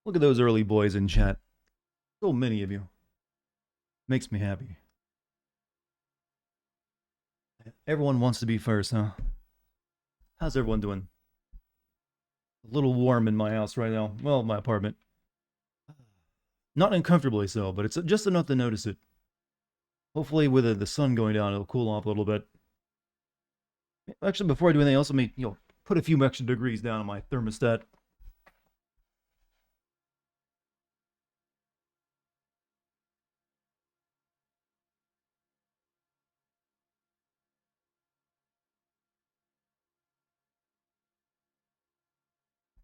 Look at those early boys in chat. So many of you. Makes me happy. Everyone wants to be first, huh? How's everyone doing? A little warm in my house right now. Well, my apartment. Not uncomfortably so, but it's just enough to notice it. Hopefully, with the sun going down, it'll cool off a little bit. Actually, before I do anything else, let me put a few extra degrees down on my thermostat.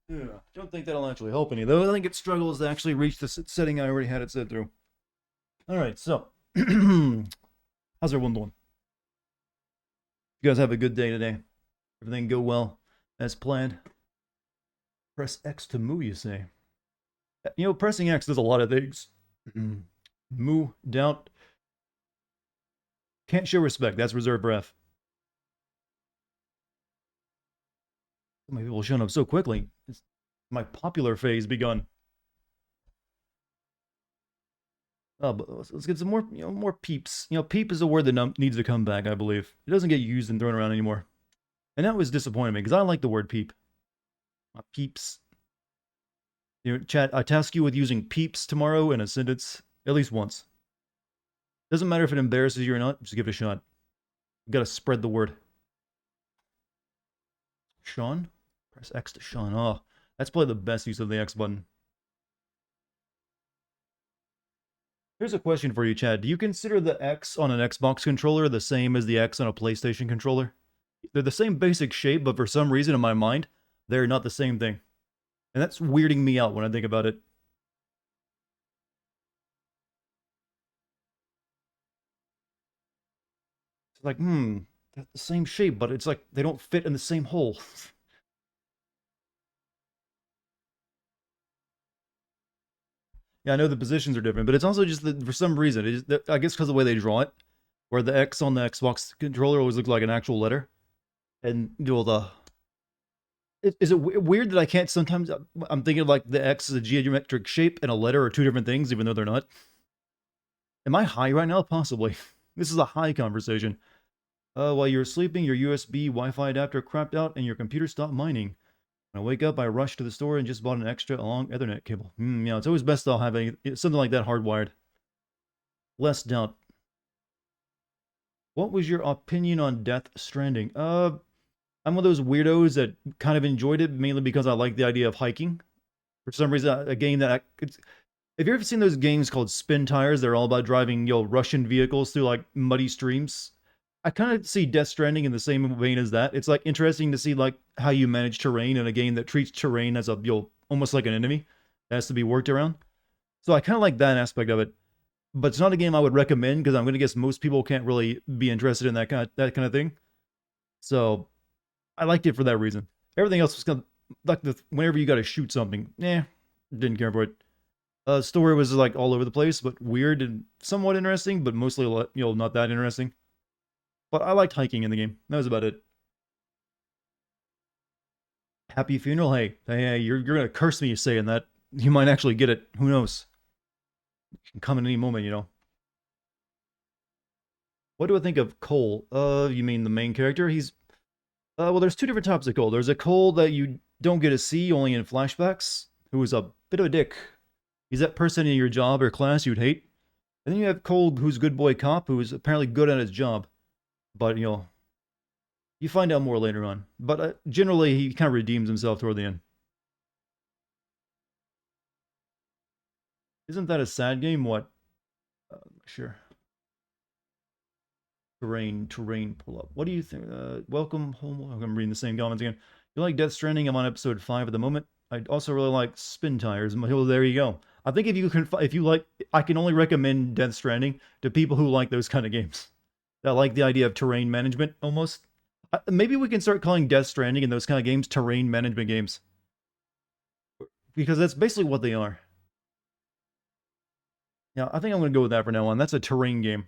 Yeah, don't think that'll actually help any though. I think it struggles to actually reach the setting I already had it set through. All right, so how's everyone doing? You guys have a good day today? Everything go well as planned? Press X to move, you say? Pressing X does a lot of things. Moo, doubt. Can't show respect. That's reserved breath. So many people showing up so quickly. It's my popular phase begun. But let's get some more, more peeps. Peep is a word that needs to come back, I believe. It doesn't get used and thrown around anymore. And that was disappointing me, because I like the word peep. Peeps. Chat, I task you with using peeps tomorrow in a sentence, at least once. Doesn't matter if it embarrasses you or not, just give it a shot. You gotta spread the word. Sean? Press X to Sean. Oh, that's probably the best use of the X button. Here's a question for you, Chad. Do you consider the X on an Xbox controller the same as the X on a PlayStation controller? They're the same basic shape, but for some reason in my mind, they're not the same thing. And that's weirding me out when I think about it. It's like, they're the same shape, but it's like they don't fit in the same hole. Yeah, I know the positions are different, but it's also just that for some reason, I guess because of the way they draw it, where the X on the Xbox controller always looks like an actual letter, and is it weird that I can't sometimes? I'm thinking of like the X is a geometric shape and a letter are two different things, even though they're not. Am I high right now? Possibly. This is a high conversation. While you're sleeping, your USB Wi-Fi adapter crapped out and your computer stopped mining. When I wake up, I rush to the store and just bought an extra long Ethernet cable. Yeah, it's always best to have something like that hardwired. Less doubt. What was your opinion on Death Stranding? I'm one of those weirdos that kind of enjoyed it mainly because I like the idea of hiking. For some reason, a game that have you ever seen those games called Spin Tires? They're all about driving, Russian vehicles through like muddy streams. I kind of see Death Stranding in the same vein as that. It's like interesting to see like how you manage terrain in a game that treats terrain as a almost like an enemy that has to be worked around. So I kind of like that aspect of it, but it's not a game I would recommend because I'm going to guess most people can't really be interested in that kind of thing. So I liked it for that reason. Everything else was kind of like whenever you got to shoot something, didn't care for it. Story was like all over the place, but weird and somewhat interesting, but mostly not that interesting. But I liked hiking in the game. That was about it. Happy funeral. Hey, you're gonna curse me saying that. You might actually get it. Who knows? It can come at any moment. What do I think of Cole? You mean the main character? He's well, there's two different types of Cole. There's a Cole that you don't get to see only in flashbacks, who is a bit of a dick. He's that person in your job or class you'd hate. And then you have Cole, who's good boy cop, who is apparently good at his job. But you find out more later on. But generally, he kind of redeems himself toward the end. Isn't that a sad game? What? Sure. Terrain, pull up. What do you think? Welcome home. I'm reading the same comments again. You like Death Stranding? I'm on episode 5 at the moment. I also really like Spin Tires. Well, there you go. I think if you like, I can only recommend Death Stranding to people who like those kind of games. That like the idea of terrain management almost. Maybe we can start calling Death Stranding and those kind of games terrain management games, because that's basically what they are. Yeah, I think I'm going to go with that for now on. That's a terrain game.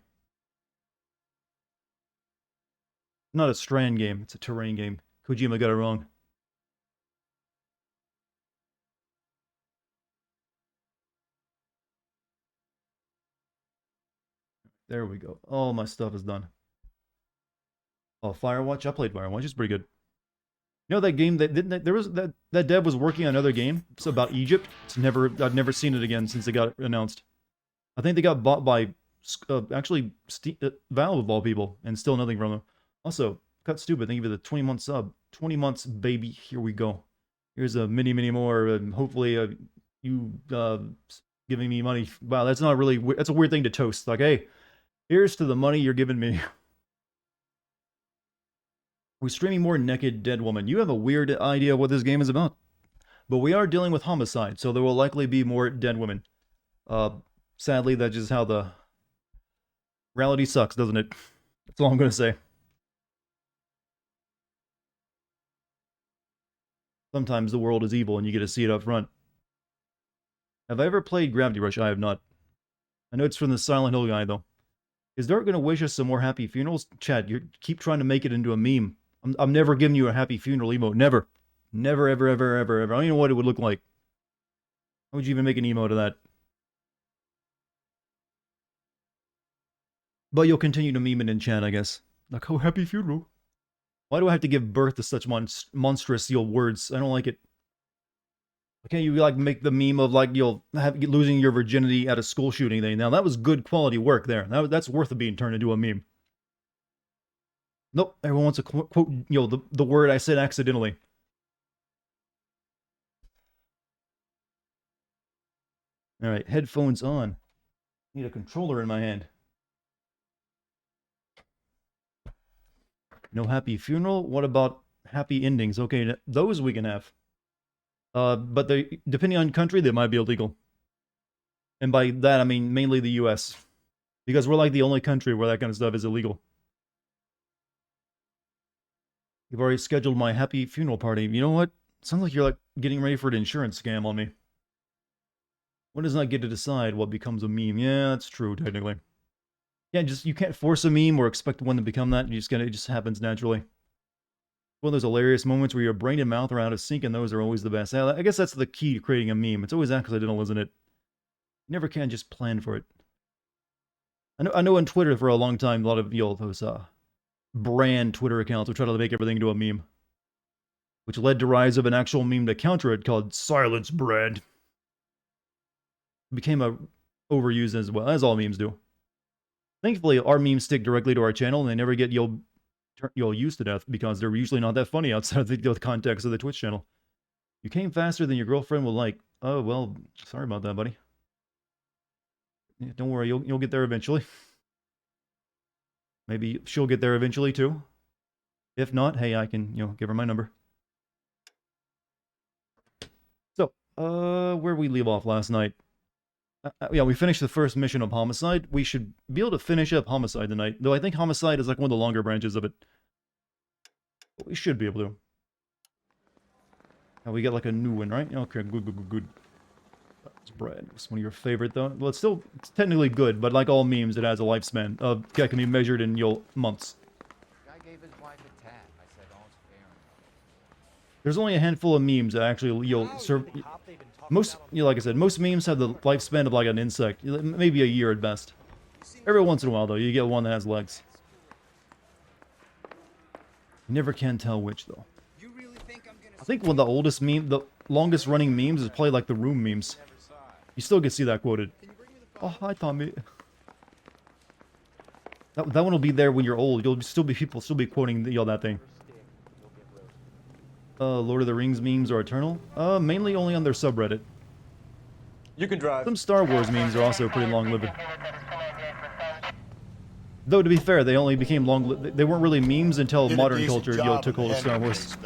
Not a strand game. It's a terrain game. Kojima got it wrong. There we go. All my stuff is done. Oh, Firewatch. I played Firewatch. It's pretty good. You know that game that didn't there was that dev was working on another game. It's about Egypt. I've never seen it again since it got announced. I think they got bought by actually Valve of all people, and still nothing from them. Also, cut stupid. Thank you for the 20-month sub. 20 months, baby. Here we go. Here's a many more, and hopefully you giving me money. Wow, that's not really. That's a weird thing to toast. Like, hey, here's to the money you're giving me. We're streaming more Naked Dead Woman. You have a weird idea what this game is about. But we are dealing with homicide, so there will likely be more dead women. Sadly, that's just how the reality sucks, doesn't it? That's all I'm going to say. Sometimes the world is evil and you get to see it up front. Have I ever played Gravity Rush? I have not. I know it's from the Silent Hill guy, though. Is Dart going to wish us some more happy funerals? Chad, you keep trying to make it into a meme. I'm never giving you a happy funeral emote. Never. Never, ever, ever, ever, ever. I don't even know what it would look like. How would you even make an emote of that? But you'll continue to meme it in chat, I guess. Like, oh, happy funeral. Why do I have to give birth to such monstrous words? I don't like it. Why can't you like make the meme of like you'll losing your virginity at a school shooting thing? Now that was good quality work there. That's worth it being turned into a meme. Nope, everyone wants to quote the word I said accidentally. All right, headphones on. Need a controller in my hand. No happy funeral? What about happy endings? Okay, those we can have. But they, depending on country, they might be illegal. And by that, I mean mainly the US. Because we're like the only country where that kind of stuff is illegal. You've already scheduled my happy funeral party. You know what? Sounds like you're like getting ready for an insurance scam on me. One does not get to decide what becomes a meme. Yeah, that's true, technically. Yeah, you can't force a meme or expect one to become that. It just happens naturally. One of those hilarious moments where your brain and mouth are out of sync, and those are always the best. I guess that's the key to creating a meme. It's always accidental, isn't it? You never can just plan for it. I know on Twitter for a long time, a lot of those brand Twitter accounts would try to make everything into a meme, which led to rise of an actual meme to counter it called Silence Brand. It became overused as well, as all memes do. Thankfully, our memes stick directly to our channel, and they never get used to death because they're usually not that funny outside of the context of the Twitch channel. You came faster than your girlfriend will like. Oh well, sorry about that, buddy. Yeah, don't worry, you'll get there eventually. Maybe she'll get there eventually too. If not, hey, I can give her my number. So, where we leave off last night. Yeah, we finished the first mission of Homicide. We should be able to finish up Homicide tonight, though I think Homicide is like one of the longer branches of it. But we should be able to. Now we get like a new one, right? Okay, good. That's bread. It's one of your favorite, though. Well, it's technically good, but like all memes, it has a lifespan. That can be measured in months. Guy gave his wife a tap. I said, "All's fair." There's only a handful of memes that actually serve. Most, like I said, most memes have the lifespan of like an insect, maybe a year at best. Every once in a while, though, you get one that has legs. You never can tell which, though. I think one of the oldest the longest running memes is probably like the room memes. You still can see that quoted. Oh, hi, Tommy. That one will be there when you're old. People still be quoting that thing. Lord of the Rings memes are eternal. Mainly only on their subreddit. You can drive. Some Star Wars memes are also pretty long-lived. Though to be fair, they only became long-lived. They weren't really memes until modern culture took hold of Star Wars.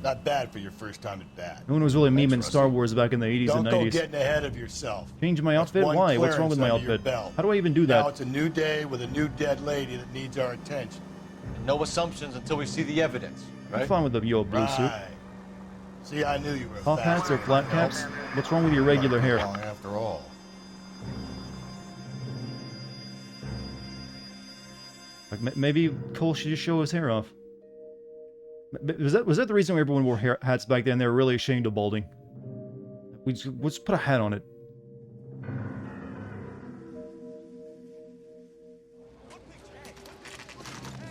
Not bad for your first time at bat. No one was really memeing Star Wars back in the 80s and 90s. Don't go getting ahead of yourself. Change my outfit? Why? What's wrong with my outfit? How do I even do that? Now it's a new day with a new dead lady that needs our attention. And no assumptions until we see the evidence, right? I'm fine with the blue suit. See, I knew you were. Top hats or flat caps? What's wrong with your regular hair? After all. Like maybe Cole should just show his hair off. Was that the reason why everyone wore hats back then? They were really ashamed of balding. Let's put a hat on it.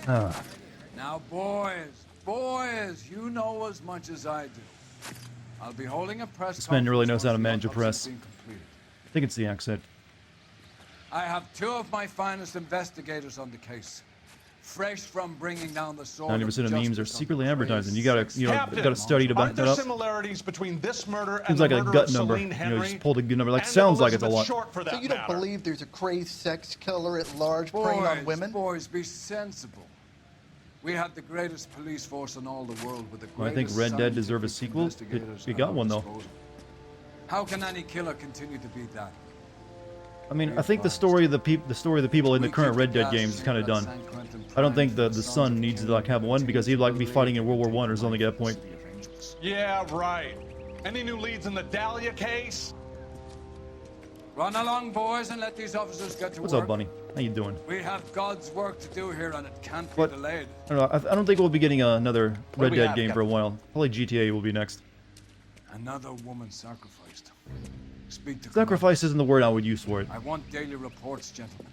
Now, boys, you know as much as I do. I'll be holding a press This man really knows how to conference manage a once the press. autopsy's been completed. I think it's the accent. I have two of my finest investigators on the case. Fresh from bringing down the sword. 90% of memes are secretly advertising. You gotta Captain, study to are back there that up. similarities between this murder and Seems the like a murder gut of number. Celine You Henry? know, just pulled a good number. Like and sounds like it's a Elizabeth lot. Short, for that So you don't matter? believe there's a crazed sex killer at large preying on women? Boys, be sensible. We had the greatest police force in all the world with the Well, I think greatest Red Dead deserve a scientific sequel. investigators It at got our one, though. disposal. How can any killer continue to beat that? I mean, I think the story of the people in the current Red Dead games is kind of done. I don't think the son needs to like have one because he'd like be fighting in World War I or something at that point. Yeah, right. Any new leads in the Dahlia case? Run along, boys, and let these officers get to What's work. up, Bunny? How you doing? We have God's work to do here, and it can't be What? delayed. I don't know. I don't think we'll be getting another do Red we Dead have, game for a Captain? while. Probably GTA will be next. Another woman sacrificed. Speak to Sacrifice isn't the word I would use for it. I want daily reports, gentlemen.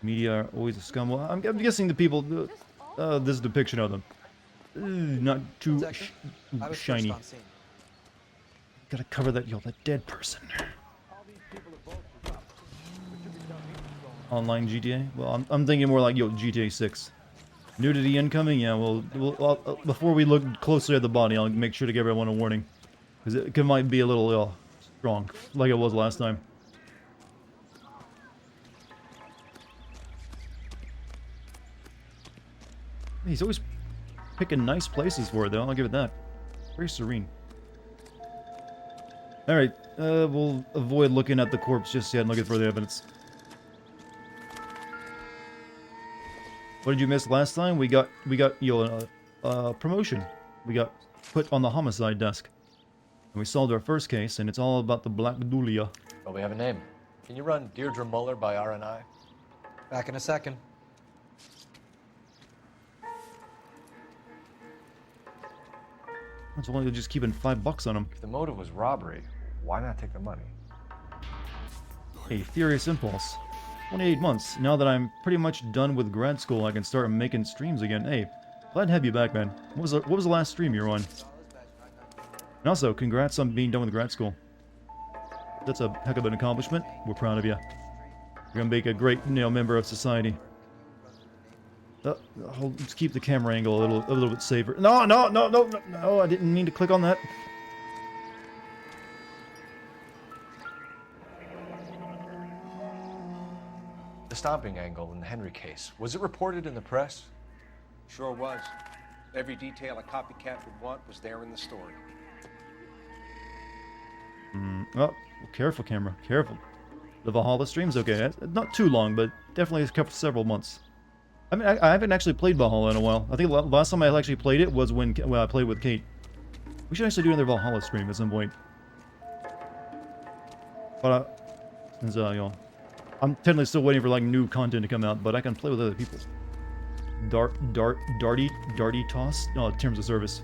Media are always a scum. Well, I'm guessing the people, this depiction of them, not too shiny. Gotta cover that, that dead person. Online GTA? Well, I'm thinking more like, GTA 6. Nudity incoming? Yeah, well, before we look closely at the body, I'll make sure to give everyone a warning. Because it might be a little strong, like it was last time. He's always picking nice places for it, though. I'll give it that. Very serene. Alright, we'll avoid looking at the corpse just yet and look at further evidence. What did you miss last time? We got promotion. We got put on the homicide desk. And we solved our first case, and it's all about the Black Dahlia. Oh, we have a name. Can you run Deirdre Muller by RNI? Back in a second. That's why they're just keeping $5 on him. If the motive was robbery, why not take the money? A furious impulse. 28 months. Now that I'm pretty much done with grad school, I can start making streams again. Hey, glad to have you back, man. What was the last stream you were on? And also, congrats on being done with grad school. That's a heck of an accomplishment. We're proud of you. You're gonna make a great, member of society. Let's keep the camera angle a little bit safer. No! I didn't mean to click on that. The stomping angle in the Henry case, was it reported in the press? Sure was. Every detail a copycat would want was there in the story. Oh, careful, camera. Careful. The Valhalla stream's okay. Not too long, but definitely a couple, several months. I mean, I haven't actually played Valhalla in a while. I think last time I actually played it was when I played with Kate. We should actually do another Valhalla stream at some point. But, since, I'm technically still waiting for, like, new content to come out, but I can play with other people. Darty toss? No, terms of service.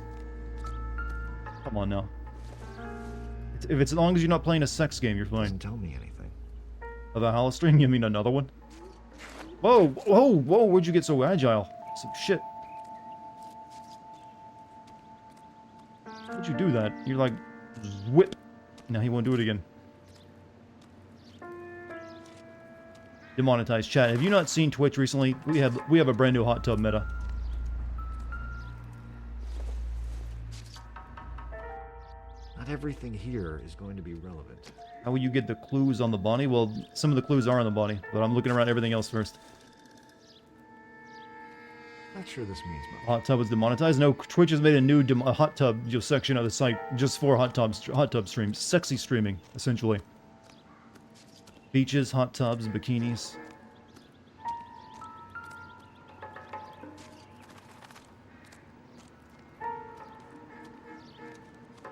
Come on now. If it's as long as you're not playing a sex game, you're fine. Doesn't tell me anything. A Valhalla stream? You mean another one? Whoa, where'd you get so agile? Some shit. Why'd you do that? You're like, whip. Now he won't do it again. Demonetized chat. Have you not seen Twitch recently? We have a brand new hot tub meta. Not everything here is going to be relevant. How will you get the clues on the body? Well, some of the clues are on the body, but I'm looking around everything else first. Not sure this means much. Hot tub was demonetized. No, Twitch has made a new hot tub section of the site just for hot tub streams, sexy streaming, essentially. Beaches, hot tubs, bikinis.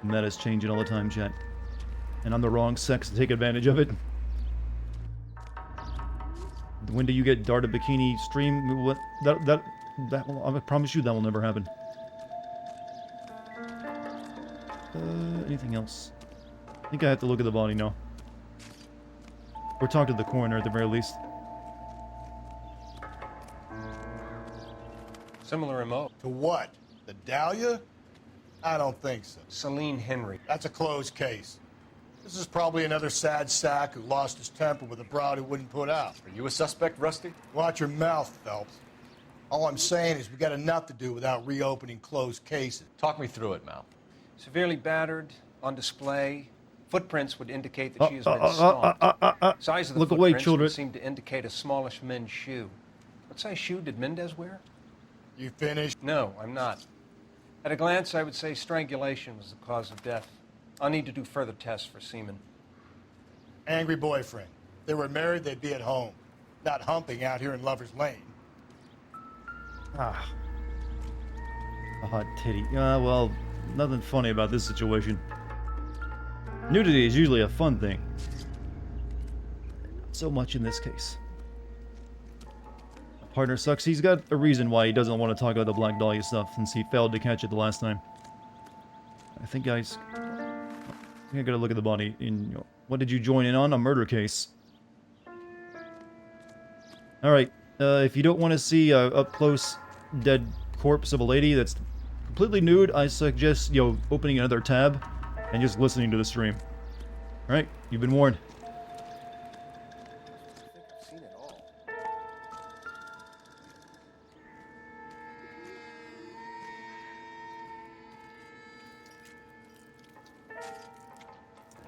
Meta's changing all the time, chat. And I'm the wrong sex to take advantage of it. When do you get Dart a bikini stream? What? That will, I promise you that will never happen. Anything else? I think I have to look at the body now. Or talk to the coroner at the very least. Similar MO. To what? The Dahlia? I don't think so. Celine Henry. That's a closed case. This is probably another sad sack who lost his temper with a broad who wouldn't put out. Are you a suspect, Rusty? Watch your mouth, Phelps. All I'm saying is we got enough to do without reopening closed cases. Talk me through it, Mal. Severely battered, on display. Footprints would indicate that she has been stomped. Size of the Look away, footprints children. would seem to indicate a smallish men's shoe. What size shoe did Mendez wear? You finished? No, I'm not. At a glance, I would say strangulation was the cause of death. I'll need to do further tests for semen. Angry boyfriend. If they were married, they'd be at home, not humping out here in Lover's Lane. Ah. A hot titty. Well, nothing funny about this situation. Nudity is usually a fun thing. Not so much in this case. My partner sucks. He's got a reason why he doesn't want to talk about the Black Dahlia stuff since he failed to catch it the last time. I think I gotta look at the body. What did you join in on? A murder case. Alright, if you don't want to see a up-close dead corpse of a lady that's completely nude, I suggest, opening another tab and just listening to the stream. Alright, you've been warned. I've seen it all.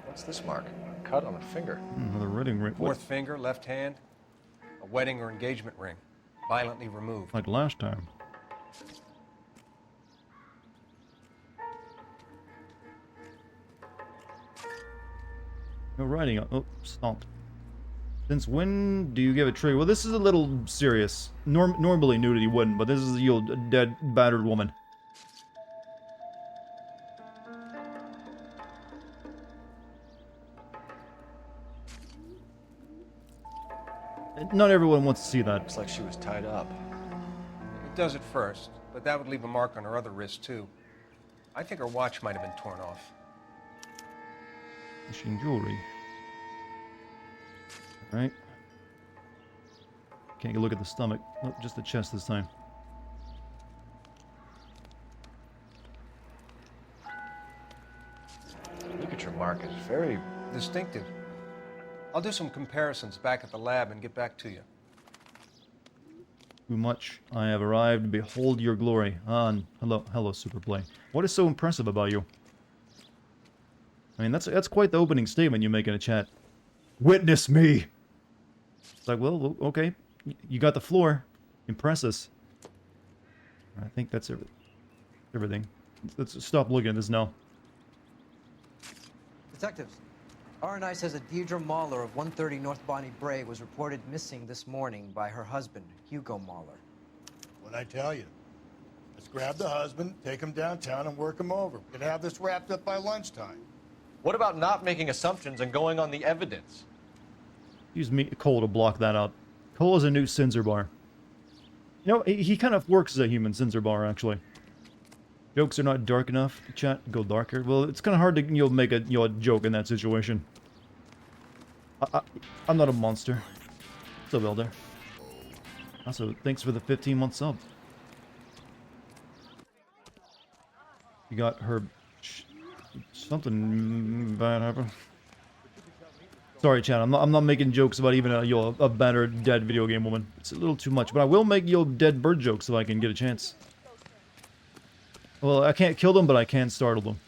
What's this mark? A cut on a finger. Another wedding ring. Fourth finger, left hand. A wedding or engagement ring. Violently removed. Like last time. No writing. Oh, stomped. Since when do you give a trigger? Well, this is a little serious. Normally nudity wouldn't, but this is a dead, battered woman. Not everyone wants to see that. Looks like she was tied up. It does at first, but that would leave a mark on her other wrist, too. I think her watch might have been torn off. Machine jewelry. Alright. Can't look at the stomach. Oh, just the chest this time. Ligature mark is very... Distinctive. I'll do some comparisons back at the lab and get back to you. Too much. I have arrived. Behold your glory. Hello, Superplay. What is so impressive about you? I mean, that's quite the opening statement you make in a chat. Witness me. It's like, well, okay, you got the floor. Impress us. I think that's everything. Let's stop looking at this now. Detectives, R&I says that Deirdre Mahler of 130 North Bonnie Bray was reported missing this morning by her husband, Hugo Mahler. What'd I tell you? Let's grab the husband, take him downtown, and work him over. We can have this wrapped up by lunchtime. What about not making assumptions and going on the evidence? Use me, Cole, to block that out. Cole is a new censor bar. You know, he kind of works as a human censor bar, actually. Jokes are not dark enough. Chat, go darker. Well, it's kind of hard to, make a, a joke in that situation. I'm not a monster. What's up, Elder? Also, thanks for the 15-month sub. You got her... Something bad happened. Sorry, chat. I'm not making jokes about even a battered, dead video game woman. It's a little too much, but I will make dead bird jokes if I can get a chance. Well, I can't kill them, but I can startle them.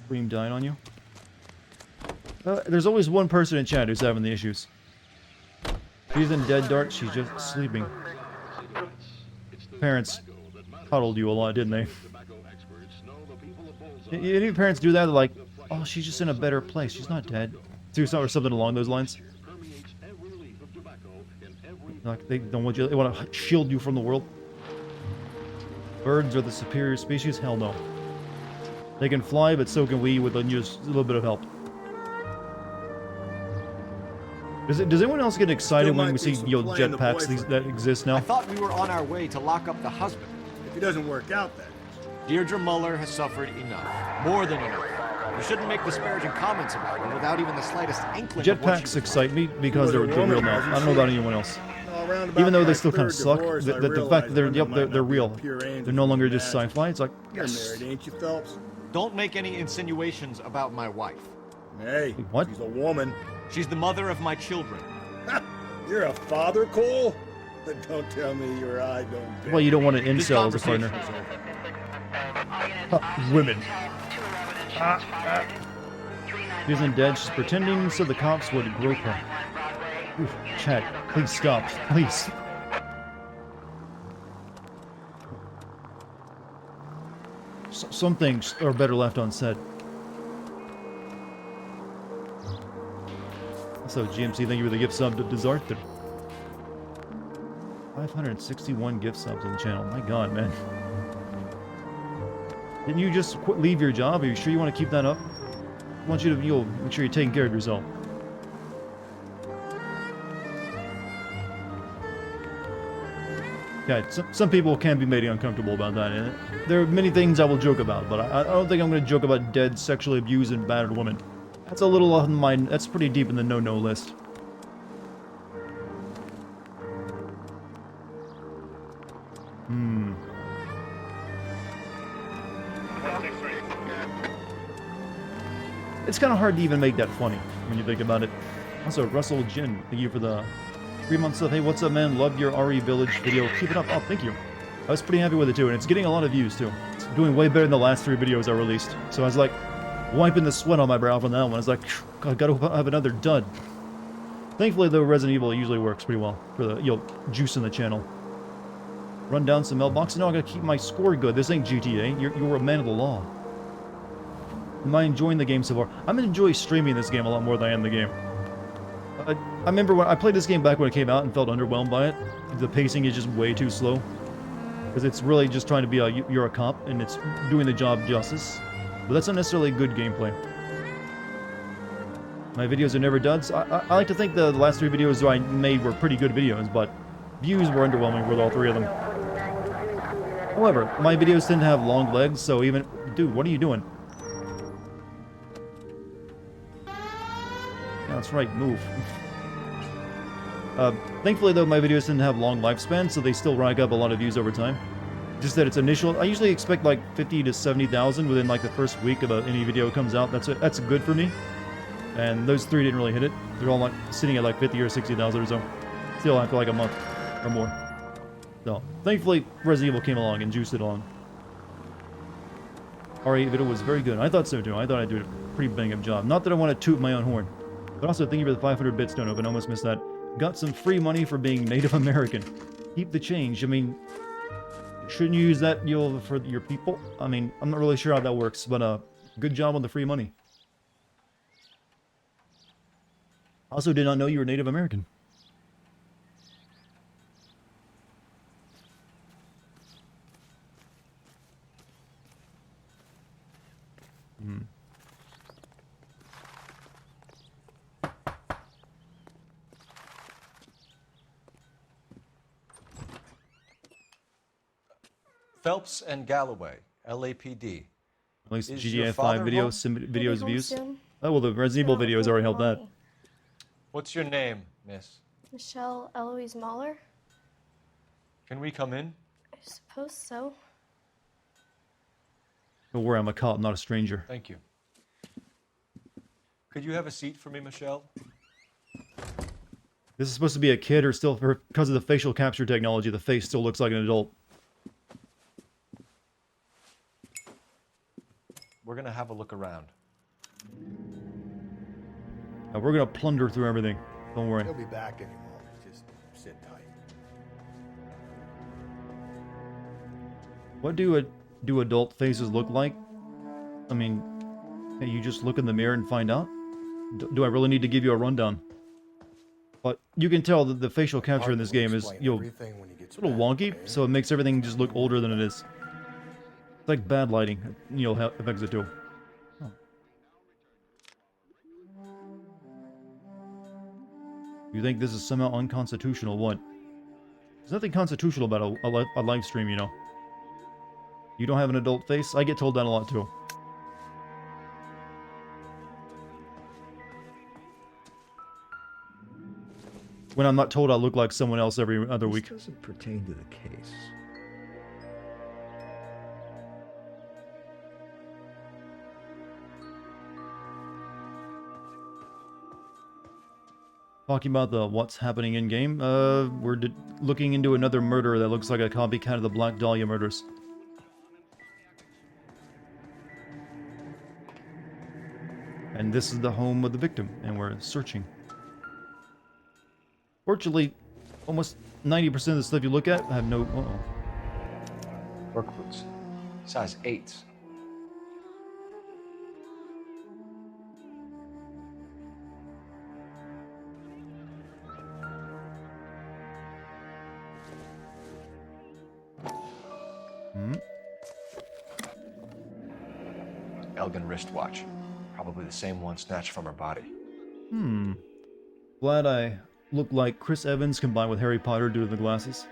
Scream died on you. There's always one person in chat who's having the issues. She's in dead dark. She's just sleeping. Parents cuddled you a lot, didn't they? Any parents do that? They're like, oh, she's just in a better place. She's not dead. Or something along those lines. Like they don't want you. They want to shield you from the world. Birds are the superior species? Hell no. They can fly, but so can we with just a little bit of help. Does anyone else get excited when we see jetpacks that exist now? I thought we were on our way to lock up the husband. If it doesn't work out, then. Deirdre Muller has suffered enough. More than enough. You shouldn't make disparaging comments about her without even the slightest inkling of what she Jetpacks was excite me because You they're was a woman, real now. wasn't I don't know about she? anyone else. Around Even though about they my still kind of third suck, divorce, I the fact realized that they're women yep, might they're not be real. the pure angels They're no we longer just imagine. sci-fi. It's like, You're yes. married, ain't you, Phelps? Don't make any insinuations about my wife. Hey, What? she's a woman. She's the mother of my children. You're a father, Cole? But don't tell me your eye don't bend. Well, you don't want an This incel as a conversation partner. is over. Women. She isn't dead. She's pretending so the cops would grope her. Oof, Chad, please stop. Please. Some things are better left unsaid. So, GMC, thank you for the gift sub to Desarthur. 561 gift subs on the channel. My god, man. Didn't you just leave your job? Are you sure you want to keep that up? I want you to make sure you're taking care of yourself. Yeah, some people can be made uncomfortable about that. And there are many things I will joke about, but I don't think I'm going to joke about dead, sexually abused, and battered women. That's a little on my... That's pretty deep in the no-no list. It's kind of hard to even make that funny when you think about it. Also, Russell Jin, thank you for the 3 months of, hey, what's up, man? Loved your RE Village video. Keep it up. Oh, thank you. I was pretty happy with it, too, and it's getting a lot of views, too. It's doing way better than the last 3 videos I released. So I was like, wiping the sweat on my brow from that one. I was like, I gotta have another dud. Thankfully, though, Resident Evil usually works pretty well for the, juice in the channel. Run down some mailboxes. No, I gotta keep my score good. This ain't GTA. You're a man of the law. Am I enjoying the game so far? I'm enjoying streaming this game a lot more than I am the game. I remember when I played this game back when it came out and felt underwhelmed by it. The pacing is just way too slow. Because it's really just trying to be you're a cop, and it's doing the job justice. But that's not necessarily good gameplay. My videos are never duds. I like to think the last 3 videos I made were pretty good videos, but views were underwhelming with all 3 of them. However, my videos tend to have long legs, so even... Dude, what are you doing? Yeah, that's right, move. Thankfully, though, my videos tend to have long lifespans, so they still rack up a lot of views over time. Just that it's initial. I usually expect like 50 to 70,000 within like the first week of any video comes out. That's good for me. And those 3 didn't really hit it. They're all like sitting at like 50 or 60,000 or so. Still after like a month or more. So thankfully, Resident Evil came along and juiced it on. RE video was very good. I thought so too. I thought I'd do a pretty bang up job. Not that I want to toot my own horn, but also thank you for the 500 bits don't open. I almost missed that. Got some free money for being Native American. Keep the change. I mean, shouldn't you use that for your people? I mean, I'm not really sure how that works, but good job on the free money. Also did not know you were Native American. Phelps and Galloway, LAPD. At least Is GTA your 5 father videos, home? videos views. Oh, well, the Resident Evil videos already helped that. What's your name, miss? Michelle Eloise Mahler? Can we come in? I suppose so. Don't worry, I'm a cop, not a stranger. Thank you. Could you have a seat for me, Michelle? This is supposed to be a kid, or still, because of the facial capture technology, the face still looks like an adult. We're gonna have a look around. Now, we're gonna plunder through everything. Don't worry. He'll be back any moment. Just sit tight. What do adult faces look like? I mean, can you just look in the mirror and find out? Do I really need to give you a rundown? But you can tell that the facial capture in this game is, a little wonky, so it makes everything just look older than it is. It's like bad lighting, affects it too. Oh. You think this is somehow unconstitutional? What? There's nothing constitutional about a live stream, you know. You don't have an adult face? I get told that a lot too. when I'm not told I look like someone else every other This week. doesn't pertain to the case. Talking about the what's happening in game, we're looking into another murder that looks like a copycat of the Black Dahlia murders. And this is the home of the victim, and we're searching. Fortunately, almost 90% of the stuff you look at have no... Uh-oh. Work boots. Size 8s. Hmm? Elgin wristwatch. Probably the same one snatched from her body. Hmm. Glad I look like Chris Evans combined with Harry Potter due to the glasses.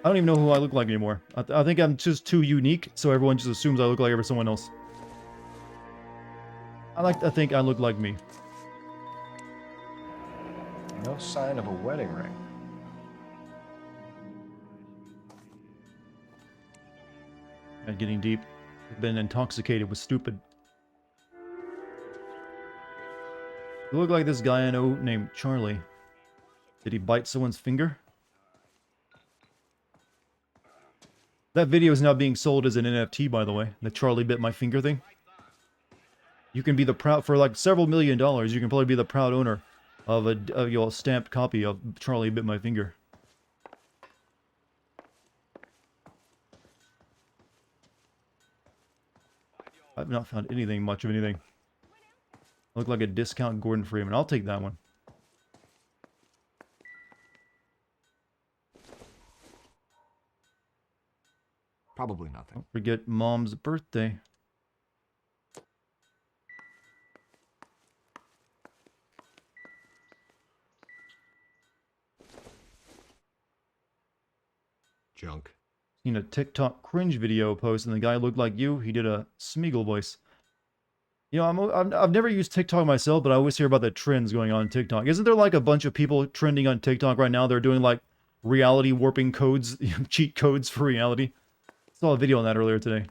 I don't even know who I look like anymore. I think I'm just too unique, so everyone just assumes I look like someone else. I like to think I look like me. No sign of a wedding ring. And getting deep. I've been intoxicated with stupid. You look like this guy I know named Charlie. Did he bite someone's finger? That video is now being sold as an NFT, by the way. The Charlie bit my finger thing. You can be the proud, for like several $1 million, you can probably be the proud owner of your stamped copy of Charlie bit my finger. I've not found anything, much of anything. Look like a discount Gordon Freeman. I'll take that one. Probably nothing. Don't forget Mom's birthday. Junk. Seen a TikTok cringe video post and the guy looked like you. He did a Smeagol voice. You know, I've never used TikTok myself, but I always hear about the trends going on TikTok. Isn't there like a bunch of people trending on TikTok right now? They're doing like reality warping codes, cheat codes for reality. I saw a video on that earlier today.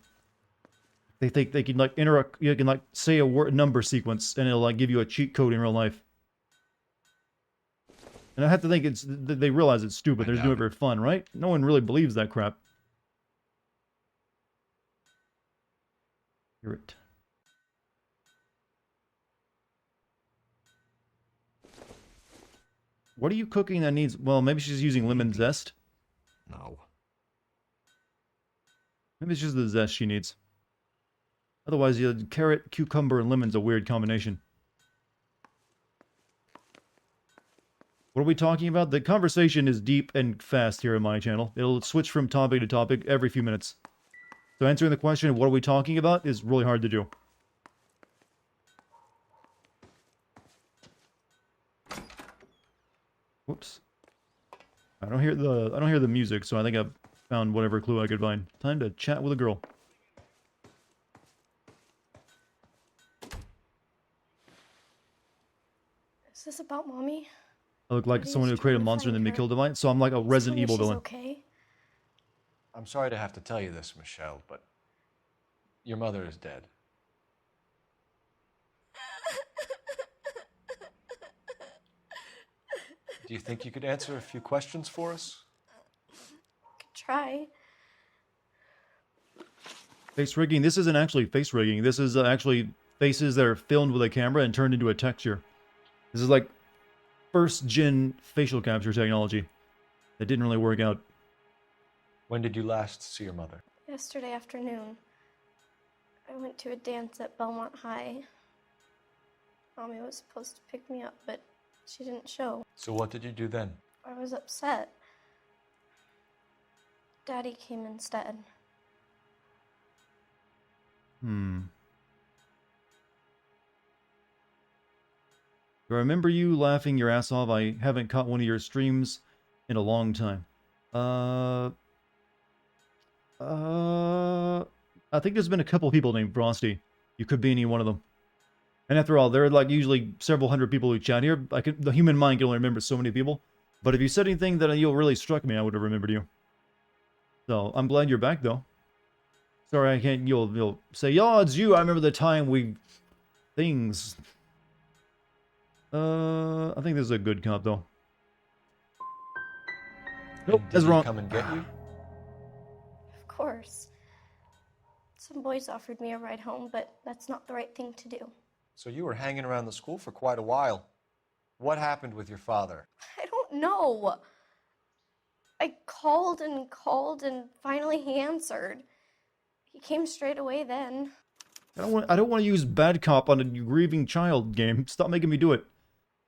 They think they can like you can like say a word number sequence and it'll like give you a cheat code in real life. And I have to think they realize it's stupid. They're just doing it for fun, right? No one really believes that crap. Hear it. What are you cooking that needs... Well, maybe she's using lemon zest. No. Maybe it's just the zest she needs. Otherwise, carrot, cucumber, and lemon's a weird combination. What are we talking about? The conversation is deep and fast here on my channel. It'll switch from topic to topic every few minutes. So answering the question of what are we talking about is really hard to do. Whoops. I don't hear the music, so I think I've found whatever clue I could find. Time to chat with a girl. Is this about Mommy? I look like someone who created a monster and then be killed divine, so I'm like a Resident Evil villain. Okay. I'm sorry to have to tell you this, Michelle, but your mother is dead. Do you think you could answer a few questions for us? Could try. Face rigging. This isn't actually face rigging. This is actually faces that are filmed with a camera and turned into a texture. This is like first-gen facial capture technology. That didn't really work out. When did you last see your mother? Yesterday afternoon. I went to a dance at Belmont High. Mommy was supposed to pick me up, but she didn't show. So what did you do then? I was upset. Daddy came instead. I remember you laughing your ass off. I haven't caught one of your streams in a long time. I think there's been a couple people named Frosty. You could be any one of them. And after all, there are like usually several hundred people who chat here. The human mind can only remember so many people. But if you said anything that really struck me, I would have remembered you. So I'm glad you're back, though. Sorry, I can't. You'll say, "Yeah, it's you." I remember the time we things. I think this is a good cop, though. Nope, Did that's he wrong. come and get you? Of course. Some boys offered me a ride home, but that's not the right thing to do. So you were hanging around the school for quite a while. What happened with your father? I don't know. I called and finally he answered. He came straight away then. I don't want to use bad cop on a grieving child game. Stop making me do it.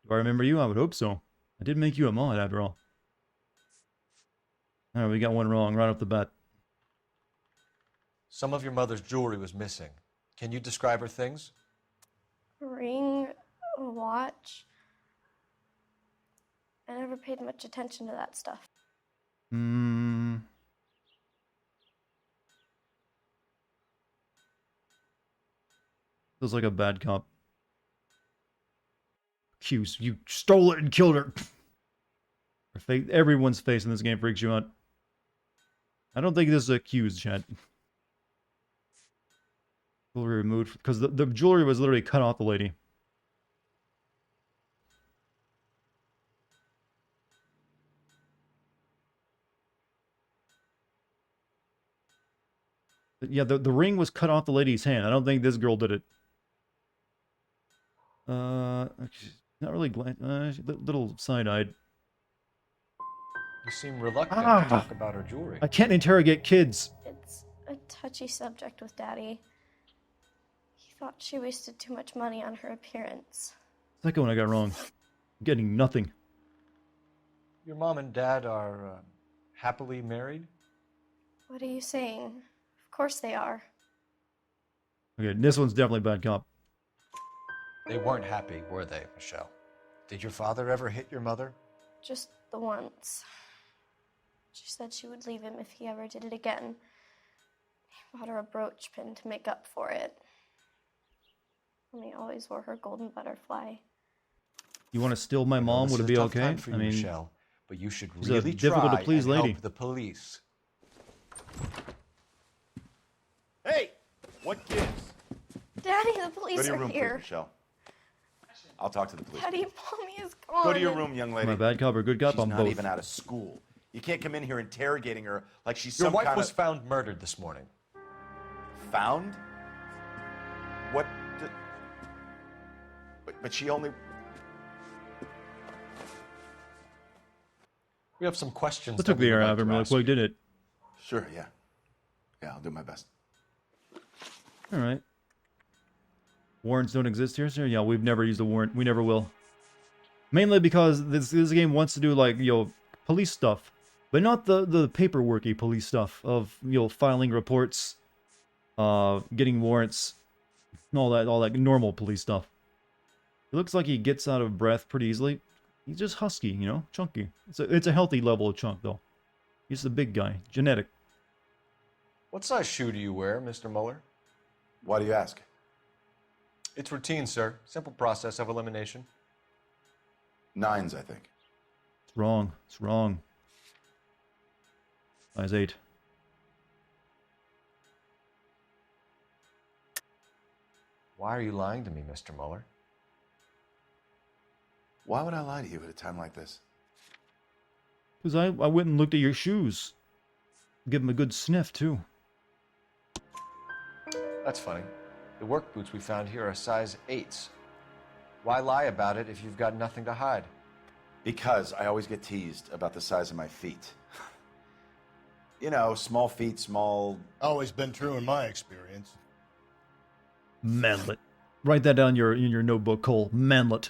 Do I remember you? I would hope so. I did make you a mod after all. Alright, we got one wrong right off the bat. Some of your mother's jewelry was missing. Can you describe her things? A ring, a watch. I never paid much attention to that stuff. Feels like a bad cop. Accused. You stole it and killed her. Everyone's face in this game freaks you out. I don't think this is accused, chat. Jewelry removed. Because the jewelry was literally cut off the lady. But yeah, the ring was cut off the lady's hand. I don't think this girl did it. Not really little side-eyed. You seem reluctant to talk about her jewelry. I can't interrogate kids. It's a touchy subject with Daddy. He thought she wasted too much money on her appearance. Second one I got wrong. I'm getting nothing. Your mom and dad are happily married? What are you saying? Of course they are. Okay, this one's definitely bad cop. They weren't happy, were they, Michelle? Did your father ever hit your mother? Just the once. She said she would leave him if he ever did it again. He bought her a brooch pin to make up for it. And he always wore her golden butterfly. You want to steal my mom? Would it be okay? For you, Michelle, but you should she's a really difficult to try please and lady. help the police. Hey, what gives? Daddy, the police Go to your are room, here. please, Michelle. I'll talk to the police. Daddy, Mommy is gone. Go to your room, young lady. Am I bad cop or good cop? She's I'm not both. even out of school. You can't come in here interrogating her like she's Your some wife kind was of... found murdered this morning. Found? What? But she only... We have some questions. That took the air out of him really quick, didn't it? Sure, yeah. Yeah, I'll do my best. All right. Warrants don't exist here, sir? Yeah, we've never used a warrant. We never will. Mainly because this game wants to do, like, police stuff. But not the paperworky police stuff of, filing reports, getting warrants, and all that normal police stuff. It looks like he gets out of breath pretty easily. He's just husky, chunky. It's a healthy level of chunk, though. He's the big guy. Genetic. What size shoe do you wear, Mr. Mueller? Why do you ask? It's routine, sir. Simple process of elimination. 9s, I think. It's wrong. It's wrong. Size 8. Why are you lying to me, Mr. Mueller? Why would I lie to you at a time like this? Because I went and looked at your shoes. Give him a good sniff, too. That's funny. The work boots we found here are size 8s. Why lie about it if you've got nothing to hide? Because I always get teased about the size of my feet. Small feet, small... Always been true in my experience. Manlet. Write that down in your notebook, Cole. Manlet.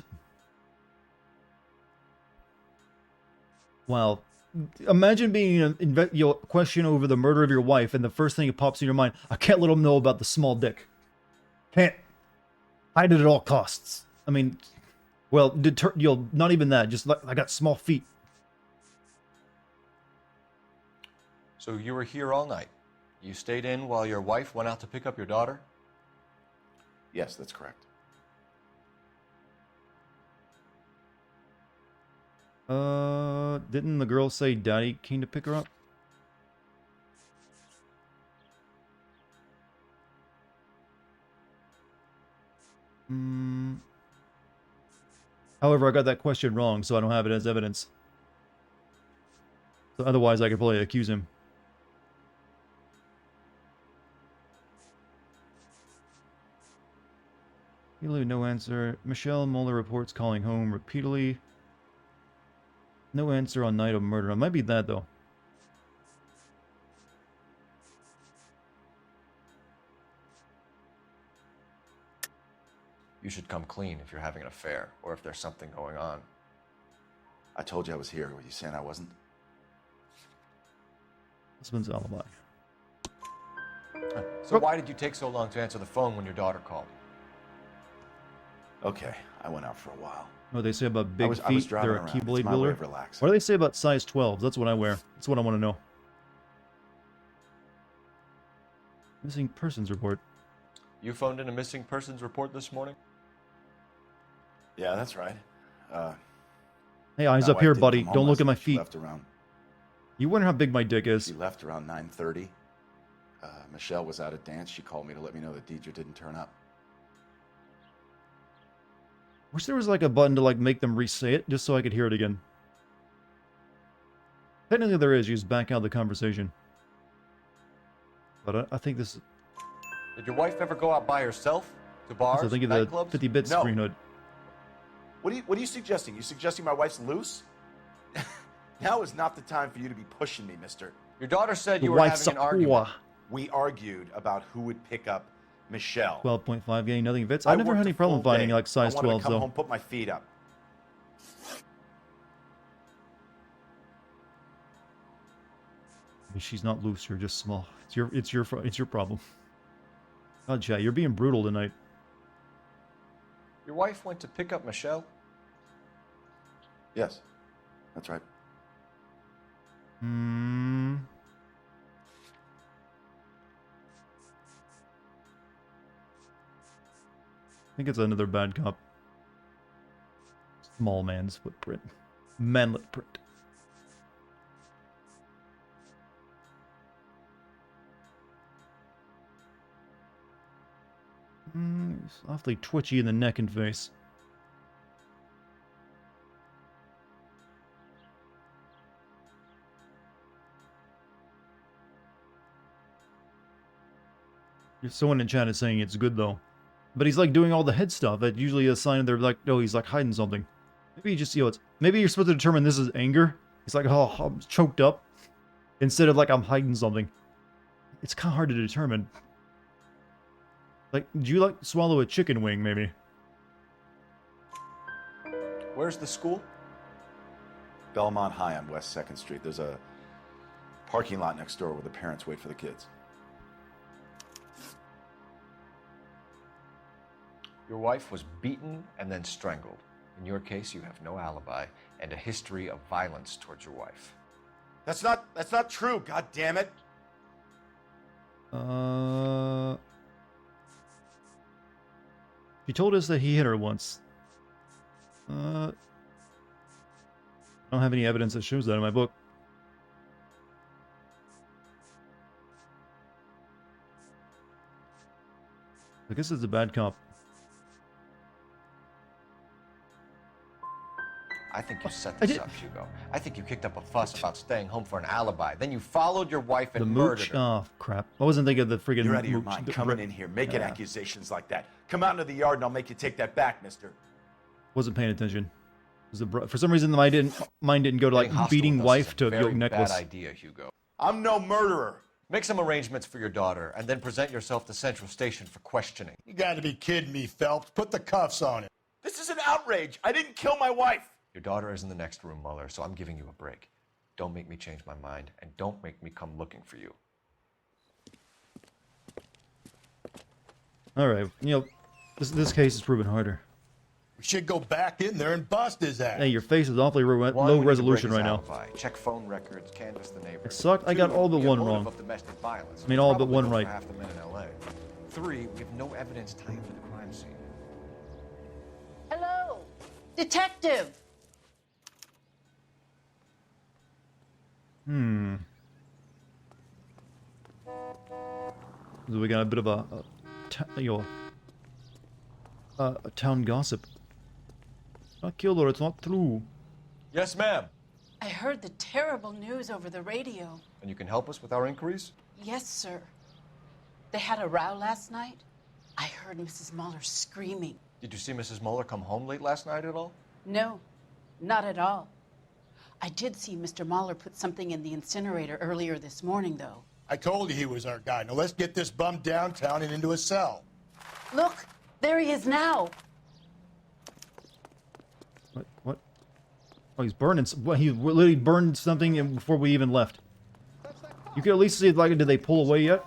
Wow. Imagine being a question over the murder of your wife, and the first thing that pops in your mind, I can't let them know about the small dick. Can't hide it at all costs. I mean, well, not even that. Just like I got small feet. So you were here all night. You stayed in while your wife went out to pick up your daughter? Yes, that's correct. Didn't the girl say Daddy came to pick her up? However, I got that question wrong, so I don't have it as evidence. So otherwise, I could probably accuse him. No answer. Michelle Mueller reports calling home repeatedly. No answer on night of murder. It might be that, though. You should come clean if you're having an affair, or if there's something going on. I told you I was here. Were you saying I wasn't? Husband's alibi. So why did you take so long to answer the phone when your daughter called? Okay, I went out for a while. What do they say about big I was feet? driving They're a around. Keyblade It's my way builder. of relaxing. What do they say about size 12? That's what I wear. That's what I want to know. Missing persons report. You phoned in a missing persons report this morning? Yeah, that's right. Hey, eyes my up here, wife did buddy. come home Don't look last at my night. She feet. left around. You wonder how big my dick is. She left around 9:30. Michelle was at a dance. She called me to let me know that Deidre didn't turn up. Wish there was like a button to like make them re-say it, just so I could hear it again. Technically there is. You just back out of the conversation. But I think this. Did your wife ever go out by herself to bars, I think of the nightclubs? 50-bit No. screen hood. What are you suggesting? You suggesting my wife's loose? Now is not the time for you to be pushing me, mister. Your daughter said The you were wife's having an a argument. whore. We argued about who would pick up Michelle. 12.5 getting nothing fits. I never worked had any a problem full finding day. like size I wanted 12 to come though. home, put my feet up. Maybe she's not loose. You're just small. It's your problem. God, chat, you're being brutal tonight. Your wife went to pick up Michelle? Yes, that's right. I think it's another bad cop. Small man's footprint. Manlet print. He's awfully twitchy in the neck and face. Someone in chat is saying it's good though. But he's like doing all the head stuff. That's usually a sign they're like, no, he's like hiding something. Maybe you just, maybe you're supposed to determine this is anger. He's like, oh, I'm choked up. Instead of like, I'm hiding something. It's kind of hard to determine. Like, do you like swallow a chicken wing, maybe? Where's the school? Belmont High on West 2nd Street. There's a parking lot next door where the parents wait for the kids. Your wife was beaten and then strangled. In your case, you have no alibi and a history of violence towards your wife. That's not true, god damn it. He told us that he hit her once. I don't have any evidence that shows that in my book. I guess it's a bad cop. I think you set this up, Hugo. I think you kicked up a fuss about staying home for an alibi. Then you followed your wife and The murdered mooch? her. Oh, crap. I wasn't thinking of the friggin' You're out of your mooch. mind coming in here making accusations like that. Come out into the yard and I'll make you take that back, mister. Wasn't paying attention. For some reason, mine didn't go to like Getting hostile beating with us wife is a to very yoke necklace. bad idea, Hugo. I'm no murderer. Make some arrangements for your daughter and then present yourself to Central Station for questioning. You gotta be kidding me, Phelps. Put the cuffs on him. This is an outrage. I didn't kill my wife. Your daughter is in the next room, Mueller, so I'm giving you a break. Don't make me change my mind, and don't make me come looking for you. All right, this case is proven harder. We should go back in there and bust his ass. Hey, your face is awfully One, low we need to resolution break right his now. alibi, check phone records, canvass the neighbors. It sucked. I got Two, all but we have one motive wrong. of domestic violence. I mean, all but Probably one go for right. half the men in LA. 3, we have no evidence tying to the crime scene. Hello, detective. So we got a bit of a town gossip. Not killed her, it's not true. Yes, ma'am. I heard the terrible news over the radio. And you can help us with our inquiries? Yes, sir. They had a row last night. I heard Mrs. Muller screaming. Did you see Mrs. Muller come home late last night at all? No, not at all. I did see Mr. Muller put something in the incinerator earlier this morning, though. I told you he was our guy. Now let's get this bum downtown and into a cell. Look, there he is now. What? Oh, he's burning. He literally burned something before we even left. You could at least see, like, did they pull away yet?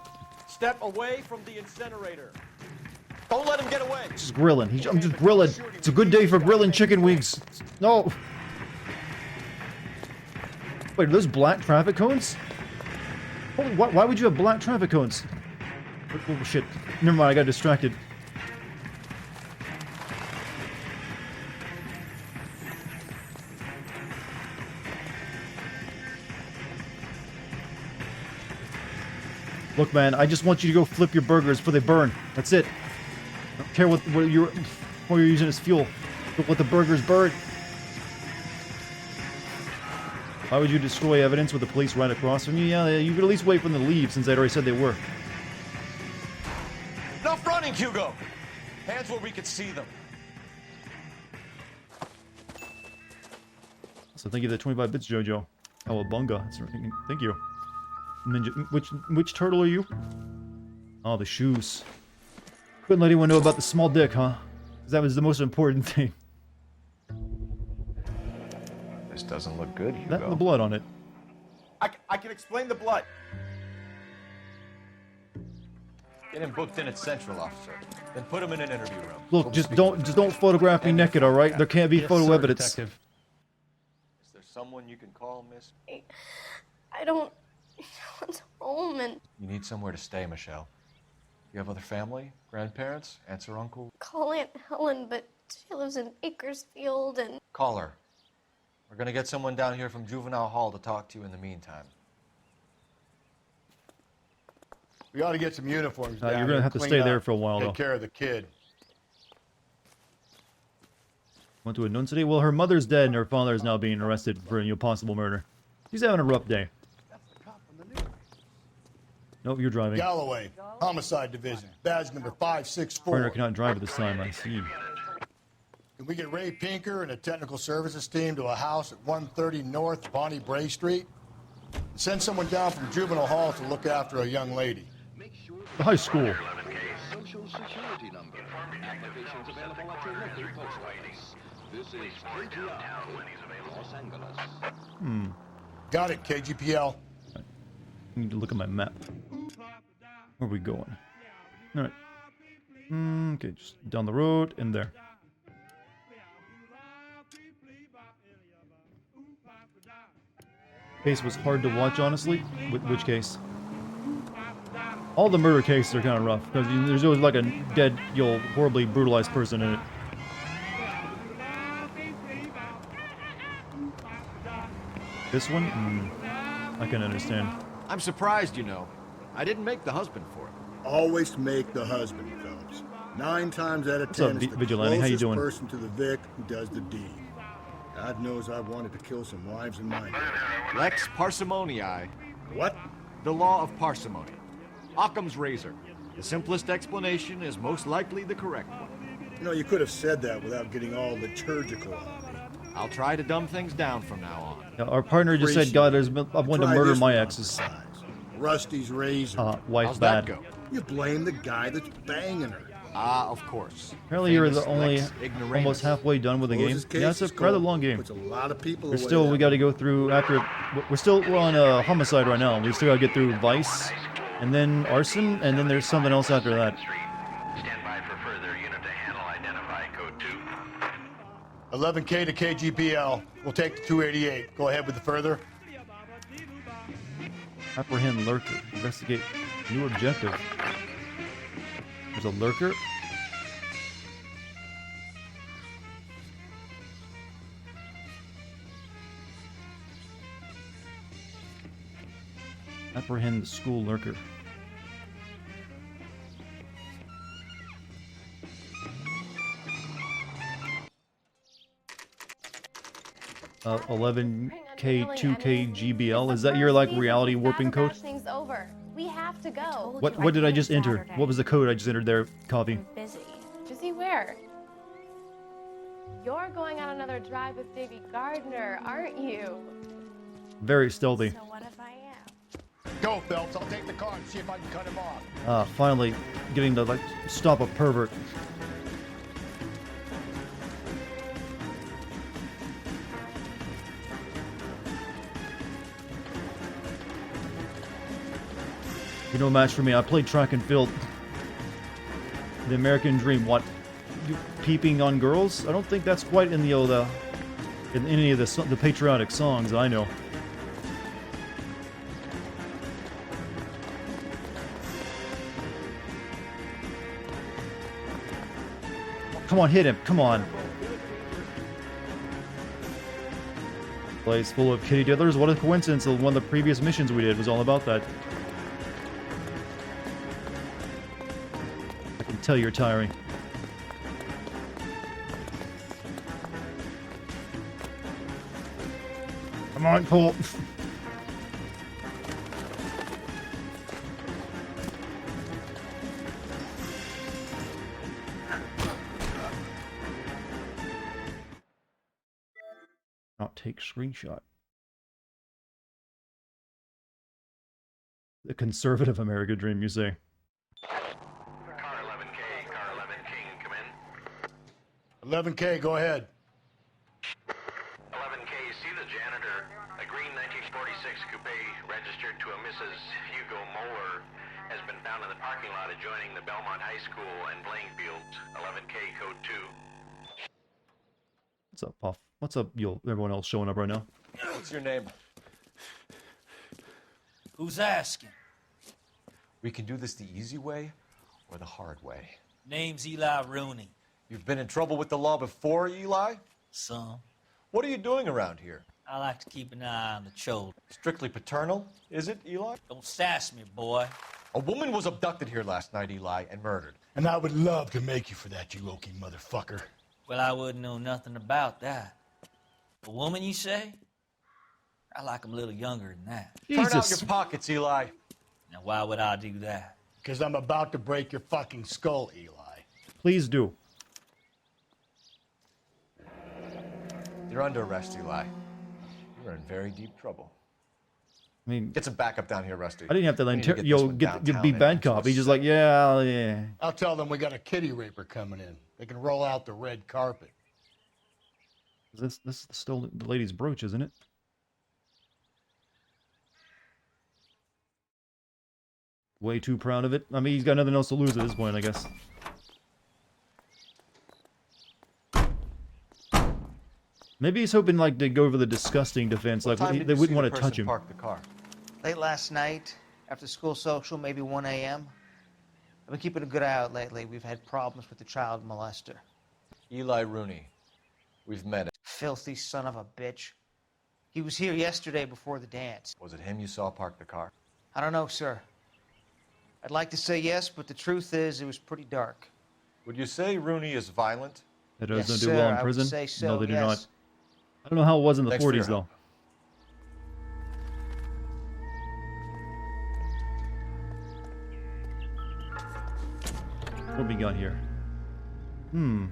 Step away from the incinerator. Don't let him get away. Just grilling. I'm just grilling. It's a good day for grilling chicken wings. No. Wait, are those black traffic cones? Holy, why would you have black traffic cones? Oh, shit. Never mind, I got distracted. Look, man, I just want you to go flip your burgers before they burn. That's it. I don't care what you're using as fuel. But let the burgers burn. Why would you destroy evidence with the police right across from you? Yeah, you could at least wait for them to leave since they'd already said they were. Enough running, Hugo! Hands where we could see them. So thank you for the 25 bits, Jojo. Cowabunga. Thank you. Ninja. Which turtle are you? Oh, the shoes. Couldn't let anyone know about the small dick, huh? Because that was the most important thing. This doesn't look good, Hugo. That and the blood on it. I can explain the blood. Get him booked in at Central, officer. Then put him in an interview room. Look, just don't photograph me naked, all right? There can't be photo evidence. Detective. Is there someone you can call, miss? I don't want to home and You need somewhere to stay, Michelle. You have other family? Grandparents? Aunts or uncle? call Aunt Helen, but she lives in Bakersfield and Call her. We're gonna get someone down here from Juvenile Hall to talk to you in the meantime. We ought to get some uniforms down You're here, gonna have to clean stay up, there for a while, take though. care of the kid. Went to a nun today? Well, her mother's dead and her father is now being arrested for possible murder. She's having a rough day. Nope, you're driving. Galloway, Homicide Division, badge number 564. Partner cannot drive at this time, I see. Can we get Ray Pinker and a technical services team to a house at 130 North Bonnie Bray Street? Send someone down from Juvenile Hall to look after a young lady. The high school. Social security number. Applications available at your local post office. This is KGR, Los Angeles. Got it, KGPL. I need to look at my map. Where are we going? Alright. Okay, just down the road and there. Case was hard to watch, honestly. Which case? All the murder cases are kind of rough because there's always like a dead, horribly brutalized person in it. This one? I can understand. I'm surprised, you know. I didn't make the husband for it. Always make the husband, Phelps. 9 times out of What's up, 10, it's the Vigilante? How you closest doing? person to the Vic who does the deed. God knows I've wanted to kill some wives in my day. Lex parsimoniae. What? The law of parsimony. Occam's razor. The simplest explanation is most likely the correct one. You know, you could have said that without getting all liturgical on me. I'll try to dumb things down from now on. Yeah, our partner just said, God, I've wanted to Try murder this my one on exes. for size. Rusty's razor. Wife's How's that bad. go? You blame the guy that's banging her. Ah, of course. Apparently you're Famous the only Lex ignoramus. almost halfway done with the game. Closes Yeah, it's a cases rather cold. long game. Puts a lot of people There's away still, that we got to go through after, we're on homicide right now. We still got to get through vice, and then arson, and then there's something else after that. Stand by for further unit to handle identify code 2. 11K to KGPL. We'll take the 288. Go ahead with the further. Apprehend lurker. Investigate new objective. There's a lurker. Apprehend the school lurker. 11K 2K GBL. Is that your like reality warping code? Over. We have to go. What did I just enter? What was the code I just entered there, Coffee? Busy. Busy where? You're going on another drive with Davy Gardner, aren't you? Very stealthy. So what if I am? Go, Phelps. I'll take the car and see if I can cut him off. Finally getting to like stop a pervert. You know, match for me. I played track and field. The American Dream. What? You peeping on girls? I don't think that's quite in the old, in any of the patriotic songs I know. Come on, hit him. Come on. Place full of kitty diddlers. What a coincidence. One of the previous missions we did was all about that. I can tell you're tiring. Come on, Paul. Not take screenshot. The conservative American Dream, you say? Car 11K, car 11 King, come in. 11K, go ahead. 11K, see the janitor. A green 1946 coupe registered to a Mrs. Hugo Moeller has been found in the parking lot adjoining the Belmont High School and playing fields. 11K, code 2. What's up, Puff? What's up, everyone else showing up right now? What's your name? Who's asking? We can do this the easy way or the hard way. Name's Eli Rooney. You've been in trouble with the law before, Eli? Some. What are you doing around here? I like to keep an eye on the children. Strictly paternal, is it, Eli? Don't sass me, boy. A woman was abducted here last night, Eli, and murdered. And I would love to make you for that, you Okie motherfucker. Well, I wouldn't know nothing about that. A woman, you say? I like 'em a little younger than that. Jesus. Turn out your pockets, Eli. Now, why would I do that? Because I'm about to break your fucking skull, Eli. Please do. You're under arrest, Eli. You're in very deep trouble. I mean, get some backup down here, Rusty. I didn't have to like be bad cop. He's just like, yeah. I'll tell them we got a kitty raper coming in. They can roll out the red carpet. This is still the lady's brooch, isn't it? Way too proud of it. I mean, he's got nothing else to lose at this point, I guess. Maybe he's hoping like to go over the disgusting defense, like they wouldn't want to touch him. Park the car? Late last night, after school social, maybe 1 a.m. I've been keeping a good eye out lately. We've had problems with the child molester. Eli Rooney. We've met him. Filthy son of a bitch. He was here yesterday before the dance. Was it him you saw park the car? I don't know, sir. I'd like to say yes, but the truth is it was pretty dark. Would you say Rooney is violent? That doesn't Yes, do well sir, in I prison? would say so, No, they do yes. not. I don't know how it was in the Thanks for your 40s, though. What we got here? You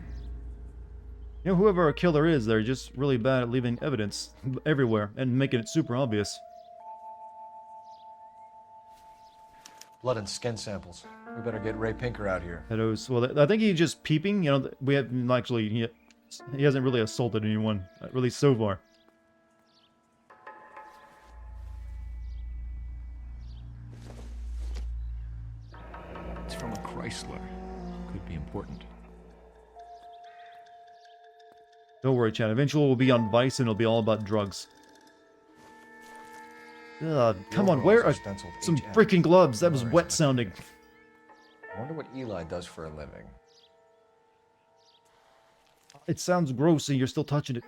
know, whoever a killer is, they're just really bad at leaving evidence everywhere and making it super obvious. Blood and skin samples. We better get Ray Pinker out here. Well, I think he's just peeping. You know, we haven't actually. He hasn't really assaulted anyone, at least so far. It's from a Chrysler. Could be important. Don't worry, Chad. Eventually we'll be on Vice and it'll be all about drugs. Come on, wear some freaking gloves. That was wet sounding. I wonder what Eli does for a living. It sounds gross and you're still touching it.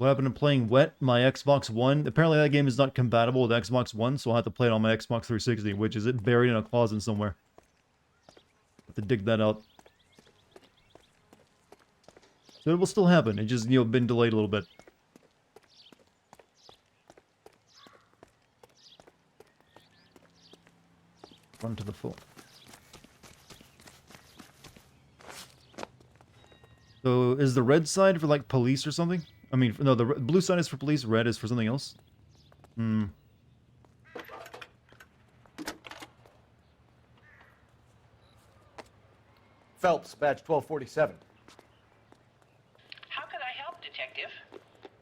What happened to playing Wet, my Xbox One? Apparently that game is not compatible with Xbox One, so I'll have to play it on my Xbox 360, which is buried in a closet somewhere. Have to dig that out. So it will still happen. It just, been delayed a little bit. Run to the full. So is the red side for like police or something? I mean, no, the blue side is for police, red is for something else. Phelps, badge 1247. How can I help, Detective?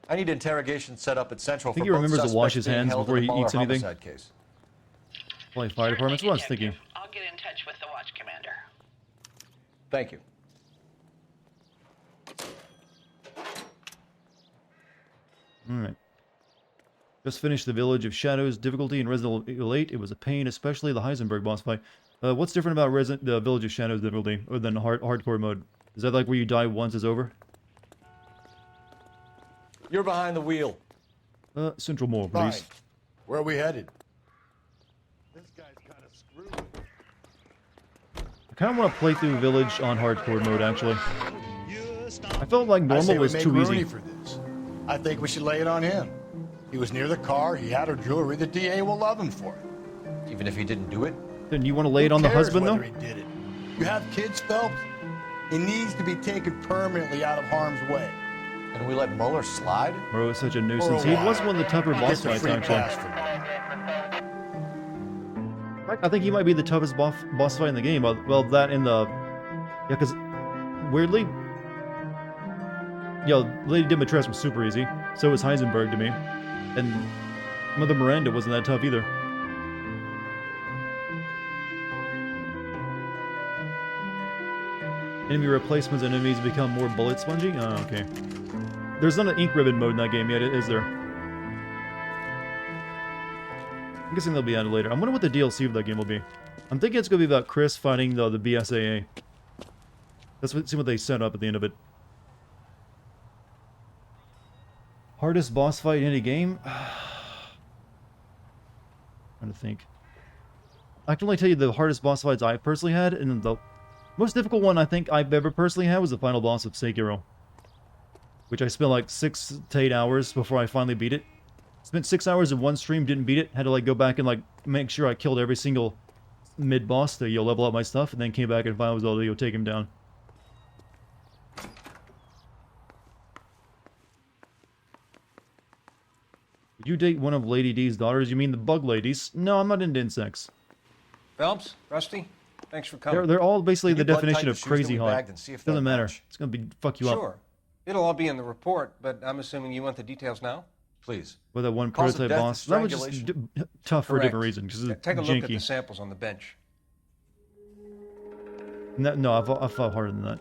I need interrogation set up at Central. I think for he both remembers to wash suspects his being hands held before in he the Muller eats anything. homicide case. Probably fire department. That's what I was thinking. I'll get in touch with the watch commander. Thank you. Alright. Just finished the Village of Shadows difficulty in Resident Evil 8. It was a pain, especially the Heisenberg boss fight. What's different about the Village of Shadows difficulty other than hardcore mode? Is that like where you die once it's over? You're behind the wheel. Central Mall, please. Fine. Where are we headed? I kind of want to play through Village on hardcore mode, actually. I felt like normal was too easy. For this. I think we should lay it on him. He was near the car, he had her jewelry, the DA will love him for it. Even if he didn't do it? Then you want to lay it on the husband, though? He did it. You have kids, Phelps? He needs to be taken permanently out of harm's way. And we let Muller slide? Bro is such a nuisance. He was one of the tougher boss fights, actually. I think he might be the toughest boss fight in the game. Well, that in the... Yeah, because... Weirdly... Lady Dimitrescu was super easy. So was Heisenberg to me. And Mother Miranda wasn't that tough either. Enemy replacements and enemies become more bullet spongy? Oh, okay. There's not an ink ribbon mode in that game yet, is there? I'm guessing they'll be added later. I wonder what the DLC of that game will be. I'm thinking it's going to be about Chris fighting the BSAA. See what they set up at the end of it. Hardest boss fight in any game? Trying to think. I can only tell you the hardest boss fights I personally had, and the most difficult one I think I've ever personally had was the final boss of Sekiro. Which I spent like 6 to 8 hours before I finally beat it. Spent 6 hours in one stream, didn't beat it. Had to like go back and like make sure I killed every single mid-boss to level up my stuff, and then came back and finally was able to take him down. Would you date one of Lady D's daughters? You mean the bug ladies? No, I'm not into insects. Phelps, Rusty, thanks for coming. They're all basically the definition of crazy hot. Doesn't matter. match. It's gonna be fuck you up. Sure. It'll all be in the report, but I'm assuming you want the details now? Please. With that one Cause of prototype death boss. is That was just strangulation. tough for a Correct. different reason. Because it's Take a janky. look at the samples on the bench. No, I fought harder than that.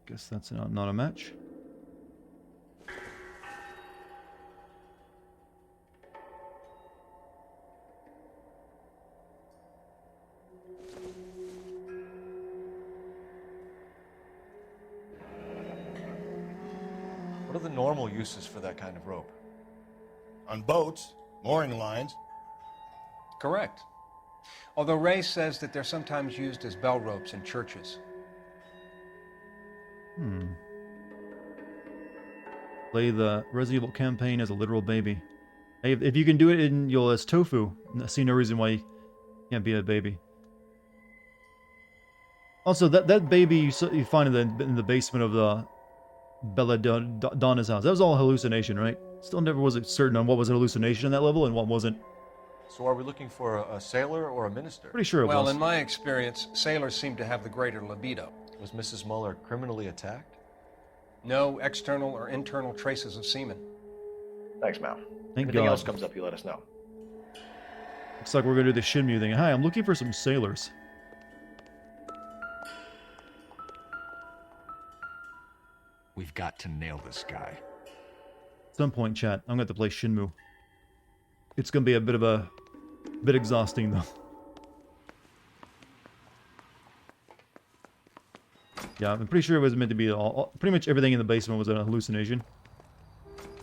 Guess that's not a match. What are the normal uses for that kind of rope? On boats, mooring lines. Correct. Although Ray says that they're sometimes used as bell ropes in churches. Play the Resident Evil campaign as a literal baby. Hey, if you can do it in as tofu, I see no reason why you can't be a baby. Also, that baby you find in the basement of the Belladonna's house, that was all hallucination, right? Still never was certain on what was a hallucination in that level and what wasn't. So are we looking for a sailor or a minister? Pretty sure it was. Well, in my experience, sailors seem to have the greater libido. Was Mrs. Muller criminally attacked? No external or internal traces of semen. Thanks, Mal. Thank Anything God. else comes up, you let us know. Looks like we're gonna do the Shinmu thing. Hi, I'm looking for some sailors. We've got to nail this guy. At some point, chat, I'm gonna have to play Shinmu. it's going to be a bit exhausting though. Yeah, I'm pretty sure it was meant to be pretty much everything in the basement was a hallucination.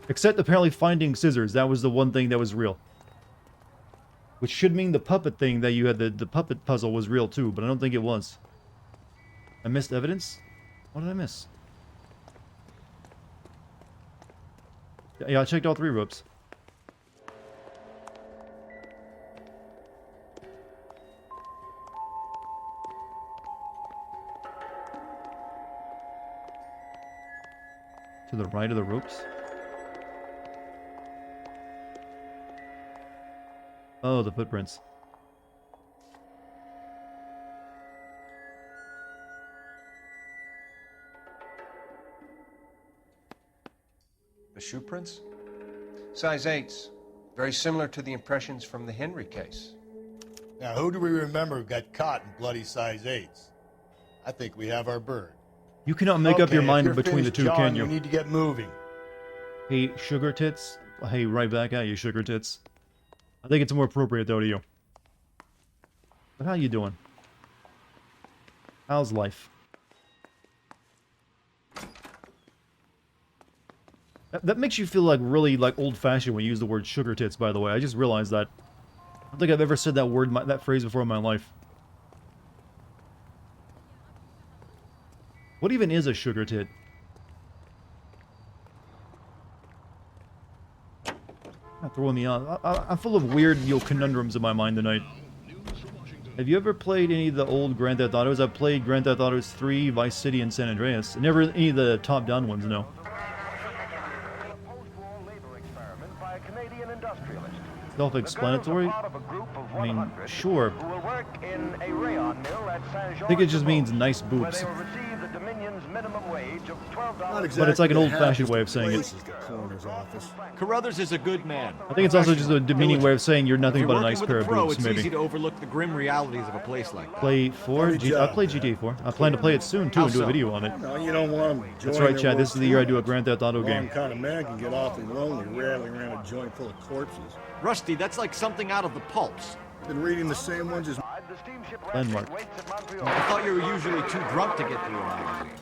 Except apparently finding scissors. That was the one thing that was real. Which should mean the puppet thing that you had, the puppet puzzle was real too, but I don't think it was. I missed evidence? What did I miss? Yeah, I checked all 3 ropes. To the right of the ropes? Oh, the footprints. The shoe prints? Size 8s. Very similar to the impressions from the Henry case. Now, who do we remember got caught in bloody size 8s? I think we have our bird. You cannot make up your mind between the two, John, can you? You need to get moving. Hey, sugar tits. Hey, right back at you, sugar tits. I think it's more appropriate, though, to you. But how you doing? How's life? That makes you feel like really like old-fashioned when you use the word sugar tits, by the way. I just realized that. I don't think I've ever said that word, that phrase before in my life. What even is a sugar tit? Not throwing me out. I'm full of weird, conundrums in my mind tonight. Have you ever played any of the old Grand Theft Autos? I've played Grand Theft Autos 3, Vice City, and San Andreas. Never any of the top-down ones, no. Self-explanatory? I mean, sure. I think it just means nice boobs. But it's like an old-fashioned way of saying it. Carruthers is a good man. I think it's also just a demeaning way of saying you're nothing but a nice pair of boobs, it's maybe. easy to overlook the grim realities of a place like that. Play 4? I played GTA 4. I plan to play it soon, too, and do a video on it. No, you don't want them. That's right, Chad. This is the year I do a Grand Theft Auto game. Wrong kind of man can get awfully lonely rattling around a joint full of corpses. Rusty, that's like something out of the pulps. Been reading the same ones as Landmark. I thought you were usually too drunk to get through a magazine.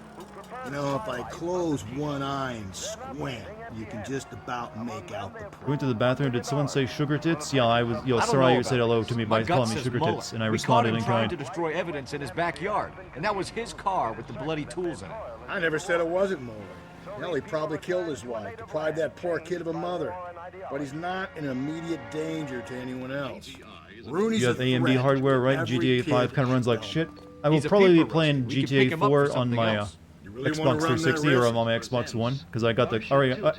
You know, if I close one eye and squint, you can just about make out the print. Went to the bathroom. Did someone say sugar tits? Yeah, I was. Yo, I don't sorry know you said about hello this. to me My by gut calling me says sugar Muller. tits, and I We caught responded him in trying kind. to destroy evidence in his backyard, and that was his car with the bloody tools in it. I never said it wasn't Muller. Hell, he probably killed his wife, deprived that poor kid of a mother. But he's not in immediate danger to anyone else. Rooney's You have AMD hardware, right? GTA 5 kind of runs like shit. I will He's a probably be paper playing roaster. We can pick GTA him up for 4 on something my else. Xbox 360 or on my Xbox One, because I got the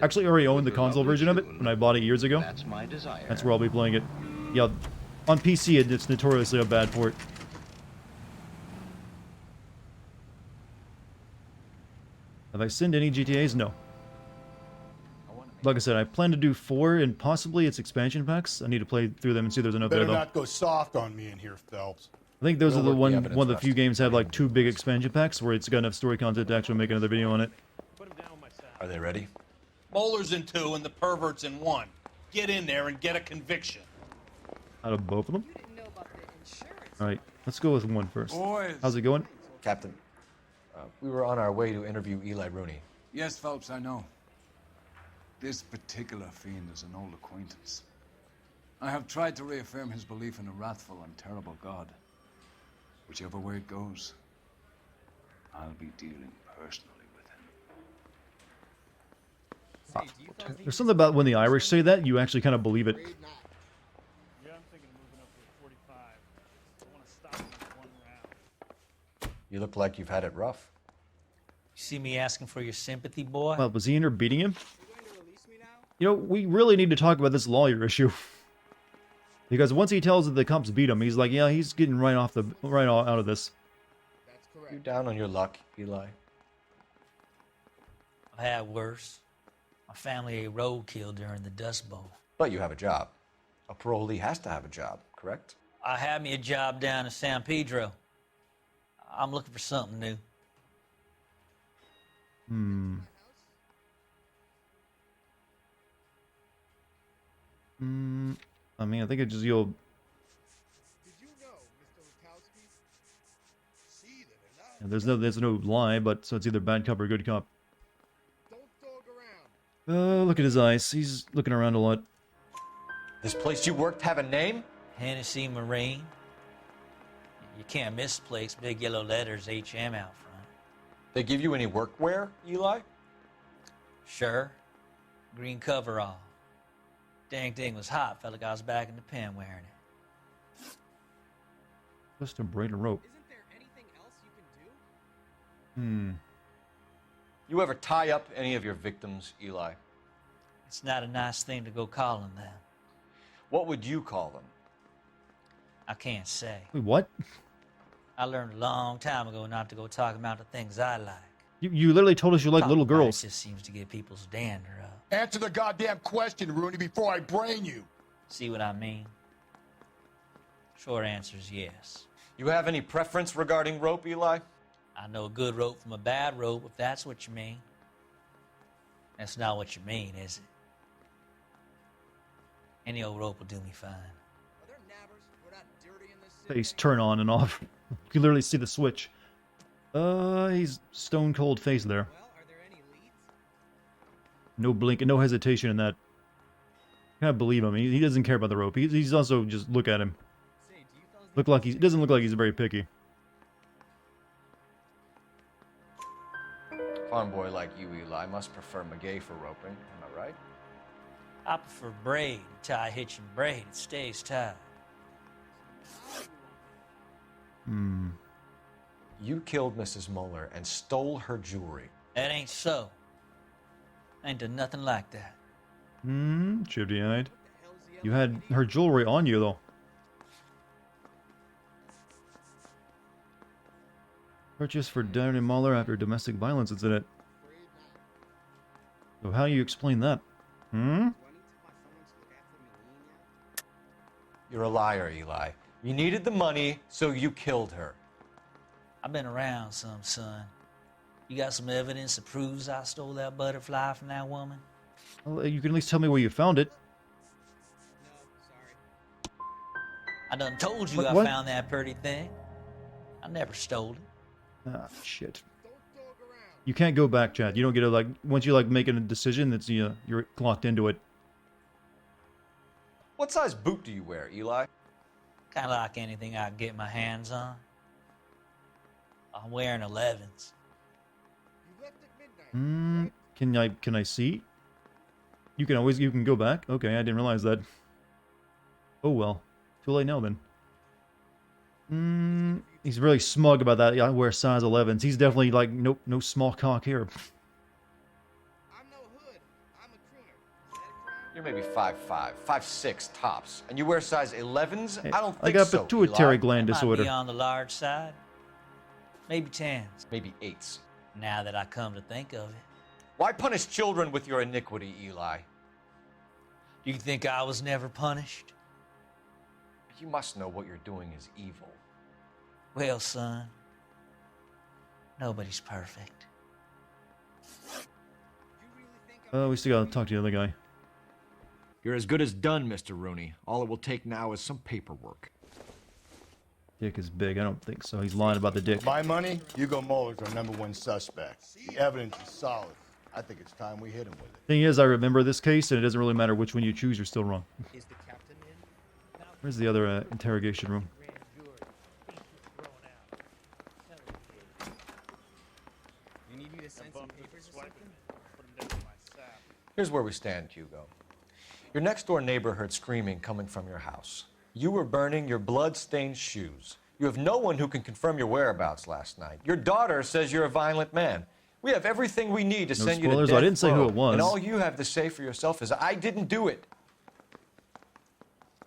actually already owned the console version of it when I bought it years ago. That's my desire. That's where I'll be playing it. Yeah, on PC it's notoriously a bad port. Have I sinned any GTAs? No. Like I said, I plan to do 4 and possibly its expansion packs. I need to play through them and see if there's enough there Better though. not go soft on me in here, Phelps. I think those are the We'll work the one evidence of the few rest. games that have like 2 big expansion packs where it's got enough story content to actually make another video on it. Are they ready? Bowler's in 2 and the pervert's in 1. Get in there and get a conviction. Out of both of them? Alright, let's go with 1 first. Boys. How's it going? Captain, we were on our way to interview Eli Rooney. Yes, Phelps, I know. This particular fiend is an old acquaintance. I have tried to reaffirm his belief in a wrathful and terrible God. Whichever way it goes, I'll be dealing personally with him. There's something about when the Irish say that, you actually kind of believe it. You look like you've had it rough. You see me asking for your sympathy, boy? Well, was he in there beating him? You know, we really need to talk about this lawyer issue. Because once he tells that the cops beat him, he's like, yeah, he's getting right out of this. You down on your luck, Eli? I've had worse. My family ate roadkill during the Dust Bowl. But you have a job. A parolee has to have a job, correct? I had me a job down in San Pedro. I'm looking for something new. I mean, I think it just, you'll... Yeah, there's no lie, but so it's either bad cop or good cop. Look at his eyes. He's looking around a lot. This place you worked have a name? Hennessy Marine. You can't miss the place. Big yellow letters, HM out front. They give you any workwear, Eli? Sure. Green coverall. Dang thing was hot. Felt like I was back in the pen wearing it. Just a braid of rope. Isn't there anything else you can do? You ever tie up any of your victims, Eli? It's not a nice thing to go calling them. What would you call them? I can't say. Wait, what? I learned a long time ago not to go talking about the things I like. You literally told us you like Talking little about it girls. just seems to get people's dander up. Answer the goddamn question, Rooney, before I brain you. See what I mean? Short answer is yes. You have any preference regarding rope, Eli? I know a good rope from a bad rope, if that's what you mean. That's not what you mean, is it? Any old rope will do me fine. Are there nabbers? We're not dirty in this city. Face turn on and off. You can literally see the switch. He's stone cold face there. Well, are there any leads? No blink and no hesitation in that. I can't believe him. He doesn't care about the rope. He's also just look at him. Say, do you fellas He doesn't look like he's very picky. Farm boy like you, Eli, must prefer McGay for roping. Am I right? I prefer braid. Tie hitch and braid. It stays tied. You killed Mrs. Muller and stole her jewelry. That ain't so. I ain't done nothing like that. Chivy-eyed. You had her jewelry on you, though. Purchased for Darren Muller after domestic violence incident. So how do you explain that? You're a liar, Eli. You needed the money, so you killed her. I've been around some, son. You got some evidence that proves I stole that butterfly from that woman? Well, you can at least tell me where you found it. No, sorry. I done told you What? I found that pretty thing. I never stole it. Ah, shit. You can't go back, Chad. You don't get to, like, once you, like, make a decision, that's, you're locked into it. What size boot do you wear, Eli? Kind of like anything I can get my hands on. I'm wearing 11s. Can I see? You can go back? Okay, I didn't realize that. Oh well. Too late now then. He's really smug about that. Yeah, I wear size 11s. He's definitely like, nope, no small cock here. I'm no hood. I'm a crooner. Is that a crime? You're maybe 5'5", 5'6" tops, and you wear size 11s? Hey, I don't I think got so, pituitary Eli. gland Might disorder. be on the large side. Maybe 10s. Maybe 8s. Now that I come to think of it. Why punish children with your iniquity, Eli? Do you think I was never punished? You must know what you're doing is evil. Well, son, nobody's perfect. We still gotta talk to the other guy. You're as good as done, Mr. Rooney. All it will take now is some paperwork. Dick is big. I don't think so. He's lying about the dick. My money, Hugo Muller's our #1 suspect. The evidence is solid. I think it's time we hit him with it. Thing is, I remember this case, and it doesn't really matter which one you choose. You're still wrong. Is the captain in? Where's the other interrogation room? You need me to send some papers or something? Here's where we stand, Hugo. Your next-door neighbor heard screaming coming from your house. You were burning your blood-stained shoes. You have no one who can confirm your whereabouts last night. Your daughter says you're a violent man. We have everything we need to send you to spoilers, death I didn't say who row. it was. And all you have to say for yourself is, I didn't do it.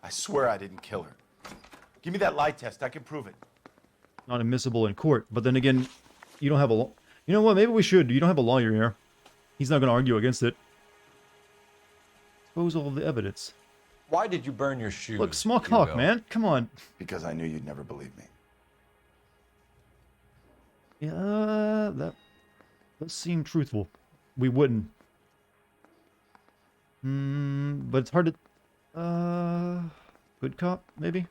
I swear I didn't kill her. Give me that lie test. I can prove it. Not admissible in court. But then again, you don't have a... You know what? Maybe we should. You don't have a lawyer here. He's not going to argue against it. Expose all of the evidence. Why did you burn your shoes? Look, small cock, Hugo? man. Come on. Because I knew you'd never believe me. Yeah, that does seem truthful. We wouldn't. But it's hard to... Good cop, maybe?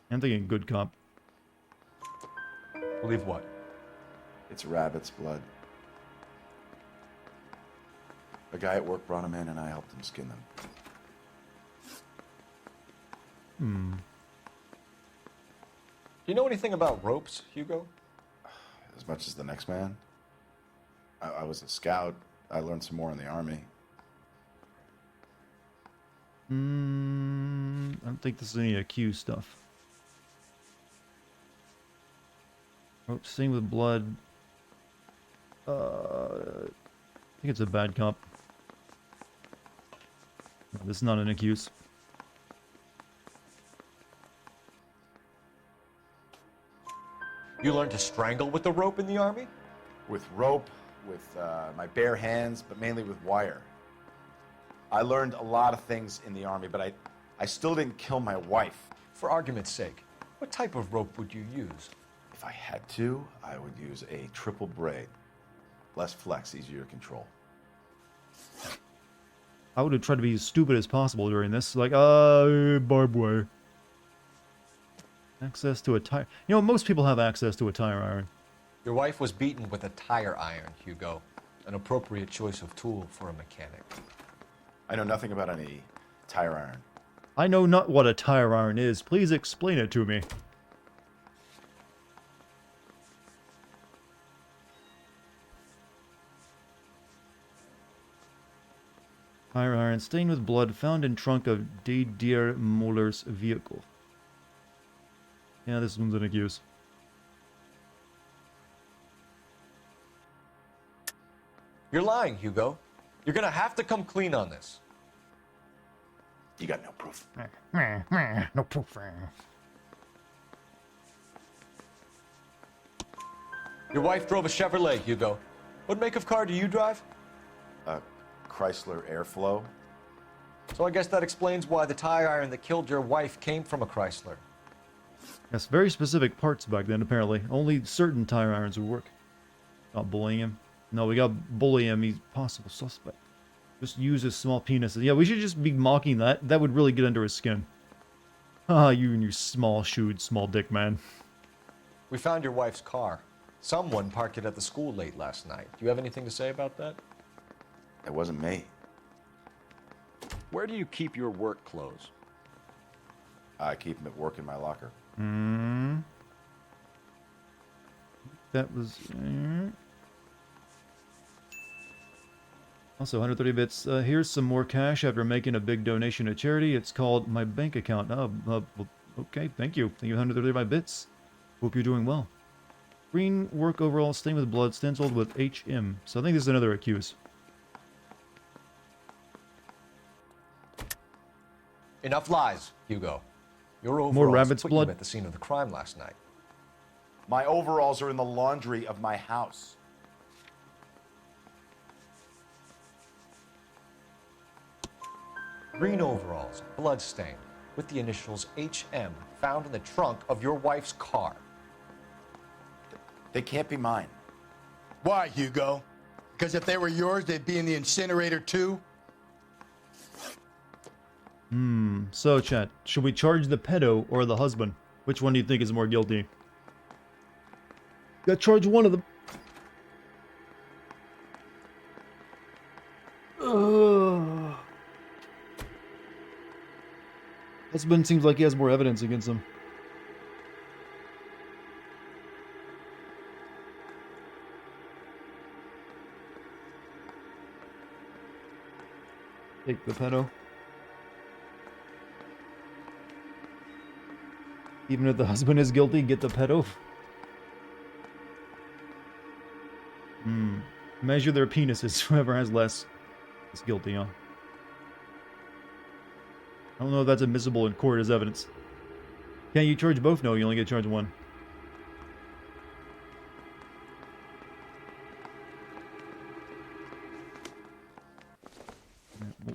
I'm thinking good cop. Believe what? It's rabbit's blood. A guy at work brought him in and I helped him skin them. Hmm. Do you know anything about ropes, Hugo? As much as the next man. I was a scout. I learned some more in the army. I don't think this is any AQ stuff. Oh, same with blood. I think it's a bad cop. No, this is not an accuse. You learned to strangle with the rope in the army? With rope, with my bare hands, but mainly with wire. I learned a lot of things in the army, but I still didn't kill my wife. For argument's sake, what type of rope would you use? If I had to, I would use a triple braid. Less flex, easier to control. I would have tried to be as stupid as possible during this. Like, barbed wire. Access to a tire. You know, most people have access to a tire iron. Your wife was beaten with a tire iron, Hugo. An appropriate choice of tool for a mechanic. I know nothing about any tire iron. I know not what a tire iron is. Please explain it to me. Tire iron stained with blood found in trunk of Didier Muller's vehicle. Yeah, this one's an accuse. You're lying, Hugo. You're gonna have to come clean on this. You got no proof. No proof. Your wife drove a Chevrolet, Hugo. What make of car do you drive? A Chrysler Airflow. So I guess that explains why the tire iron that killed your wife came from a Chrysler. Yes, very specific parts back then, apparently. Only certain tire irons would work. Not bullying him. No, we got bully him. He's possible suspect. Just use his small penis. Yeah, we should just be mocking that. That would really get under his skin. Ah, you and your small-shoed, small-dick man. We found your wife's car. Someone parked it at the school late last night. Do you have anything to say about that? It wasn't me. Where do you keep your work clothes? I keep them at work in my locker. That was... Also, 130 bits. Here's some more cash after making a big donation to charity. It's called my bank account. Okay, thank you. Thank you, 135 bits. Hope you're doing well. Green work overall stained with blood, stenciled with HM. So I think this is another accuse. Enough lies, Hugo. Your overalls More rabbit's put blood you at the scene of the crime last night. My overalls are in the laundry of my house. Green overalls, blood-stained, with the initials HM found in the trunk of your wife's car. They can't be mine. Why, Hugo? Because if they were yours, they'd be in the incinerator too? So chat, should we charge the pedo or the husband? Which one do you think is more guilty? Gotta charge one of them. Husband seems like he has more evidence against him. Take the pedo. Even if the husband is guilty, get the pedo. Measure their penises. Whoever has less is guilty, huh? I don't know if that's admissible in court as evidence. Can't you charge both? No, you only get charged one.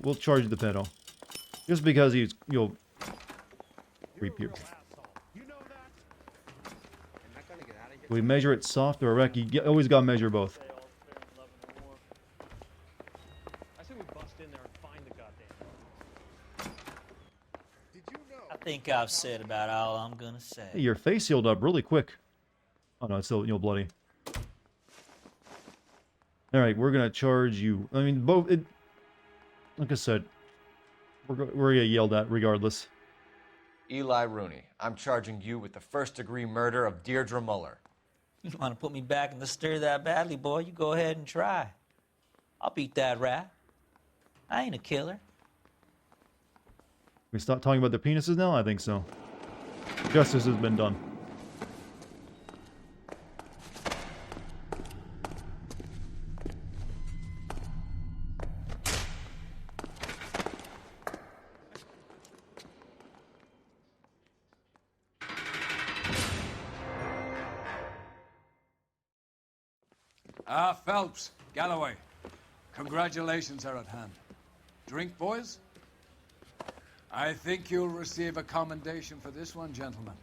We'll charge the pedo. Just because you'll creep you. We measure it soft or erect. You always gotta measure both. I've said about all I'm gonna say. Hey, your face healed up really quick. Oh no, it's still, you know, bloody. Alright, we're gonna charge you. I mean, both, like I said, we're gonna get yelled at regardless. Eli Rooney, I'm charging you with the first-degree murder of Deirdre Muller. You want to put me back in the stir that badly, boy? You go ahead and try. I'll beat that rap. I ain't a killer. We stop talking about the penises now? I think so. Justice has been done. Phelps, Galloway, congratulations are at hand. Drink, boys? I think you'll receive a commendation for this one, gentlemen.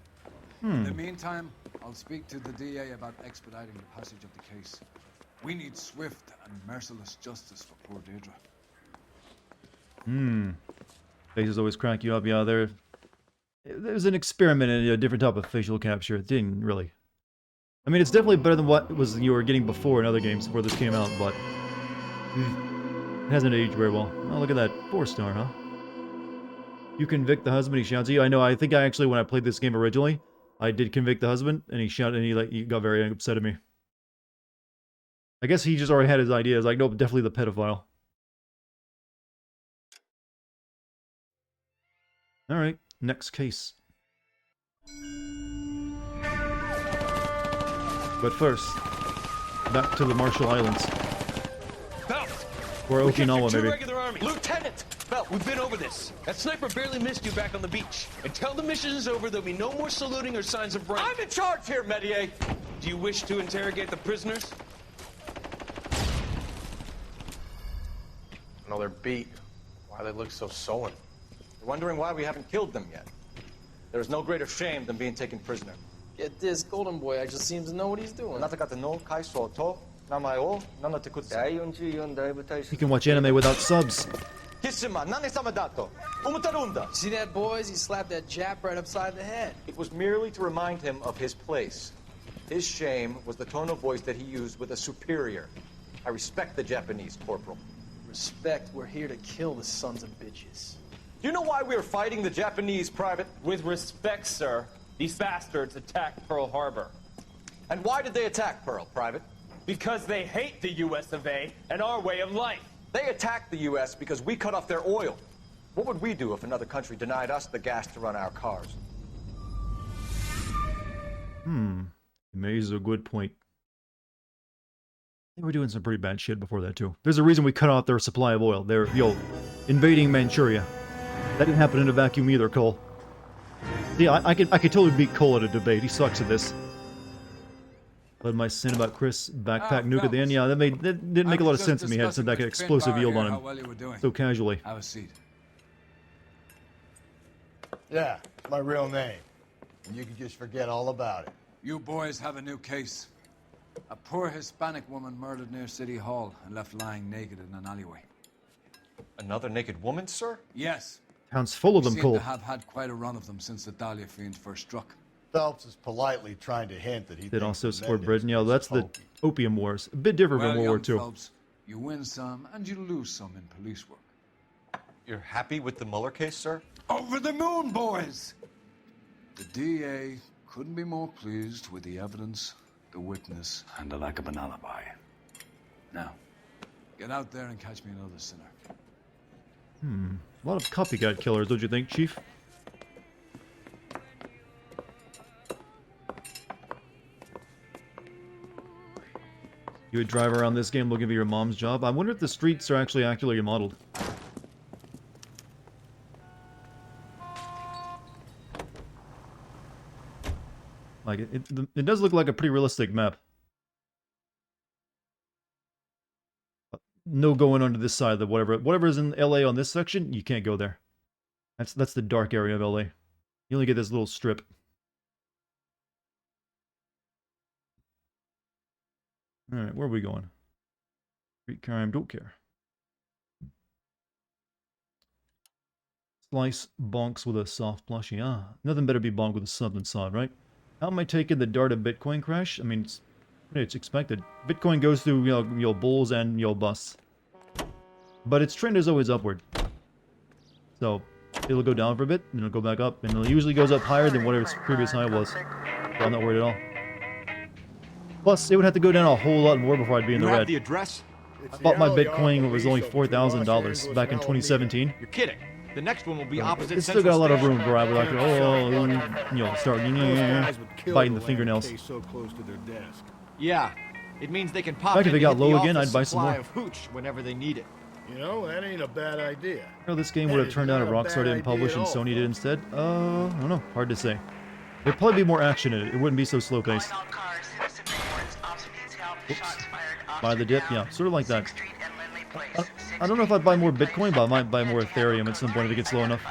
In the meantime, I'll speak to the DA about expediting the passage of the case. We need swift and merciless justice for poor Deirdre. Faces always crack you up. Yeah, there's an experiment in a different type of facial capture. It didn't really. I mean, it's definitely better than what you were getting before in other games before this came out, but it hasn't aged very well. Oh, look at that 4-star, huh? You convict the husband, he shouts at you. I know. I think I actually, when I played this game originally, I did convict the husband, and he shouted, and he got very upset at me. I guess he just already had his ideas. Like, nope, definitely the pedophile. All right, next case. But first, back to the Marshall Islands. Phelps! Or Okinawa, maybe. Regular army. Lieutenant! Phelps, we've been over this. That sniper barely missed you back on the beach. Until the mission is over, there'll be no more saluting or signs of rank. I'm in charge here, Medier! Do you wish to interrogate the prisoners? No, they're beat. Why they look so sullen? You're wondering why we haven't killed them yet. There is no greater shame than being taken prisoner. Get this, Golden Boy actually seems to know what he's doing. You can watch anime without subs. See that, boys? He slapped that Jap right upside the head. It was merely to remind him of his place. His shame was the tone of voice that he used with a superior. I respect the Japanese, Corporal. Respect, we're here to kill the sons of bitches. Do you know why we're fighting the Japanese, Private? With respect, sir, these bastards attacked Pearl Harbor. And why did they attack Pearl, Private? Because they hate the US of A and our way of life. They attacked the US because we cut off their oil. What would we do if another country denied us the gas to run our cars? You raise a good point. They were doing some pretty bad shit before that, too. There's a reason we cut off their supply of oil. They're, invading Manchuria. That didn't happen in a vacuum either, Cole. See, I could totally beat Cole at a debate. He sucks at this. But my sin about Chris backpack nuke at the end, yeah, that didn't make a lot of sense to me. He had that explosive yield on him so casually. Have a seat. Yeah, it's my real name. And you can just forget all about it. You boys have a new case. A poor Hispanic woman murdered near City Hall and left lying naked in an alleyway. Another naked woman, sir? Yes. Town's full of them, Seem Cole. to have had quite a run of them since the Dahlia fiend first struck. Phelps is politely trying to hint that he Did also support Britain. Yeah, that's the Opium Wars. A bit different Well, from World young War II. Phelps, you win some and you lose some in police work. You're happy with the Mueller case, sir? Over the moon, boys! The DA couldn't be more pleased with the evidence, the witness, and the lack of an alibi. Now, get out there and catch me another sinner. A lot of copycat killers, don't you think, Chief? You would drive around this game looking for your mom's job? I wonder if the streets are actually accurately modeled. Like, it does look like a pretty realistic map. No going onto this side of whatever is in LA on this section, you can't go there. That's the dark area of LA. You only get this little strip. Alright, where are we going? Street crime, don't care. Slice bonks with a soft plushie. Ah, nothing better be bonked with something soft, right? How am I taking the dart of Bitcoin crash? I mean, it's expected. Bitcoin goes through, bulls and, busts. But its trend is always upward. So, it'll go down for a bit, and it'll go back up, and it usually goes up higher than whatever its previous high was. So I'm not worried at all. Plus, it would have to go down a whole lot more before I'd be in the red. The address? I bought my Bitcoin when it was only $4,000 back in 2017. You're kidding. The next one will be opposite. It's still got a lot of room for I would like to, start biting the fingernails. So close to their desk. Yeah, it means they can pop In fact, if in it got and hit low the again, office I'd buy some supply more. of hooch whenever they need it. You know, that ain't a bad idea. This game would have turned out if Rockstar didn't publish and Sony did instead. I don't know. Hard to say. There'd probably be more action in it. It wouldn't be so slow paced. Oops. Buy the dip? Yeah, sort of like that. I don't know if I'd buy more Bitcoin, but I might buy more Ethereum at some point if it gets low enough.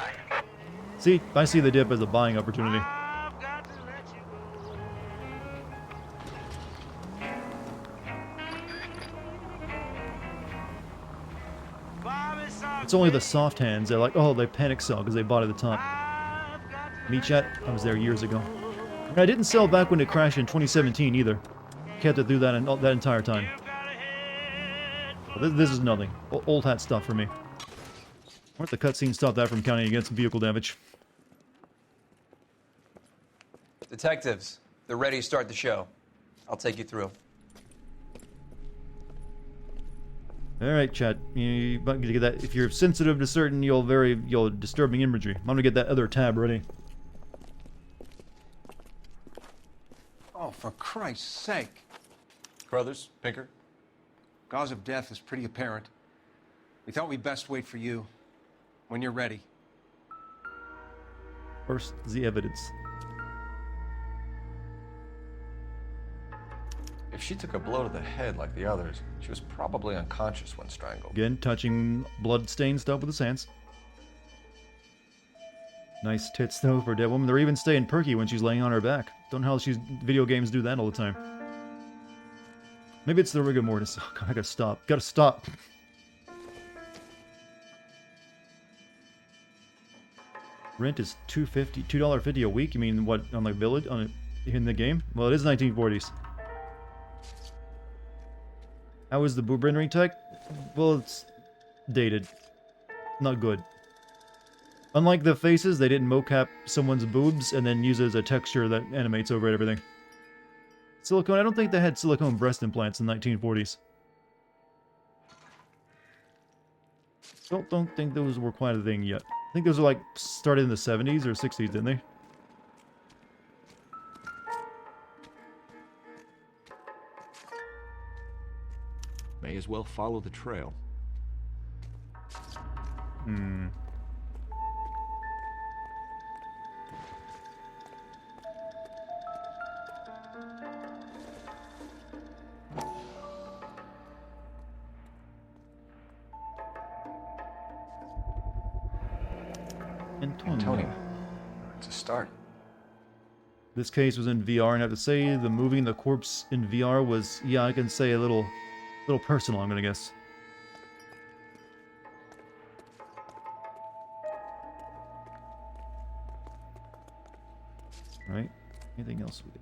See, I see the dip as a buying opportunity. It's only the soft hands. They're like, oh, they panic sell because they bought at the top. Me chat, I was there years ago. And I didn't sell back when it crashed in 2017 either. Kept it through that entire time. This is nothing. Old hat stuff for me. Why don't the cutscene stop that from counting against vehicle damage? Detectives, they're ready to start the show. I'll take you through. All right, chat. You get that. If you're sensitive to certain, disturbing imagery. I'm gonna get that other tab ready. Oh, for Christ's sake. Crothers, Pinker. Cause of death is pretty apparent. We thought we'd best wait for you. When you're ready. First, the evidence. If she took a blow to the head like the others, she was probably unconscious when strangled. Again, touching blood-stained stuff with his hands. Nice tits, though, for a dead woman. They're even staying perky when she's laying on her back. Don't know how video games do that all the time. Maybe it's the rigor mortis. Oh, God, I gotta stop. Gotta stop. Rent is $2.50 a week. You mean what, on the village, in the game? Well, it is 1940s. How is the boob rendering tech? Well, it's dated. Not good. Unlike the faces, they didn't mocap someone's boobs and then use it as a texture that animates over everything. Silicone, I don't think they had silicone breast implants in the 1940s. Don't think those were quite a thing yet. I think those were like started in the 70s or 60s, didn't they? May as well follow the trail. Antonio. It's a start. This case was in VR, and I have to say, the moving the corpse in VR was, yeah, I can say a little personal, I'm gonna guess. Right? Anything else with it?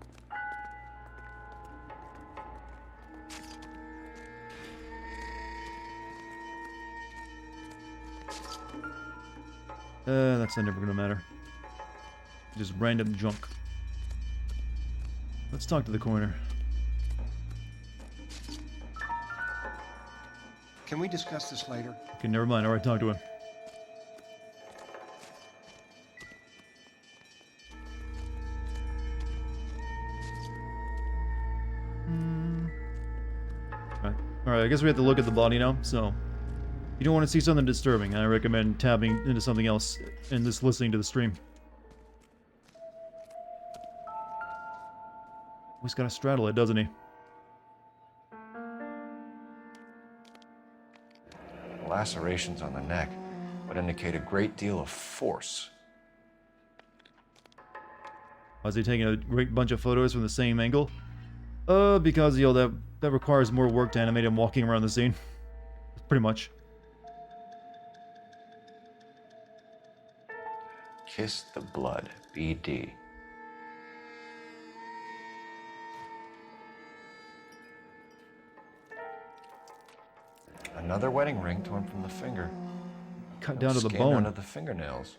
That's never gonna matter. Just random junk. Let's talk to the coroner. Can we discuss this later? Okay, never mind. Alright, talk to him. Alright, I guess we have to look at the body now, so... If you don't want to see something disturbing, I recommend tabbing into something else and just listening to the stream. He's got to straddle it, doesn't he? Lacerations on the neck would indicate a great deal of force. Was he taking a great bunch of photos from the same angle? Because, that requires more work to animate him walking around the scene. Pretty much. Kiss the Blood, BD. Another wedding ring torn from the finger. Cut down to the Skin bone. under the fingernails.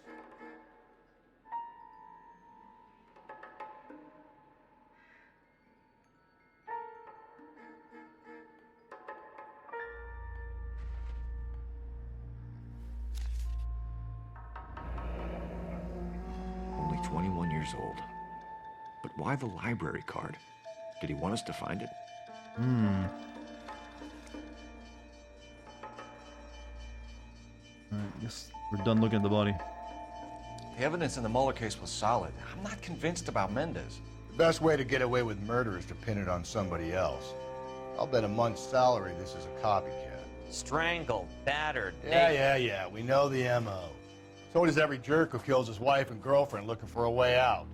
Only 21 years old. But why the library card? Did he want us to find it? Alright, guess we're done looking at the body. The evidence in the Mueller case was solid. I'm not convinced about Mendez. The best way to get away with murder is to pin it on somebody else. I'll bet a month's salary this is a copycat. Strangled, battered, Yeah. We know the M.O. So does every jerk who kills his wife and girlfriend looking for a way out.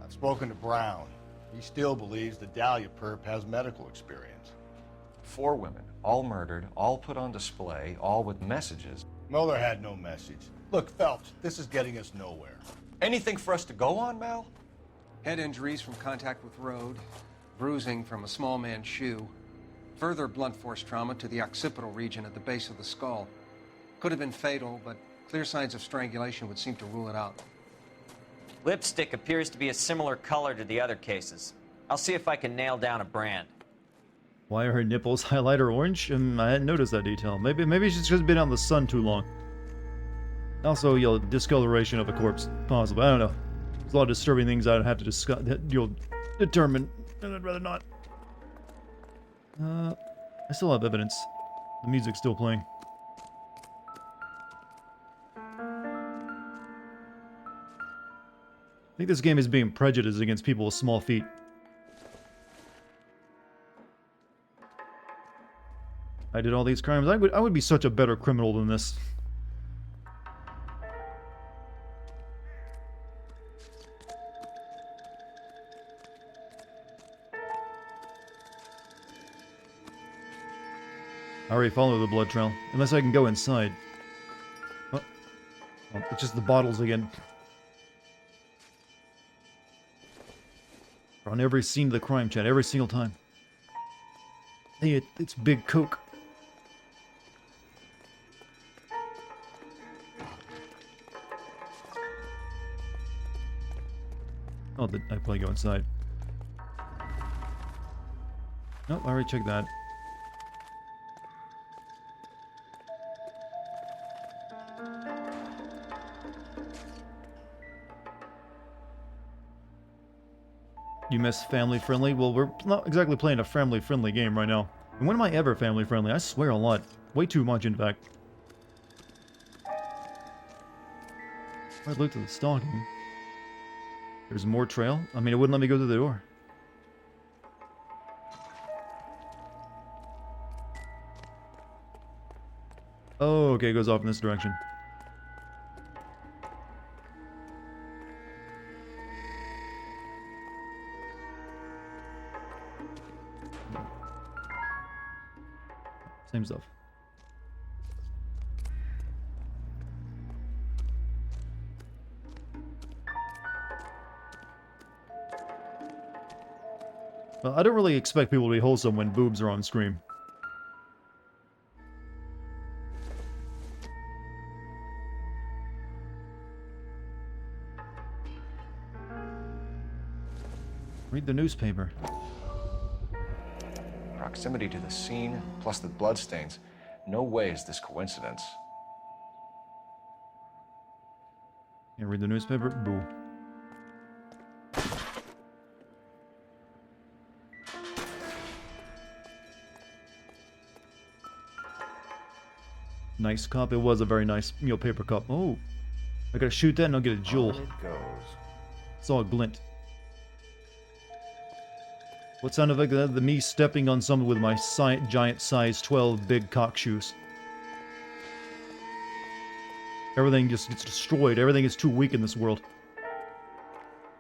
I've spoken to Brown. He still believes the Dahlia perp has medical experience. 4 women, all murdered, all put on display, all with messages. Mueller had no message. Look, Phelps, this is getting us nowhere. Anything for us to go on, Mal? Head injuries from contact with road, bruising from a small man's shoe, further blunt force trauma to the occipital region at the base of the skull. Could have been fatal, but clear signs of strangulation would seem to rule it out. Lipstick appears to be a similar color to the other cases. I'll see if I can nail down a brand. Why are her nipples highlighter orange? I hadn't noticed that detail. Maybe she's just been out in the sun too long. Also, discoloration of a corpse, possible. I don't know. There's a lot of disturbing things I'd have to discuss. You'll determine, and I'd rather not. I still have evidence. The music's still playing. I think this game is being prejudiced against people with small feet. I did all these crimes. I would be such a better criminal than this. I already followed the blood trail. Unless I can go inside. Oh, it's just the bottles again. On every scene of the crime, chat, every single time. Hey, it's Big Coke. Oh, I probably go inside. Nope, I already checked that. You miss family friendly? Well, we're not exactly playing a family friendly game right now. And when am I ever family friendly? I swear a lot. Way too much, in fact. I looked at the stalking. There's more trail? I mean, it wouldn't let me go through the door. Oh, okay, it goes off in this direction. Same stuff. Well, I don't really expect people to be wholesome when boobs are on screen. Read the newspaper. Proximity to the scene, plus the bloodstains. No way is this coincidence. Yeah, read the newspaper? Boo. Nice cup. It was a very nice, paper cup. Oh, I gotta shoot that and I'll get a jewel. On it goes. Saw a glint. What sounded like the me stepping on someone with my giant size 12 big cock shoes. Everything just gets destroyed. Everything is too weak in this world.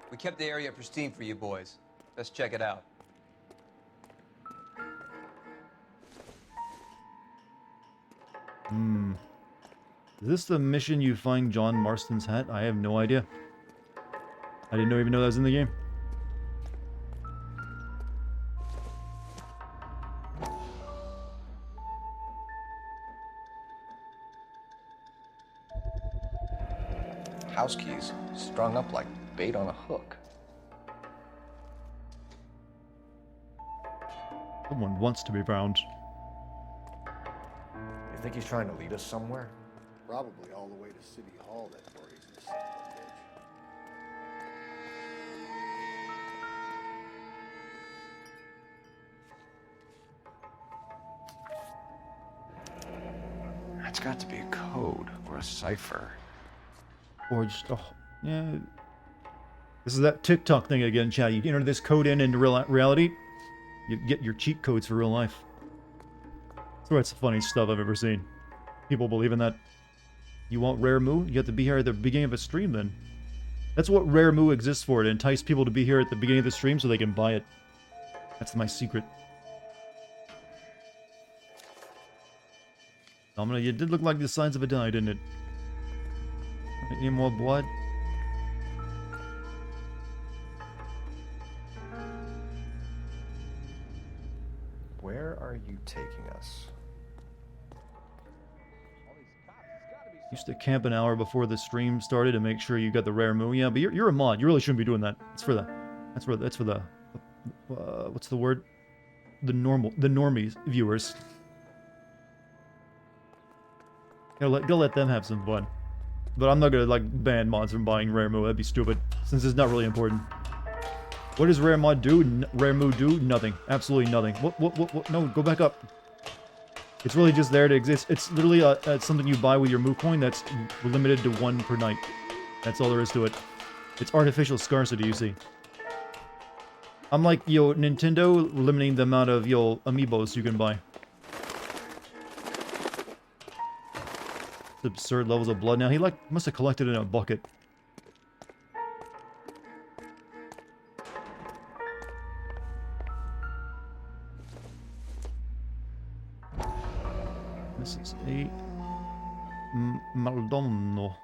We kept the area pristine for you boys. Let's check it out. Is this the mission you find John Marston's hat? I have no idea. I didn't even know that was in the game. House keys strung up like bait on a hook. Someone wants to be found. You think he's trying to lead us somewhere? Probably all the way to City Hall, that brazen son of a bitch. That's got to be a code or a cipher. Or just, oh, yeah. This is that TikTok thing again, Chad. You enter this code in reality, you get your cheat codes for real life. So that's the funniest stuff I've ever seen. People believe in that. You want rare moo? You have to be here at the beginning of a stream then. That's what rare moo exists for, to entice people to be here at the beginning of the stream so they can buy it. That's my secret. Domino, you did look like the signs of a die, didn't it? Any more blood? Where are you taking us? Used to camp an hour before the stream started to make sure you got the rare moo. Yeah, but you're a mod. You really shouldn't be doing that. It's for the, that's for the, what's the word? The normies viewers. Go let them have some fun. But I'm not gonna like ban mods from buying rare moo. That'd be stupid, since it's not really important. What does rare mod do? Rare moo do? Nothing. Absolutely nothing. What? No, go back up. It's really just there to exist. It's literally something you buy with your moo coin that's limited to 1 per night. That's all there is to it. It's artificial scarcity, you see. Unlike, Nintendo limiting the amount of, amiibos you can buy. It's absurd levels of blood now. He, must have collected it in a bucket. This is a Maldonno.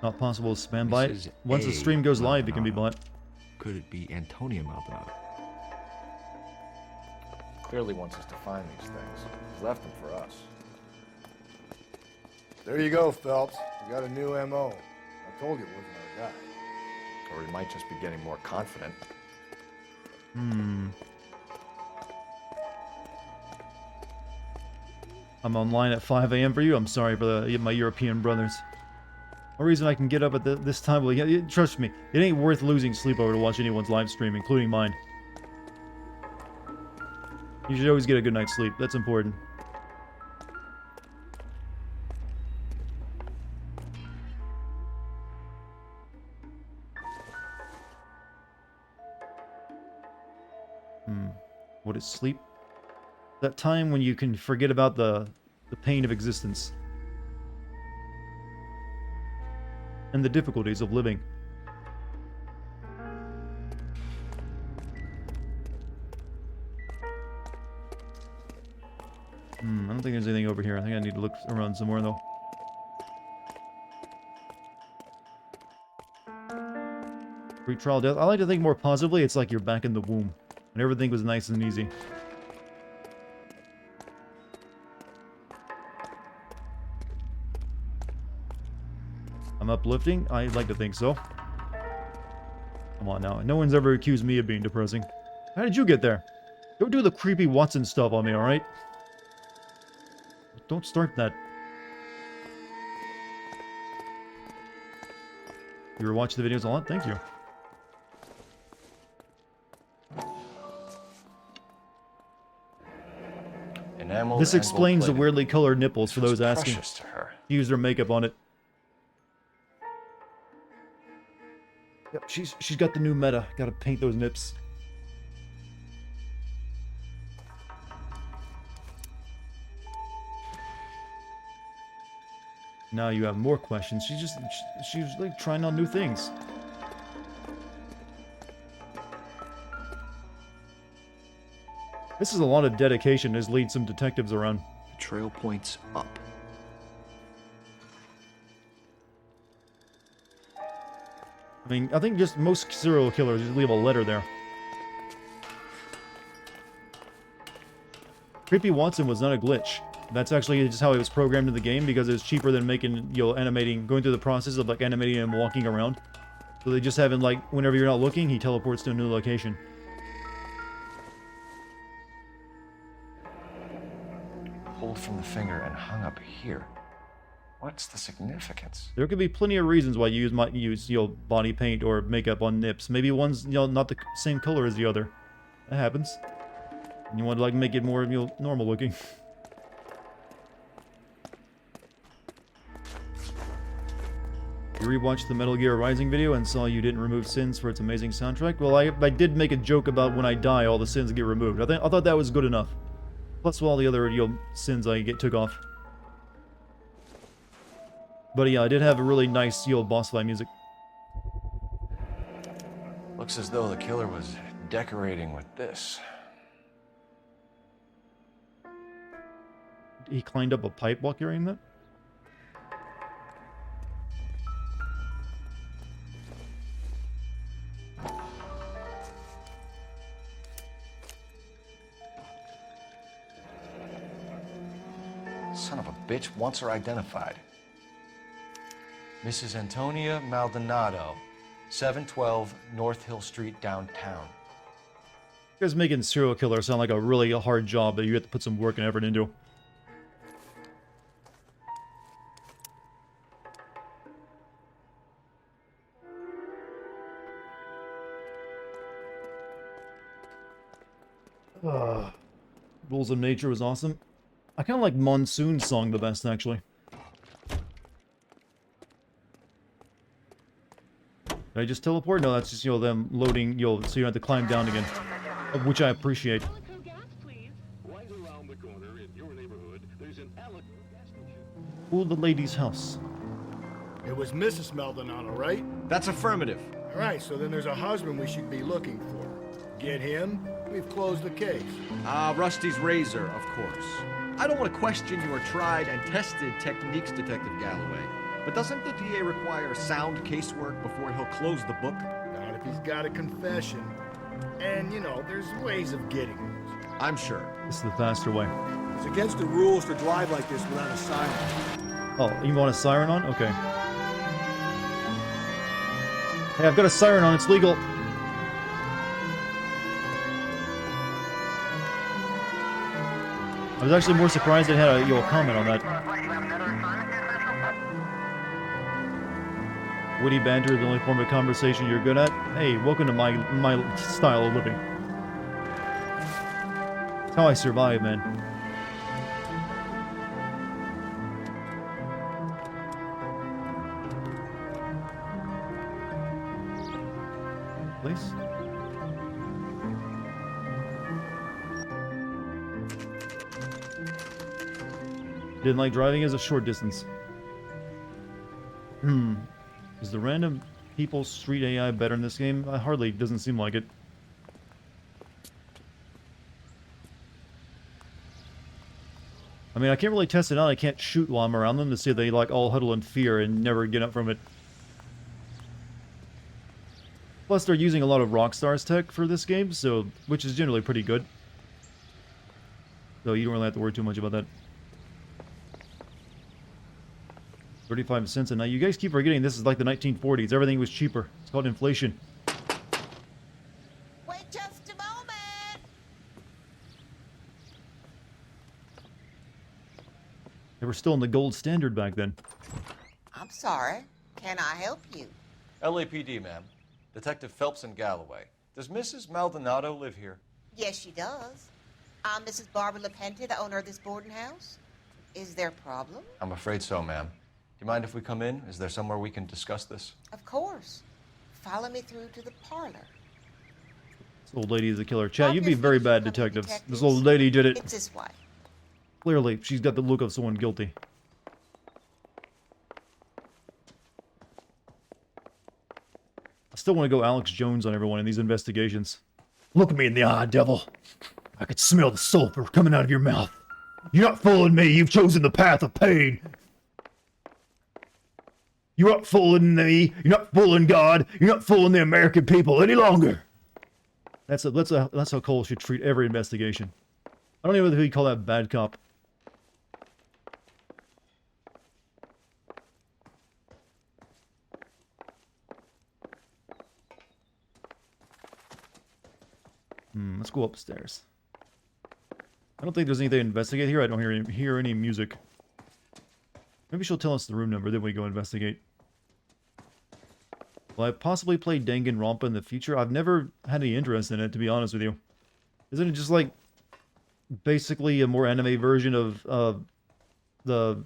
Not possible to spam buy it. Once the stream goes live, it can be bought. Could it be Antonio Maldonado? Clearly wants us to find these things. He's left them for us. There you go, Phelps. You got a new M.O. I told you it wasn't our guy. Or he might just be getting more confident. I'm online at 5 a.m. for you. I'm sorry for my European brothers. No reason I can get up at this time. Well, yeah, trust me, it ain't worth losing sleep over to watch anyone's live stream, including mine. You should always get a good night's sleep. That's important. What is sleep? That time when you can forget about the pain of existence. And the difficulties of living. I don't think there's anything over here. I think I need to look around somewhere, though. Pre-trial death. I like to think more positively. It's like you're back in the womb. And everything was nice and easy. I'm uplifting? I'd like to think so. Come on now. No one's ever accused me of being depressing. How did you get there? Don't do the creepy Watson stuff on me, alright? Don't start that. You were watching the videos a lot? Thank you. This explains the weirdly colored nipples for those asking. To her. Use their makeup on it. Yep, she's got the new meta. Gotta paint those nips. Now you have more questions. She's like trying on new things. This is a lot of dedication as lead some detectives around. The trail points up. I mean, I think just most serial killers just leave a letter there. Creepy Watson was not a glitch. That's actually just how it was programmed in the game because it was cheaper than making, animating, going through the process of, like, animating him walking around. So they just have him, like, whenever you're not looking, he teleports to a new location. Pulled from the finger and hung up here. What's the significance? There could be plenty of reasons why you might use, body paint or makeup on nips. Maybe one's, not the same color as the other. That happens. And you want to, like, make it more, normal looking. You rewatched the Metal Gear Rising video and saw you didn't remove sins for its amazing soundtrack? Well, I did make a joke about when I die, all the sins get removed. I thought that was good enough. Plus all the other, sins I took off. But yeah, I did have a really nice, boss fight music. Looks as though the killer was decorating with this. He climbed up a pipe while carrying that? Son of a bitch wants her identified. Mrs. Antonia Maldonado, 712 North Hill Street, downtown. You guys making serial killer sound like a really hard job that you have to put some work and effort into. Rules of Nature was awesome. I kind of like Monsoon's song the best, actually. Did I just teleport? No, that's just, them loading, so you don't have to climb down again. Which I appreciate. Ooh, the lady's house. It was Mrs. Maldonado, right? That's affirmative. All right, so then there's a husband we should be looking for. Get him, we've closed the case. Rusty's razor, of course. I don't want to question your tried and tested techniques, Detective Galloway. But doesn't the DA require sound casework before he'll close the book? Not if he's got a confession. And, there's ways of getting those. I'm sure. This is the faster way. It's against the rules to drive like this without a siren. Oh, you want a siren on? Okay. Hey, I've got a siren on. It's legal. I was actually more surprised it had a comment on that. Witty banter is the only form of conversation you're good at? Hey, welcome to my style of living. It's how I survive, man. Please? Didn't like driving as a short distance. Is the random people street AI better in this game? Hardly doesn't seem like it. I mean, I can't really test it out. I can't shoot while I'm around them to see if they like all huddle in fear and never get up from it. Plus, they're using a lot of Rockstar's tech for this game, so which is generally pretty good. So you don't really have to worry too much about that. 35 cents, and now you guys keep forgetting this is like the 1940s. Everything was cheaper. It's called inflation. Wait just a moment. They were still in the gold standard back then. I'm sorry. Can I help you? LAPD, ma'am. Detective Phelps and Galloway. Does Mrs. Maldonado live here? Yes, she does. I'm Mrs. Barbara LaPenta, the owner of this boarding house. Is there a problem? I'm afraid so, ma'am. Do you mind if we come in? Is there somewhere we can discuss this? Of course. Follow me through to the parlor. This old lady is a killer. Chad, you'd be very bad detectives. This old lady did it. It's this way. Clearly, she's got the look of someone guilty. I still want to go Alex Jones on everyone in these investigations. Look me in the eye, devil. I could smell the sulfur coming out of your mouth. You're not fooling me. You've chosen the path of pain. You're not fooling me. You're not fooling God. You're not fooling the American people any longer. That's how Cole should treat every investigation. I don't even know if you call that bad cop. Let's go upstairs. I don't think there's anything to investigate here. I don't hear any music. Maybe she'll tell us the room number, then we go investigate. Will I possibly play Danganronpa in the future? I've never had any interest in it, to be honest with you. Isn't it just like basically a more anime version of the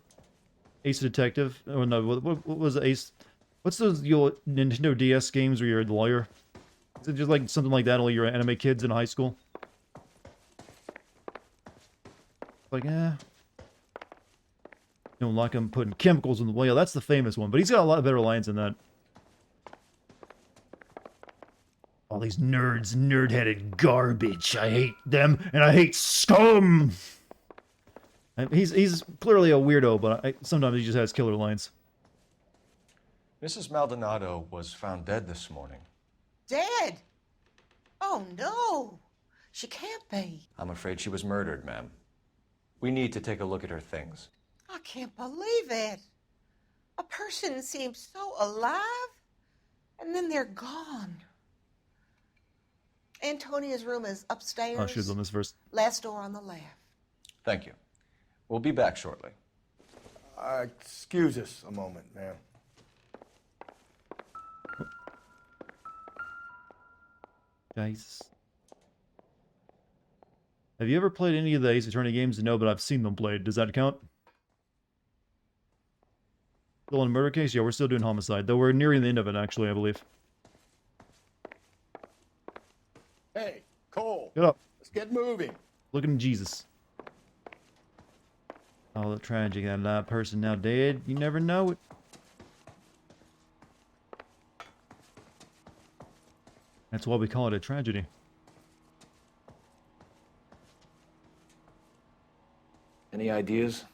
Ace Detective? Oh no, what was the Ace? What's those Nintendo DS games where you're the lawyer? Is it just like something like that, only you're anime kids in high school? Like, don't like him putting chemicals in the whale. That's the famous one, but he's got a lot better lines than that. All these nerds, nerd-headed garbage. I hate them, and I hate scum! And he's clearly a weirdo, but sometimes he just has killer lines. Mrs. Maldonado was found dead this morning. Dead? Oh, no. She can't be. I'm afraid she was murdered, ma'am. We need to take a look at her things. I can't believe it. A person seems so alive, and then they're gone. Antonia's room is upstairs. Oh, she was on this first. Last door on the left. Thank you. We'll be back shortly. Excuse us a moment, ma'am. Guys. Have you ever played any of the Ace Attorney games? No, but I've seen them played. Does that count? Still in a murder case? Yeah, we're still doing homicide. Though we're nearing the end of it, actually, I believe. Hey, Cole. Get up. Let's get moving. Looking at Jesus. Oh, the tragic. That live person now dead. You never know it. That's why we call it a tragedy. Any ideas?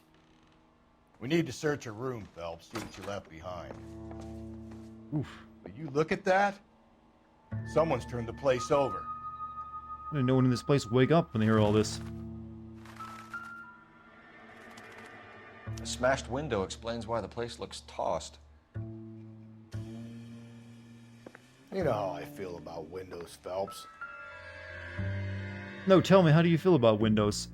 We need to search her room, Phelps, see what you left behind. Oof. Will you look at that? Someone's turned the place over. I didn't know one in this place would wake up when they hear all this. A smashed window explains why the place looks tossed. You know how I feel about windows, Phelps. No, tell me, how do you feel about Windows?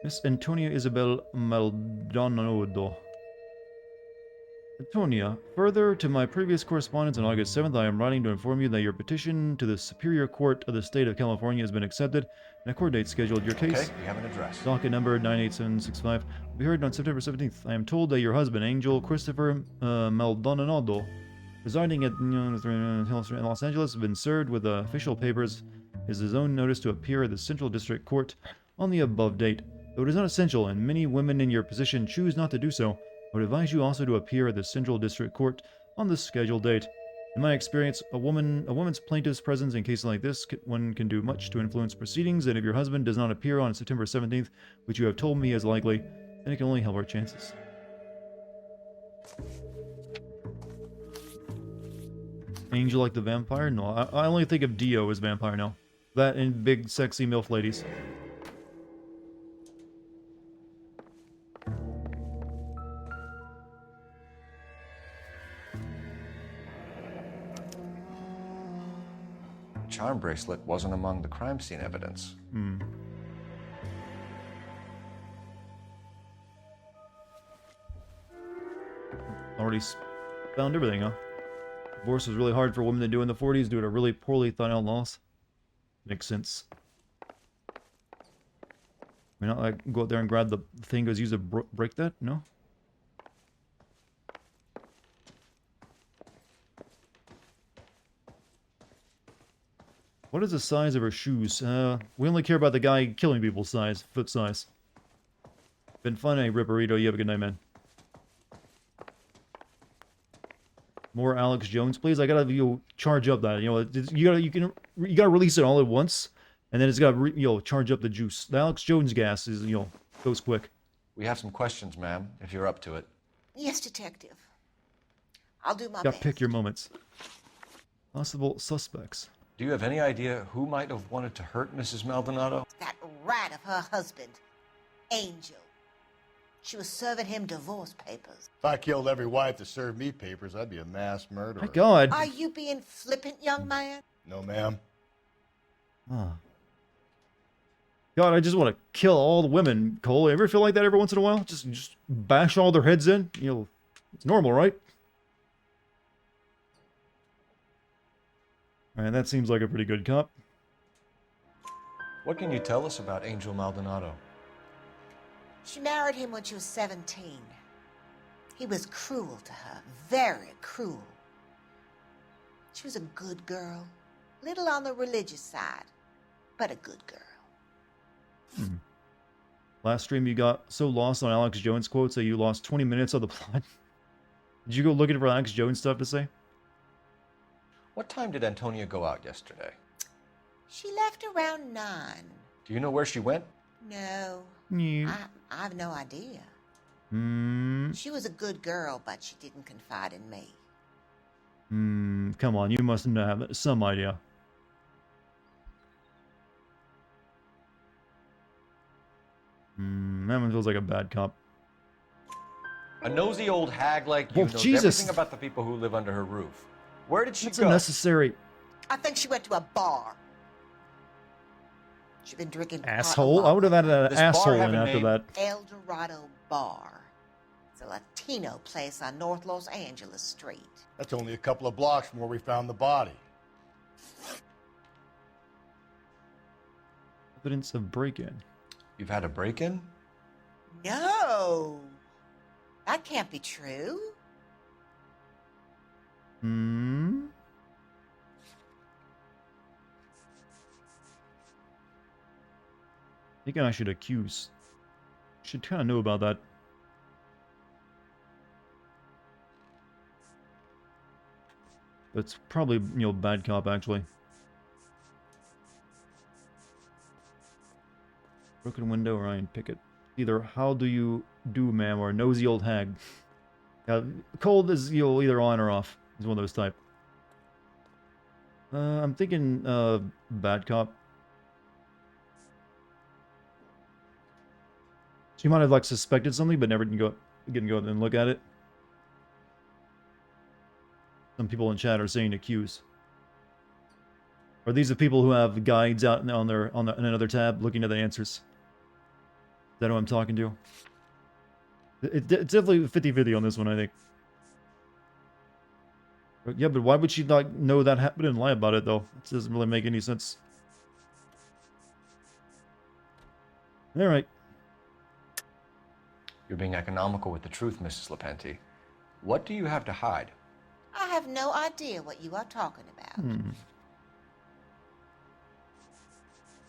Miss Antonia Isabel Maldonado. Antonia, further to my previous correspondence on August 7th, I am writing to inform you that your petition to the Superior Court of the State of California has been accepted and a court date scheduled. Your case, Okay, we have an address. docket number 98765, will be heard on September 17th. I am told that your husband, Angel Christopher Maldonado, residing at Los Angeles, has been served with official papers as his own notice to appear at the Central District Court on the above date. Though it is not essential, and many women in your position choose not to do so, I would advise you also to appear at the Central District Court on the scheduled date. In my experience, a woman's plaintiff's presence in cases like this one can do much to influence proceedings, and if your husband does not appear on September 17th, which you have told me is likely, then it can only help our chances. Angel like the vampire? No, I only think of Dio as vampire now. That and big, sexy MILF ladies. Charm bracelet wasn't among the crime scene evidence. Already found everything, huh? Divorce was really hard for women to do in the 40s due to really poorly thought out laws. Makes sense. I mean, not like go out there and grab the thing, goes use to break that? No? What is the size of her shoes? We only care about the guy killing people's size, foot size. Been fun, Ripperito. You have a good night, man. More Alex Jones, please. I gotta charge up that. You gotta release it all at once, and then it's gotta charge up the juice. The Alex Jones gas is goes quick. We have some questions, ma'am, if you're up to it. Yes, detective. I'll do my Gotta best. pick your moments. Possible suspects. Do you have any idea who might have wanted to hurt Mrs. Maldonado? That rat of her husband, Angel. She was serving him divorce papers. If I killed every wife that served me papers, I'd be a mass murderer. My God. Are you being flippant, young man? No, ma'am. Huh. God, I just want to kill all the women, Cole. Ever feel like that every once in a while? Just bash all their heads in? It's normal, right? Alright, that seems like a pretty good cop. What can you tell us about Angel Maldonado? She married him when she was 17. He was cruel to her, very cruel. She was a good girl, little on the religious side, but a good girl. Last stream you got so lost on Alex Jones quotes that you lost 20 minutes of the plot. Did you go looking for Alex Jones stuff to say? What time did Antonia go out yesterday? She left around 9. Do you know where she went? No, Yeah. I have no idea. Hmm. She was a good girl, but she didn't confide in me. Come on, you must have some idea. That one feels like a bad cop. A nosy old hag like you knows Jesus. everything about the people who live under her roof. Where did she That's go? unnecessary. I think she went to a bar. She'd been drinking. Asshole. I would have added an This bar asshole have in a after name? that. El Dorado Bar. It's a Latino place on North Los Angeles Street. That's only a couple of blocks from where we found the body. Evidence of break-in. You've had a break-in? No, that can't be true. I think I should accuse. Should kind of know about that. But it's probably, bad cop, actually. Broken window, Ryan Pickett. Either how do you do, ma'am, or nosy old hag. Cold is, either on or off. He's one of those type. I'm thinking, bad cop. She might have, suspected something, but never didn't go and look at it. Some people in chat are saying accuse. Are these the people who have guides out on in another tab looking at the answers? Is that who I'm talking to? It's definitely 50-50 on this one, I think. But yeah, but why would she not know that happened and lie about it, though? It doesn't really make any sense. Alright. You're being economical with the truth, Mrs. Lepenti. What do you have to hide? I have no idea what you are talking about.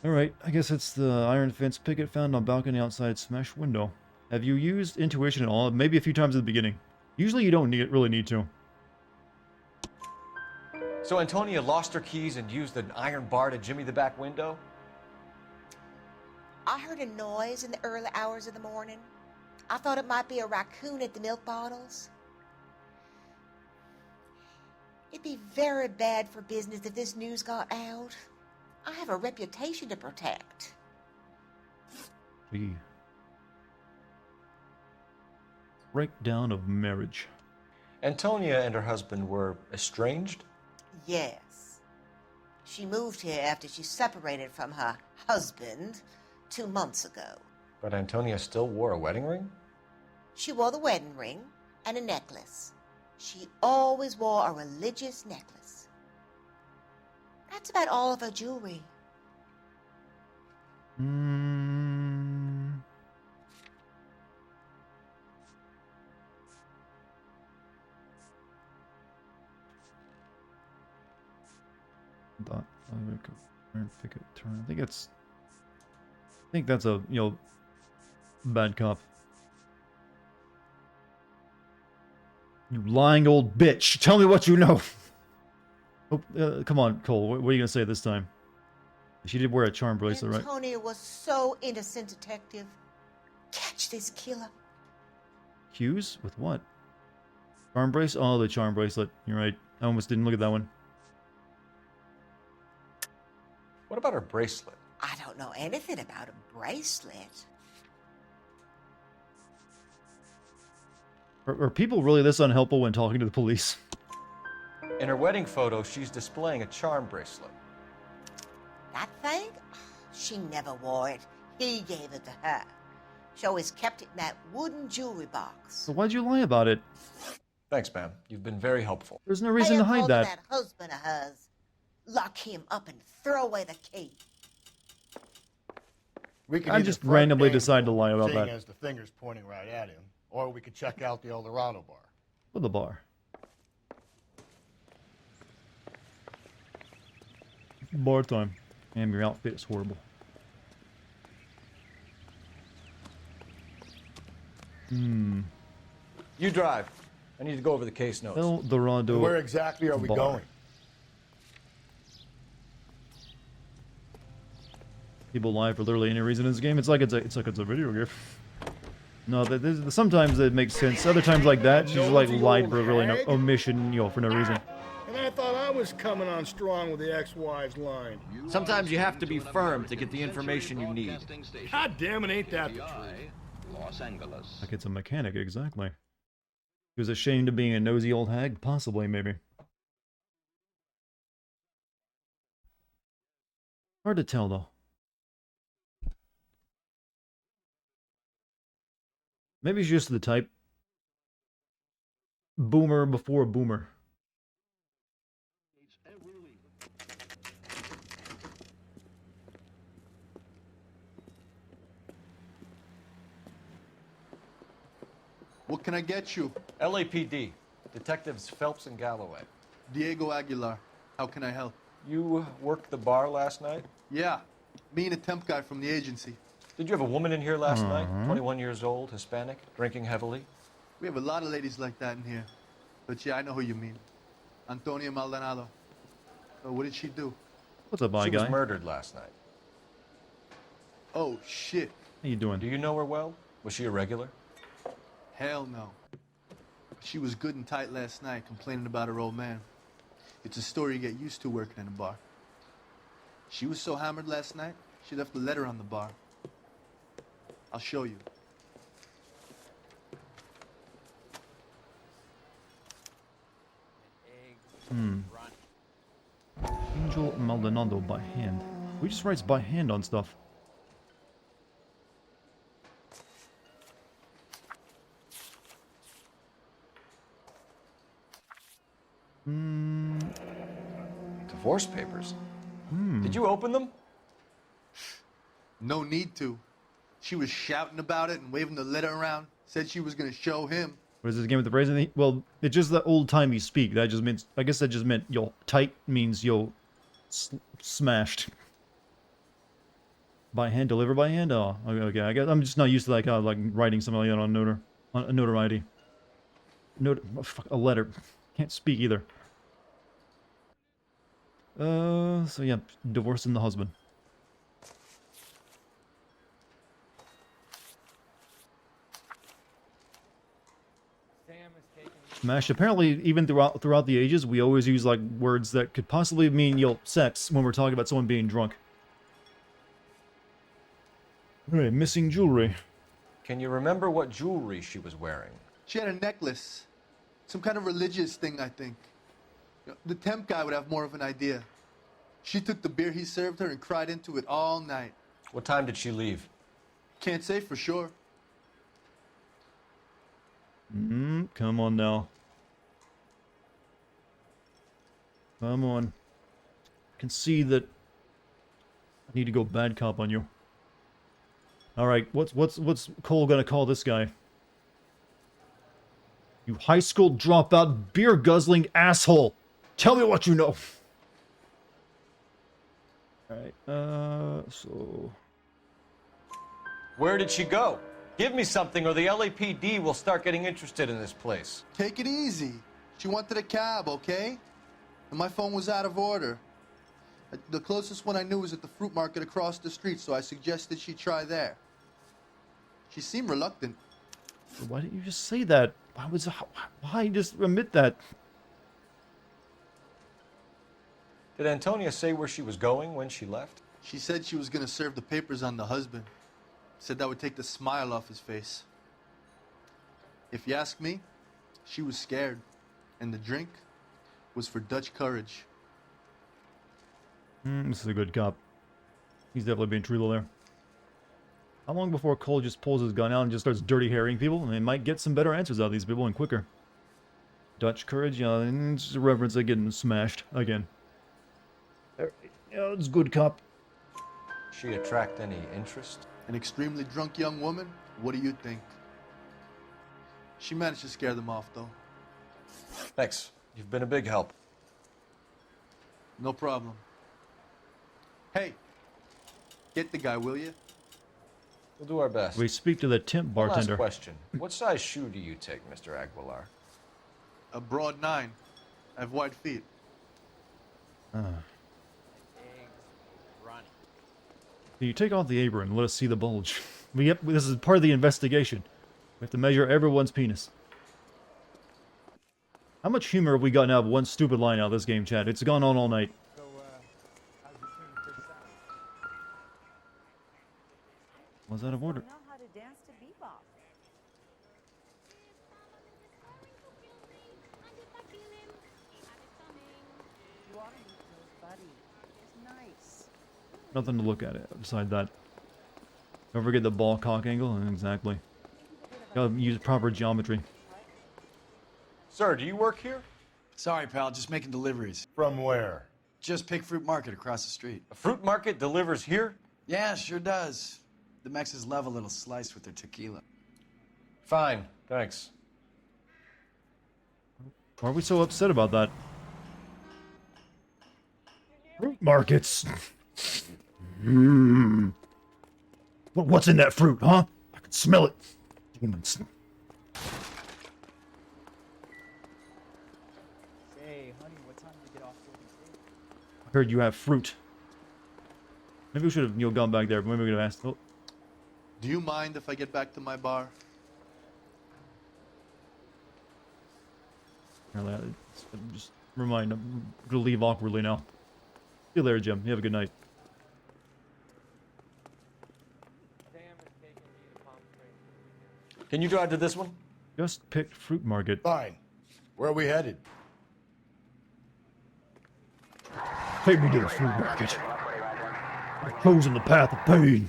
Alright, I guess it's the iron fence picket found on balcony outside smashed window. Have you used intuition at all? Maybe a few times at the beginning. Usually you don't really need to. So Antonia lost her keys and used an iron bar to jimmy the back window? I heard a noise in the early hours of the morning. I thought it might be a raccoon at the milk bottles. It'd be very bad for business if this news got out. I have a reputation to protect. Gee. Breakdown of marriage. Antonia and her husband were estranged? Yes. She moved here after she separated from her husband 2 months ago. But Antonia still wore a wedding ring? She wore the wedding ring and a necklace. She always wore a religious necklace. That's about all of her jewelry. Pick a turn. I think that's a, bad cop. You lying old bitch. Tell me what you know. Oh, come on, Cole. What are you going to say this time? She did wear a charm bracelet, right? Antonia was so innocent, Detective. Catch this killer. Hughes? With what? Charm bracelet? Oh, the charm bracelet. You're right. I almost didn't look at that one. What about her bracelet? I don't know anything about a bracelet. Are people really this unhelpful when talking to the police? In her wedding photo, she's displaying a charm bracelet. That thing? She never wore it. He gave it to her. She always kept it in that wooden jewelry box. So why'd you lie about it? Thanks, ma'am. You've been very helpful. There's no reason to hide that. That husband of hers. Lock him up and throw away the key. I just randomly decided to lie about seeing that. as the finger's pointing right at him, or we could check out the El Dorado bar. What the bar? Bar time. Damn, your outfit is horrible. You drive. I need to go over the case notes. El Dorado. Where exactly are we bar. going? People lie for literally any reason in this game. It's like it's a video game. No, sometimes it makes sense. Other times like that, she's like lied for really no omission, for no reason. And I thought I was coming on strong with the ex-wives line. Sometimes you have to be firm to get the information you need. God damn it, ain't that the truth? Los Angeles. Like it's a mechanic, exactly. He was ashamed of being a nosy old hag? Possibly, maybe. Hard to tell, though. Maybe she's just the type. Boomer before boomer. What can I get you? LAPD. Detectives Phelps and Galloway. Diego Aguilar. How can I help? You worked the bar last night? Yeah. Me and a temp guy from the agency. Did you have a woman in here last night? 21 years old, Hispanic, drinking heavily? We have a lot of ladies like that in here. But yeah, I know who you mean. Antonia Maldonado. What did she do? What's up, my She guy? was murdered last night. Oh, shit. How you doing? Do you know her well? Was she a regular? Hell no. She was good and tight last night, complaining about her old man. It's a story you get used to working in a bar. She was so hammered last night, she left a letter on the bar. I'll show you. Angel Maldonado by hand. Who just writes by hand on stuff? Divorce papers? Did you open them? No need to. She was shouting about it and waving the letter around. Said she was going to show him. What is this game with the phrasing? Well, it's just the old-timey speak. That just means, I guess that just meant, tight means, smashed. By hand, deliver by hand? Oh, okay. I guess I'm just not used to like writing something like that on a notoriety. A letter. Can't speak either. So yeah, divorcing the husband. Smash. Apparently, even throughout the ages, we always use like words that could possibly mean sex when we're talking about someone being drunk. Alright, missing jewelry. Can you remember what jewelry she was wearing? She had a necklace. Some kind of religious thing, I think. The temp guy would have more of an idea. She took the beer he served her and cried into it all night. What time did she leave? Can't say for sure. Come on now. Come on. I can see that I need to go bad cop on you. Alright, what's Cole gonna call this guy? You high school dropout, beer guzzling asshole! Tell me what you know! Alright, so... Where did she go? Give me something or the LAPD will start getting interested in this place. Take it easy. She wanted a cab, okay? And my phone was out of order. The closest one I knew was at the fruit market across the street, so I suggested she try there. She seemed reluctant. Why didn't you just say that? Why just admit that? Did Antonia say where she was going when she left? She said she was going to serve the papers on the husband. Said that would take the smile off his face. If you ask me, she was scared. And the drink was for Dutch courage. This is a good cop. He's definitely being truthful there. How long before Cole just pulls his gun out and just starts dirty harrying people? And they might get some better answers out of these people and quicker. Dutch courage, yeah, it's just a reference to getting smashed again. Yeah, it's good cop. She attract any interest? An extremely drunk young woman? What do you think? She managed to scare them off, though. Thanks. You've been a big help. No problem. Hey, get the guy, will you? We'll do our best. We speak to the temp One bartender. last question. What size shoe do you take, Mr. Aguilar? A broad 9. I have wide feet. You take off the apron and let us see the bulge. This is part of the investigation. We have to measure everyone's penis. How much humor have we gotten out of one stupid line out of this game, Chad? It's gone on all night. Was out of order? Nothing to look at it beside that. Don't forget the ball cock angle. Exactly. Gotta use proper geometry. Sir, do you work here? Sorry, pal. Just making deliveries. From where? Just Pick Fruit Market across the street. A fruit market delivers here? Yeah, sure does. The Mexes love a little slice with their tequila. Fine, thanks. Why are we so upset about that? Fruit markets. What's in that fruit, huh? I can smell it. Demons. Hey, honey, what time do you get off work? I heard you have fruit. Maybe we should have, gone back there. But maybe we could have asked. Oh. Do you mind if I get back to my bar? Just remind him to leave awkwardly now. See you later, Jim. You have a good night. Can you drive to this one? Just picked fruit market. Fine. Where are we headed? Take me to the fruit market. I've chosen the path of pain.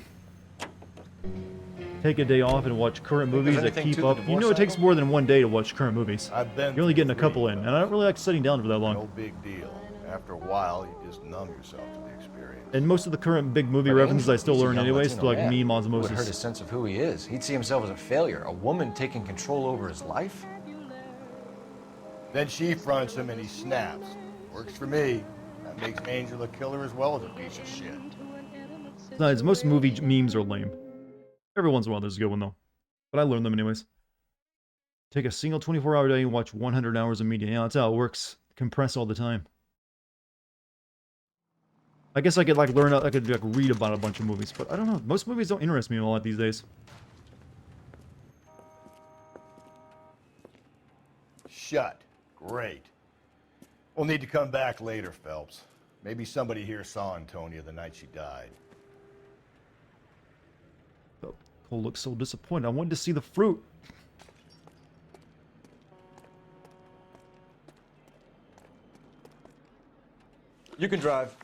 Take a day off and watch current movies that keep up. You know it takes more than one day to watch current movies. You're only getting a couple in, and I don't really like sitting down for that long. No big deal. After a while, you just numb yourself to the experience. And most of the current big movie references I still learn anyways, to like meme Would hurt his osmosis. sense of who he is. He'd see himself as a failure. A woman taking control over his life? Then she fronts him and he snaps. Works for me. That makes Angel a killer as well as a piece of shit. Besides, most movie memes are lame. Every once in a while there's a good one though. But I learn them anyways. Take a single 24-hour day and watch 100 hours of media. Yeah, that's how it works. Compress all the time. I guess I could like learn, I could like read about a bunch of movies, but I don't know. Most movies don't interest me a lot these days. Shut. Great. We'll need to come back later, Phelps. Maybe somebody here saw Antonia the night she died. Oh, Cole looks so disappointed. I wanted to see the fruit. You can drive.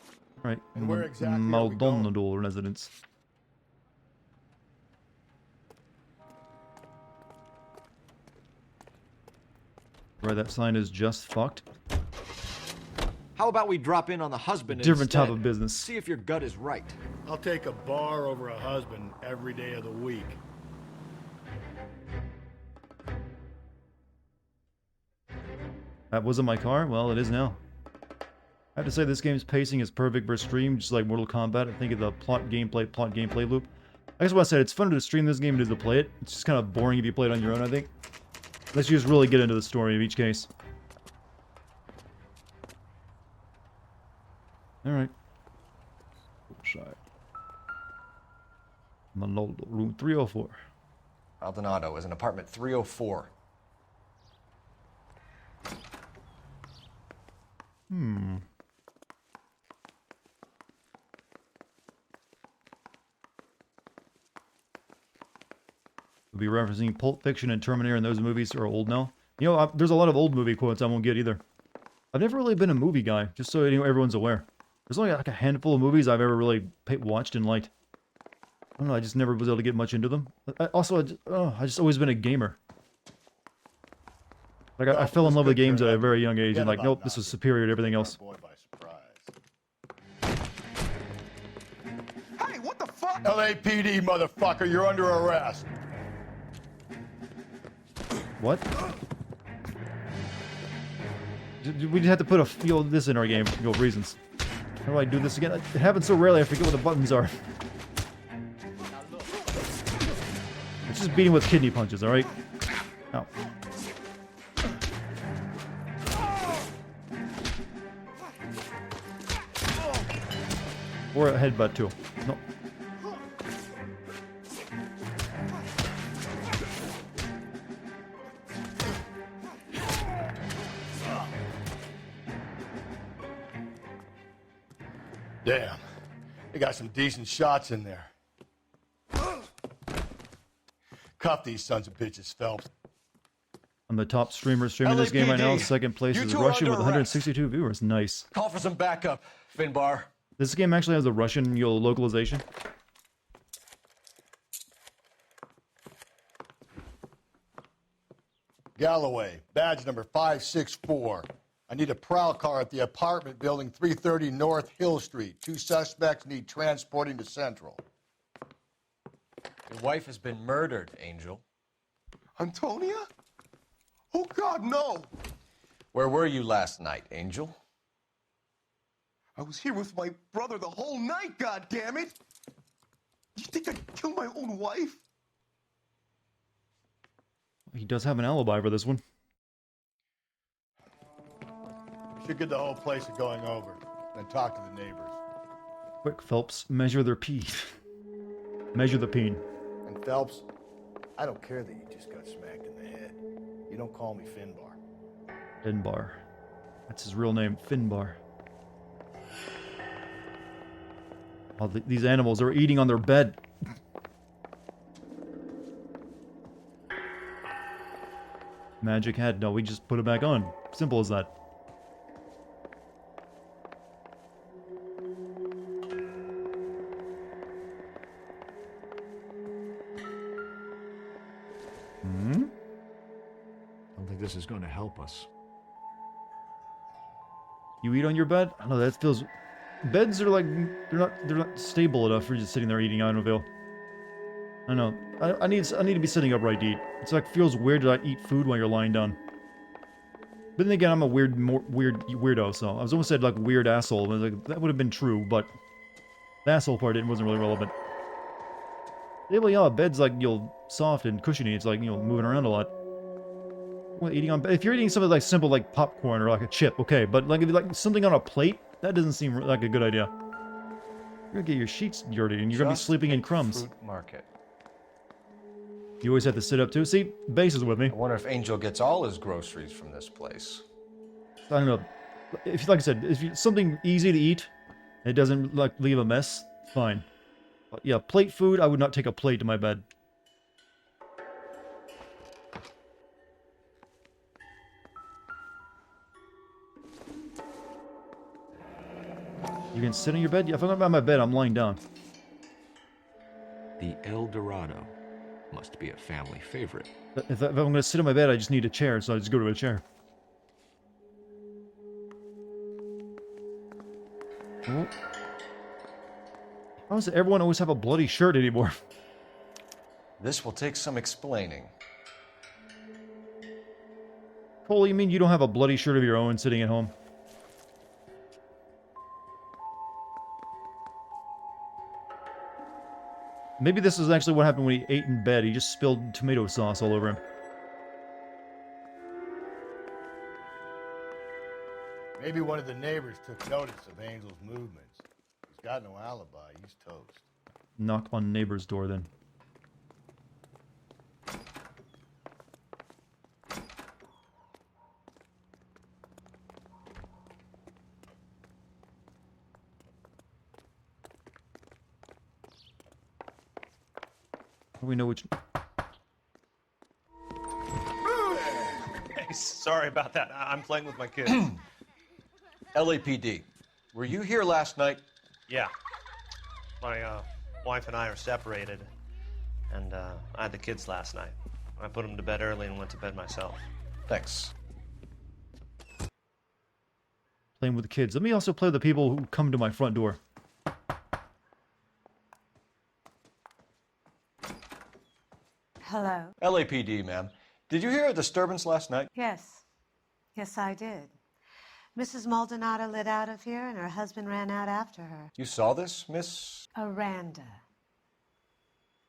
Right. And where exactly are we going? Maldonado residence. Right, that sign is just fucked. How about we drop in on the husband Different instead? type of business. See if your gut is right. I'll take a bar over a husband every day of the week. That wasn't my car? Well, it is now. have to say this game's pacing is perfect for stream, just like Mortal Kombat. I think of the plot gameplay loop. I guess what I said, it's funner to stream this game than to play it. It's just kind of boring if you play it on your own, I think. Unless you just really get into the story of each case. Alright. Manolo, room 304. Maldonado is in apartment 304. Hmm. We'll be referencing Pulp Fiction and Terminator, and those movies are old now. You know, there's a lot of old movie quotes I won't get either. I've never really been a movie guy, just so everyone's aware. There's only like a handful of movies I've ever really watched and liked. I don't know, I just never was able to get much into them. I just always been a gamer. Like, I fell in love with games at a very young age, and like, nope, this was superior to everything else. Hey, what the fuck? LAPD, motherfucker, you're under arrest. What? We just have to put this in our game for reasons. How do I do this again? It happens so rarely I forget what the buttons are. It's just beating with kidney punches, alright? Ow. Or a headbutt too. No. Damn. They got some decent shots in there. Cuff these sons of bitches, Phelps. I'm the top streamer streaming this game right now. Second place is Russian with 162 viewers. Nice. Call for some backup, Finbar. This game actually has a Russian localization. Galloway, badge number 564. I need a prowl car at the apartment building 330 North Hill Street. 2 suspects need transporting to Central. Your wife has been murdered, Angel. Antonia? Oh, God, no! Where were you last night, Angel? I was here with my brother the whole night, goddammit! You think I'd kill my own wife? He does have an alibi for this one. We should get the whole place going over, then talk to the neighbors. Quick, Phelps, measure their pee. Measure the peen. And Phelps, I don't care that you just got smacked in the head. You don't call me Finbar. Finbar. That's his real name, Finbar. Oh, these animals are eating on their bed. Magic hat. No, we just put it back on. Simple as that. I don't think this is going to help us. You eat on your bed? I don't know, that feels... Beds are like... They're not stable enough for just sitting there eating, I don't feel. I know. I need to be sitting upright to eat. It's like, feels weird to eat food while you're lying down. But then again, I'm a weirdo, so... I was almost said, like, weird asshole. But like, that would have been true, but... The asshole part wasn't really relevant. Yeah, well, yeah, bed's like, soft and cushiony. It's like, moving around a lot. Well, eating on... If you're eating something like simple, like popcorn or like a chip, okay. But like, if you like something on a plate, that doesn't seem like a good idea. You're gonna get your sheets dirty, and you're gonna be sleeping in crumbs. Fruit market. You always have to sit up too. See, Base is with me. I wonder if Angel gets all his groceries from this place. I don't know. If, like I said, if something easy to eat, it doesn't like leave a mess, fine. But yeah, plate food, I would not take a plate to my bed. You can sit on your bed? Yeah, if I'm on my bed, I'm lying down. The El Dorado must be a family favorite. If I'm going to sit on my bed, I just need a chair, so I just go to a chair. Oh. How does everyone always have a bloody shirt anymore? This will take some explaining. Cole, you mean you don't have a bloody shirt of your own sitting at home? Maybe this is actually what happened when he ate in bed. He just spilled tomato sauce all over him. Maybe one of the neighbors took notice of Angel's movements. He's got no alibi. He's toast. Knock on neighbor's door then. We know which... Hey, sorry about that. I'm playing with my kids. LAPD, were you here last night? Yeah. My wife and I are separated, and I had the kids last night. I put them to bed early and went to bed myself. Thanks. Playing with the kids. Let me also play with the people who come to my front door. Hello? LAPD, ma'am. Did you hear a disturbance last night? Yes. Yes, I did. Mrs. Maldonado lit out of here, and her husband ran out after her. You saw this, Miss? Aranda.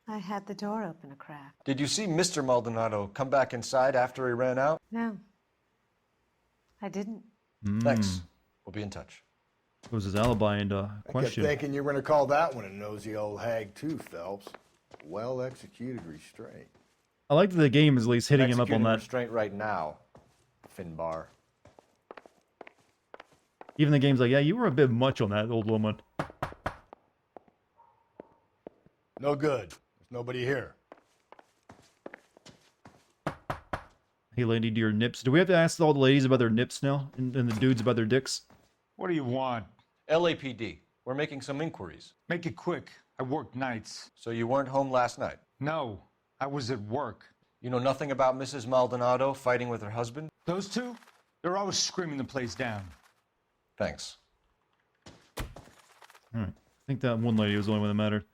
I had the door open a crack. Did you see Mr. Maldonado come back inside after he ran out? No. I didn't. Thanks. We'll be in touch. What was his alibi and question? I kept thinking you were going to call that one a nosy old hag too, Phelps. Well-executed restraint. I like that the game is at least hitting him up on Executing that. restraint right now, Finbar. Even the game's like, yeah, you were a bit much on that old woman. No good. There's nobody here. Hey, lady, do your nips? Do we have to ask all the ladies about their nips now? And the dudes about their dicks? What do you want? LAPD, we're making some inquiries. Make it quick. I work nights. So you weren't home last night? No, I was at work. You know nothing about Mrs. Maldonado fighting with her husband? Those two? They're always screaming the place down. Thanks. Alright. I think that one lady was the only one that mattered.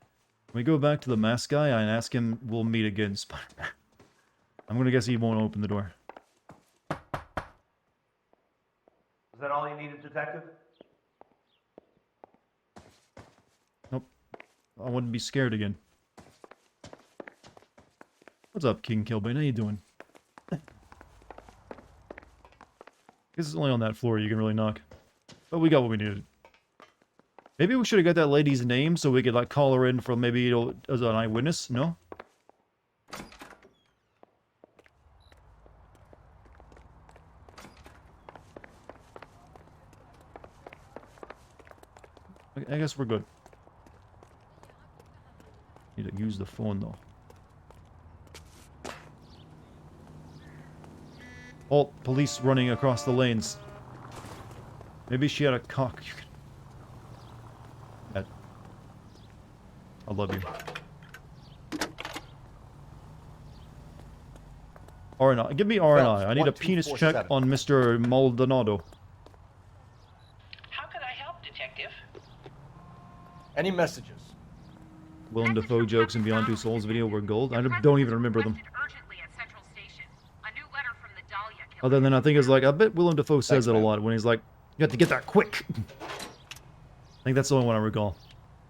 When we go back to the mask guy and ask him, we'll meet again, Spider-Man. I'm gonna guess he won't open the door. Is that all you needed, Detective? Nope. I wouldn't be scared again. What's up, King Kilbane? How you doing? This is only on that floor you can really knock. But we got what we needed. Maybe we should have got that lady's name so we could like call her in for maybe as an eyewitness, no? I guess we're good. Need to use the phone though. Halt, police running across the lanes. Maybe she had a cock. That. I love you. R&I. Give me R&I. I need a penis check on Mr. Maldonado. How can I help, Detective? Any messages? Willem Dafoe jokes in Beyond Two Souls video were gold. I don't even remember them. Other than I think it's like, I bet Willem Dafoe says it a lot when he's like, you have to get that quick. I think that's the only one I recall.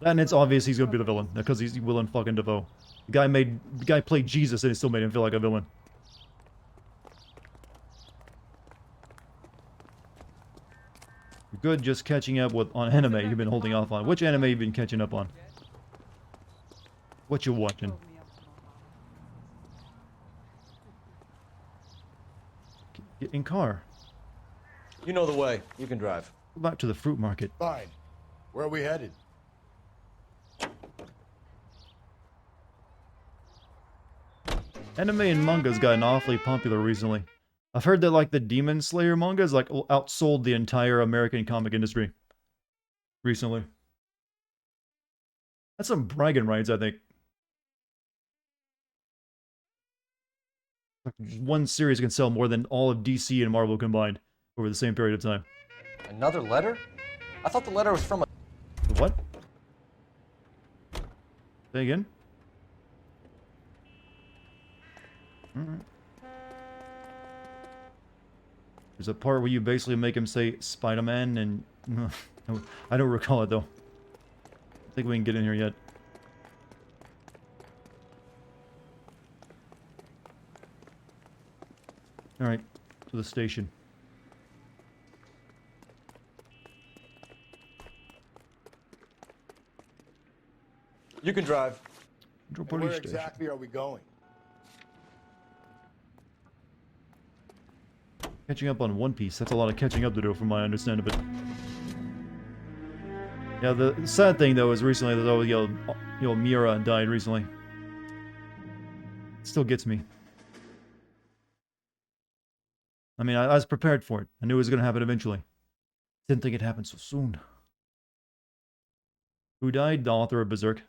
And it's obvious he's gonna be the villain because he's Willem fucking Dafoe. The guy played Jesus and he still made him feel like a villain. You're good just catching up on anime you've been holding off on. Which anime you've been catching up on? What you watching? Get in car. You know the way. You can drive. Go back to the fruit market. Fine. Where are we headed? Anime and manga's gotten awfully popular recently. I've heard that like the Demon Slayer manga is like outsold the entire American comic industry recently. That's some bragging rights, I think. One series can sell more than all of DC and Marvel combined over the same period of time. Another letter? I thought the letter was from a... What? Say again? Alright. There's a part where you basically make him say Spider-Man and... I don't recall it though. I think we can get in here yet. Alright, to the station. You can drive. And where exactly are we going? Catching up on One Piece. That's a lot of catching up to do, from my understanding of it. Yeah, the sad thing though is recently there's always Mira died recently. It still gets me. I mean, I was prepared for it. I knew it was going to happen eventually. Didn't think it happened so soon. Who died? The author of Berserk.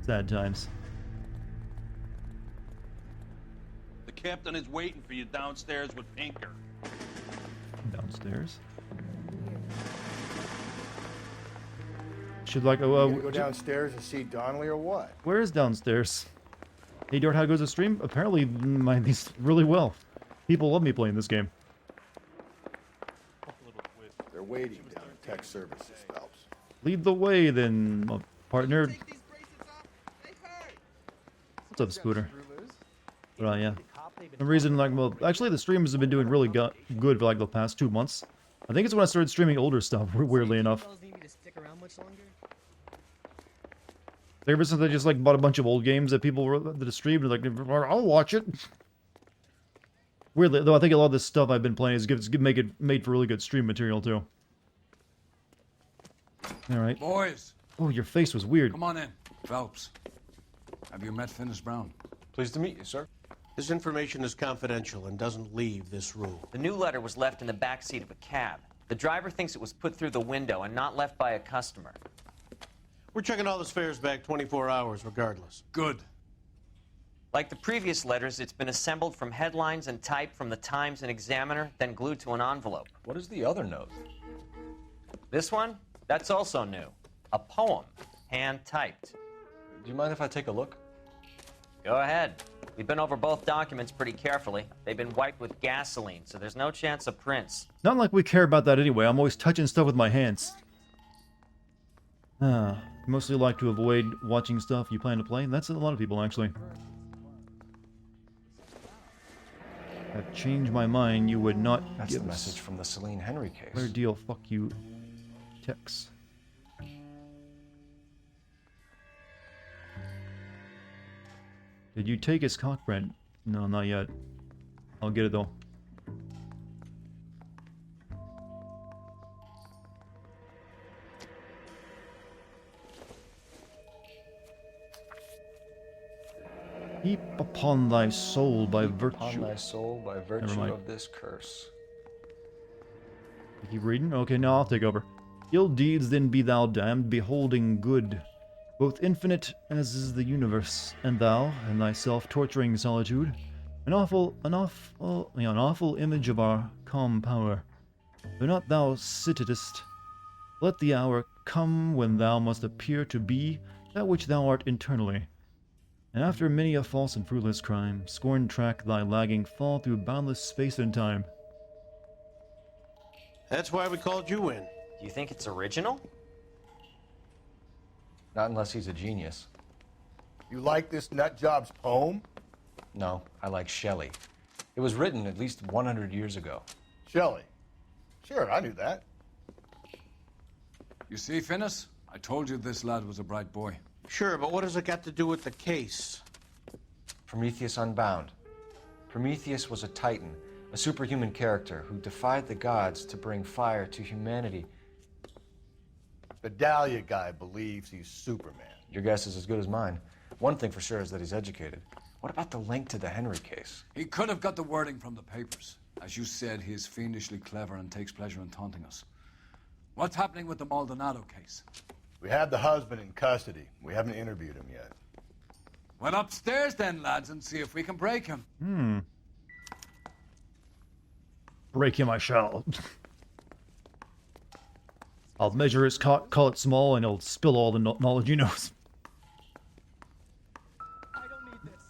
Sad times. The captain is waiting for you downstairs with Pinker. Downstairs? Should like You gonna go downstairs and see Donnelly or what? Where is downstairs? Hey Dart, how goes the stream? Apparently these really well. People love me playing this game. They're waiting down in tech services, Phelps. Lead the way then, partner. What's up, Scooter? But yeah. For some reason, like, well, actually the streams have been doing really good for like the past 2 months. I think it's when I started streaming older stuff, weirdly enough. Ever since I just like bought a bunch of old games that people were that streamed, like, I'll watch it. Weirdly, though, I think a lot of this stuff I've been playing is made for really good stream material too. All right. Boys. Oh, your face was weird. Come on in, Phelps. Have you met Finis Brown? Pleased to meet you, sir. This information is confidential and doesn't leave this room. The new letter was left in the back seat of a cab. The driver thinks it was put through the window and not left by a customer. We're checking all this fares back 24 hours regardless. Good. Like the previous letters, it's been assembled from headlines and typed from the Times and Examiner, then glued to an envelope. What is the other note? This one? That's also new. A poem, hand-typed. Do you mind if I take a look? Go ahead. We've been over both documents pretty carefully. They've been wiped with gasoline, so there's no chance of prints. Not like we care about that anyway. I'm always touching stuff with my hands. You mostly like to avoid watching stuff you plan to play. That's a lot of people, actually. I've changed my mind. You would not That's give the us message from the Celine Henry case. clear deal. Fuck you. Tex. Did you take his cock, Brent? No, not yet. I'll get it though. Heap upon thy soul by virtue. Upon thy soul by virtue of this curse. Keep reading? Okay, now I'll take over. Ill deeds then be thou damned, beholding good, both infinite as is the universe, and thou, in thyself torturing solitude, an awful image of our calm power. Though not thou sittest, let the hour come when thou must appear to be that which thou art internally. And after many a false and fruitless crime, scorn track thy lagging fall through boundless space and time. That's why we called you in. Do you think it's original? Not unless he's a genius. You like this nutjob's poem? No, I like Shelley. It was written at least 100 years ago. Shelley? Sure, I knew that. You see, Finis? I told you this lad was a bright boy. Sure, but what has it got to do with the case? Prometheus Unbound. Prometheus was a titan, a superhuman character who defied the gods to bring fire to humanity. The Dahlia guy believes he's Superman. Your guess is as good as mine. One thing for sure is that he's educated. What about the link to the Henry case? He could have got the wording from the papers. As you said, he is fiendishly clever and takes pleasure in taunting us. What's happening with the Maldonado case? We have the husband in custody. We haven't interviewed him yet. Well, upstairs then, lads, and see if we can break him. Break him I shall. I'll measure his cock, call it small, and he'll spill all the knowledge he knows. I don't need this.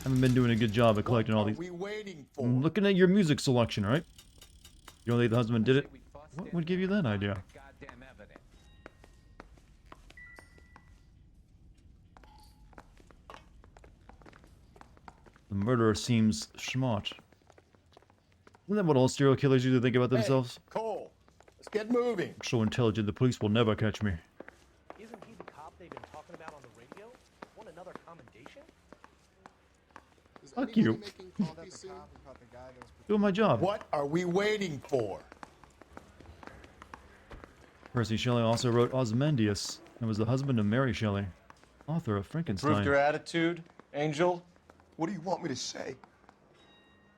Haven't been doing a good job of collecting all these. We waiting for? I'm looking at your music selection, right? You don't think the husband did it? What would give you that idea? The murderer seems smart. Isn't that what all serial killers usually think about themselves? Cole, let's get moving. I'm so intelligent, the police will never catch me. Isn't he the cop they've been talking about on the radio? Want another commendation? Fuck you. Doing my job. What are we waiting for? Percy Shelley also wrote Ozymandias and was the husband of Mary Shelley, author of Frankenstein. Proved your attitude, Angel? What do you want me to say?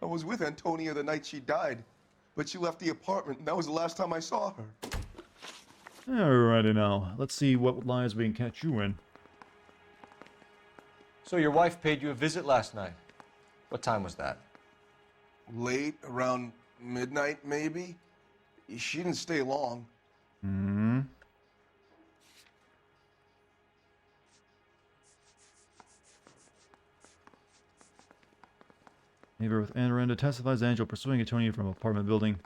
I was with Antonia the night she died, but she left the apartment, and that was the last time I saw her. Alrighty now, let's see what lies we can catch you in. So your wife paid you a visit last night. What time was that? Late, around midnight, maybe? She didn't stay long. Hmm. Neighbor with Anaranda testifies Angel pursuing Antonia from apartment building.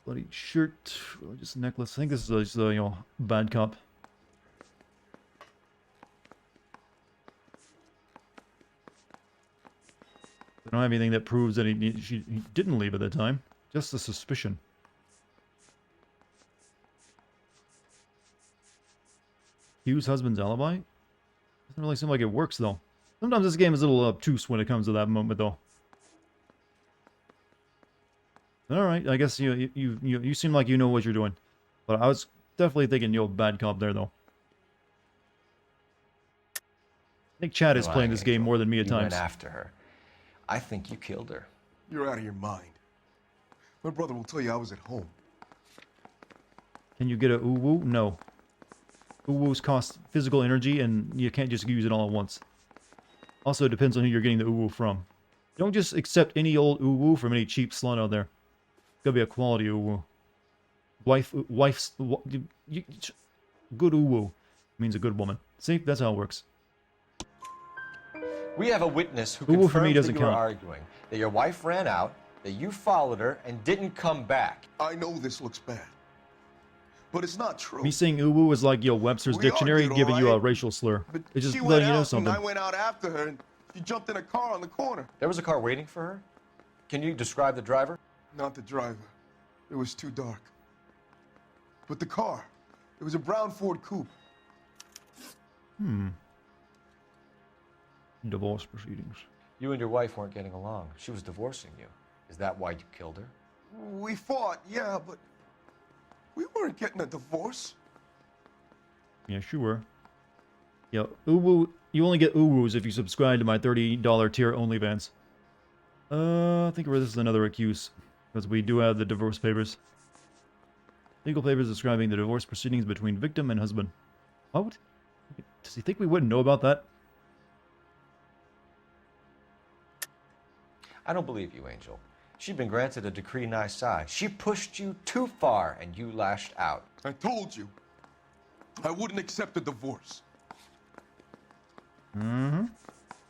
Bloody shirt, religious necklace. I think this is a, you know, bad cop. I don't have anything that proves that he didn't leave at the time. Just a suspicion. Hugh's husband's alibi? Doesn't really seem like it works, though. Sometimes this game is a little obtuse when it comes to that moment, though. Alright, I guess you seem like you know what you're doing. But I was definitely thinking, yo, bad cop there, though. I think Chad is playing this game more than me at times. You went after her. I think you killed her. You're out of your mind. My brother will tell you I was at home. Can you get a uwu? No. Uwus cost physical energy, and you can't just use it all at once. Also, it depends on who you're getting the uwu from. Don't just accept any old uwu from any cheap slut out there. It's gotta be a quality uwu. Good uwu means a good woman. See, that's how it works. We have a witness who Uwu for me confirms doesn't that you were count. arguing, that your wife ran out, that you followed her, and didn't come back. I know this looks bad, but it's not true. Me saying uwu is like, yo, Webster's We Dictionary argued, giving you a alright? racial slur. It's just She letting went you know out, something. and I went out after her, and she jumped in a car on the corner. There was a car waiting for her? Can you describe the driver? Not the driver. It was too dark. But the car, it was a brown Ford coupe. Hmm. Divorce proceedings. You and your wife weren't getting along. She was divorcing you. Is that why you killed her? We fought, yeah, but we weren't getting a divorce. Yeah, sure. Yo, uwu. You only get uwus if you subscribe to my $30 tier OnlyFans. I think this is another accuse, because we do have the divorce papers. Legal papers describing the divorce proceedings between victim and husband. What? Does he think we wouldn't know about that? I don't believe you, Angel. She'd been granted a decree nisi. She pushed you too far, and you lashed out. I told you, I wouldn't accept a divorce. Mm-hmm.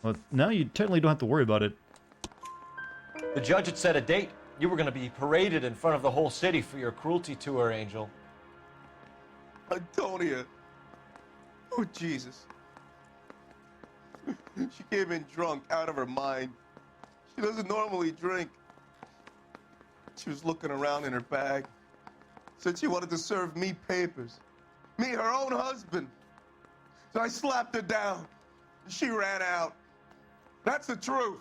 Well, now you technically don't have to worry about it. The judge had set a date. You were going to be paraded in front of the whole city for your cruelty to her, Angel. Antonia. Oh, Jesus. She came in drunk, out of her mind. She doesn't normally drink. She was looking around in her bag. Said she wanted to serve me papers. Me, her own husband. So I slapped her down. She ran out. That's the truth.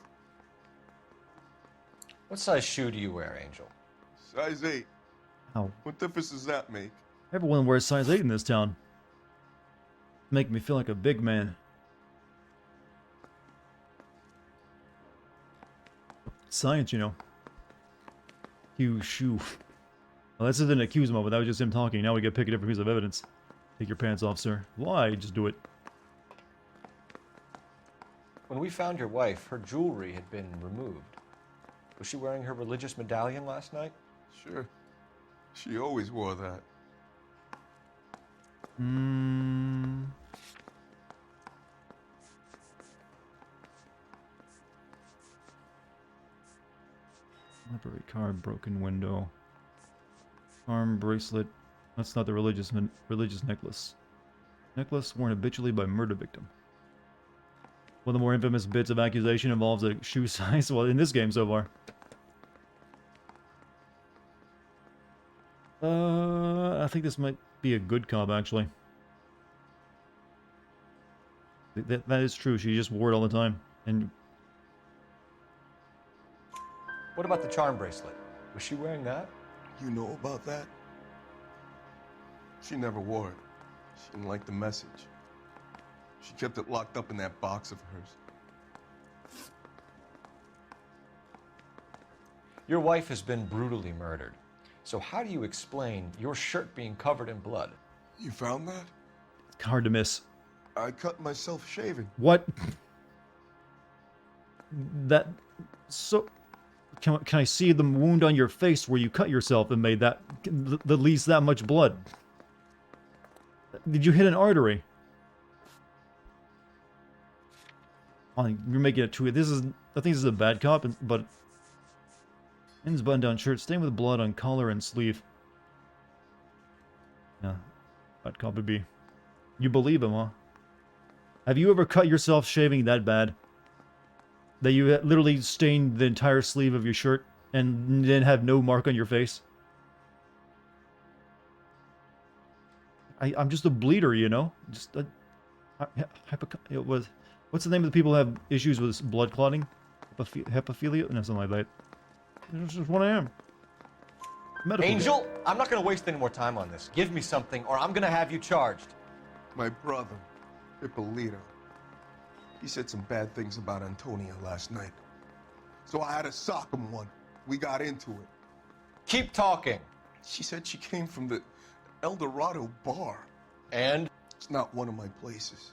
What size shoe do you wear, Angel? Size 8. Ow. What difference does that make? Everyone wears size 8 in this town. Make me feel like a big man. Science, you know. Huge shoe. Well, this isn't an accused moment. That was just him talking. Now we get to pick a different piece of evidence. Take your pants off, sir. Why? Just do it. When we found your wife, her jewelry had been removed. Was she wearing her religious medallion last night? Sure. She always wore that. Hmm. Library card, broken window. Arm bracelet. That's not the religious necklace. Necklace worn habitually by murder victim. One of the more infamous bits of accusation involves a shoe size. Well, in this game so far. I think this might be a good cop, actually. That is true. She just wore it all the time. And What about the charm bracelet? Was she wearing that? You know about that? She never wore it. She didn't like the message. She kept it locked up in that box of hers. Your wife has been brutally murdered. So how do you explain your shirt being covered in blood? You found that? it's hard to miss. I cut myself shaving. What? That... So... Can I see the wound on your face where you cut yourself and made that... the least that much blood? Did you hit an artery? Oh, you're making it too... This is... I think this is a bad cop, but... Men's button-down shirt, stained with blood on collar and sleeve. Yeah, bad cop would be... You believe him, huh? Have you ever cut yourself shaving that bad? That you literally stained the entire sleeve of your shirt and then have no mark on your face? I'm just a bleeder, you know? Just a... It was... What's the name of the people who have issues with blood clotting? Hepaphilia? No, something like that. This is what I am. Medical Angel, guy. I'm not going to waste any more time on this. Give me something, or I'm going to have you charged. My brother, Ippolito, he said some bad things about Antonia last night. So I had to sock him one. We got into it. Keep talking. She said she came from the El Dorado bar. And? It's not one of my places.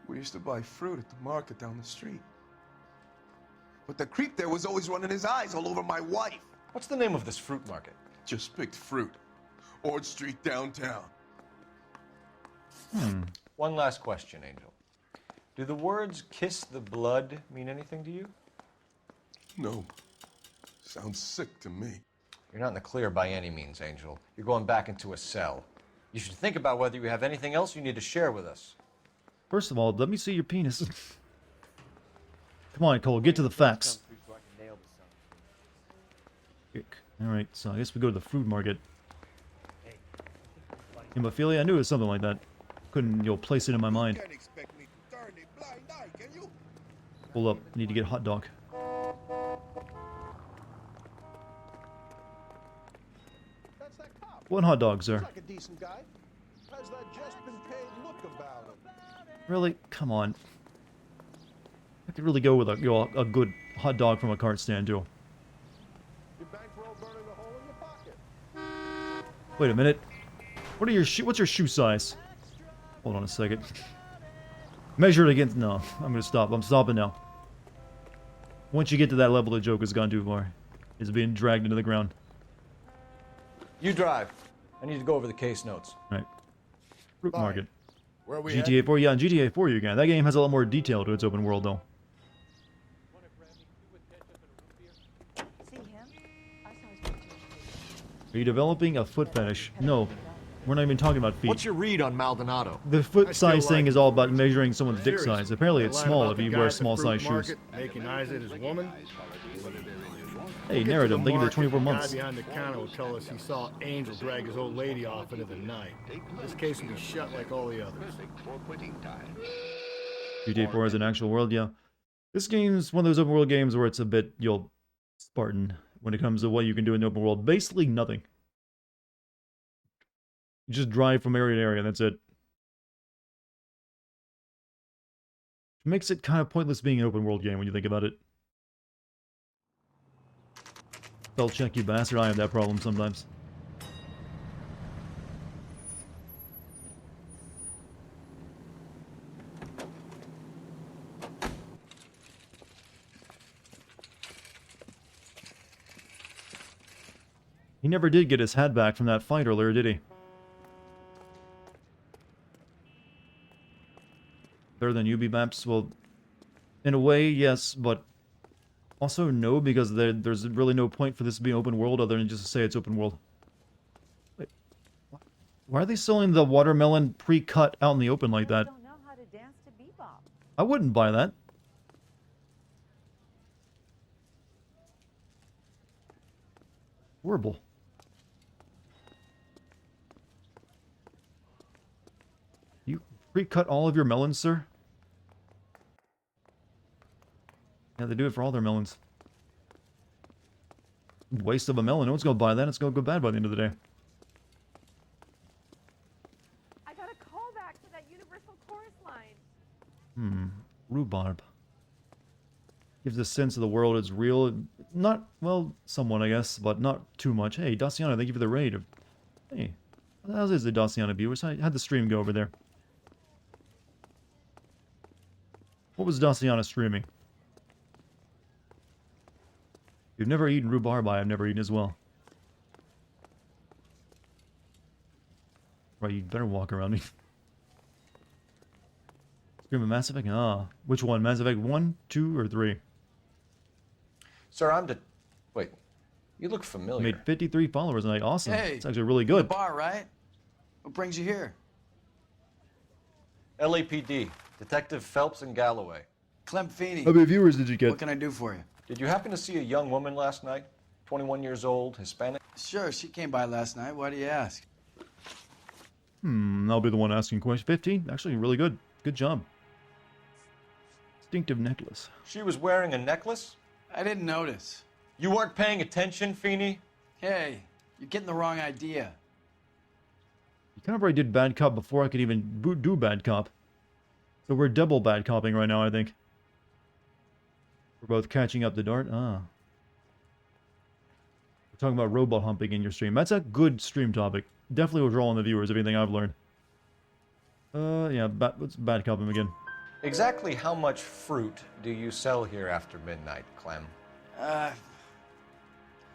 We used to buy fruit at the market down the street. But the creep there was always running his eyes all over my wife. What's the name of this fruit market? Just picked fruit. Ord Street downtown. One last question, Angel. Do the words kiss the blood mean anything to you? No. Sounds sick to me. You're not in the clear by any means, Angel. You're going back into a cell. You should think about whether you have anything else you need to share with us. First of all, let me see your penis. Come on, Cole, get to the facts. Alright, so I guess we go to the fruit market. Hemophilia? I knew it was something like that. Couldn't, place it in my mind. Hold up, I need to get a hot dog. One hot dog, sir. Really? Come on. I could really go with a good hot dog from a cart stand, too. Wait a minute. What are your what's your shoe size? Hold on a second. Measure it against... No, I'm gonna stop. I'm stopping now. Once you get to that level, the joke has gone too far. It's being dragged into the ground. You drive. I need to go over the case notes. Right. Fruit market. Where are we GTA 4, yeah, in GTA 4 you can. That game has a lot more detail to its open world, though. Are you developing a foot fetish? No. We're not even talking about feet. What's your read on Maldonado? The foot size thing is all about measuring someone's dick size. Apparently it's small if you wear small size shoes. Making eyes at his woman. Hey, narrative, thank you for 24 months. The guy behind the counter will tell us he saw Angel drag his old lady off into the night. This case will be shut like all the others. GTA 4 is an actual world, yeah. This game's one of those open world games where it's a bit, Spartan when it comes to what you can do in the open world. Basically nothing. You just drive from area to area, and that's it. It makes it kind of pointless being an open world game when you think about it. Spell check, you bastard. I have that problem sometimes. He never did get his hat back from that fight earlier, did he? Better than UB maps? Well, in a way, yes, but also no, because there's really no point for this to be open world other than just to say it's open world. Why are they selling the watermelon pre-cut out in the open like that? Don't know how to dance to bebop. I wouldn't buy that. Horrible. You pre-cut all of your melons, sir? Yeah, they do it for all their melons. Waste of a melon. No one's gonna buy that. It's gonna go bad by the end of the day. I got a callback to that Universal chorus line. Rhubarb. Gives a sense of the world is real. Not, well, somewhat, I guess, but not too much. Hey, Daciana, thank you for the raid. Hey, how's the Daciana viewers? How'd the stream go over there? What was Daciana streaming? You've never eaten rhubarb, I've never eaten as well. Right, you better walk around me. Scream of Mass Effect? Ah. Which one? Mass Effect 1, 2, or 3? Sir, Wait. You look familiar. Made 53 followers tonight. Awesome. Hey, it's actually really The good. bar, right? What brings you here? LAPD. Detective Phelps and Galloway. Clem Feeney. How many viewers did you get? What can I do for you? Did you happen to see a young woman last night? 21 years old, Hispanic? Sure, she came by last night. Why do you ask? I'll be the one asking question. 15? Actually, really good. Good job. Distinctive necklace. She was wearing a necklace? I didn't notice. You weren't paying attention, Feeney? Hey, you're getting the wrong idea. You kind of already did bad cop before I could even do bad cop. So we're double bad copping right now, I think. We're both catching up the dart. Ah. We're talking about robot humping in your stream. That's a good stream topic. Definitely will draw on the viewers, everything I've learned. Yeah, let's bad cop him again. Exactly how much fruit do you sell here after midnight, Clem?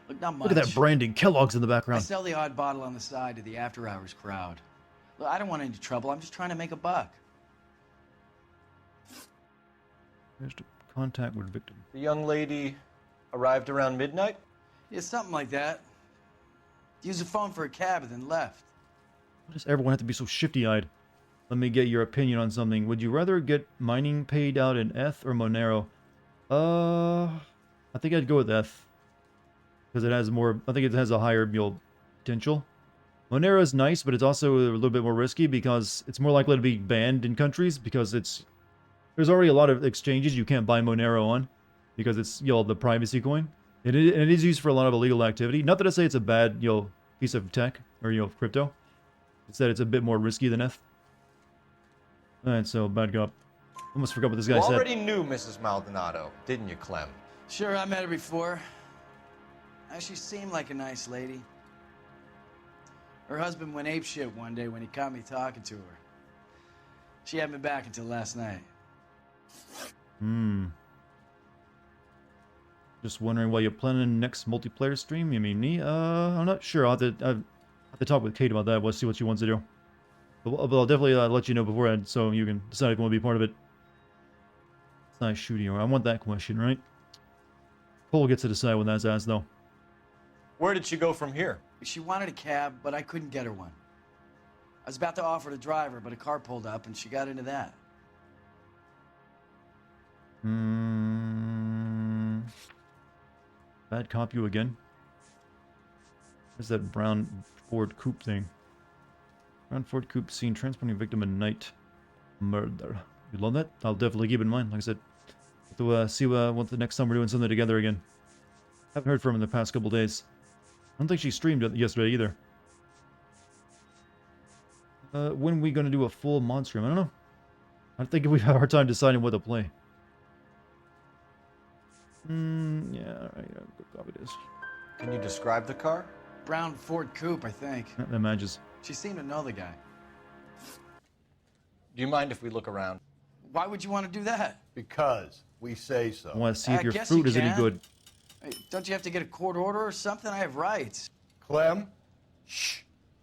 Look, not much. Look at that branding. Kellogg's in the I background. sell the odd bottle on the side to the after-hours crowd. Look, I don't want any trouble. I'm just trying to make a buck. There's to contact with victim. The young lady arrived around midnight? Yeah, something like that. Used the phone for a cab and then left. Why does everyone have to be so shifty-eyed? Let me get your opinion on something. Would you rather get mining paid out in Eth or Monero? I think I'd go with Eth. Because it has more, I think it has a higher potential. Monero is nice, but it's also a little bit more risky because it's more likely to be banned in countries because there's already a lot of exchanges you can't buy Monero on because it's, the privacy coin. And it is used for a lot of illegal activity. Not that I say it's a bad, piece of tech or, crypto. It's that it's a bit more risky than Eth. Alright, so bad cop. Almost forgot what this guy You said. already knew Mrs. Maldonado, didn't you, Clem? Sure, I met her before. She seemed like a nice lady. Her husband went apeshit one day when he caught me talking to her. She had me back until last night. Just wondering why you're planning next multiplayer stream? You mean me? I'm not sure. I'll have to talk with Kate about that. We'll see what she wants to do. But I'll definitely let you know beforehand so you can decide if you want to be part of it. It's nice shooting. I want that question, right? Cole gets to decide when that's asked, though. Where did she go from here? She wanted a cab, but I couldn't get her one. I was about to offer to drive her, but a car pulled up and she got into that. Bad cop you again? Where's that brown Ford coupe thing? Brown Ford coupe seen transporting victim in night murder. You love that? I'll definitely keep it in mind. Like I said, to see what the next time we're doing something together again. Haven't heard from him in the past couple days. I don't think she streamed it yesterday either. When are we going to do a full mod stream? I don't know. I think we've had a hard time deciding what to play. Yeah, alright. Good copy this. Can you describe the car? Brown Ford coupe, I think. That matches. She seemed to know the guy. Do you mind if we look around? Why would you want to do that? Because we say so. I want to see if I your guess fruit you is any can. good. Hey, don't you have to get a court order or something? I have rights. Clem?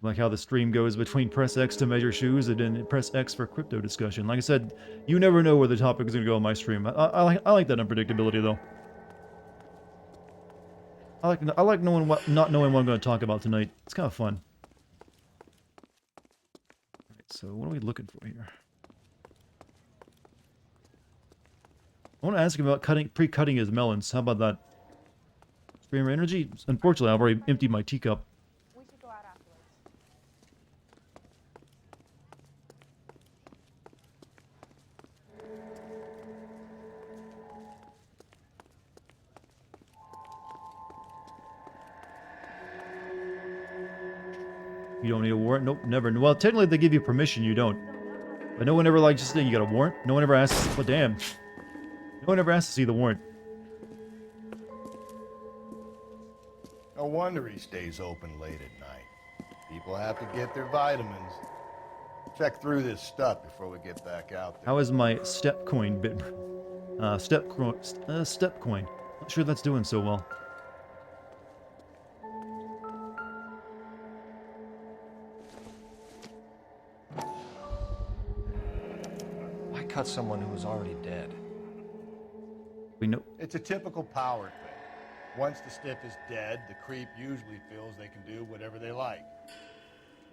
Like how the stream goes between press X to measure shoes and then press X for crypto discussion. Like I said, you never know where the topic is going to go on my stream. I like that unpredictability, though. I like not knowing what I'm going to talk about tonight. It's kind of fun. So what are we looking for here? I want to ask him about pre-cutting his melons. How about that? Streamer energy? Unfortunately, I've already emptied my teacup. We should go out afterwards. You don't need a warrant? Nope, never. Well, technically, if they give you permission, you don't. But no one ever like just saying you got a warrant. No one ever asks. Well, damn. No one ever asks to see the warrant. No wonder he stays open late at night. People have to get their vitamins. Check through this stuff before we get back out there. How is my step coin bit? Step coin. Not sure that's doing so well. Why cut someone who was already dead? We know. It's a typical power thing. Once the stiff is dead, the creep usually feels they can do whatever they like.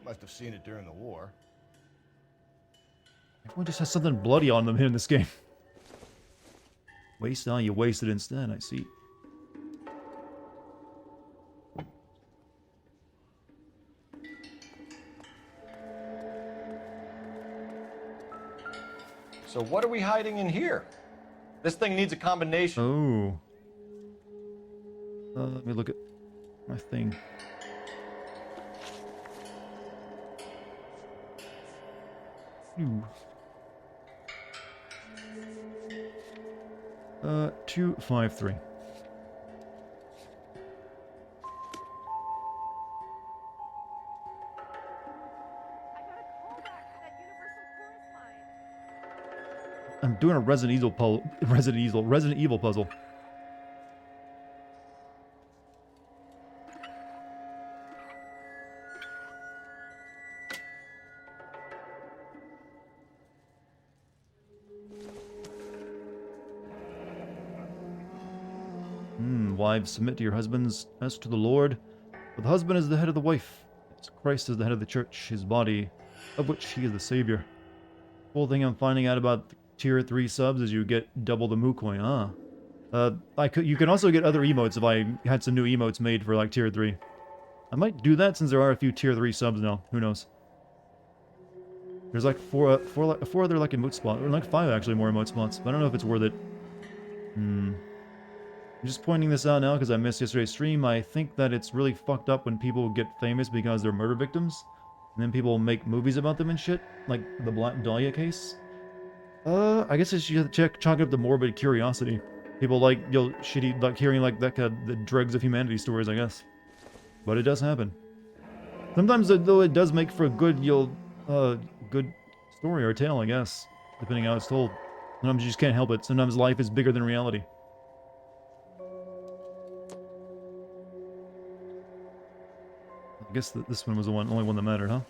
Must have seen it during the war. Everyone just has something bloody on them in this game. Waste? Oh, you wasted instead, I see. So what are we hiding in here? This thing needs a combination. Oh. Let me look at my thing. Ooh. 253. I'm doing a Resident Evil puzzle. Wives, submit to your husbands as to the Lord. For the husband is the head of the wife, as Christ is the head of the church, his body, of which he is the savior. The whole thing I'm finding out about tier 3 subs is you get double the moo coin. You can also get other emotes if I had some new emotes made for like tier 3. I might do that since there are a few tier 3 subs now. Who knows? There's like four other like emote spots, or like 5 actually more emote spots. But I don't know if it's worth it. I'm just pointing this out now because I missed yesterday's stream. I think that it's really fucked up when people get famous because they're murder victims, and then people make movies about them and shit, like the Black Dahlia case. I guess it's just chalk it up to morbid curiosity. People like hearing like that the dregs of humanity stories, I guess. But it does happen. Sometimes though it does make for a good good story or tale, I guess, depending how it's told. Sometimes you just can't help it. Sometimes life is bigger than reality. I guess this one was the only one that mattered, huh?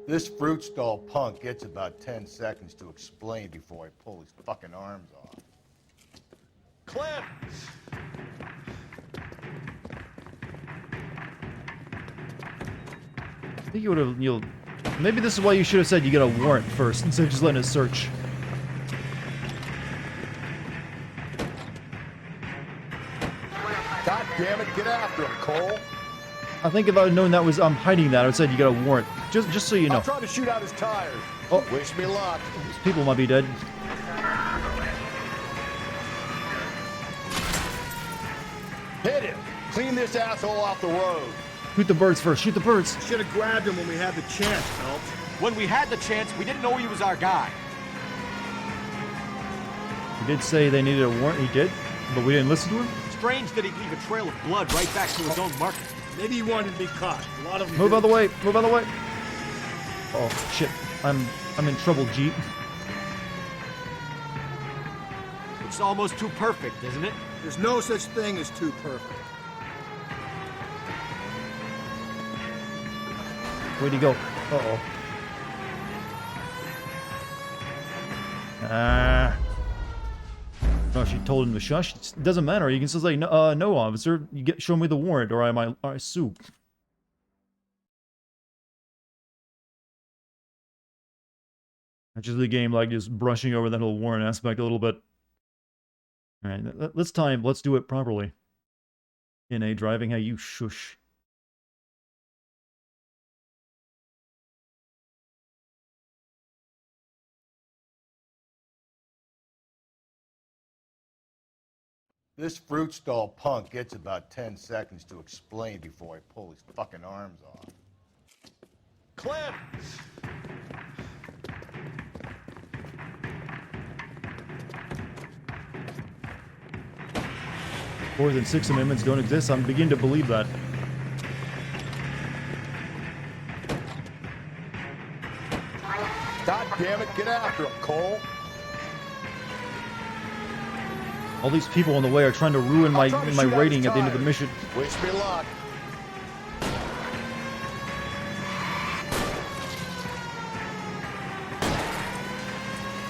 This fruit stall punk gets about 10 seconds to explain before I pull his fucking arms off. Clem! I think you would have, maybe this is why you should have said you get a warrant first instead of just letting it search. God damn it, get after him, Cole. I think if I had known that was I'm hiding that, I would have said you got a warrant. Just so you know. I'll try to shoot out his tires. Oh, wish me luck. These people might be dead. Hit him. Clean this asshole off the road. Shoot the birds first. Shoot the birds. Should have grabbed him when we had the chance, Phelps. When we had the chance, we didn't know he was our guy. He did say they needed a warrant. He did, but we didn't listen to him. Strange that he'd leave a trail of blood right back to his own market. Maybe he wanted to be caught. A lot of them Move out of the way. Move out of the way. Oh shit! I'm in trouble, Jeep. It's almost too perfect, isn't it? There's no such thing as too perfect. Where'd he go? Uh-oh. No, she told him to shush. It doesn't matter. You can still say, no, no officer. Show me the warrant, or I sue. That's just the game, like just brushing over that whole warrant aspect a little bit. All right, let's do it properly. NA driving, hey, you shush. This fruit stall punk gets about 10 seconds to explain before I pull his fucking arms off. Clem! Fourth and Sixth Amendments don't exist. I'm beginning to believe that. God damn it, get after him, Cole. All these people on the way are trying to ruin my rating at the end of the mission. Wish me luck.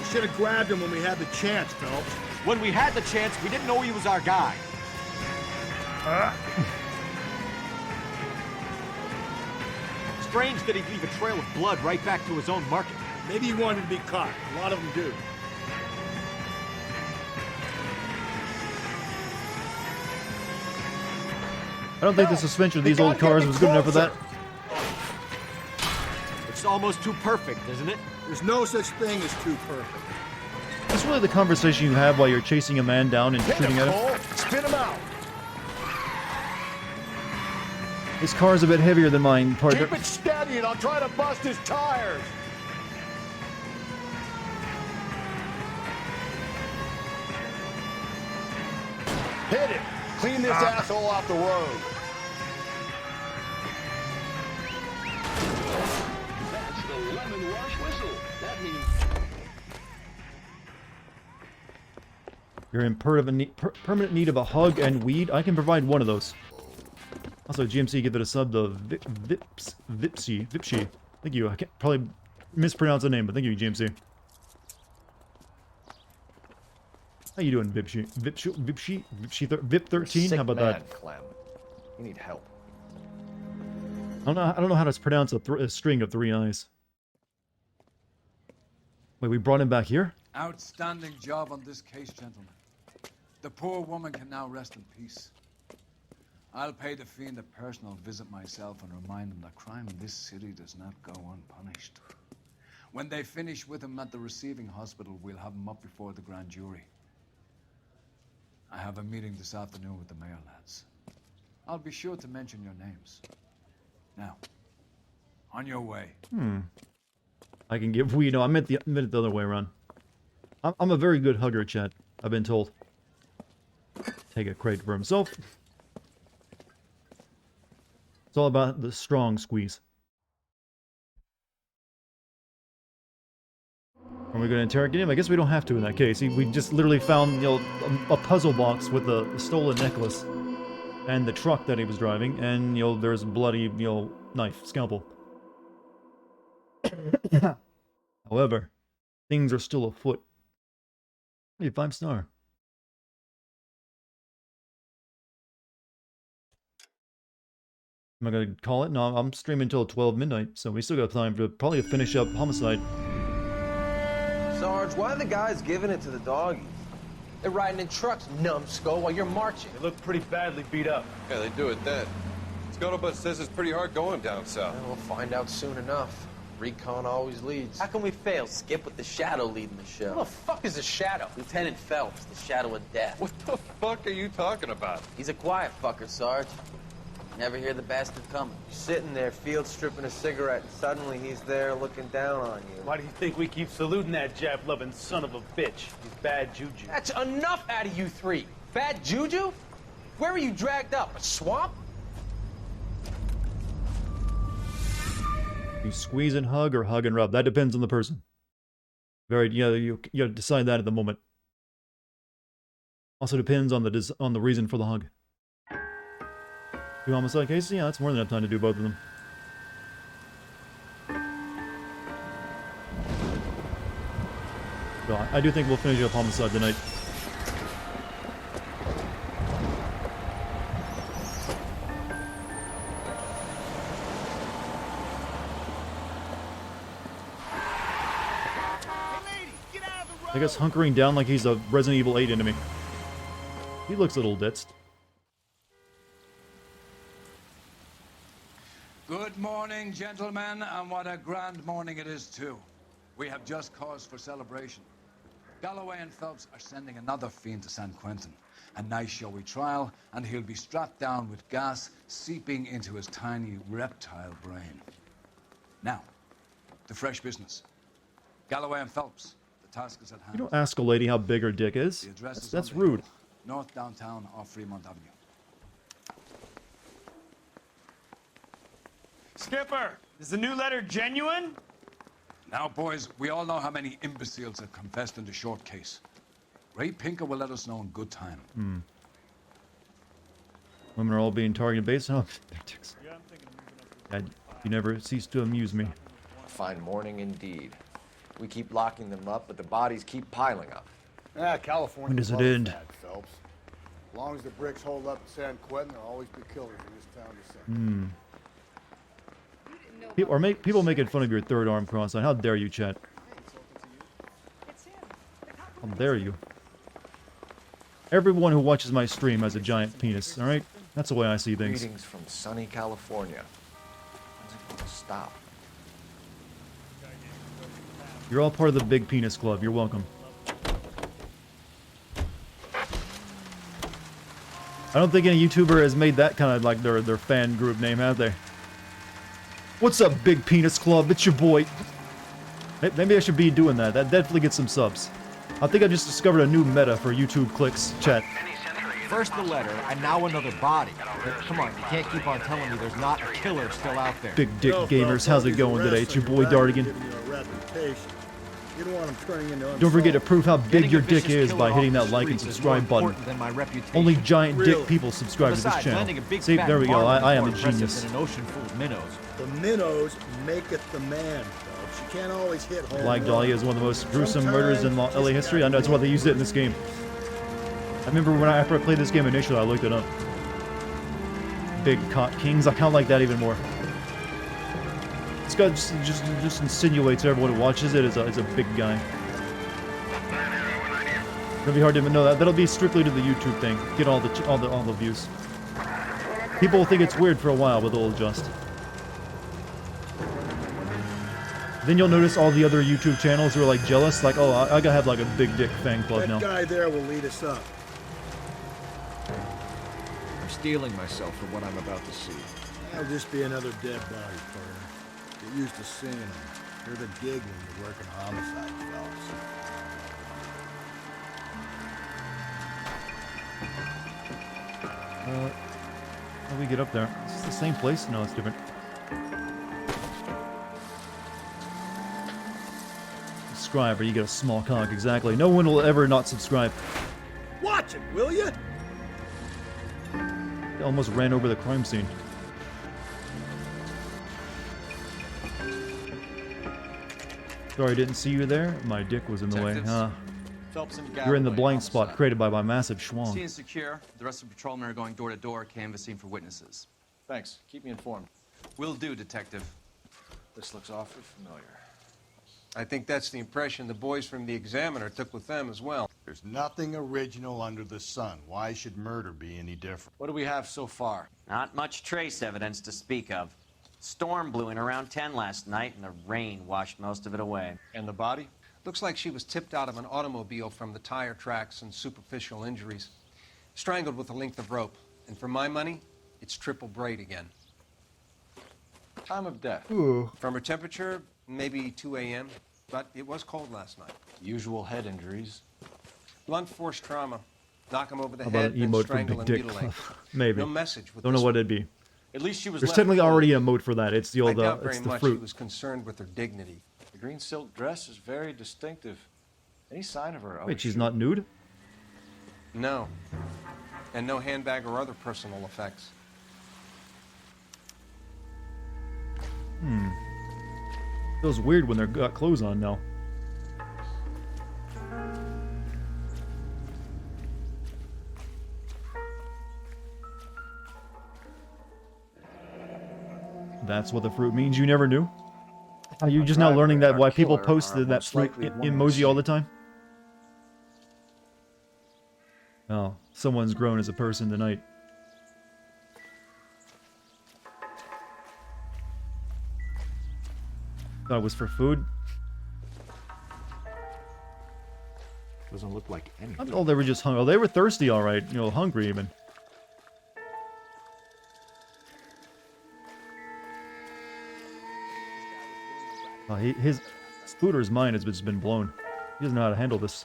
We should have grabbed him when we had the chance, Phelps. When we had the chance, we didn't know he was our guy. Strange that he'd leave a trail of blood right back to his own market. Maybe he wanted to be caught. A lot of them do. I don't think the suspension of these old cars was good enough for that. It's almost too perfect, isn't it? There's no such thing as too perfect. That's really the conversation you have while you're chasing a man down and shooting at him. Spin him out. This car's a bit heavier than mine, partner. Keep it steady and I'll try to bust his tires. Hit it. Clean this asshole off the road. That's the lemon wash whistle. That means... You're in permanent need of a hug and weed. I can provide one of those. Also, GMC, give it a sub to Vipsy. Thank you. I can't probably mispronounce the name, but thank you, GMC. How you doing, Vipsy? Vip13? How about that? Clem. You need help. I don't know how to pronounce a string of 3 eyes. Wait, we brought him back here? Outstanding job on this case, gentlemen. The poor woman can now rest in peace. I'll pay the fiend a personal visit myself and remind him that crime in this city does not go unpunished. When they finish with him at the receiving hospital, we'll have him up before the grand jury. I have a meeting this afternoon with the mayor lads. I'll be sure to mention your names. Now, on your way. I can give weed. No, I meant the other way around. I'm a very good hugger, chat. I've been told. Take a credit for himself. It's all about the strong squeeze. Are we going to interrogate him? I guess we don't have to in that case. We just literally found, you know, a puzzle box with a stolen necklace and the truck that he was driving, and, you know, there's a bloody, you know, knife, scalpel. However, things are still afoot. Hey, 5-star. Am I going to call it? No, I'm streaming until 12 midnight, so we still got time to probably finish up Homicide. Sarge, why are the guys giving it to the doggies? They're riding in trucks, numbskull, while you're marching. They look pretty badly beat up. Yeah, they do it then. Scuttlebutt says it's pretty hard going down south. We'll find out soon enough. Recon always leads. How can we fail? Skip with the Shadow leading the show. Who the fuck is the Shadow? Lieutenant Phelps, the Shadow of Death. What the fuck are you talking about? He's a quiet fucker, Sarge. Never hear the bastard coming. You're sitting there, field stripping a cigarette, and suddenly he's there looking down on you. Why do you think we keep saluting that Jap-loving son of a bitch? He's bad juju. That's enough out of you three. Bad juju? Where were you dragged up? A swamp? You squeeze and hug or hug and rub. That depends on the person. Very, yeah, you gotta decide that at the moment. Also depends on the reason for the hug. 2 homicide cases? Yeah, that's more than enough time to do both of them. So I do think we'll finish up homicide tonight. I guess hunkering down like he's a Resident Evil 8 enemy. He looks a little ditzed. Good morning, gentlemen, and what a grand morning it is, too. We have just cause for celebration. Galloway and Phelps are sending another fiend to San Quentin. A nice showy trial, and he'll be strapped down with gas seeping into his tiny reptile brain. Now, to fresh business. Galloway and Phelps, the task is at hand. You don't ask a lady how big her dick is. The address is That's on the rude. hill, North downtown off Fremont Avenue. Skipper, is the new letter genuine? Now, boys, we all know how many imbeciles have confessed in the short case. Ray Pinker will let us know in good time. Hmm. Women are all being targeted based on their dicks. God, you never cease to amuse me. Fine morning indeed. We keep locking them up, but the bodies keep piling up. California. When does it loves end? that, Phelps. As long as the bricks hold up in San Quentin, there'll always be killers in this town to send. Hmm. People making fun of your third arm cross-sign. How dare you, chat? How dare you? Everyone who watches my stream has a giant penis, alright? That's the way I see things. Greetings from sunny California. When's it going to stop? You're all part of the big penis club. You're welcome. I don't think any YouTuber has made that kind of like their fan group name, have they? What's up, Big Penis Club? It's your boy. Maybe I should be doing that. That definitely gets some subs. I think I just discovered a new meta for YouTube clicks, chat. First the letter, and now another body. Come on, you can't keep on telling me there's not a killer still out there. Big Dick Gamers, how's it going today? It's your boy Dartigan. You don't want him turning into Don't forget to prove how big your dick is by hitting that like and subscribe button. Only giant dick people subscribe to this channel. See, there we go. I am a genius. An ocean full of minnows. The minnows maketh the man, folks. You can't always hit home. Black Dahlia is one of the most gruesome murders in LA history. I know that's why they used it in this game. I remember after I played this game initially, I looked it up. Big Cock Kings. I kind of like that even more. This guy just insinuates everyone who watches it is a big guy. It'll be hard to even know that. That'll be strictly to the YouTube thing. Get all the views. People will think it's weird for a while, but they'll adjust. Then you'll notice all the other YouTube channels who are like jealous, like, oh, I gotta have like a big dick fan club now. That guy there will lead us up. I'm steeling myself for what I'm about to see. That'll just be another dead body, partner. Get used to seeing them. You're the gig when you're working homicide, Phelps. How do we get up there? Is this the same place? No, it's different. Subscribe or you get a small cock, exactly. No one will ever not subscribe. Watch it, will you? They almost ran over the crime scene. Sorry, I didn't see you there. My dick was in the way. Huh? Phelps and You're in the Galloway, blind homicide. spot created by my massive schwang. Scene is secure. The rest of the patrolmen are going door to door, canvassing for witnesses. Thanks. Keep me informed. Will do, Detective. This looks awfully familiar. I think that's the impression the boys from the Examiner took with them as well. There's nothing original under the sun. Why should murder be any different? What do we have so far? Not much trace evidence to speak of. Storm blew in around 10 last night, and the rain washed most of it away. And the body? Looks like she was tipped out of an automobile from the tire tracks and superficial injuries. Strangled with a length of rope. And for my money, it's triple braid again. Time of death? Ooh. From her temperature, maybe 2 a.m., but it was cold last night. Usual head injuries. Blunt force trauma. Knock him over the How about head, an then emote for strangle Big and Dick mutilate. Club? Maybe. No message with Don't know this what one. it'd be. At least she was There's left technically cold. already an emote for that. It's the I old, doubt it's very the much fruit. he was concerned with her dignity. The green silk dress is very distinctive. Any sign of her? Wait, she's not nude? No. And no handbag or other personal effects. Feels weird when they've got clothes on now. That's what the fruit means. You never knew? Are you just now learning that why people post that fruit emoji all the time? Oh, someone's grown as a person tonight. Thought it was for food. Doesn't look like anything. Oh, they were just hungry. Oh, they were thirsty, all right. You know, hungry even. His Spooder's mind has just been blown. He doesn't know how to handle this.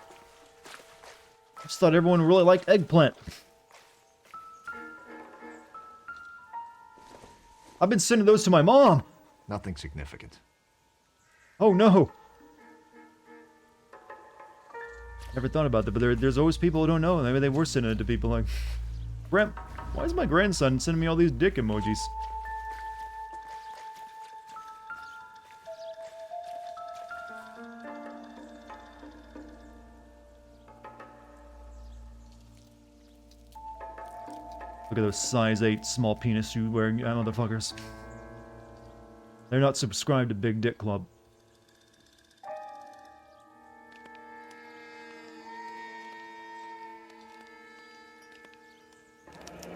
I just thought everyone really liked eggplant. I've been sending those to my mom. Nothing significant. Oh no. Never thought about that, but there's always people who don't know. Maybe they were sending it to people like, Brent, why is my grandson sending me all these dick emojis? Look at those size 8 small penis shoe wearing motherfuckers. They're not subscribed to Big Dick Club.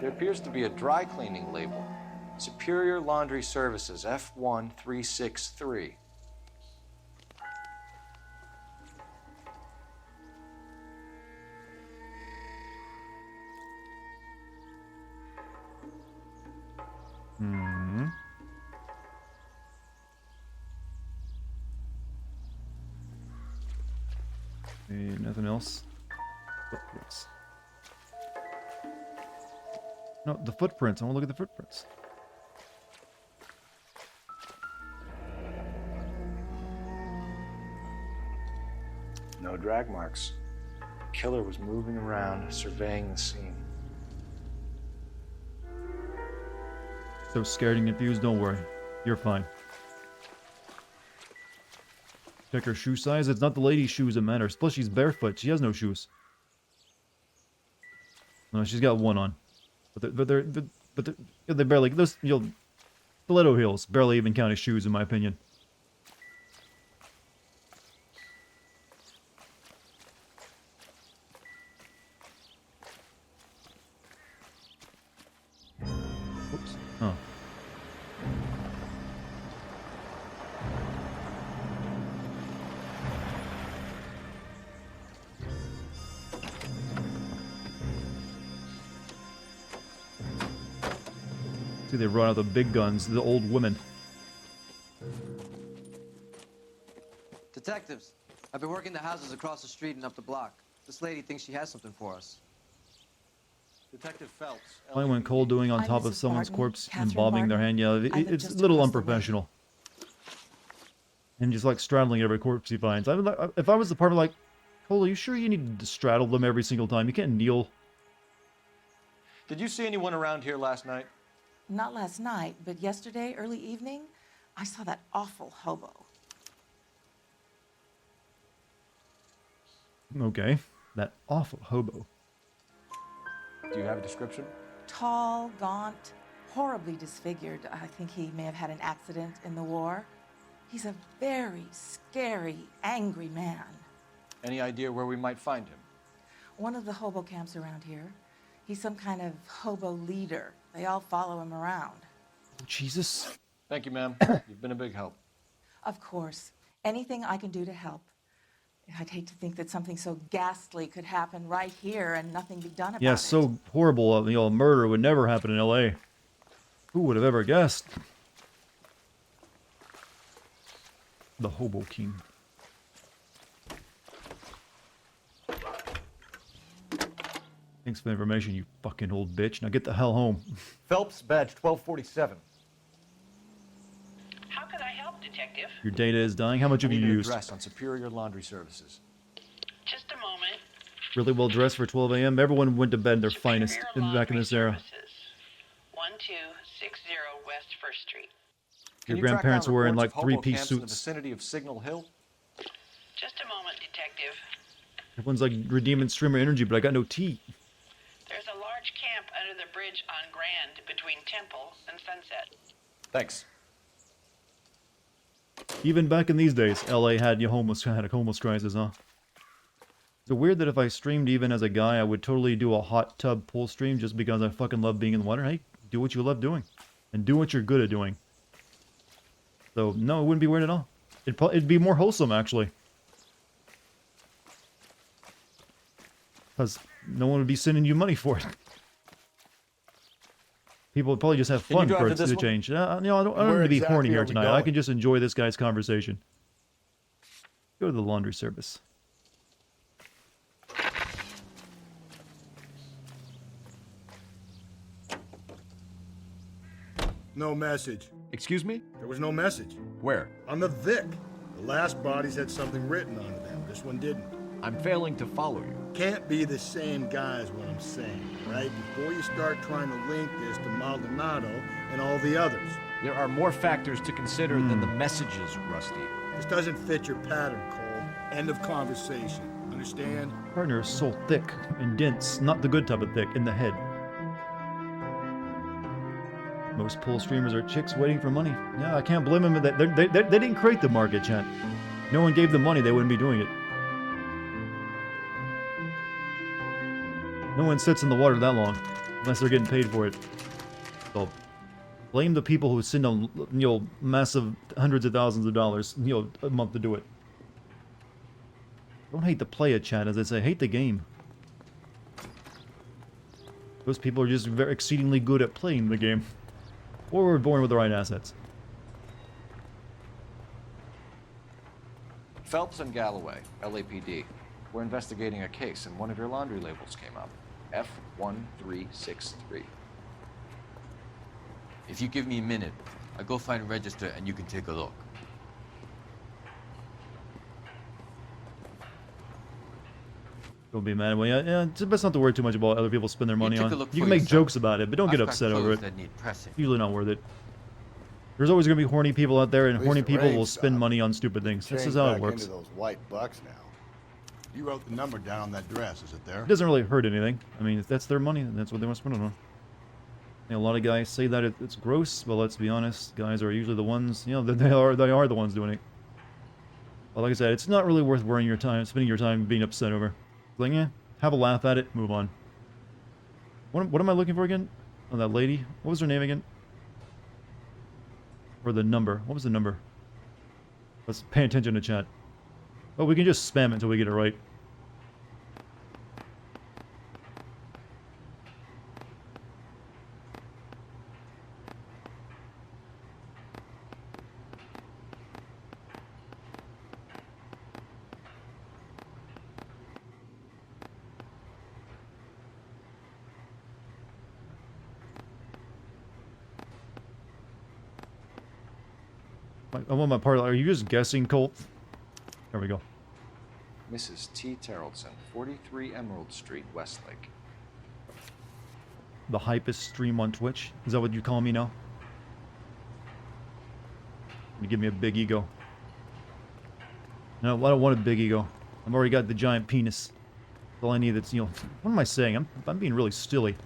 There appears to be a dry cleaning label. Superior Laundry Services, F1363. Hmm. Okay, nothing else. Footprints. No, the footprints. I want to look at the footprints. No drag marks. Killer was moving around, surveying the scene. So scared and confused, don't worry. You're fine. Check her shoe size. It's not the lady's shoes that matters. Plus, she's barefoot. She has no shoes. No, she's got one on. But they're barely, those, you know, stiletto heels barely even count as shoes in my opinion. Oops. Oh. See, they run out the big guns, the old women. Detectives, I've been working the houses across the street and up the block. This lady thinks she has something for us. Detective Phelps. Why went cold doing on top of someone's corpse and bobbing their hand? Yeah, it's a little unprofessional. And just like straddling every corpse he finds. If I was the partner, like, Cole, are you sure you need to straddle them every single time? You can't kneel. Did you see anyone around here last night? Not last night, but yesterday, early evening, I saw that awful hobo. Okay, that awful hobo. Do you have a description? Tall, gaunt, horribly disfigured. I think he may have had an accident in the war. He's a very scary, angry man. Any idea where we might find him? One of the hobo camps around here. He's some kind of hobo leader. They all follow him around. Jesus. Thank you, ma'am. You've been a big help. Of course. Anything I can do to help. I'd hate to think that something so ghastly could happen right here and nothing be done about it. Yeah, so horrible. You know, murder would never happen in LA. Who would have ever guessed? The Hobo King. Thanks for the information, you fucking old bitch. Now get the hell home. Phelps, badge 1247. How can I help, Detective? Your data is dying. How much have you used? Address on Superior Laundry Services. Just a moment. Really well dressed for 12 a.m. Everyone went to bed in their finest back in this era. 1260 West First Street. Your grandparents were wearing like three-piece In the suits. vicinity of Signal Hill? Just a moment, Detective. Everyone's like redeeming streamer energy, but I got no tea. There's a large camp under the bridge on Grand between Temple and Sunset. Thanks. Even back in these days, LA had a homeless crisis, huh? Is it weird that if I streamed even as a guy, I would totally do a hot tub pool stream just because I fucking love being in the water? Hey, do what you love doing. And do what you're good at doing. So, no, it wouldn't be weird at all. It'd be more wholesome, actually. Because no one would be sending you money for it. People would probably just have fun for it to change. You know, I don't need to be horny here tonight. I can just enjoy this guy's conversation. Go to the laundry service. No message. Excuse me? There was no message. Where? On the Vic. The last bodies had something written on them. This one didn't. I'm failing to follow you. Can't be the same guy is what I'm saying, right? Before you start trying to link this to Maldonado and all the others. There are more factors to consider than the messages, Rusty. This doesn't fit your pattern, Cole. End of conversation. Understand? Partner is so thick and dense, not the good type of thick, in the head. Most pool streamers are chicks waiting for money. Yeah, I can't blame them. They didn't create the market, chat. No one gave them money, they wouldn't be doing it. No one sits in the water that long, unless they're getting paid for it. So, blame the people who send them, you know, massive hundreds of thousands of dollars, you know, a month to do it. Don't hate the play it, chat, as I say, hate the game. Those people are just very exceedingly good at playing the game. Or we're born with the right assets. Phelps and Galloway, LAPD. We're investigating a case, and one of your laundry labels came up. F1363. If you give me a minute, I'll go find a register and you can take a look. Don't be mad. Well, yeah, it's best not to worry too much about other people spend their money on. You can make yourself. jokes about it, but don't get I've got upset over clothes it. that need pressing. Usually not worth it. There's always going to be horny people out there, and At least horny the people rain will spend stopped. money on stupid things. This Change is how back it works. into those white bucks now. You wrote the number down on that dress, is it there? It doesn't really hurt anything. I mean, if that's their money, then that's what they want to spend it on. You know, a lot of guys say that it's gross, but let's be honest, guys are usually the ones, you know, they are the ones doing it. But like I said, it's not really worth worrying your time, spending your time being upset over. Like, yeah, have a laugh at it, move on. What am I looking for again? Oh, that lady. What was her name again? Or the number. What was the number? Let's pay attention to chat. Oh, we can just spam it until we get it right. I want my part. Are you just guessing, Colt? There we go. Mrs. T. Terrellson, 43 Emerald Street, Westlake. The hypest stream on Twitch? Is that what you call me now? You give me a big ego. No, I don't want a big ego. I've already got the giant penis. All I need that's, you know... What am I saying? I'm being really stilly.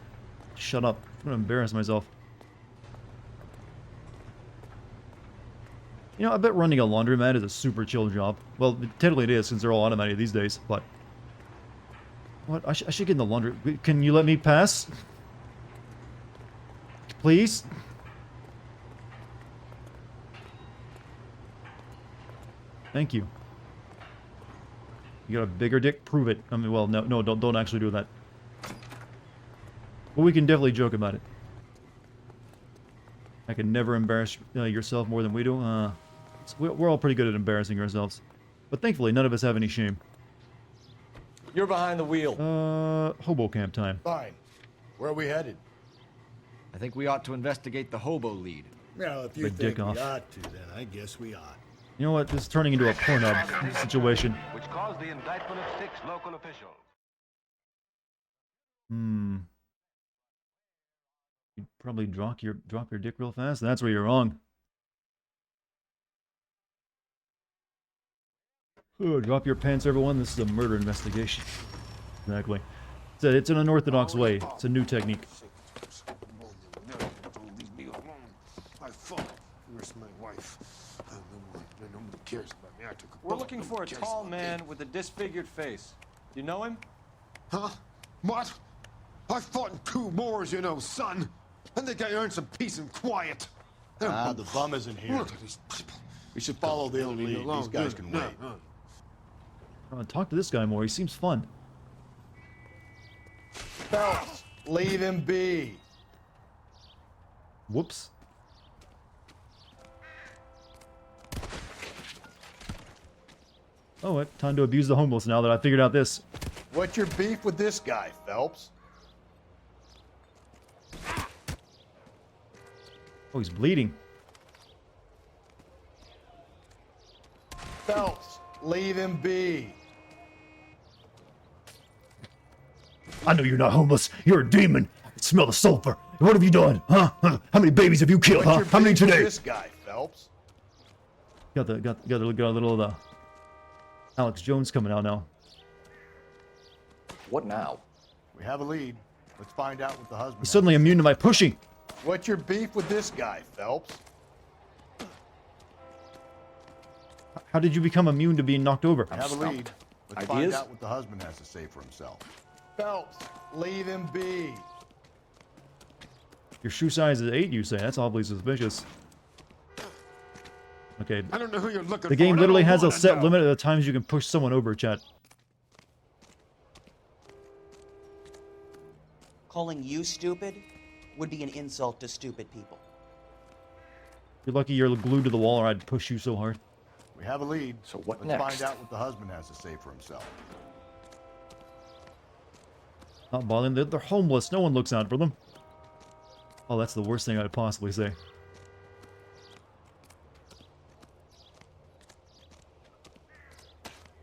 Shut up. I'm gonna embarrass myself. You know, I bet running a laundromat is a super chill job. Well, technically it is, since they're all automated these days, but... What? I should get in the laundry... Can you let me pass? Please? Thank you. You got a bigger dick? Prove it. I mean, well, no, don't actually do that. But we can definitely joke about it. I can never embarrass yourself more than we do. We're all pretty good at embarrassing ourselves. But thankfully, none of us have any shame. You're behind the wheel. Hobo camp time. Fine. Where are we headed? I think we ought to investigate the hobo lead. Well, if you The think dick we off. ought to, then I guess we ought. You know what? This is turning into a Pornhub situation. Which caused the indictment of 6 local officials. You'd probably drop your dick real fast. That's where you're wrong. Oh, drop your pants, everyone. This is a murder investigation. Exactly. It's an unorthodox way. It's a new technique. My fault. Where's my wife? Nobody cares about me. I took a We're looking for a tall man with a disfigured face. You know him? Huh? What? I fought in 2 wars, you know, son. And think I earned some peace and quiet. Ah, the bum isn't here. Look at these people. We should follow the lead. These guys can wait. Talk to this guy more. He seems fun. Phelps, leave him be. Whoops. Oh, what? Time to abuse the homeless now that I figured out this. What's your beef with this guy, Phelps? Oh, he's bleeding. Phelps, leave him be. I know you're not homeless. You're a demon. I can smell the sulfur. What have you done? Huh? How many babies have you killed? What's Huh? your How many beef with today? this guy, Phelps? Got a little Alex Jones coming out now. What now? We have a lead. Let's find out what the husband. He's suddenly immune to my pushing. What's your beef with this guy, Phelps? How did you become immune to being knocked over? We have a lead. Let's find out what the husband has to say for himself. Phelps, leave him be. Your shoe size is 8, you say? That's awfully suspicious. Okay. I don't know who you're looking for. The game and I literally don't has a wanna set know. limit of the times you can push someone over, chat. Calling you stupid would be an insult to stupid people. You're lucky you're glued to the wall or I'd push you so hard. We have a lead. So what Let's find out what the husband has to say for himself. Not bothering them. They're homeless. No one looks out for them. Oh, that's the worst thing I'd possibly say.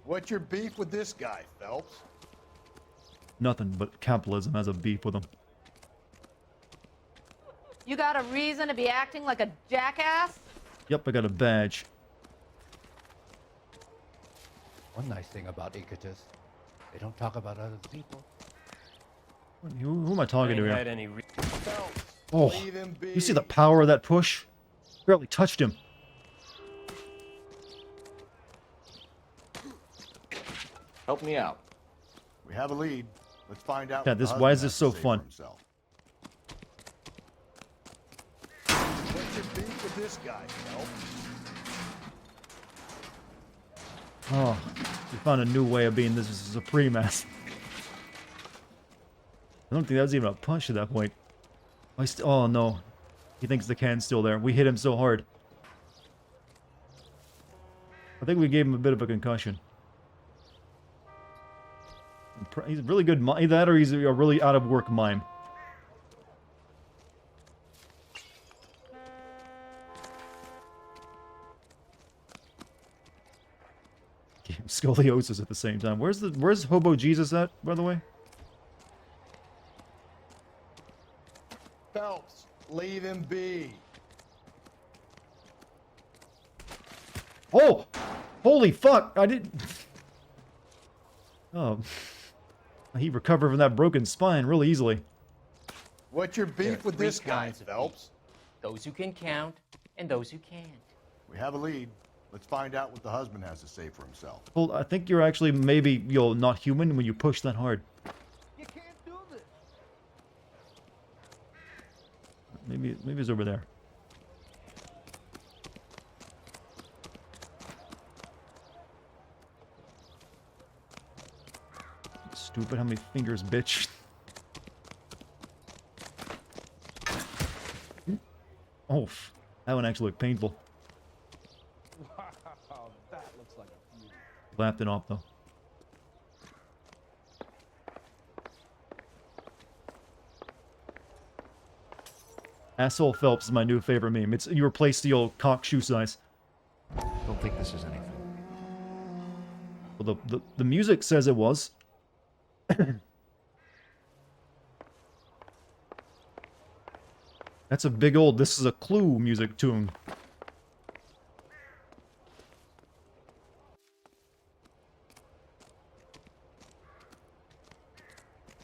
What's your beef with this guy, Phelps? Nothing but capitalism has a beef with them. You got a reason to be acting like a jackass? Yep, I got a badge. One nice thing about egotists, they don't talk about other people. Who am I talking to Ain't here? had any Oh, you see the power of that push? Barely touched him. Help me out. We have a lead. Let's find out. Yeah, what the this. husband Why is has this to so say for fun? himself. What's your beef with this guy, Phelps? Oh, we found a new way of being this supreme ass. I don't think that was even a punch at that point. Oh no, he thinks the can's still there. We hit him so hard. I think we gave him a bit of a concussion. He's a really good mime. Either that or he's a really out of work mime. Gave him scoliosis at the same time. Where's Hobo Jesus at, by the way? Phelps, leave him be. Oh! Holy fuck! I didn't... Oh. He recovered from that broken spine really easily. What's your beef with this guy, Phelps? Those who can count and those who can't. We have a lead. Let's find out what the husband has to say for himself. Well, I think you're actually maybe, not human when you push that hard. You can't do this. Maybe it's over there. Stupid, how many fingers, bitch? Oh, that one actually looked painful. Wow, that looks like a beauty. Laughed it off though. Asshole Phelps is my new favorite meme. It's you replace the old cock shoe size. Don't think this is anything. Well, the music says it was. That's a big old. This is a Clue music tune.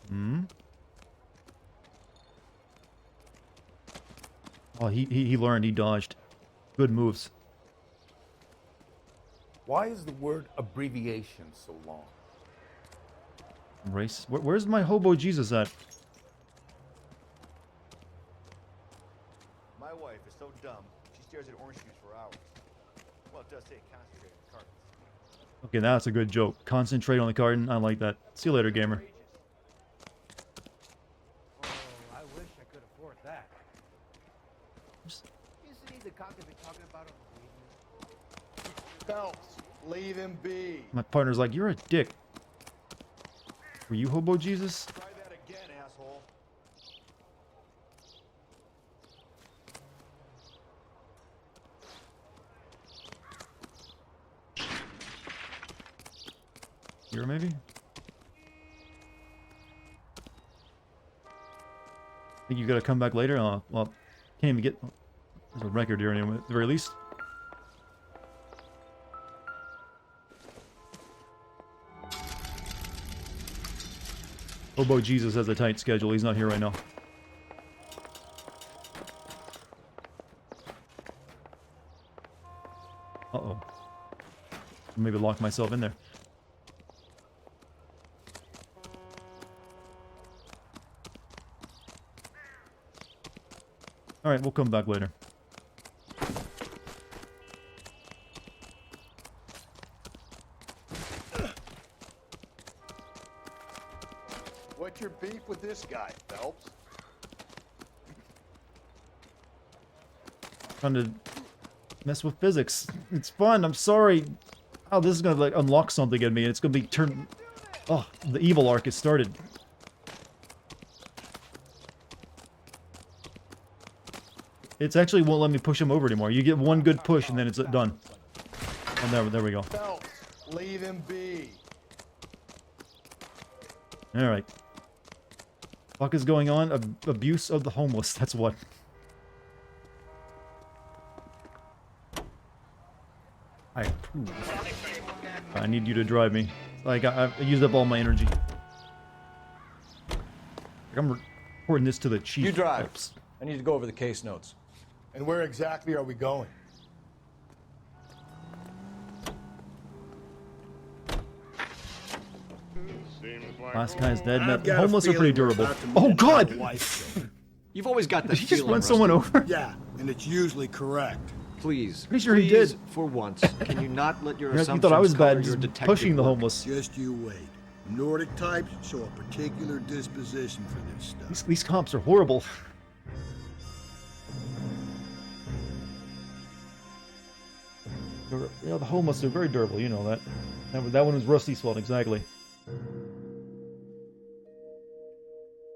Hmm. Oh, he learned. He dodged. Good moves. Why is the word abbreviation so long? Race. Where's my hobo Jesus at? My wife is so dumb, she stares at orange juice for hours. Well, it does say concentrate on the cartons. Okay, that's a good joke. Concentrate on the carton. I like that. See you later, gamer. Oh, I wish I could afford that. Isn't he the cop they've been talking about on the radio? Phelps, leave him be. My partner's like, you're a dick. Were you hobo Jesus? Try that again, asshole. Here, maybe? Think you gotta come back later? Well, can't even get... There's a record here anyway, at the very least. Hobo Jesus has a tight schedule. He's not here right now. Uh-oh. Maybe lock myself in there. Alright, we'll come back later. What's your beef with this guy, Phelps? Trying to mess with physics. It's fun, I'm sorry. Oh, this is gonna like unlock something in me, and it's gonna be turned... Oh, the evil arc has started. It's actually won't let me push him over anymore. You get one good push and then it's done. And there we go. Phelps, leave him be. Alright. Fuck is going on? Abuse of the homeless, that's what. I approve. I need you to drive me. Like, I used up all my energy. Like, I'm reporting this to the chief. You drive. Oops. I need to go over the case notes. And where exactly are we going? Last guy's dead. I've The got a homeless are pretty feeling we're durable. about to meet Oh another god! wife. You've always got that Did he just feeling, run someone Rusty. over? Yeah, and it's usually correct. Please. Pretty sure he please, did. For once, can you not let your You assumptions thought I was color bad your just detective pushing the work? homeless. Just you wait. Nordic types show a particular disposition for this stuff. These cops are horrible. You know, the homeless are very durable, you know that. That one was Rusty's fault, exactly.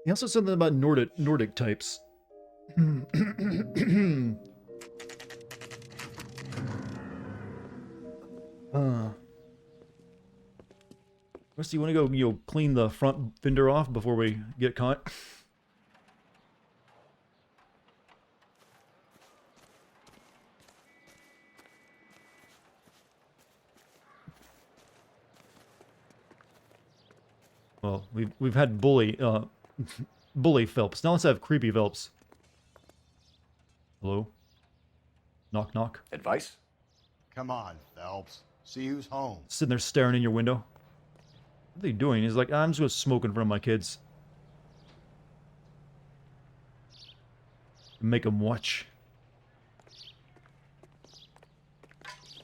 He also said something about Nordic types. Rusty, you want to go, clean the front fender off before we get caught? Well, we've had bully Phelps. Now let's have creepy Phelps. Hello? Knock knock. Advice? Come on, Phelps. See who's home. Sitting there staring in your window. What are they doing? He's like, I'm just gonna smoke in front of my kids. Make them watch.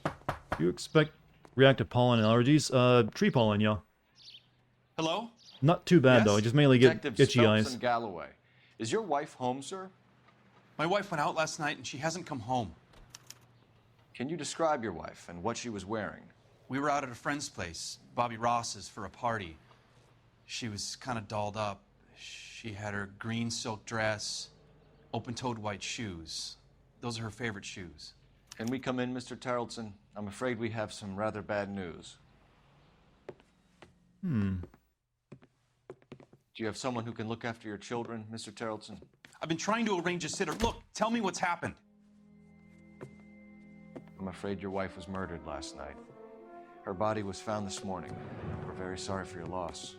Do you expect reactive pollen allergies? Tree pollen, yeah. Hello? Not too bad, Yes? though. I just mainly get Detectives itchy Phelps eyes. and Galloway. Is your wife home, sir? My wife went out last night and she hasn't come home. Can you describe your wife and what she was wearing? We were out at a friend's place, Bobby Ross's, for a party. She was kind of dolled up. She had her green silk dress, open-toed white shoes. Those are her favorite shoes. Can we come in, Mr. Tarleton? I'm afraid we have some rather bad news. Do you have someone who can look after your children, Mr. Tarleton? I've been trying to arrange a sitter. Look, tell me what's happened. I'm afraid your wife was murdered last night. Her body was found this morning. We're very sorry for your loss.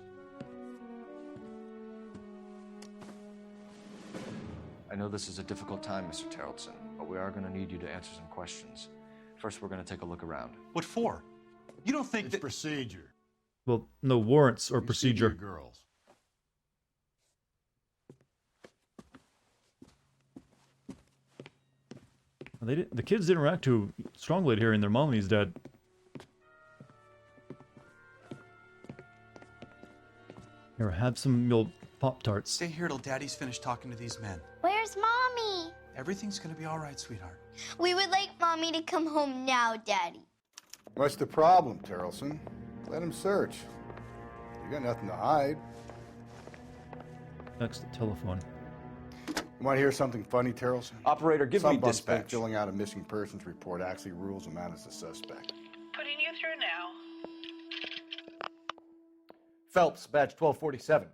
I know this is a difficult time, Mr. Tarleton, but we are going to need you to answer some questions. First, we're going to take a look around. What for? You don't think It's that... procedure. Well, no warrants or You procedure. see your girls. The kids didn't react too strongly to hearing their mommy's dead. Here, have some little Pop-Tarts. Stay here till Daddy's finished talking to these men. Where's Mommy? Everything's gonna be all right, sweetheart. We would like Mommy to come home now, Daddy. What's the problem, Terrelson? Let him search. You got nothing to hide. Next, the telephone. You want to hear something funny, Terrelson? Operator, give Some me bums think dispatch. filling out a missing persons report actually rules him out as a suspect. Putting you through now. Phelps, badge 1247.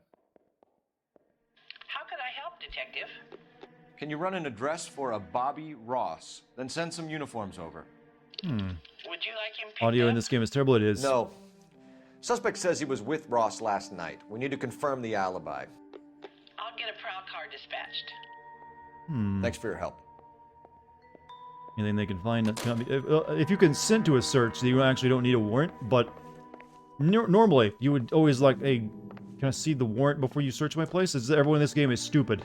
How could I help, Detective? Can you run an address for a Bobby Ross? Then send some uniforms over. Hmm. Would you like him picked Audio in up? this game is terrible. It is. No. Suspect says he was with Ross last night. We need to confirm the alibi. I'll get a prowl car dispatched. Hmm. Thanks for your help. Anything they can find that's gonna be, if you consent to a search, you actually don't need a warrant. But normally, you would always like, hey, can I see the warrant before you search my place? Everyone in this game is stupid.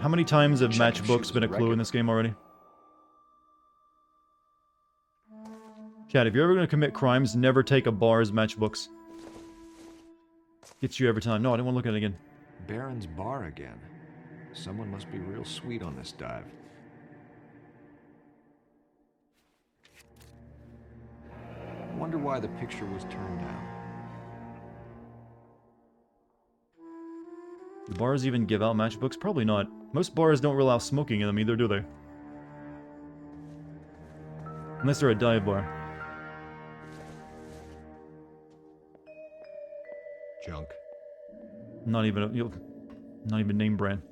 How many times have matchbooks been a clue in this game already? Chad, if you're ever going to commit crimes, never take a bar as matchbooks. Gets you every time. No, I didn't want to look at it again. Baron's bar again. Someone must be real sweet on this dive. Wonder why the picture was turned down. Do bars even give out matchbooks? Probably not. Most bars don't allow smoking in them either, do they? Unless they're a dive bar. Junk. Not even name brand.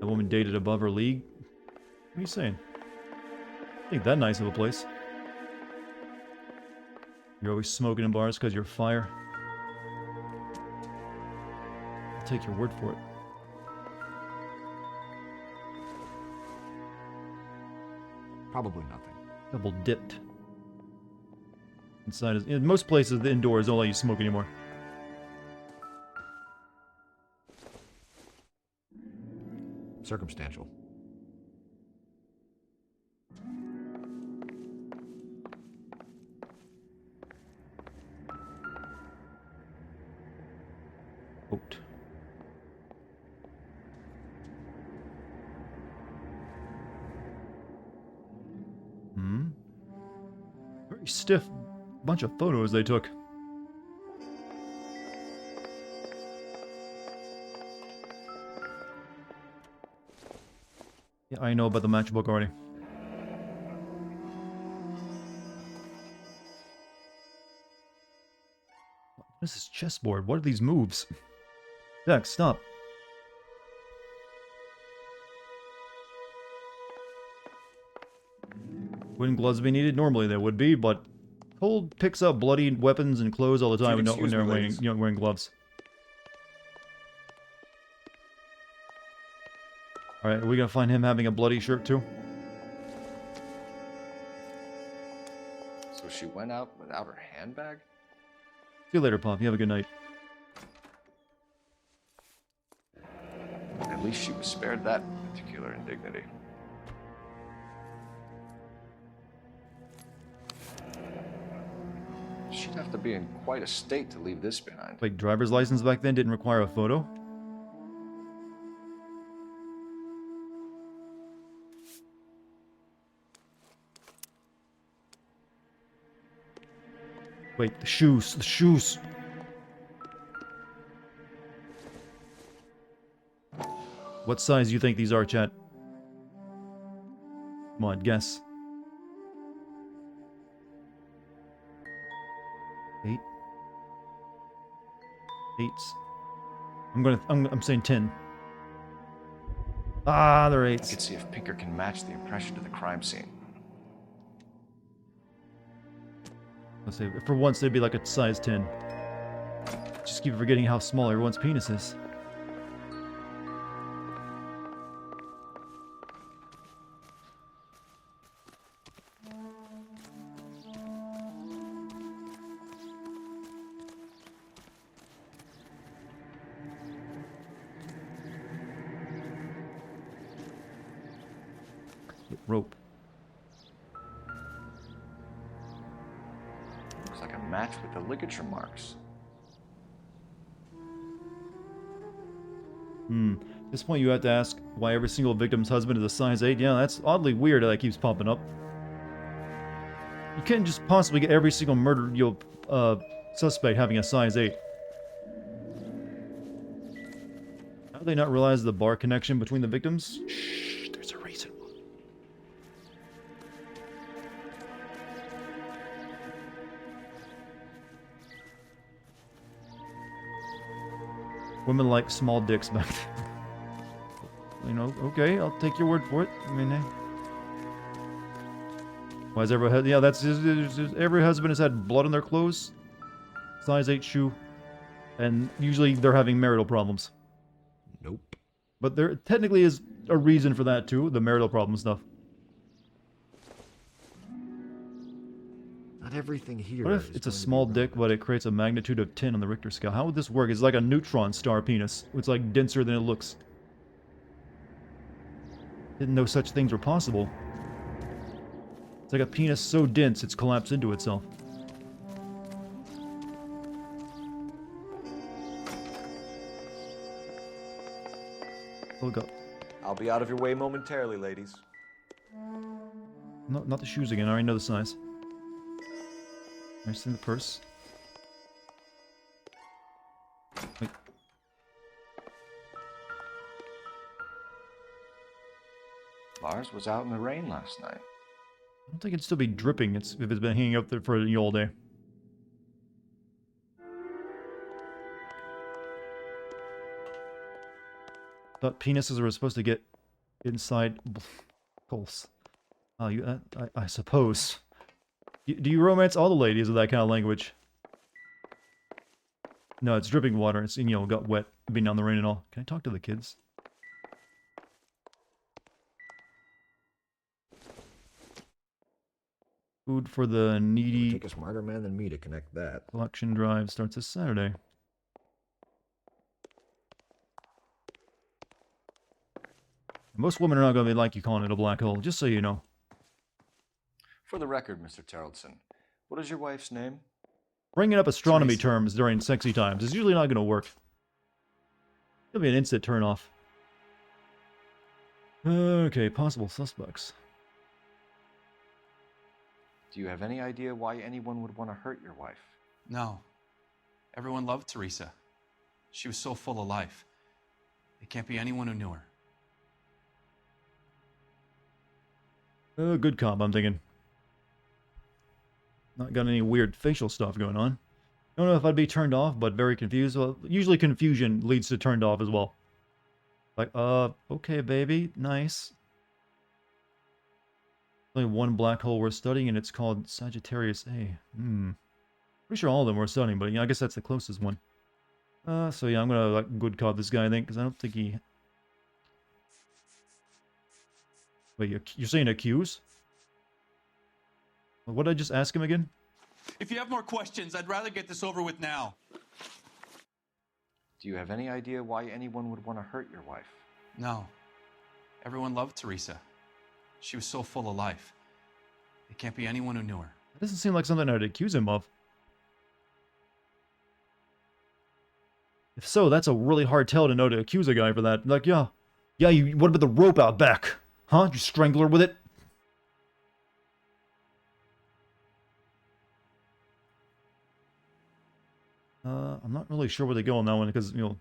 A woman dated above her league? What are you saying? Ain't that nice of a place. You're always smoking in bars because you're fire. I'll take your word for it. Probably nothing. Double dipped. Inside is in most places the indoors don't let you smoke anymore. Circumstantial. Quote. Very stiff bunch of photos they took. Yeah, I know about the matchbook already. What is this chessboard? What are these moves? Jack, stop. Wouldn't gloves be needed? Normally they would be, but Cole picks up bloody weapons and clothes all the time when they're wearing gloves. Alright, are we gonna find him having a bloody shirt too? So she went out without her handbag? See you later, Pop. You have a good night. At least she was spared that particular indignity. She'd have to be in quite a state to leave this behind. Wait, driver's license back then didn't require a photo? Wait, the shoes, the shoes. What size do you think these are, chat? Come on, guess. 8. 8s. I'm saying 10. Ah, they're 8s. I could see if Pinker can match the impression to the crime scene. Let's say, for once, they'd be like a size 10. Just keep forgetting how small everyone's penis is. rope. Looks like a match with the ligature marks. At this point, you have to ask why every single victim's husband is a size 8. Yeah, that's oddly weird that keeps popping up. You can't just possibly get every single murder suspect having a size 8. How do they not realize the bar connection between the victims? Shh, there's a reason. Women like small dicks back then. You know, okay, I'll take your word for it. I mean, hey. Why is every yeah, that's every husband has had blood on their clothes, size 8 shoe, and usually they're having marital problems. Nope. But there technically is a reason for that too, the marital problem stuff. Not everything here. What if it's a small dick, but it creates a magnitude of 10 on the Richter scale? How would this work? It's like a neutron star penis. It's like denser than it looks. Didn't know such things were possible. It's like a penis so dense it's collapsed into itself. Look up. I'll be out of your way momentarily, ladies. No, not the shoes again. I already know the size. Nice in the purse. Wait. Lars was out in the rain last night. I don't think it'd still be dripping if it's been hanging up there for all day. Thought penises were supposed to get inside holes. Oh, I suppose. Do you romance all the ladies with that kind of language? No, it's dripping water. It's, you know, got wet being down the rain and all. Can I talk to the kids? Food for the needy. Take a smarter man than me to connect that. Collection drive starts this Saturday. Most women are not going to be like you calling it a black hole, just so you know. For the record, Mr. Terrelson, what is your wife's name? Bringing up astronomy terms during sexy times is usually not going to work. It'll be an instant turnoff. Okay, possible suspects. Do you have any idea why anyone would want to hurt your wife? No. Everyone loved Teresa. She was so full of life. It can't be anyone who knew her. Good comp, I'm thinking. Not got any weird facial stuff going on. Don't know if I'd be turned off, but very confused. Well, usually confusion leads to turned off as well. Like, okay, baby, nice. Only one black hole we're studying, and it's called Sagittarius A. Pretty sure all of them we're studying, but yeah, I guess that's the closest one. So yeah, I'm gonna like good cop this guy, I think, because I don't think he. Wait, you're saying accuse? What did I just ask him again? If you have more questions, I'd rather get this over with now. Do you have any idea why anyone would want to hurt your wife? No. Everyone loved Teresa. She was so full of life. It can't be anyone who knew her. It doesn't seem like something I'd accuse him of. If so, that's a really hard tell to know to accuse a guy for that. Like, yeah, what about the rope out back? Huh? Did you strangle her with it? I'm not really sure where they go on that one because, you know,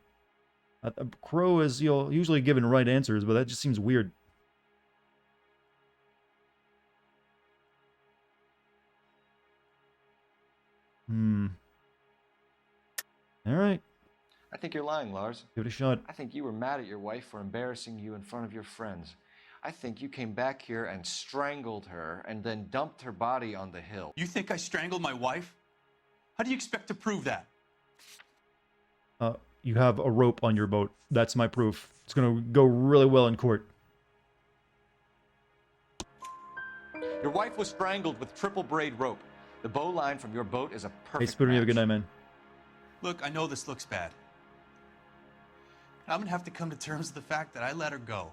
Crow is, you know, usually given right answers, but that just seems weird. Alright. I think you're lying, Lars. Give it a shot. I think you were mad at your wife for embarrassing you in front of your friends. I think you came back here and strangled her and then dumped her body on the hill. You think I strangled my wife? How do you expect to prove that? You have a rope on your boat. That's my proof. It's gonna go really well in court. Your wife was strangled with triple braid rope. The bow line from your boat is a perfect Hey, Spooner, you have a good night, man. Look, I know this looks bad. I'm gonna have to come to terms with the fact that I let her go.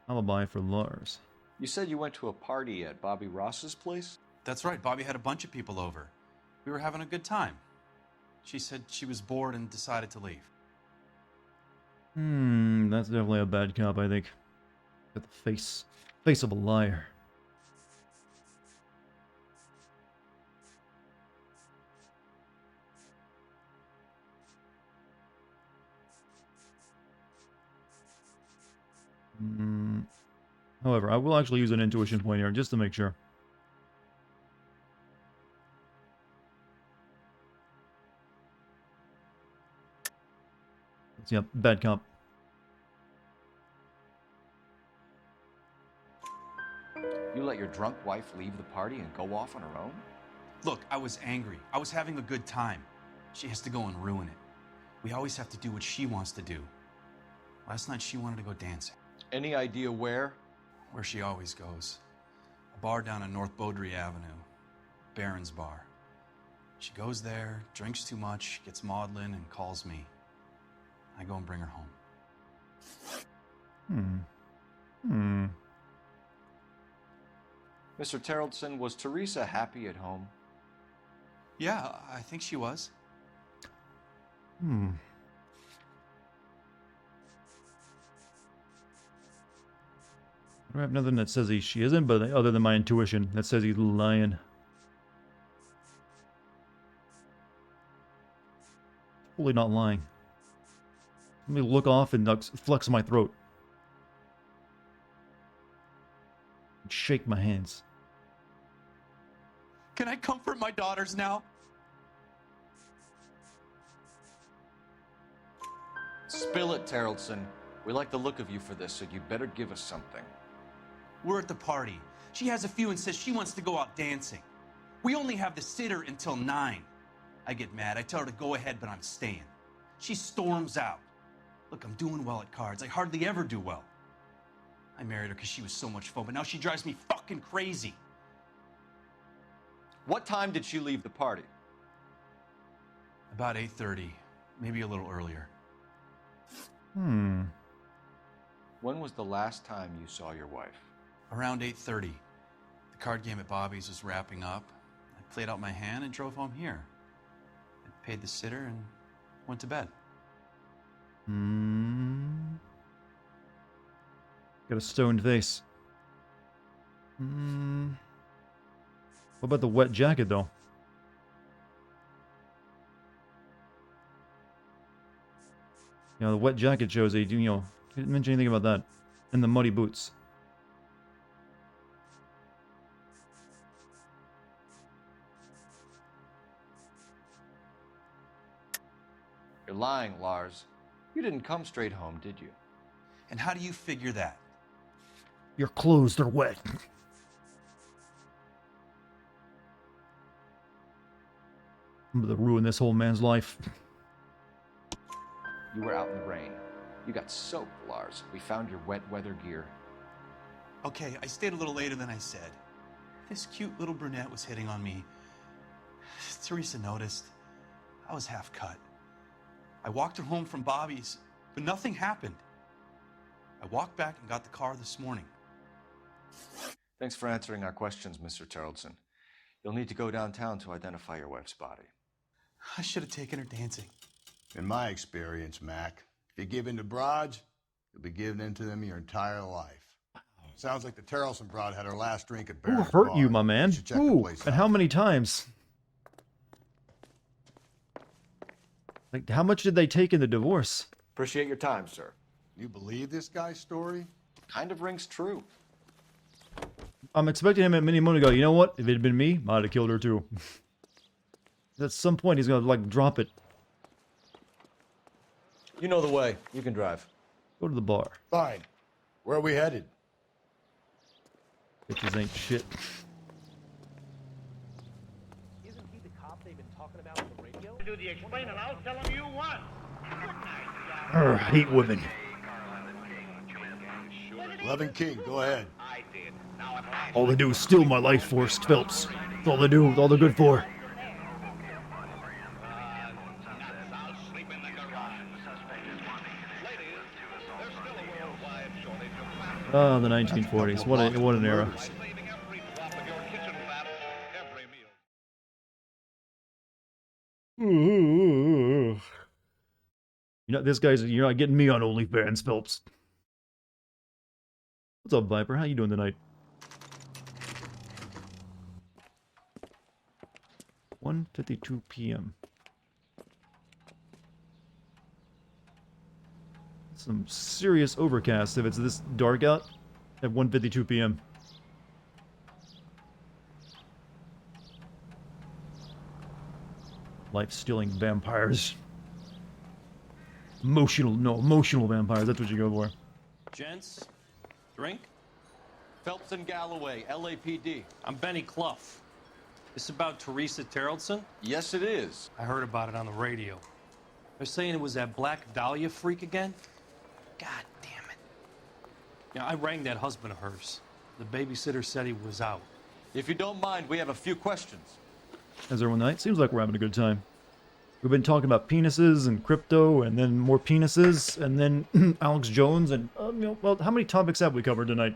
Alibi for Lars. You said you went to a party at Bobby Ross's place? That's right. Bobby had a bunch of people over. We were having a good time. She said she was bored and decided to leave. That's definitely a bad cop, I think. Got the face of a liar. However, I will actually use an intuition point here just to make sure. Yep, bad cop. You let your drunk wife leave the party and go off on her own? Look, I was angry. I was having a good time. She has to go and ruin it. We always have to do what she wants to do. Last night she wanted to go dancing. Any idea where? Where she always goes. A bar down on North Beaudry Avenue. Barron's Bar. She goes there, drinks too much, gets maudlin, and calls me. I go and bring her home. Mr. Terrellson, was Teresa happy at home? Yeah, I think she was. I don't have nothing that says she isn't, but other than my intuition that says he's lying. Totally not lying. Let me look off and flex my throat. Shake my hands. Can I comfort my daughters now? Spill it, Terrellson. We like the look of you for this, so you better give us something. We're at the party. She has a few and says she wants to go out dancing. We only have the sitter until 9. I get mad. I tell her to go ahead, but I'm staying. She storms out. Look, I'm doing well at cards. I hardly ever do well. I married her because she was so much fun, but now she drives me fucking crazy. What time did she leave the party? About 8:30, maybe a little earlier. When was the last time you saw your wife? Around 8:30. The card game at Bobby's was wrapping up. I played out my hand and drove home here. I paid the sitter and went to bed. Got a stoned face. What about the wet jacket, though? You know, the wet jacket shows that he didn't mention anything about that. And the muddy boots. You're lying, Lars. You didn't come straight home, did you? And how do you figure that? Your clothes are wet. I'm gonna ruin this whole man's life. You were out in the rain. You got soaked, Lars. We found your wet weather gear. Okay, I stayed a little later than I said. This cute little brunette was hitting on me. Teresa noticed. I was half cut. I walked her home from Bobby's, but nothing happened. I walked back and got the car this morning. Thanks for answering our questions, Mr. Terrellson. You'll need to go downtown to identify your wife's body. I should have taken her dancing. In my experience, Mac, if you give in to broads, you'll be giving in to them your entire life. Sounds like the Terrellson broad had her last drink at Who Barron's hurt Bar. you, my man? should check the Who? place And out. how many times? Like, how much did they take in the divorce? Appreciate your time, sir. You believe this guy's story? Kind of rings true. I'm expecting him at Mini Moon to go, you know what? If it had been me, I'd have killed her too. At some point, he's gonna, like, drop it. You know the way. You can drive. Go to the bar. Fine. Where are we headed? Bitches ain't shit. Isn't he the cop they've been talking about on the radio? Do the explaining, I'll tell him you won. Hate women. Levin King, go ahead. All they do is steal my life force, Phelps. That's all they do. That's all they're good for. Oh, the 1940s. What an era. You know, you're not getting me on OnlyFans, Phelps. What's up, Viper? How you doing tonight? 1:52 p.m. Some serious overcast if it's this dark out at 1:52 p.m. Life-stealing vampires. Emotional vampires, that's what you go for. Gents, drink? Phelps and Galloway, LAPD. I'm Benny Clough. This about Teresa Terrellson? Yes, it is. I heard about it on the radio. They're saying it was that Black Dahlia freak again? God damn it. Yeah, I rang that husband of hers. The babysitter said he was out. If you don't mind, we have a few questions. How's everyone tonight? Seems like we're having a good time. We've been talking about penises and crypto, and then more penises, and then Alex Jones, and well, how many topics have we covered tonight?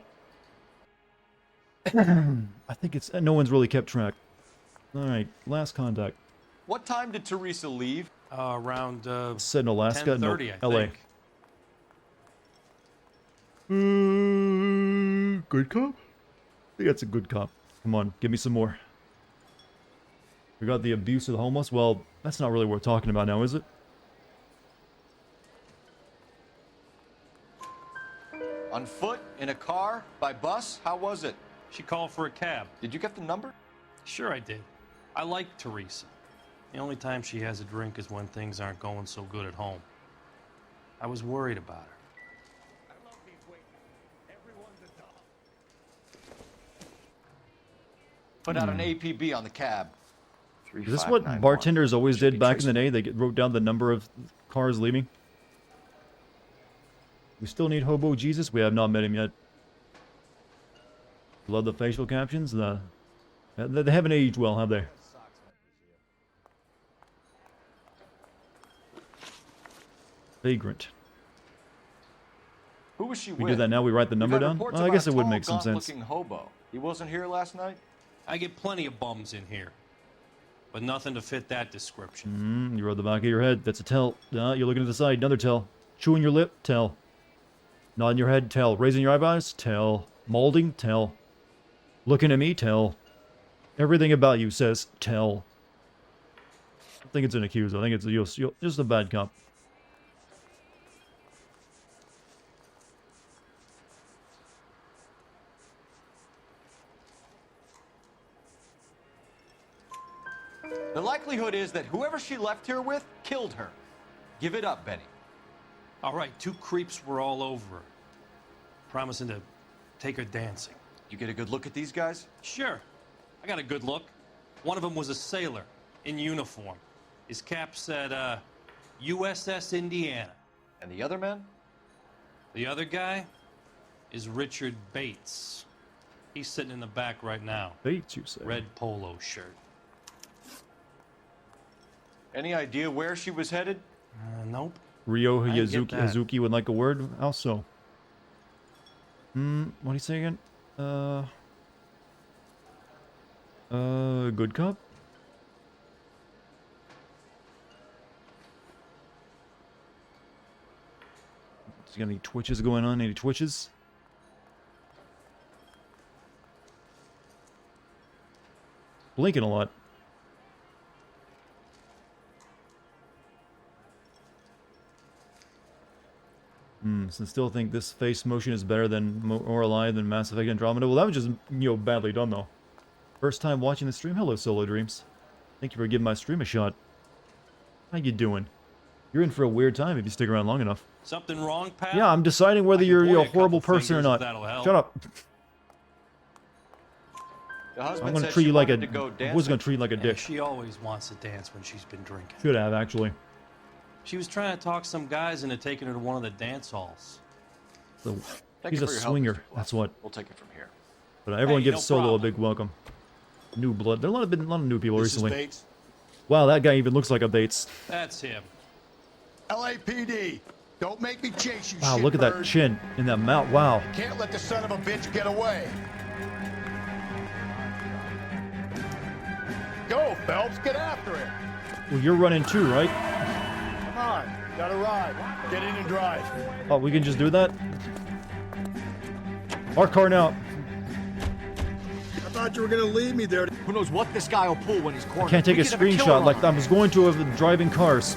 I think it's no one's really kept track. All right, last contact. What time did Teresa leave? Around Said in Alaska, no, 10:30, I LA. think. Good cop? I think that's a good cop. Come on, give me some more. We got the abuse of the homeless. Well, that's not really what we're talking about now, is it? On foot? In a car? By bus? How was it? She called for a cab. Did you get the number? Sure I did. I like Teresa. The only time she has a drink is when things aren't going so good at home. I was worried about her. Put out an APB on the cab. Is this what bartenders always did back in the day? They wrote down the number of cars leaving? We still need Hobo Jesus? We have not met him yet. Love the facial captions. They haven't aged well, have they? Vagrant. Who was she with? We do that now, we write the number down? Well, I guess it would make some sense. Hobo. He wasn't here last night? I get plenty of bums in here, but nothing to fit that description. You rode the back of your head. That's a tell. You're looking to the side. Another tell. Chewing your lip. Tell. Nodding your head. Tell. Raising your eyebrows. Tell. Molding. Tell. Looking at me. Tell. Everything about you says tell. I think it's an accused. I think it's just a bad cop. The likelihood is that whoever she left here with killed her. Give it up, Benny. All right, two creeps were all over her, promising to take her dancing. You get a good look at these guys? Sure. I got a good look. One of them was a sailor in uniform. His cap said, USS Indiana. And the other man? The other guy is Richard Bates. He's sitting in the back right now. Bates, you say? Red polo shirt. Any idea where she was headed? Nope. Ryo Hazuki would like a word. Also. What do you say again? Good cop? Is got any twitches going on? Any twitches? Blinking a lot. So still think this face motion is better than more alive than Mass Effect Andromeda. Well, that was just, badly done, though. First time watching the stream. Hello, Solo Dreams. Thank you for giving my stream a shot. How you doing? You're in for a weird time if you stick around long enough. Something wrong, pal? Yeah, I'm deciding whether you're a horrible person or not. Shut up. I'm gonna treat you like a. I was gonna treat you like a dick. She always wants to dance when she's been drinking. Should have actually. She was trying to talk some guys into taking her to one of the dance halls. So, he's a swinger. That's what. We'll take it from here. But everyone gives no Solo problem. a big welcome. New blood. There are a lot of new people This is recently. Bates. Wow, that guy even looks like a Bates. That's him. LAPD. Don't make me chase you, Wow, look at that shitbird. chin and that mouth. Wow. Can't let the son of a bitch get away. Go, Phelps, get after it. Well, you're running too, right? Come on, gotta ride. Get in and drive. Oh, we can just do that? Our car now. I thought you were gonna leave me there. Who knows what this guy will pull when he's cornered? I can't take We a could have killer screenshot on like our I was going to of driving cars.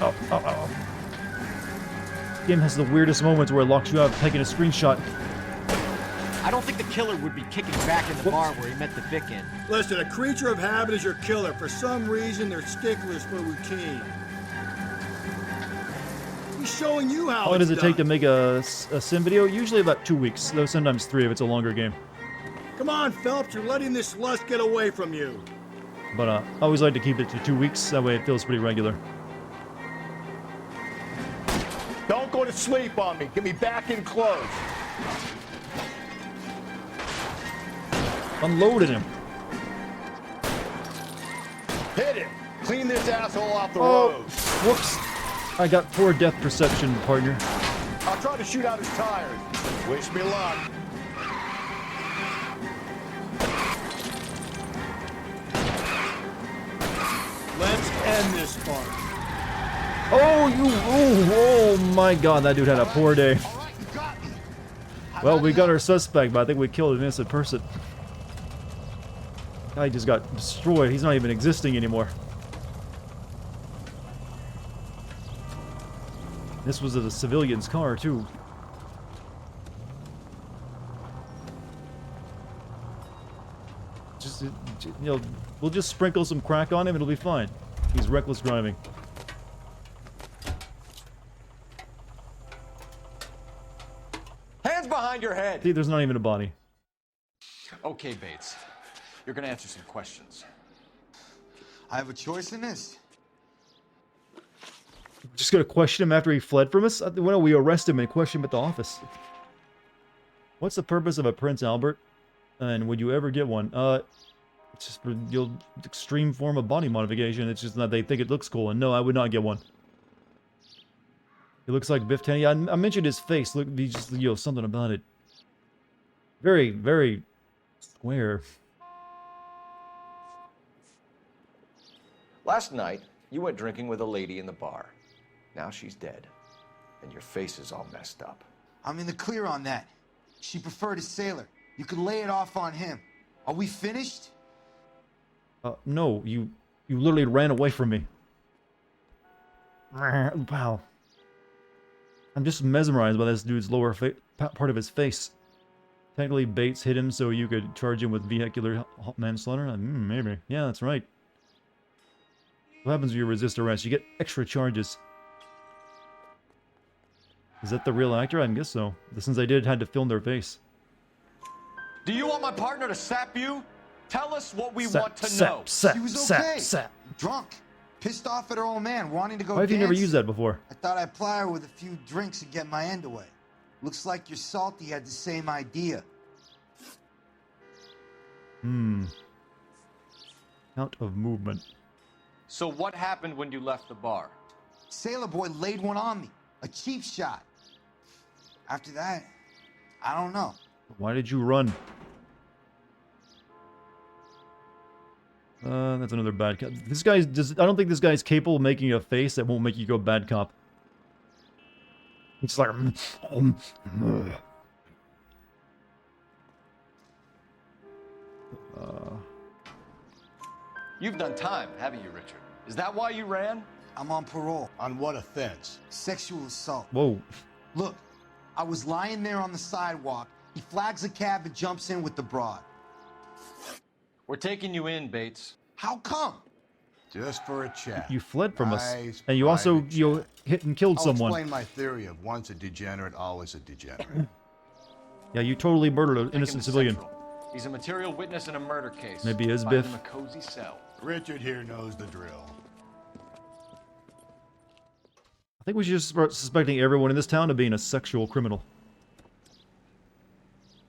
Oh, oh, oh. Game has the weirdest moments where it locks you out of taking a screenshot. I don't think the killer would be kicking back in the bar where he met the Vic in. Listen, a creature of habit is your killer. For some reason, they're sticklers for routine. He's showing you how How long it's does it take to done. make a sim video? Usually about 2 weeks, though sometimes 3 if it's a longer game. Come on, Phelps, you're letting this lust get away from you. But I always like to keep it to 2 weeks, that way it feels pretty regular. Don't go to sleep on me. Get me back in close. Unloaded him. Hit it. Clean this asshole off the Oh, road. whoops. I got poor death perception, partner. I'll try to shoot out his tires. Wish me luck. Let's end this part. Oh my god, that dude had a poor day. Well, we got our suspect, but I think we killed an innocent person. Guy just got destroyed. He's not even existing anymore. This was a civilian's car, too. Just, you know, we'll just sprinkle some crack on him, it'll be fine. He's reckless driving. Hands behind your head. See, there's not even a body. Okay, Bates. You're gonna answer some questions. I have a choice in this. Just gonna question him after he fled from us? Why don't we arrest him and question him at the office? What's the purpose of a Prince Albert? And would you ever get one? It's just for your extreme form of body modification. It's just that they think it looks cool. And no, I would not get one. It looks like Biff Tannen. I mentioned his face. Look, he just, you know, something about it. Very, very square. Last night, you went drinking with a lady in the bar. Now she's dead. And your face is all messed up. I'm in the clear on that. She preferred a sailor. You could lay it off on him. Are we finished? No, you literally ran away from me. Wow. I'm just mesmerized by this dude's lower part of his face. Technically, Bates hit him so you could charge him with vehicular manslaughter? Maybe. Yeah, that's right. What happens when you resist arrest? You get extra charges. Is that the real actor? I guess so. Since I had to film their face. Do you want my partner to sap you? Tell us what we Sap, want to sap, know. sap, She was sap, okay. sap. Drunk. Pissed off at her old man, wanting to go Why have you never dance. used that before? I thought I'd ply her with a few drinks and get my end away. Looks like your salty had the same idea. Count of movement. So what happened when you left the bar? Sailor boy laid one on me. A cheap shot. After that, I don't know. Why did you run? That's another bad cop. This guy's just, I don't think this guy's capable of making a face that won't make you go bad cop. It's like... You've done time, haven't you, Richard? Is that why you ran? I'm on parole. On what offense? Sexual assault. Whoa. Look, I was lying there on the sidewalk. He flags a cab and jumps in with the broad. We're taking you in, Bates. How come? Just for a chat. You fled from us. Nice, And you also, private you hit and killed I'll someone. explain my theory of once a degenerate, always a degenerate. Yeah, you totally murdered an Take him innocent to civilian. Central. He's a material witness in a murder case. Maybe he is Find Biff. him a cozy cell. Richard here knows the drill. I think we should just start suspecting everyone in this town of being a sexual criminal.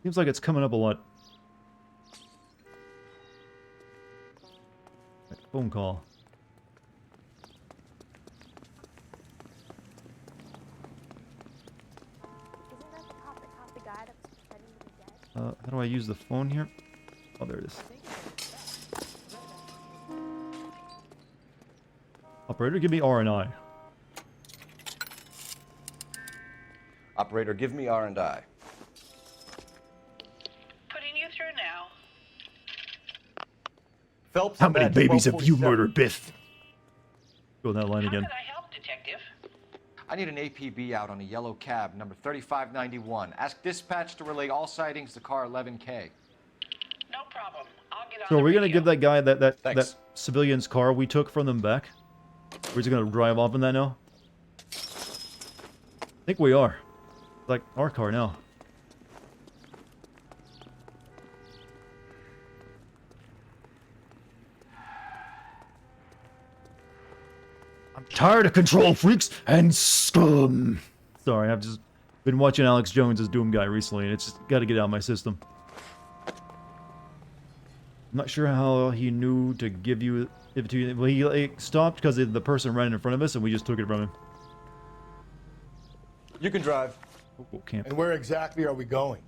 Seems like it's coming up a lot. Phone call. How do I use the phone here? Oh, there it is. Operator, give me R and I. Operator, give me R and I. Putting you through now. Phelps. How many babies have you 1247. murdered, Biff? Go on that line again. Can I help, Detective? I need an APB out on a yellow cab, number 3591. Ask dispatch to relay all sightings to car 11K. No problem. I'll get on So are the we gonna radio. give that guy that Thanks. civilian's car we took from them back? We're just gonna drive off in that now? I think we are. Like our car now. I'm tired of control freaks and scum. Sorry, I've just been watching Alex Jones as Doom Guy recently, and it's just got to get out of my system. I'm not sure how he knew to give you it to you. Well, he like, stopped because the person ran in front of us, and we just took it from him. You can drive. Hobo camp. And where exactly are we going?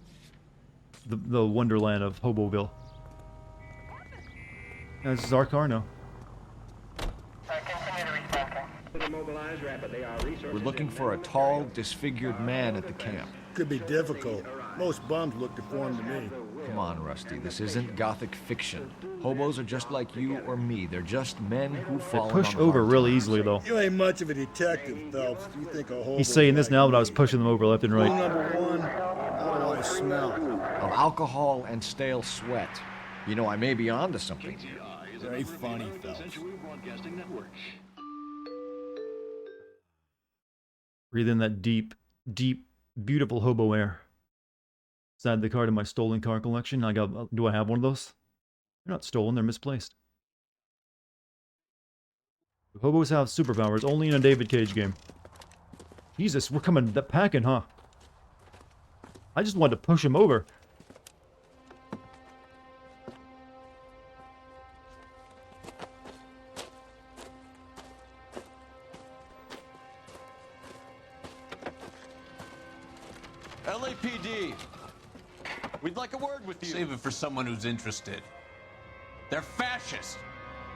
The wonderland of Hoboville. Yeah, this is our car now. We're looking for a tall, disfigured man at the camp. Could be difficult. Most bums look deformed to me. Come on, Rusty, this isn't gothic fiction. Hobos are just like you or me. They're just men who They fall push over really easily, though. You ain't much of a detective, Phelps. You think a whole He's saying this now, but I was pushing them over left and Rule right. number one, how do I smell? Of alcohol and stale sweat. You know, I may be onto something. Very funny, Phelps. Breathe in that deep, deep, beautiful hobo air. Add the car to my stolen car collection. Do I have one of those? They're not stolen, they're misplaced. Hobos have superpowers only in a David Cage game. Jesus, we're coming packing, huh? I just wanted to push him over. LAPD. We'd like a word with you. Save it for someone who's interested. They're fascists.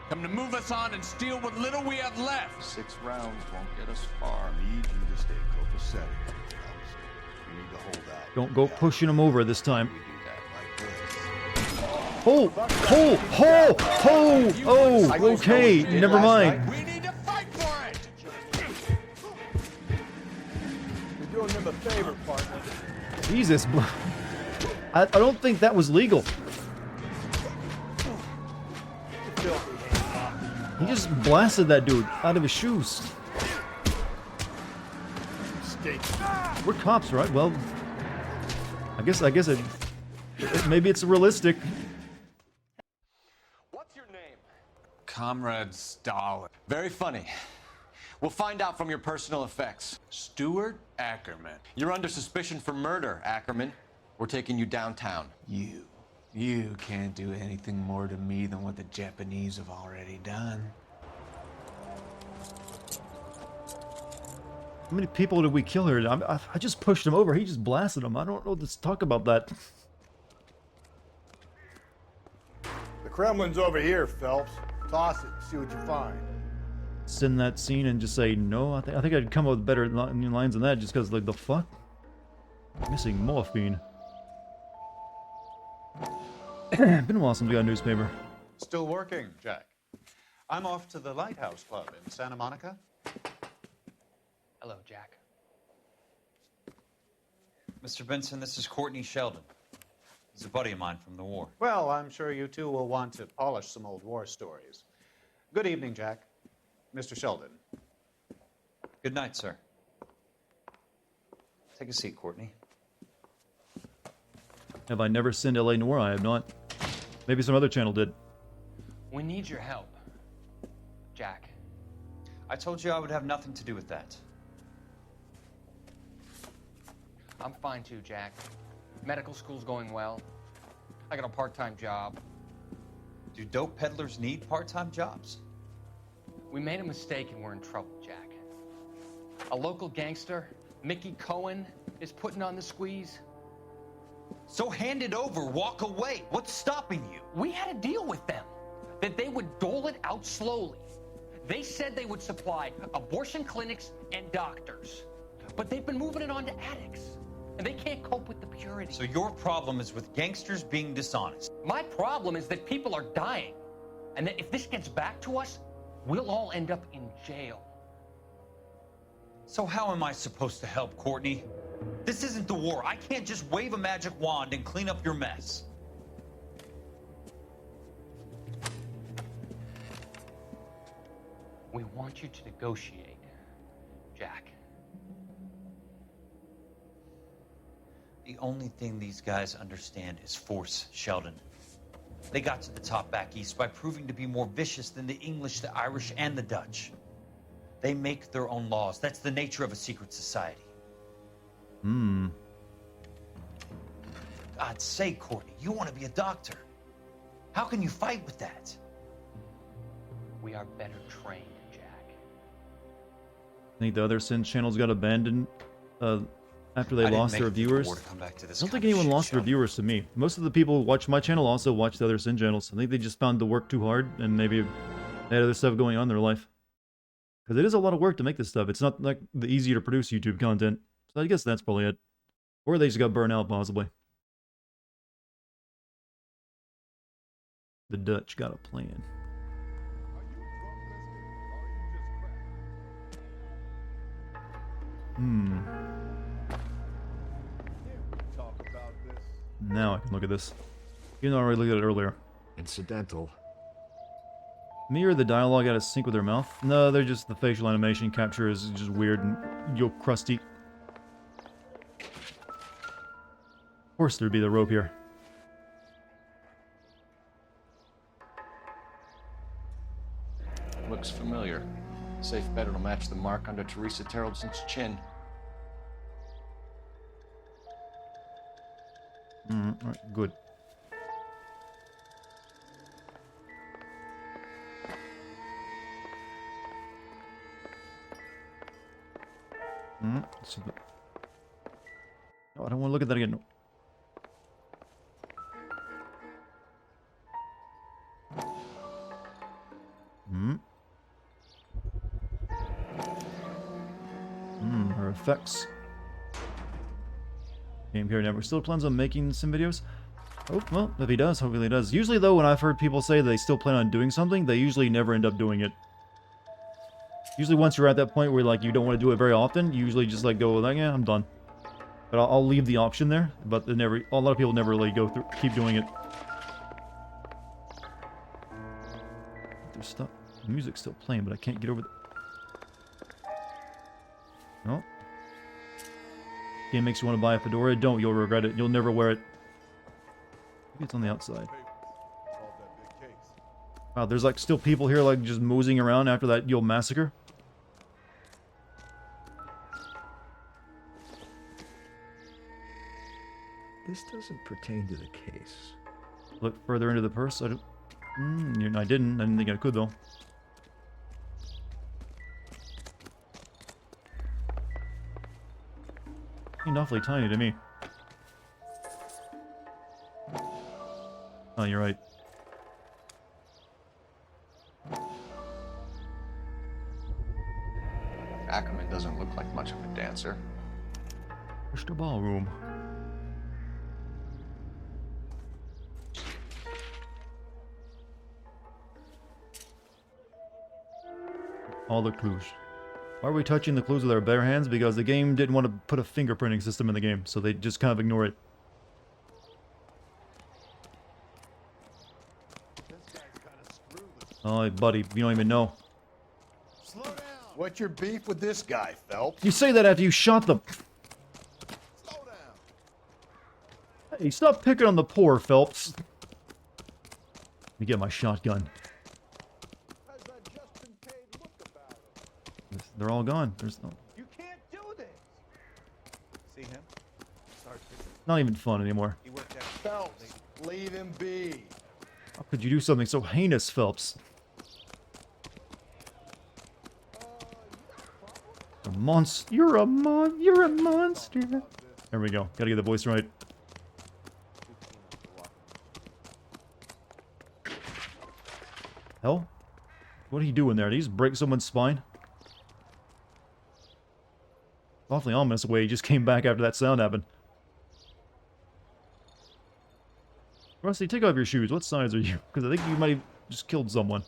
Come to move us on and steal what little we have left. 6 rounds won't get us far. I need you to stay copacetic, Phelps. You need to hold out. Don't go pushing him over this time. We do that like this. Oh! Oh! Oh! Oh! Okay, never mind. We need to fight for it! You're doing them a favor, partner. Jesus. I don't think that was legal. He just blasted that dude out of his shoes. We're cops, right? Well, I guess it maybe it's realistic. What's your name? Comrade Stalin. Very funny. We'll find out from your personal effects. Stuart Ackerman. You're under suspicion for murder, Ackerman. We're taking you downtown. You can't do anything more to me than what the Japanese have already done. How many people did we kill here? I just pushed him over. He just blasted him. I don't know. Let's talk about that. The Kremlin's over here, Phelps. Toss it, see what you find. Send that scene and just say no. I think I'd come up with better lines than that just because, like, the fuck? Missing morphine. Been a while since we got a newspaper. Still working, Jack. I'm off to the Lighthouse Club in Santa Monica. Hello, Jack. Mr. Benson, this is Courtney Sheldon. He's a buddy of mine from the war. Well, I'm sure you two will want to polish some old war stories. Good evening, Jack. Mr. Sheldon. Good night, sir. Take a seat, Courtney. Have I never seen L A Noire? I have not. Maybe some other channel did. We need your help, Jack. I told you I would have nothing to do with that. I'm fine too, Jack. Medical school's going well. I got a part-time job. Do dope peddlers need part-time jobs? We made a mistake and we're in trouble, Jack. A local gangster, Mickey Cohen, is putting on the squeeze. So hand it over, walk away. What's stopping you? We had a deal with them that they would dole it out slowly. They said they would supply abortion clinics and doctors, but they've been moving it on to addicts, and they can't cope with the purity. So your problem is with gangsters being dishonest. My problem is that people are dying, and that if this gets back to us, we'll all end up in jail. So how am I supposed to help, Courtney? This isn't the war. I can't just wave a magic wand and clean up your mess. We want you to negotiate, Jack. The only thing these guys understand is force, Sheldon. They got to the top back east by proving to be more vicious than the English, the Irish, and the Dutch. They make their own laws. That's the nature of a secret society. Hmm. For God's sake, Courtney, you want to be a doctor. How can you fight with that? We are better trained, Jack. I think the other Sin channels got abandoned after they lost their viewers. I don't think anyone lost their viewers to me. Most of the people who watch my channel also watch the other Sin channels. I think they just found the work too hard and maybe they had other stuff going on in their life. Because it is a lot of work to make this stuff. It's not like the easy to produce YouTube content. So I guess that's probably it. Or they just got burnt out, possibly. The Dutch got a plan. Hmm. Now I can look at this. Even though I already looked at it earlier. Incidental. Me or the dialogue out of sync with their mouth? No, they're just the facial animation capture is just weird and crusty. Of course there'd be the rope here. Looks familiar. Safe bet it'll match the mark under Teresa Terrelson's chin. Alright, good. So no, I don't want to look at that again. Her effects. Game Care Network still plans on making some videos? Oh, well, if he does, hopefully he does. Usually, though, when I've heard people say they still plan on doing something, they usually never end up doing it. Usually once you're at that point where, like, you don't want to do it very often, you usually just, like, go, like, yeah, I'm done. But I'll leave the option there, but a lot of people never really go through, keep doing it. There's stuff, the music's still playing, but I can't get over the... No. Game makes you want to buy a fedora? Don't, you'll regret it. You'll never wear it. Maybe it's on the outside. Wow, there's, like, still people here, like, just moseying around after that Yule massacre. This doesn't pertain to the case. Look further into the purse. I don't. I didn't. I didn't think I could though. Seemed awfully tiny to me. Oh, you're right. Ackerman doesn't look like much of a dancer. Push the ballroom. All the clues. Why are we touching the clues with our bare hands? Because the game didn't want to put a fingerprinting system in the game, so they just kind of ignore it. Oh, buddy, you don't even know. Slow down. What's your beef with this guy, Phelps? You say that after you shot them. Slow down. Hey, stop picking on the poor, Phelps. Let me get my shotgun. They're all gone. There's no... You can't do this. See him? Not even fun anymore. He worked out. Phelps, leave him be. How could you do something so heinous, Phelps? A monster. You're a monster. There we go. Gotta get the voice right. What did he do in there? Did he just break someone's spine? Awfully ominous way he just came back after that sound happened. Rusty, take off your shoes. What size are you? Because I think you might have just killed someone.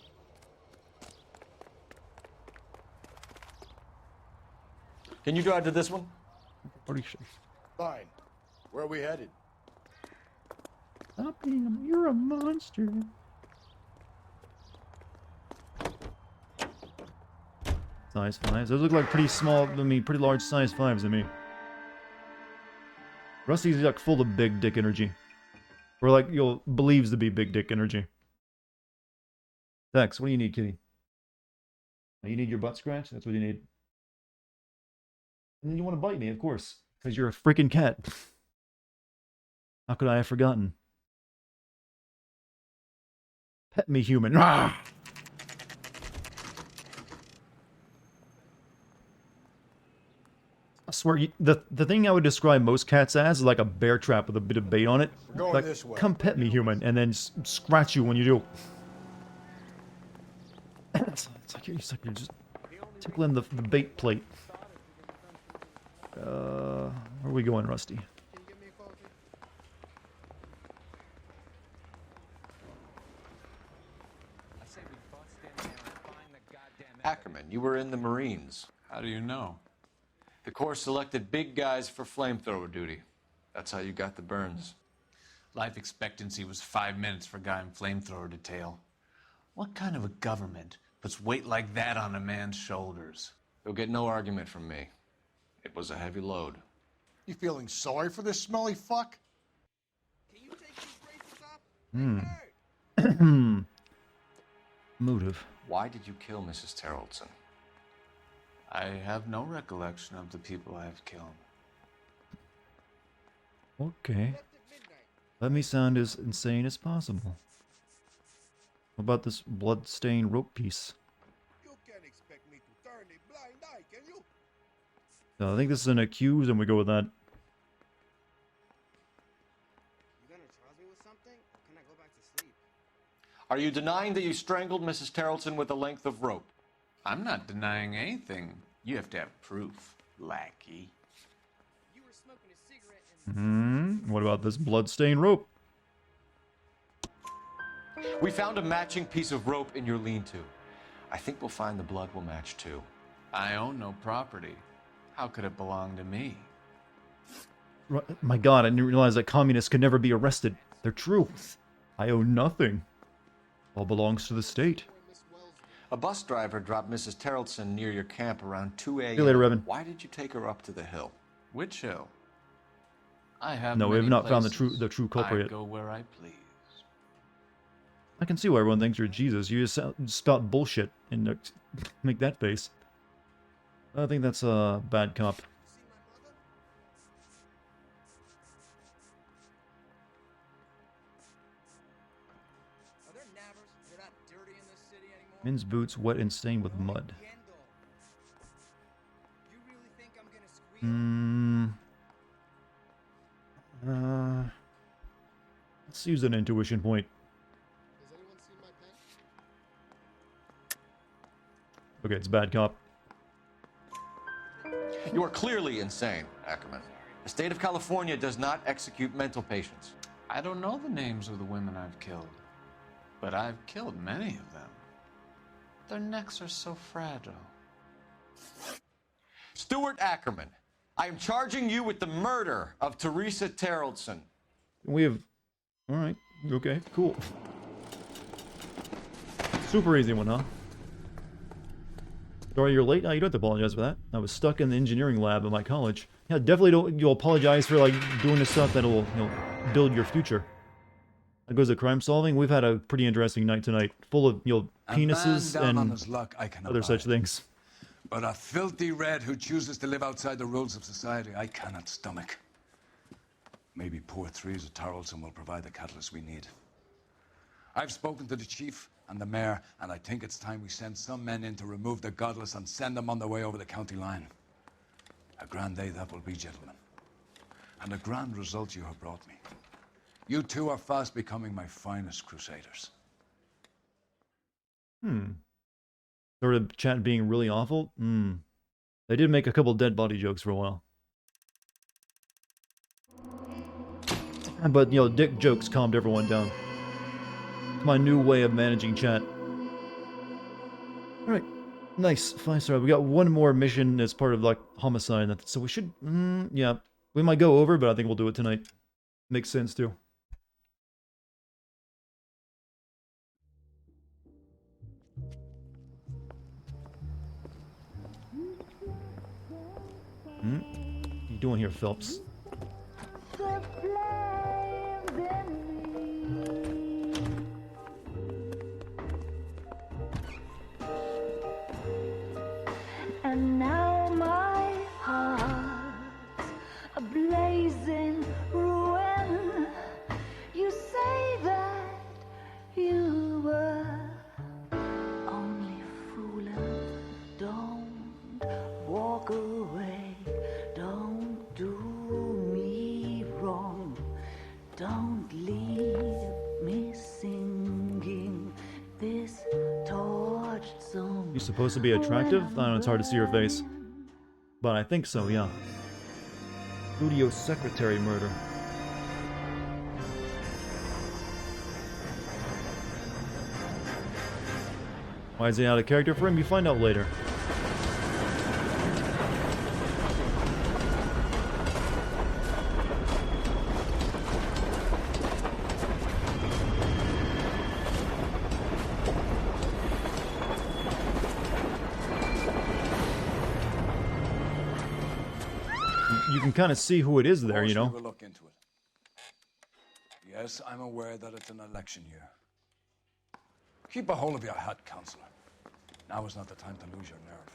Can you drive to this one? Pretty sure. Fine. Where are we headed? Stop being you're a monster. Size 5s. Those look like pretty small, pretty large size 5s to me. Rusty's like full of big dick energy. Or like, believes to be big dick energy. Dex, what do you need, kitty? You need your butt scratched? That's what you need. And then you want to bite me, of course. Because you're a freaking cat. How could I have forgotten? Pet me, human. Ah! I swear, the thing I would describe most cats as is like a bear trap with a bit of bait on it. We're going like, this way. come pet me, human, and then scratch you when you do. It's like you're just tickling the bait plate. Where are we going, Rusty? Ackerman, you were in the Marines. How do you know? The Corps selected big guys for flamethrower duty. That's how you got the burns. Life expectancy was 5 minutes for a guy in flamethrower detail. What kind of a government puts weight like that on a man's shoulders? You'll get no argument from me. It was a heavy load. You feeling sorry for this smelly fuck? Motive. Why did you kill Mrs. Terrellson? I have no recollection of the people I have killed. Okay. Let me sound as insane as possible. What about this blood-stained rope piece? You can't expect me to turn a blind eye, can you? I think this is an accused, and we go with that. You gonna trust me with something? Or can I go back to sleep? Are you denying that you strangled Mrs. Terrellson with a length of rope? I'm not denying anything. You have to have proof, lackey. You were smoking a cigarette and... What about this blood-stained rope? We found a matching piece of rope in your lean-to. I think we'll find the blood will match too. I own no property. How could it belong to me? My God, I didn't realize that communists could never be arrested. They're true. I own nothing. All belongs to the state. A bus driver dropped Mrs. Terrellson near your camp around 2 a.m. See you later, Revan. Why did you take her up to the hill? Which hill? I have No, we have many not found places. the true culprit I yet. go where I please. I can see why everyone thinks you're Jesus. You just spout bullshit and make that face. I think that's a bad cop. Are there nabbers? They're not dirty in this city anymore? Men's boots wet and stained with mud. You really think I'm gonna squeal? Let's use an intuition point. Has anyone seen my pen? Okay, it's bad cop. You are clearly insane, Ackerman. The state of California does not execute mental patients. I don't know the names of the women I've killed, but I've killed many of them. Their necks are so fragile. Stuart Ackerman, I am charging you with the murder of Teresa Terrellson. We have... Alright, okay, cool. Super easy one, huh? Sorry you're late? No, you don't have to apologize for that. I was stuck in the engineering lab at my college. Yeah, definitely don't you'll apologize for like doing the stuff that'll build your future. That goes to crime solving. We've had a pretty interesting night tonight, full of penises a man down on and his luck, I can other such abide. things. But a filthy red who chooses to live outside the rules of society, I cannot stomach. Maybe poor Teresa Tarleton will provide the catalyst we need. I've spoken to the chief and the mayor, and I think it's time we send some men in to remove the godless and send them on their way over the county line. A grand day that will be, gentlemen. And a grand result you have brought me. You two are fast becoming my finest crusaders. Sort of chat being really awful. They did make a couple dead body jokes for a while. But, you know, dick jokes calmed everyone down. It's my new way of managing chat. Alright. Nice. 5-star. We got one more mission as part of, like, homicide. So we should... yeah. We might go over, but I think we'll do it tonight. Makes sense, too. What are you doing here, Phelps? And now my heart's a blazing ruin. You say that you were only fooling. Don't walk away. Don't do me wrong. Don't leave me singing this torched song. You're supposed to be attractive? I don't know, it's hard to see your face. But I think so, yeah. Studio secretary murder. Why is he out of character for him? You find out later. You can kind of see who it is there, you know. We will look into it. Yes, I'm aware that it's an election year. Keep a hold of your hat, Counselor. Now is not the time to lose your nerve.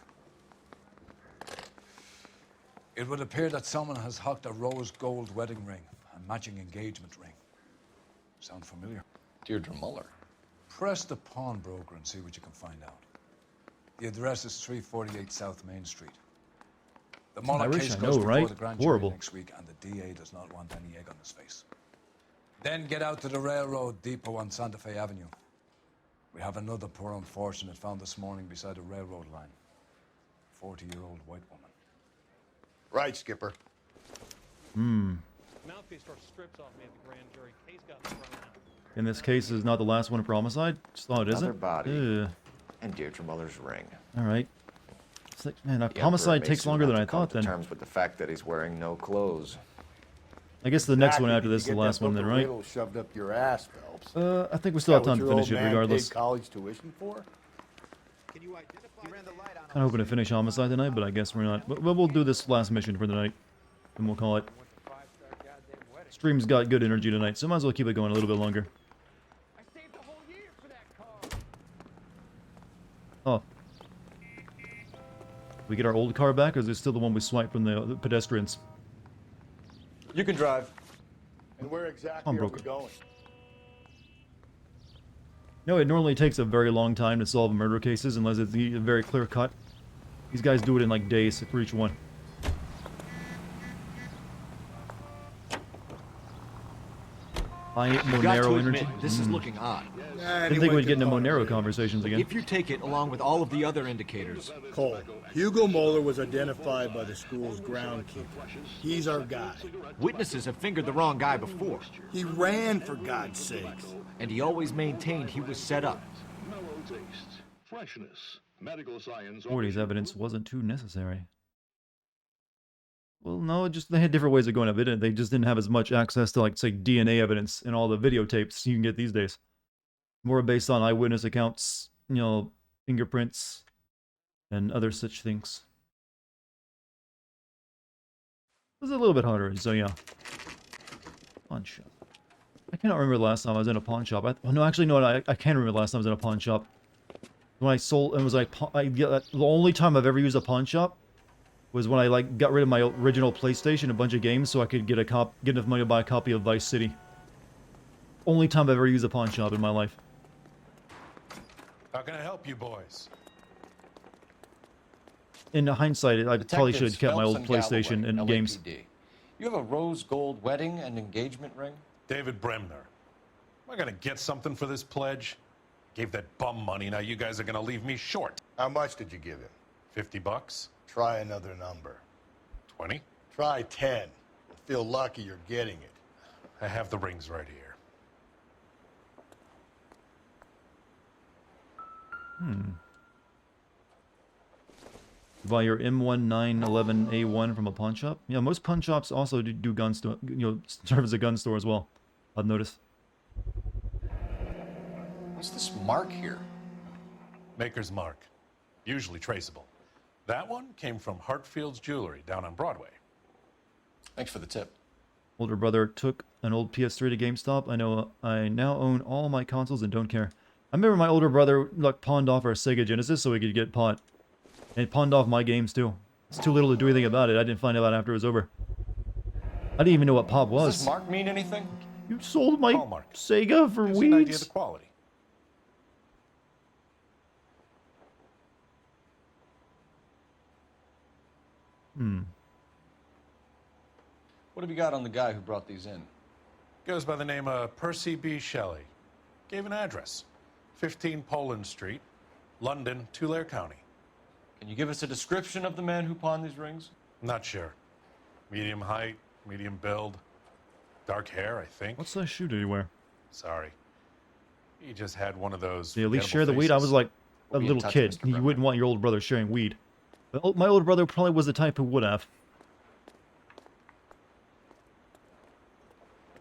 It would appear that someone has hocked a rose gold wedding ring and matching engagement ring. Sound familiar? Deirdre Muller. Press the pawnbroker and see what you can find out. The address is 348 South Main Street. The Muller case goes before the grand jury next week, and the DA does not want any egg on his face. Then get out to the railroad depot on Santa Fe Avenue. We have another poor unfortunate found this morning beside a railroad line. 40-year-old white woman. Right, Skipper. Mouthpiece tore strips off me at the grand jury. Case got thrown out. In this case, is not the last one for homicide? Just thought it isn't. Another body. And Deirdre Muller's ring. Alright. Man, a homicide takes longer than I thought then. Terms with the fact that he's wearing no clothes. I guess the next one after this is the last one then, right? Shoved up your ass, Phelps. I think we still have time to finish it regardless. Paid college tuition for? Kind of hoping to finish homicide tonight, but I guess we're not. But we'll do this last mission for the night, and we'll call it. Stream's got good energy tonight, so might as well keep it going a little bit longer. Oh. We get our old car back, or is it still the one we swiped from the pedestrians? You can drive. And where exactly are we going? No, it normally takes a very long time to solve murder cases unless it's very clear cut. These guys do it in like days for each one. Monero energy. This is looking odd. Didn't think we'd get into Monero conversations again. If you take it along with all of the other indicators. Cole, Hugo Moeller was identified by the school's groundkeeper. He's our guy. Witnesses have fingered the wrong guy before. He ran, for God's sakes. And he always maintained he was set up. Forty's evidence wasn't too necessary. Well, no, just they had different ways of going of it, and they just didn't have as much access to, like, say, DNA evidence and all the videotapes you can get these days. More based on eyewitness accounts, you know, fingerprints, and other such things. It was a little bit harder, so yeah. Pawn shop. I cannot remember the last time I was in a pawn shop. No, actually, no, I can remember the last time I was in a pawn shop. When I sold, it was like, the only time I've ever used a pawn shop was when I like got rid of my original PlayStation, a bunch of games, so I could get enough money to buy a copy of Vice City. Only time I've ever used a pawn shop in my life. How can I help you boys? In hindsight, I probably should have kept my old PlayStation and games. You have a rose gold wedding and engagement ring? David Bremner. Am I gonna get something for this pledge? Gave that bum money, now you guys are gonna leave me short. How much did you give him? 50 bucks? Try another number. 20? Try 10. You'll feel lucky you're getting it. I have the rings right here. Buy your M1911A1 from a pawn shop. Yeah, most pawn shops also do gun store, serve as a gun store as well. I've noticed. What's this mark here? Maker's mark. Usually traceable. That one came from Hartfield's Jewelry down on Broadway. Thanks for the tip. Older brother took an old PS3 to GameStop. I now own all my consoles and don't care. I remember my older brother like pawned off our Sega Genesis so he could get pot. And he pawned off my games too. It's too little to do anything about it. I didn't find out after it was over. I didn't even know what pop was. Does this mark mean anything? You sold my Hallmark. Sega for Gives you an idea of weeds? the quality. What have you got on the guy who brought these in? Goes by the name of Percy B. Shelley. Gave an address. 15 Poland Street, London, Tulare County. Can you give us a description of the man who pawned these rings? Not sure. Medium height, medium build. Dark hair, I think. What's that shoe anywhere? Sorry. He just had one of those. They at least forgettable share the weed. I was faces. like a We'll be in little touch, kid. Mr. You wouldn't want your older brother sharing weed. But my older brother probably was the type who would have.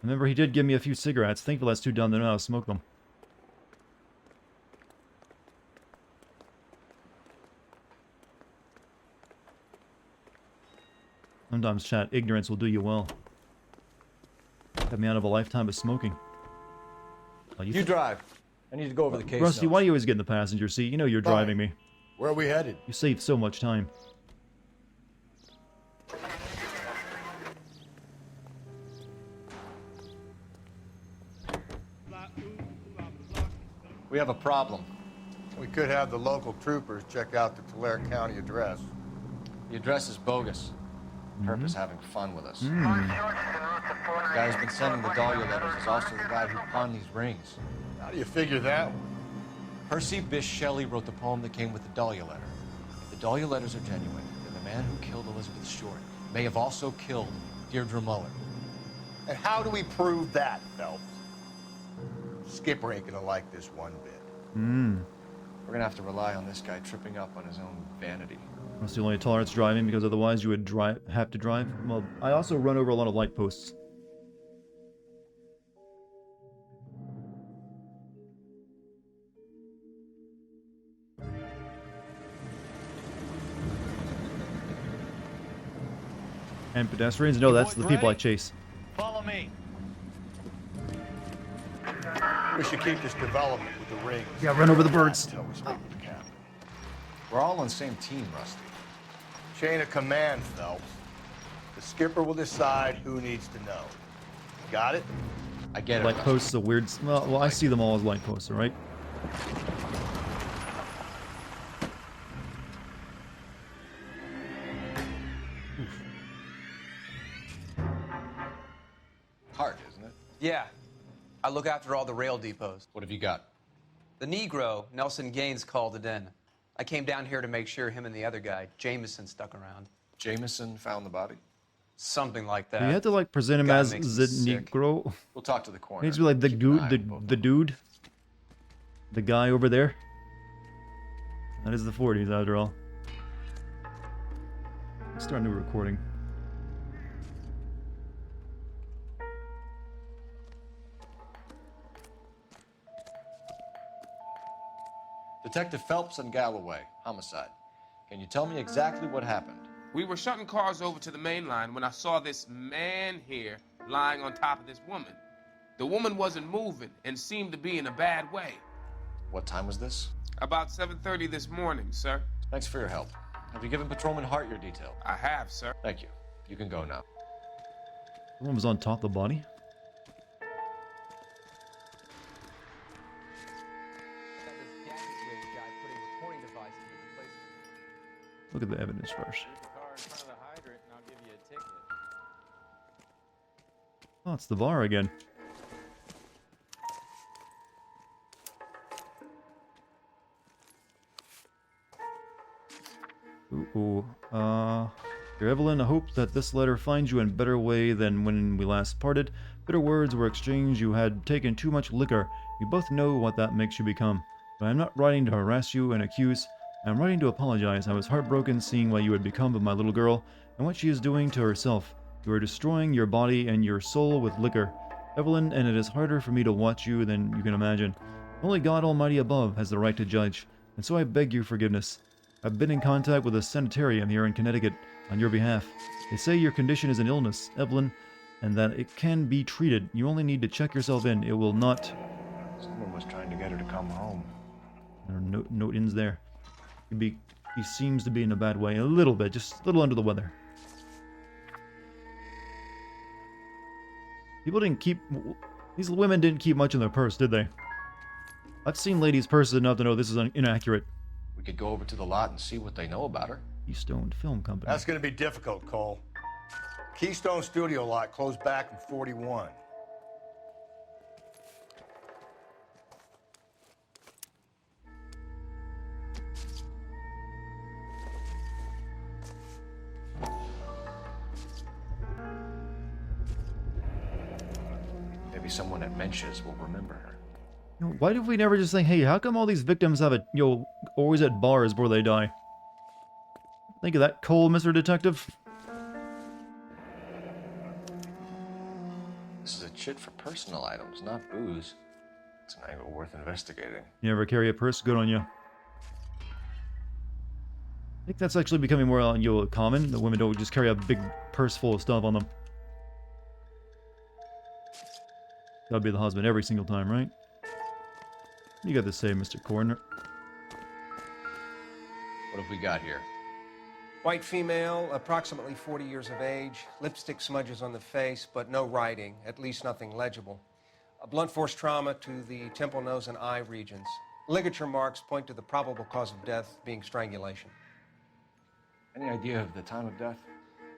Remember, he did give me a few cigarettes. Thankfully, that's too dumb to know how to smoke them. Sometimes, chat, ignorance will do you well. Got me out of a lifetime of smoking. Oh, You drive. I need to go over the case Rusty, notes. why do you always get in the passenger seat? You know you're driving me. Where are we headed? You save so much time. We have a problem. We could have the local troopers check out the Tulare County address. The address is bogus. Perp is having fun with us. The guy who's been sending the Dahlia letters is also the guy who pawned these rings. How do you figure that? Percy Bysshe Shelley wrote the poem that came with the Dahlia letter. If the Dahlia letters are genuine, then the man who killed Elizabeth Short may have also killed Deirdre Muller. And how do we prove that, Phelps? Skipper ain't gonna like this one bit. We're gonna have to rely on this guy tripping up on his own vanity. That's the only tolerance driving, because otherwise you would have to drive. Well, I also run over a lot of light posts. And pedestrians? No, that's the people I chase. Follow me. We should keep this development with the rings. Yeah, run over the birds. Until we speak with the captain. We're all on the same team, Rusty. Chain of command, Phelps. The skipper will decide who needs to know. Got it? I get it. Light posts are weird. Well, I see them all as light posts, alright? Hard, isn't it? Yeah. I look after all the rail depots. What have you got? The Negro, Nelson Gaines, called it in. I came down here to make sure him and the other guy, Jameson, stuck around. Jameson found the body? Something like that. You have to like present him Guy as makes the me sick. Negro. We'll talk to the coroner. He needs to be like the dude. The guy over there. That is the 40s after all. Let's start a new recording. Detective Phelps and Galloway, homicide. Can you tell me exactly what happened? We were shutting cars over to the main line when I saw this man here lying on top of this woman. The woman wasn't moving and seemed to be in a bad way. What time was this? About 7:30 this morning, sir. Thanks for your help. Have you given Patrolman Hart your detail? I have, sir. Thank you. You can go now. The one was on top of the body. Look at the evidence first. Oh, it's the bar again. Ooh. Dear Evelyn, I hope that this letter finds you in a better way than when we last parted. Bitter words were exchanged. You had taken too much liquor. We both know what that makes you become. But I'm not writing to harass you and accuse. I'm writing to apologize. I was heartbroken seeing what you had become of my little girl and what she is doing to herself. You are destroying your body and your soul with liquor, Evelyn, and it is harder for me to watch you than you can imagine. Only God Almighty above has the right to judge, and so I beg your forgiveness. I've been in contact with a sanitarium here in Connecticut on your behalf. They say your condition is an illness, Evelyn, and that it can be treated. You only need to check yourself in. It will not... Someone was trying to get her to come home. There are no ins there. He seems to be in a bad way. A little bit. Just a little under the weather. People didn't keep... These women didn't keep much in their purse, did they? I've seen ladies' purses enough to know this is inaccurate. We could go over to the lot and see what they know about her. Keystone Film Company. That's going to be difficult, Cole. Keystone Studio lot closed back in 41. Maybe someone at Mensch's will remember her. You know, why did we never just think, hey, how come all these victims have a, always at bars before they die? Think of that, Cole, Mr. Detective. This is a chit for personal items, not booze. It's an angle worth investigating. You ever carry a purse? Good on you. I think that's actually becoming more common. The women don't just carry a big purse full of stuff on them. That'd be the husband every single time, right? What you got to say, Mr. Coroner? What have we got here? White female, approximately 40 years of age, lipstick smudges on the face, but no writing, at least nothing legible. A blunt force trauma to the temple, nose, and eye regions. Ligature marks point to the probable cause of death being strangulation. Any idea of the time of death?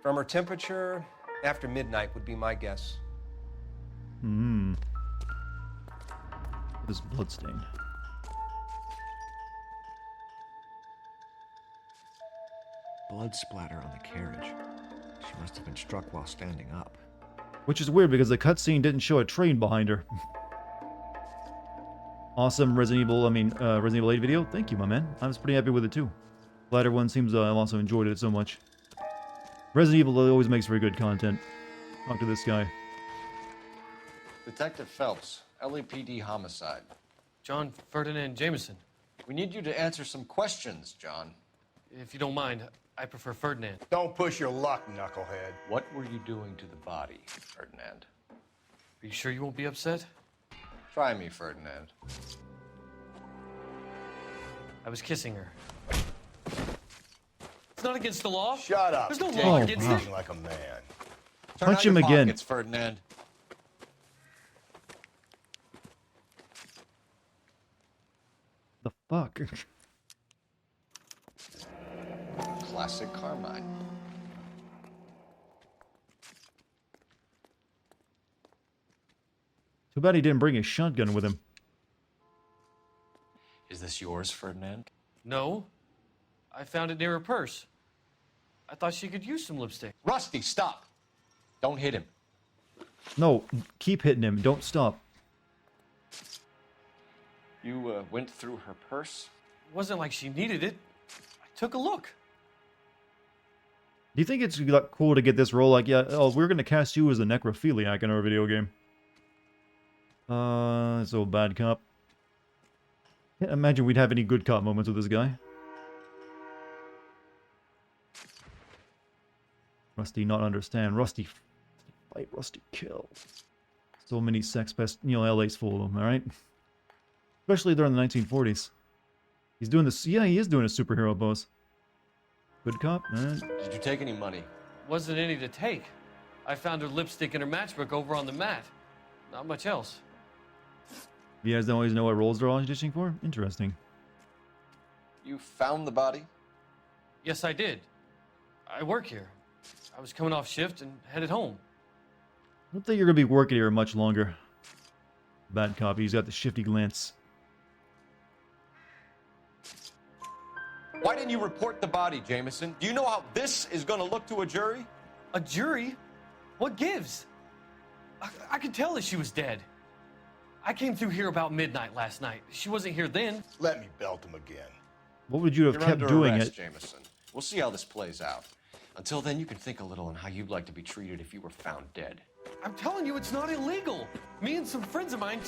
From her temperature, after midnight would be my guess. This bloodstain. Blood splatter on the carriage. She must have been struck while standing up. Which is weird because the cutscene didn't show a train behind her. Awesome Resident Evil 8 video. Thank you, my man. I was pretty happy with it too. Glad everyone seems to have also enjoyed it so much. Resident Evil always makes very good content. Talk to this guy. Detective Phelps, LAPD homicide. John Ferdinand Jameson. We need you to answer some questions, John. If you don't mind, I prefer Ferdinand. Don't push your luck, knucklehead. What were you doing to the body, Ferdinand? Are you sure you won't be upset? Try me, Ferdinand. I was kissing her. It's not against the law. Shut up. There's no law against it. Like a man. Punch him again. It's Ferdinand. The fuck? Classic Carmine. Too bad he didn't bring his shotgun with him. Is this yours, Ferdinand? No. I found it near her purse. I thought she could use some lipstick. Rusty, stop! Don't hit him. No, keep hitting him. Don't stop. You went through her purse? It wasn't like she needed it. I took a look. Do you think it's cool to get this role? Like, yeah, oh, we're gonna cast you as a necrophiliac in our video game. This old bad cop. Can't imagine we'd have any good cop moments with this guy. Rusty not understand. Rusty fight. Rusty kill. So many sex pest. LA's full of them. All right. Especially during the 1940s. He's doing this. Yeah, he is doing a superhero pose. Good cop. Did you take any money? Wasn't any to take. I found her lipstick and her matchbook over on the mat. Not much else. You guys don't always know what roles they're auditioning for? Interesting. You found the body? Yes, I did. I work here. I was coming off shift and headed home. I don't think you're going to be working here much longer. Bad cop. He's got the shifty glance. Why didn't you report the body, Jameson? Do you know how this is going to look to a jury? A jury? What gives? I could tell that she was dead. I came through here about midnight last night. She wasn't here then. Let me belt him again. What would you have You're kept under doing arrest, it? Jameson. We'll see how this plays out. Until then, you can think a little on how you'd like to be treated if you were found dead. I'm telling you, it's not illegal. Me and some friends of mine.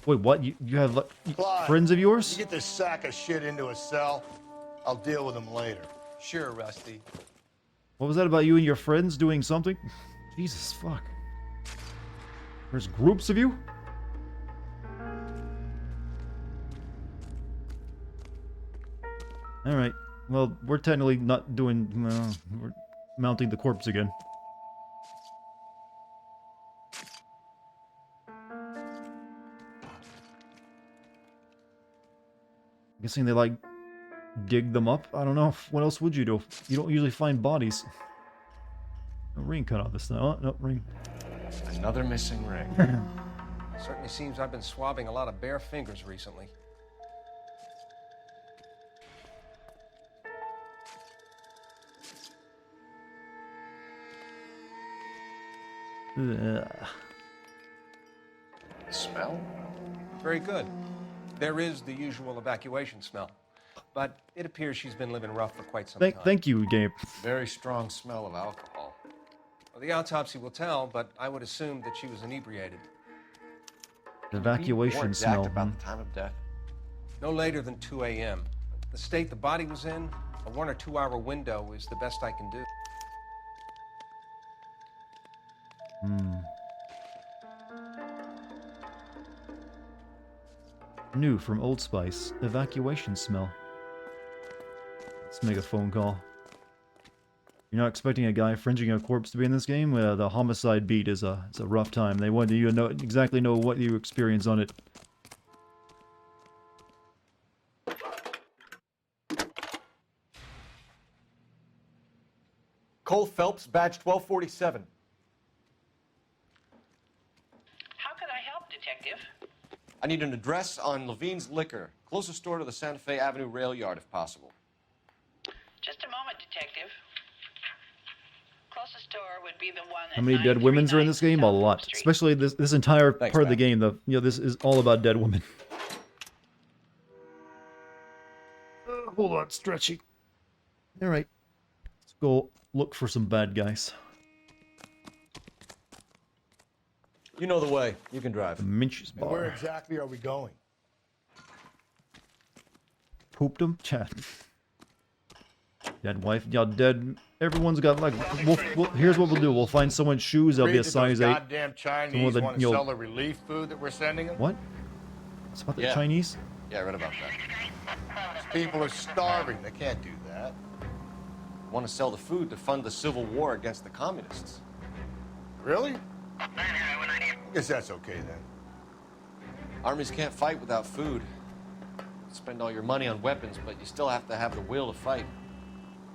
Wait, what? You have Clyde, friends of yours? You get this sack of shit into a cell. I'll deal with him later. Sure, Rusty. What was that about you and your friends doing something? Jesus, fuck. There's groups of you? Alright. Well, we're technically not doing... we're mounting the corpse again. Guessing they, like, dig them up? I don't know. What else would you do? You don't usually find bodies. No ring cut off this time. Oh, no, ring. Another missing ring. Certainly seems I've been swabbing a lot of bare fingers recently. Ugh. Smell? Very good. There is the usual evacuation smell, but it appears she's been living rough for quite some time. Thank you, Gabe. Very strong smell of alcohol. Well, the autopsy will tell, but I would assume that she was inebriated. Evacuation More exact smell. about the time of death. No later than 2 a.m. The state the body was in, a 1 or 2 hour window is the best I can do. New from Old Spice. Evacuation smell. Let's make a phone call. You're not expecting a guy fringing a corpse to be in this game? The homicide beat is it's a rough time. They want you to know exactly what you experience on it. Cole Phelps, badge 1247. How can I help, Detective? I need an address on Levine's Liquor. Closest store to the Santa Fe Avenue rail yard, if possible. Just a moment, Detective. Closest store would be the one How many dead women's are in this game? A lot. Especially this entire part of the game. This is all about dead women. Hold on, stretchy. All right, let's go look for some bad guys. You know the way. You can drive. The Minch's And where bar. exactly are we going? Pooped him, chat. Dead wife, y'all dead. Everyone's got like. Here's what we'll do. We'll find someone's shoes. They'll be a Read that size those 8. Goddamn Chinese Someone with a, want to sell the relief food that we're sending them. What? It's about the Yeah. Chinese. Yeah, I read about that. These people are starving. They can't do that. Want to sell the food to fund the civil war against the communists. Really? Guess that's okay then. Armies can't fight without food. Spend all your money on weapons, but you still have to have the will to fight.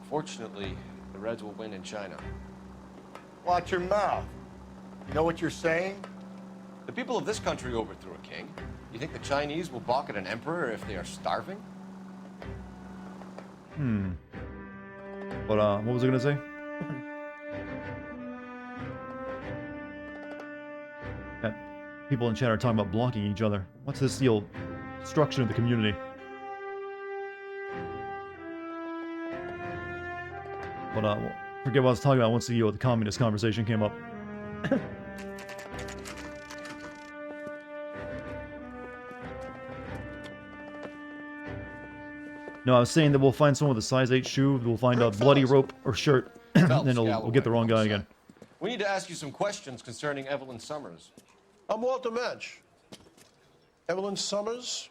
Fortunately, the Reds will win in China. Watch your mouth. You know what you're saying? The people of this country overthrew a king. You think the Chinese will balk at an emperor if they are starving? But what was I gonna say? Yeah, people in chat are talking about blocking each other. What's this deal? Destruction of the community. But forget what I was talking about once the communist conversation came up. No, I was saying that we'll find someone with a size 8 shoe, we'll find a bloody rope or shirt, and then we'll get the wrong guy again. We need to ask you some questions concerning Evelyn Summers. I'm Walter Mensch. Evelyn Summers,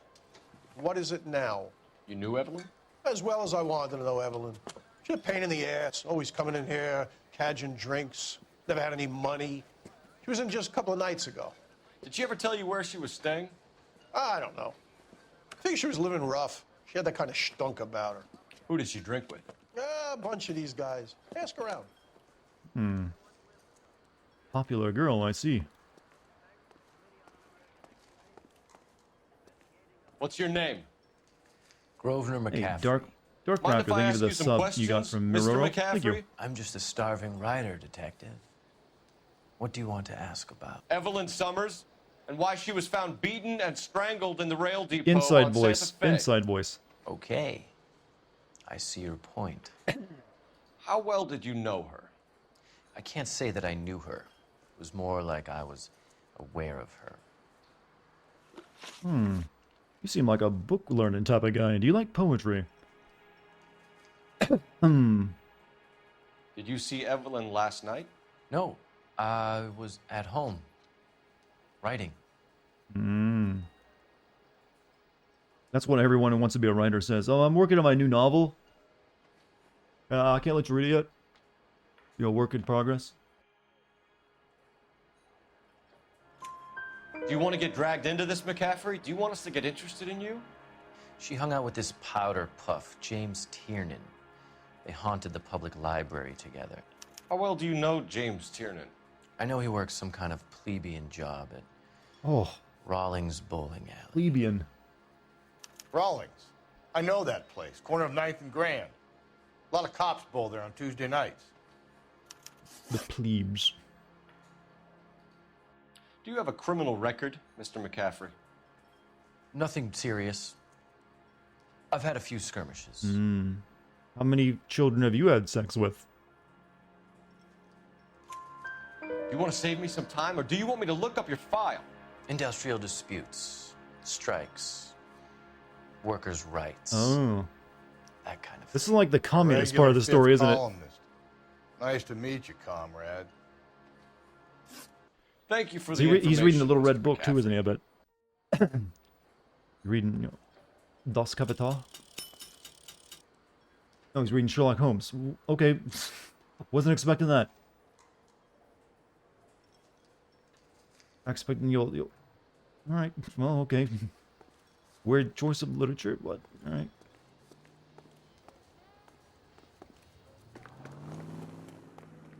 what is it now? You knew Evelyn? As well as I wanted to know Evelyn. She's a pain in the ass, always coming in here, cadging drinks, never had any money. She was in just a couple of nights ago. Did she ever tell you where she was staying? I don't know. I think she was living rough. She had that kind of stunk about her. Who did she drink with? A bunch of these guys. Ask around. Popular girl, I see. What's your name? Grosvenor Hey, McCaffrey. Dark Mind Starcracker, if I thank you ask for the you some sub you got questions, from Mr. Miroro. Thank you. McCaffrey? I'm just a starving writer, Detective. What do you want to ask about? Evelyn Summers, and why she was found beaten and strangled in the rail depot Inside on voice. Santa Fe. Inside voice. Okay. I see your point. How well did you know her? I can't say that I knew her. It was more like I was aware of her. You seem like a book learning type of guy. Do you like poetry? Did you see Evelyn last night? No, I was at home. Writing. That's what everyone who wants to be a writer says. Oh, I'm working on my new novel. I can't let you read it yet. You know, work in progress. Do you want to get dragged into this, McCaffrey? Do you want us to get interested in you? She hung out with this powder puff, James Tiernan. They haunted the public library together. How well do you know James Tiernan? I know he works some kind of plebeian job at Rawlings Bowling Alley. Plebeian. Rawlings. I know that place. Corner of 9th and Grand. A lot of cops bowl there on Tuesday nights. The plebes. Do you have a criminal record, Mr. McCaffrey? Nothing serious. I've had a few skirmishes. How many children have you had sex with? You want to save me some time, or do you want me to look up your file? Industrial disputes, strikes, workers' rights. Oh. That kind of This is like the communist part of the story, isn't it? Nice to meet you, comrade. Thank you for So the information. he's reading the little red Mr. book too, McCaffrey. isn't he? I bet. You're reading, you know, Das Kapital? No, he's reading Sherlock Holmes. Okay. Wasn't expecting that. Expecting you'll... Alright, well, okay. Weird choice of literature, but alright.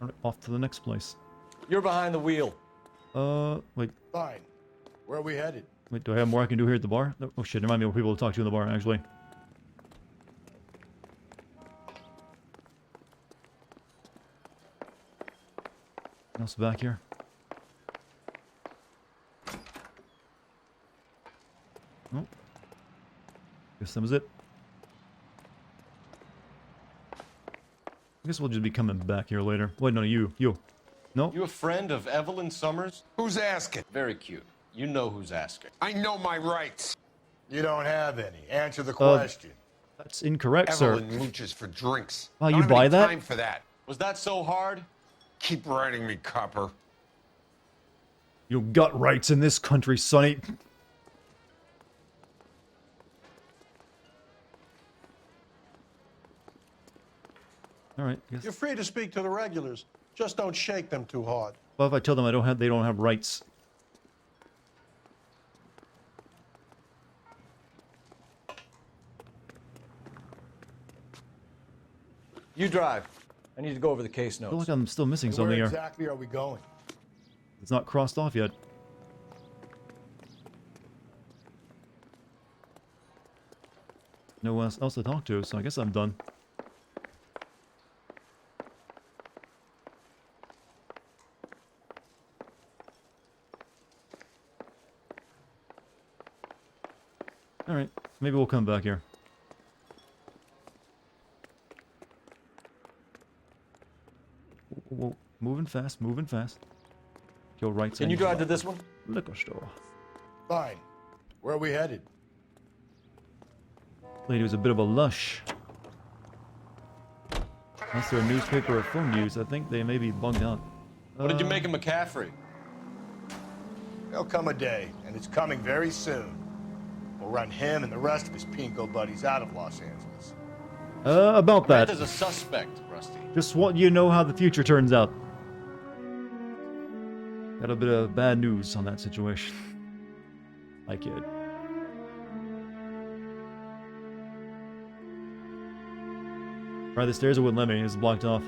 Alright, off to the next place. You're behind the wheel. Wait. Fine. Where are we headed? Wait, do I have more I can do here at the bar? No, oh shit, there might be more people to talk to in the bar, actually. What else back here? Oh. Guess that was it. I guess we'll just be coming back here later. Wait, no, you. No? You a friend of Evelyn Summers? Who's asking? Very cute. You know who's asking. I know my rights. You don't have any. Answer the question. That's incorrect, sir. Evelyn mooches for drinks. Wow, I you don't have buy any that? time for that. Was that so hard? Keep writing me, copper. You got rights in this country, Sonny. Alright, yes. You're free to speak to the regulars. Just don't shake them too hard. Well, if I tell them they don't have rights. You drive. I need to go over the case I feel notes. like I'm still missing And something where here. exactly are we going? It's not crossed off yet. No one else to talk to, so I guess I'm done. Alright, maybe we'll come back here. Whoa, moving fast, moving fast. Go right side. Can you drive to this one? Liquor store. Fine. Where are we headed? Lady was a bit of a lush. Unless they're a newspaper or phone news, I think they may be bugged out. What did you make of McCaffrey? There'll come a day, and it's coming very soon. We'll run him and the rest of his pinko buddies out of Los Angeles. About that. As a suspect, Rusty. Just want you to know how the future turns out. Got a bit of bad news on that situation. I kid. Alright, the stairs wouldn't let me. It's blocked off.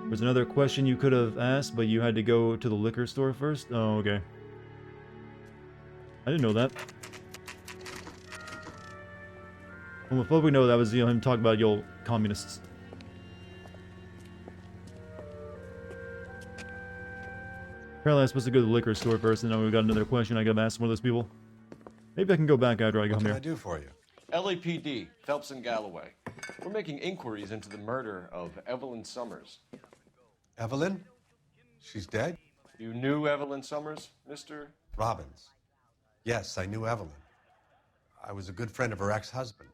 There's another question you could have asked, but you had to go to the liquor store first? Oh, okay. I didn't know that. Homophobic? No, that was him talking about yo communists. Apparently I'm supposed to go to the liquor store first, and now we've got another question I gotta ask one of those people. Maybe I can go back after I come here. What can I do for you? LAPD, Phelps and Galloway. We're making inquiries into the murder of Evelyn Summers. Evelyn? She's dead? You knew Evelyn Summers, Mr. Robbins. Yes, I knew Evelyn. I was a good friend of her ex-husband.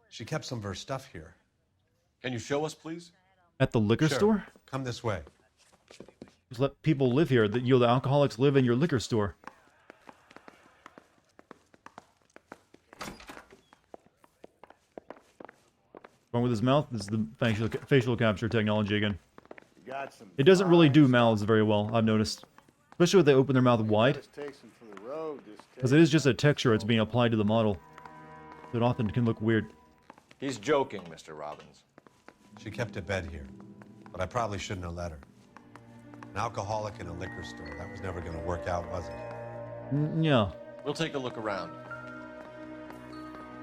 She kept some of her stuff here. Can you show us, please? At the liquor Sure. store? Come this way. Just let people live here. That the alcoholics live in your liquor store. Wrong with his mouth? This is the facial capture technology again. It doesn't really do mouths very well, I've noticed. Especially when they open their mouth wide. Because it is just a texture that's being applied to the model. So it often can look weird. He's joking, Mr. Robbins. She kept a bed here, but I probably shouldn't have let her. An alcoholic in a liquor store, that was never going to work out, was it? Yeah. We'll take a look around.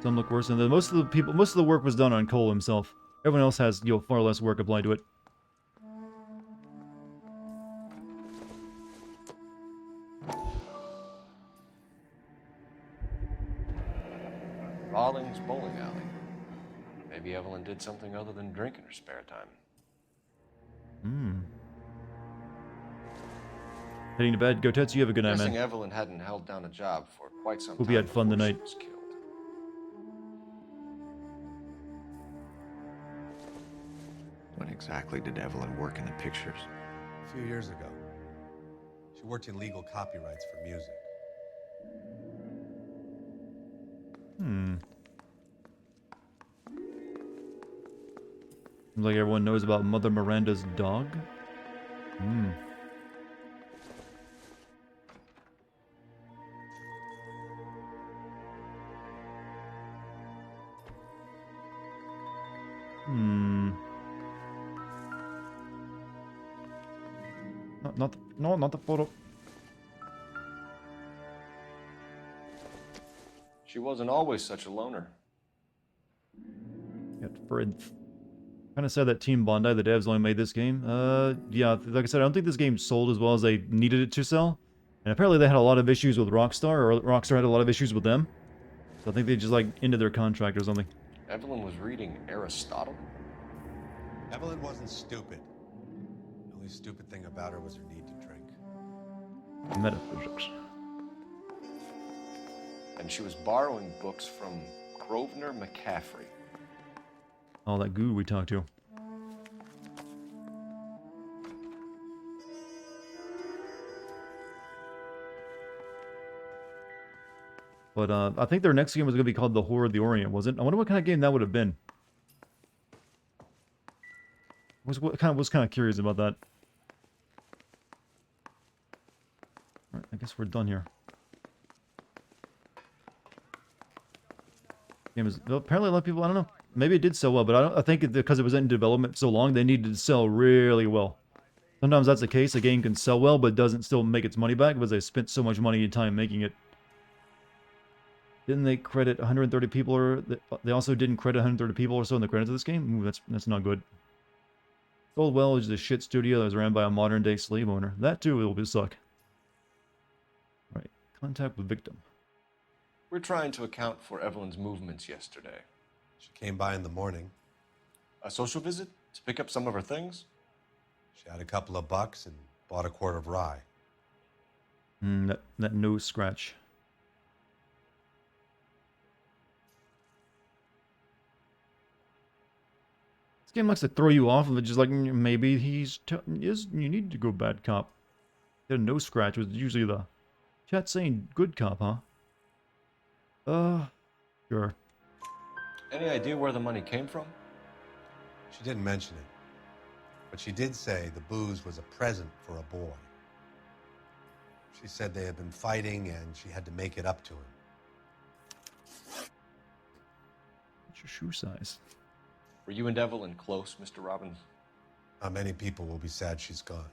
Some look worse than most of the work was done on Cole himself. Everyone else has, far less work applied to it. Rawlings Bowling Alley. Maybe Evelyn did something other than drink in her spare time. Heading to bed. Go Tetsu, you have a good night, Guessing man. Evelyn hadn't held down a job for quite some Hope time. you had fun before she tonight. was killed. When exactly did Evelyn work in the pictures? A few years ago. She worked in legal copyrights for music. Seems like everyone knows about Mother Miranda's dog. Not the photo. She wasn't always such a loner. Got Fred. Kind of sad that Team Bondi, the devs, only made this game. Yeah, like I said, I don't think this game sold as well as they needed it to sell. And apparently they had a lot of issues with Rockstar, or Rockstar had a lot of issues with them. So I think they just, ended their contract or something. Evelyn was reading Aristotle? Evelyn wasn't stupid. The only stupid thing about her was her need to drink. Metaphysics. And she was borrowing books from Grosvenor McCaffrey. All that goo we talked to. But I think their next game was going to be called The Horror of the Orient, was it? I wonder what kind of game that would have been. Was kind of curious about that. Alright, I guess we're done here. Game is apparently a lot of people. I don't know. Maybe it did sell well, but I think because it was in development so long, they needed to sell really well. Sometimes that's the case. A game can sell well, but doesn't still make its money back because they spent so much money and time making it. Didn't they credit 130 people, or they also didn't credit 130 people or so in the credits of this game? Ooh, that's not good. Goldwell is a shit studio that was ran by a modern-day slave owner. That too will suck. All right, contact with victim. We're trying to account for Evelyn's movements yesterday. She came by in the morning. A social visit? To pick up some of her things? She had a couple of bucks and bought a quart of rye. That nose scratch. This game likes to throw you off of it, just like maybe you need to go bad cop. The nose scratch was usually the chat saying good cop, huh? Sure. Any idea where the money came from? She didn't mention it, but she did say the booze was a present for a boy. She said they had been fighting and she had to make it up to him. What's your shoe size? Were you and Evelyn close, Mr. Robbins? How many people will be sad she's gone?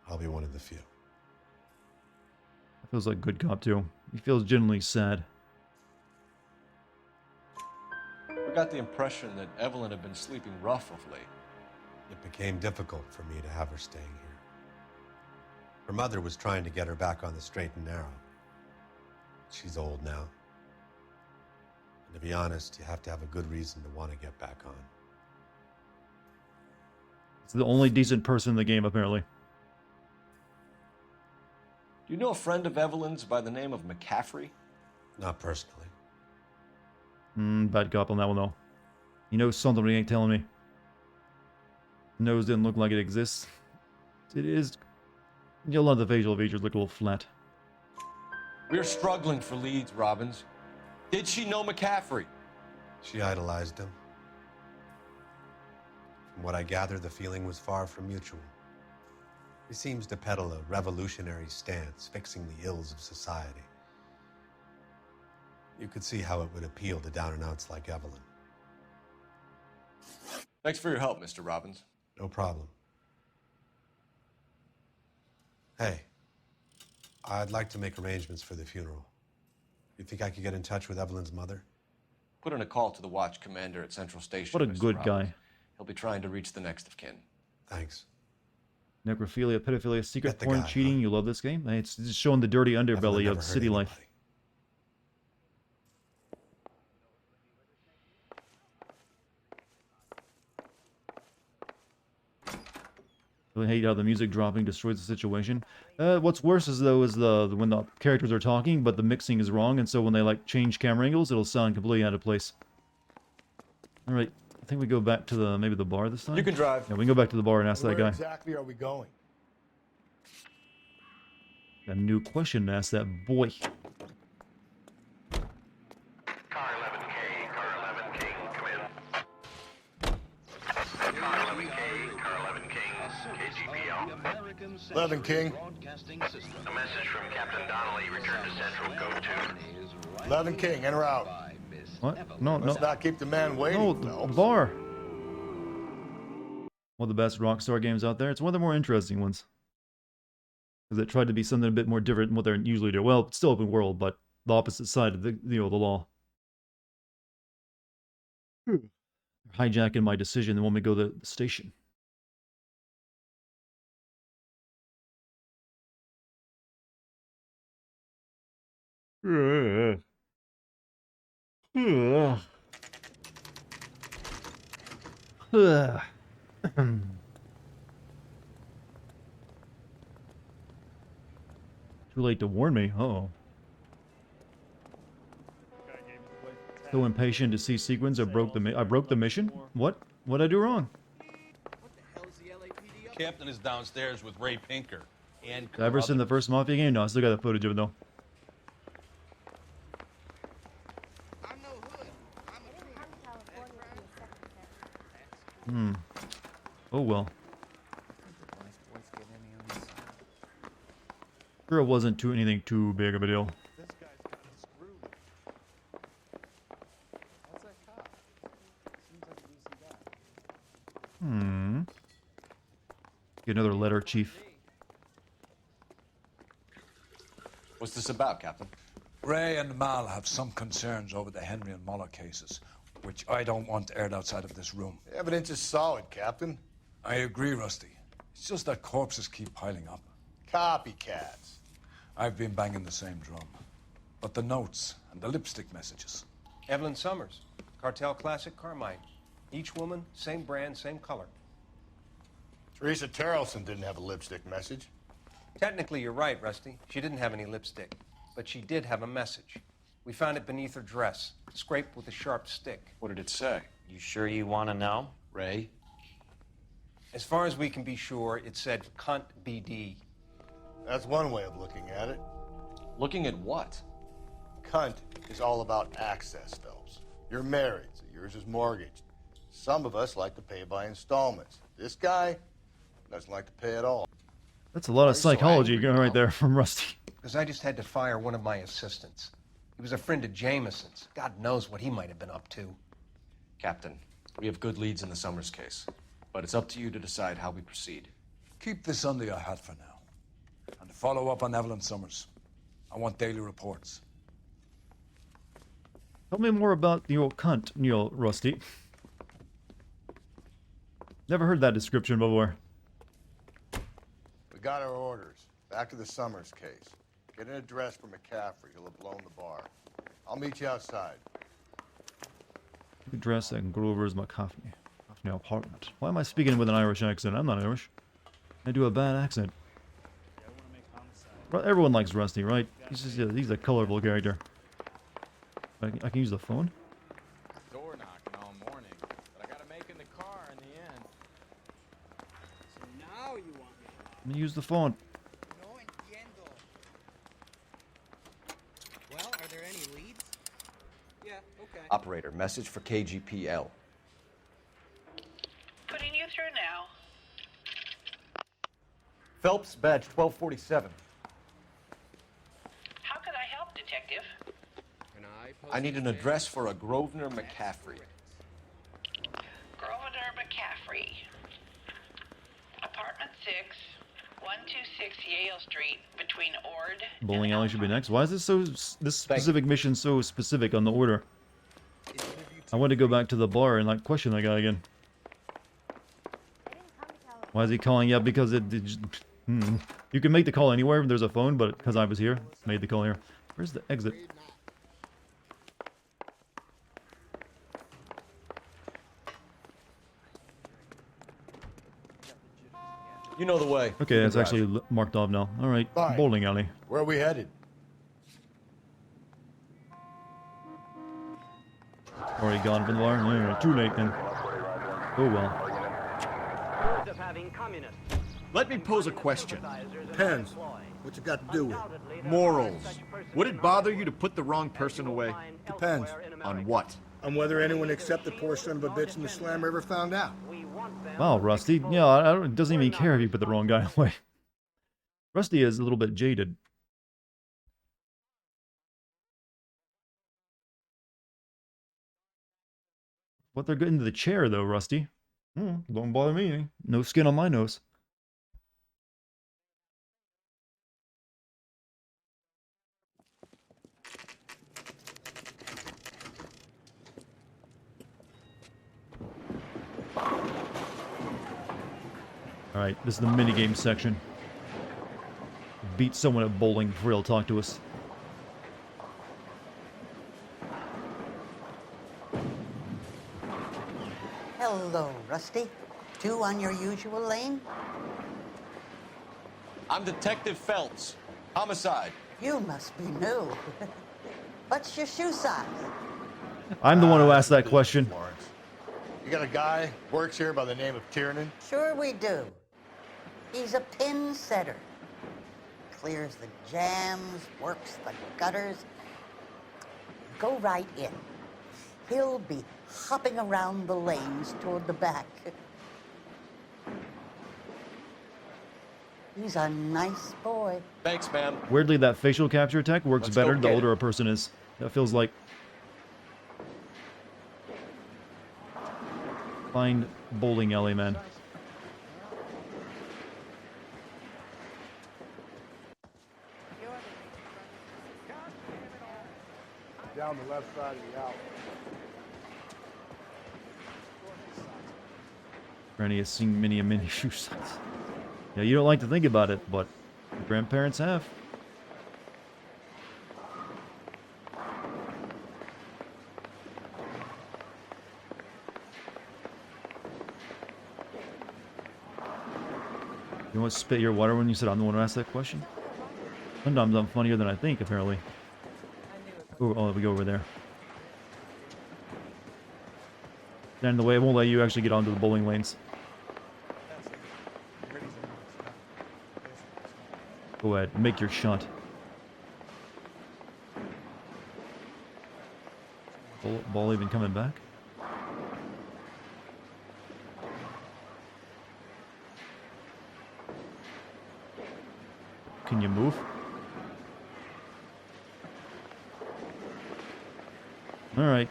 I'll be one of the few. That feels like good cop too. He feels genuinely sad. got the impression that Evelyn had been sleeping rough of late. It became difficult for me to have her staying here. Her mother was trying to get her back on the straight and narrow. She's old now. And to be honest, you have to have a good reason to want to get back on. It's the only decent person in the game, apparently. Do you know a friend of Evelyn's by the name of McCaffrey? Not personally. Bad cop on that one, though. He knows something, but he ain't telling me. Nose didn't look like it exists. It is... A lot of the facial features look a little flat. We're struggling for leads, Robbins. Did she know McCaffrey? She idolized him. From what I gather, the feeling was far from mutual. He seems to peddle a revolutionary stance, fixing the ills of society. You could see how it would appeal to down-and-outs like Evelyn. Thanks for your help, Mr. Robbins. No problem. Hey, I'd like to make arrangements for the funeral. You think I could get in touch with Evelyn's mother? Put in a call to the watch commander at Central Station. What a Mr. good Robbins. guy. He'll be trying to reach the next of kin. Thanks. Necrophilia, pedophilia, secret Get the porn, guy, cheating. You love this game? Hey, it's just showing the dirty underbelly never of hurt city life. anybody. Really hate how the music dropping destroys the situation. What's worse is though is the when the characters are talking, but the mixing is wrong, and so when they like change camera angles, it'll sound completely out of place. All right, I think we go back to the maybe the bar this time. You can drive. Yeah, we can go back to the bar and ask that Where guy. exactly are we going? Got a new question to ask that boy. Car 11K, car 11 King, come in. Car 11K, car 11 King, KGPL. 11 King. A message from Captain Donnelly, return to Central, go to. 11 King, enter out. What? No, Let's no. not keep the man waiting. No, the bar. One of the best Rockstar games out there. It's one of the more interesting ones. Because it tried to be something a bit more different than what they're usually do. Well, it's still open world, but the opposite side of the the law. Hijacking my decision and want me to go to the station. Too late to warn me. Uh-oh. So impatient to see sequence. I broke the mission. What? What'd I do wrong? Captain is downstairs with Ray Pinker and. Did I ever seen the first Mafia game? No, I still got the footage of it though. Oh well. Sure, it wasn't anything too big of a deal. Get another letter, Chief. What's this about, Captain? Ray and Mal have some concerns over the Henry and Muller cases, which I don't want aired outside of this room. The evidence is solid, Captain. I agree, Rusty. It's just that corpses keep piling up. Copycats. I've been banging the same drum. But the notes and the lipstick messages. Evelyn Summers, Cartel Classic Carmine. Each woman, same brand, same color. Teresa Terrelson didn't have a lipstick message. Technically, you're right, Rusty. She didn't have any lipstick, but she did have a message. We found it beneath her dress, scraped with a sharp stick. What did it say? You sure you want to know? Ray? As far as we can be sure, it said cunt BD. That's one way of looking at it. Looking at what? Cunt is all about access, Phelps. You're married, so yours is mortgaged. Some of us like to pay by installments. This guy doesn't like to pay at all. That's a lot of psychology going right there from Rusty. Because I just had to fire one of my assistants. He was a friend of Jameson's. God knows what he might have been up to. Captain, we have good leads in the Summers case, but it's up to you to decide how we proceed. Keep this under your hat for now. And follow up on Evelyn Summers. I want daily reports. Tell me more about your cunt, Rusty. Never heard that description before. We got our orders. Back to the Summers case. Get an address for McCaffrey. He'll have blown the bar. I'll meet you outside. Address at Grover's McCaffrey apartment. Why am I speaking with an Irish accent? I'm not Irish. I do a bad accent. Everyone likes Rusty, right? He's a colorful character. I can use the phone? Door knocking all morning, but I gotta make in the car in the end. So now you want me? Let me use the phone. No entiendo. Well, are there any leads? Yeah, okay. Operator, message for KGPL. Putting you through now. Phelps, badge 1247. How can I help, Detective? I need an address for a Grosvenor McCaffrey. Grosvenor McCaffrey. Apartment 6, 126 Yale Street, between Ord. Bowling alley should be next. Why is this specific mission so specific on the order? I want to go back to the bar and like question that guy again. Why is he calling? Yeah, because you can make the call anywhere. There's a phone, but because I was here, made the call here. Where's the exit? You know the way. Okay, that's actually marked off now. All right, Fine. bowling alley. Where are we headed? Already gone from the bar? All right, too late then. Oh well. Let me pose a question. Depends. What you got to do with it? Morals. Would it bother you to put the wrong person away? Depends. On what? On whether anyone except the poor son of a bitch in the slammer ever found out. Wow, Rusty. Yeah, it doesn't even care if you put the wrong guy away. Rusty is a little bit jaded. What they're getting to the chair, though, Rusty. Don't bother me. No skin on my nose. Alright, this is the minigame section. Beat someone at bowling before he'll talk to us. Hello, Rusty. Two on your usual lane? I'm Detective Phelps. Homicide. You must be new. What's your shoe size? I'm the one who asked that question. You got a guy works here by the name of Tiernan? Sure we do. He's a pin setter. Clears the jams, works the gutters. Go right in. He'll be hopping around the lanes toward the back. He's a nice boy. Thanks, ma'am. Weirdly, that facial capture tech works Let's go better the get older it. a person is. That feels like... Find bowling alley, man. Down the left side of the alley. Granny has seen many a mini shoe size. Yeah, you don't like to think about it, but your grandparents have. You want to spit your water when you said I'm the one who asked that question? Sometimes I'm funnier than I think, apparently. Oh, we go over there. Stand in the way, it won't let you actually get onto the bowling lanes. Go ahead, make your shot. Ball even coming back? Can you move? Alright.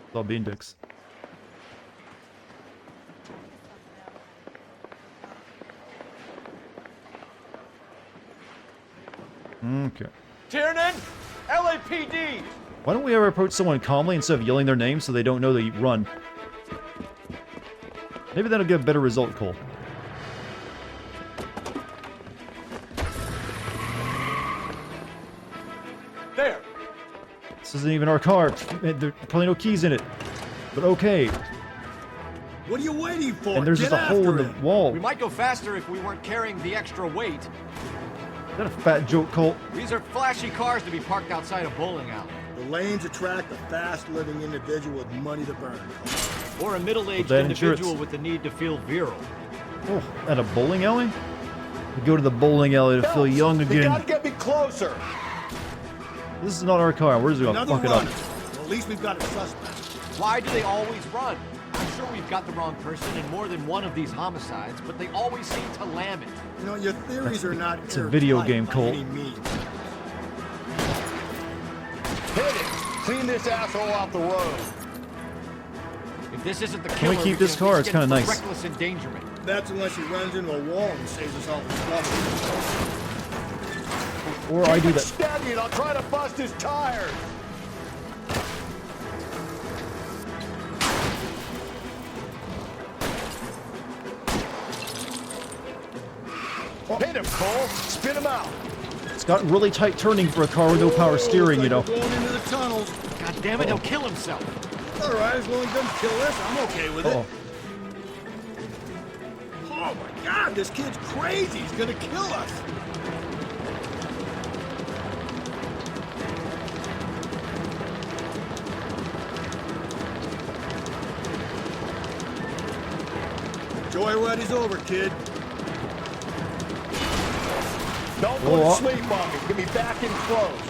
It's all bean dicks. Okay. Tiernan! LAPD! Why don't we ever approach someone calmly instead of yelling their name so they don't know that you run? Maybe that'll get a better result, Cole. There! This isn't even our car. There's probably no keys in it. But okay. What are you waiting for? And there's Get just a hole in after the him. wall. We might go faster if we weren't carrying the extra weight. Is that a fat joke, Colt? These are flashy cars to be parked outside a bowling alley. The lanes attract a fast-living individual with money to burn. Or a middle-aged that individual insurance. with the need to feel virile. Oh, at a bowling alley? We go to the bowling alley to feel young You again. gotta get me closer! This is not our car. We're just gonna Another fuck it runner. up. Well, at least we've got a suspect. Why do they always run? I'm sure we've got the wrong person in more than one of these homicides, but they always seem to lam it. You know, your theories are not It's a video game, by Colt. any means. Hit it! Clean this asshole off the road. If this isn't the Can killer, we keep this can at car? least It's get kinda him for nice. Reckless endangerment. That's unless he runs into a wall and saves us all the trouble. Or I do that. Stab you and I'll try to bust his tires. Hit him, Cole. Spit him out. It's got really tight turning for a car with no power steering, you know. Going into the tunnels. God damn it, he'll kill himself. All right, as long as he doesn't kill us, I'm okay with Uh-oh. it. Oh my God, this kid's crazy. He's gonna kill us. Joyride is over, kid. Don't Whoa. put sleep on me. Get me back in close.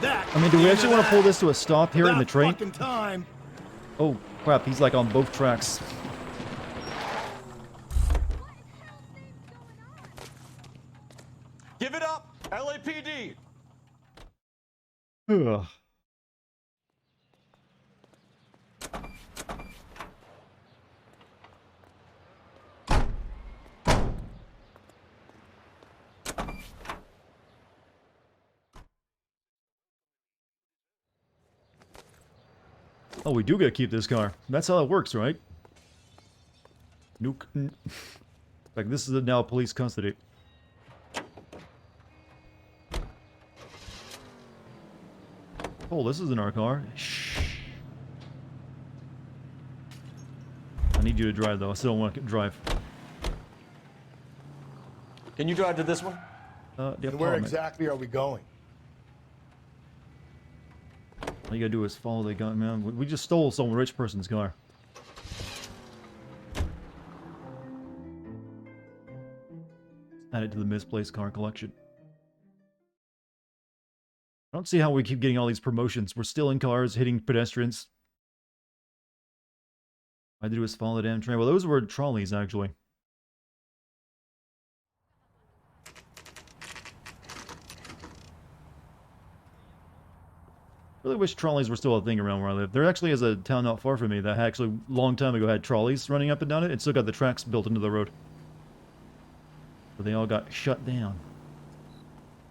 That. I mean, do we actually want to pull this to a stop here in the About train? fucking time. Oh, crap. He's like on both tracks. Give it up! LAPD! Ugh. Oh, we do gotta keep this car. That's how it works, right? Nuke. Like, this is now police custody. Oh, this isn't our car. Shh. I need you to drive, though. I still don't want to drive. Can you drive to this one? Yeah, And where follow me. exactly are we going? All you gotta do is follow the gun, man. We just stole some rich person's car. Add it to the misplaced car collection. I don't see how we keep getting all these promotions. We're still in cars, hitting pedestrians. All I had to do is follow the damn train. Well, those were trolleys, actually. Really wish trolleys were still a thing around where I live. There actually is a town not far from me that actually, long time ago, had trolleys running up and down it. It still got the tracks built into the road. But they all got shut down.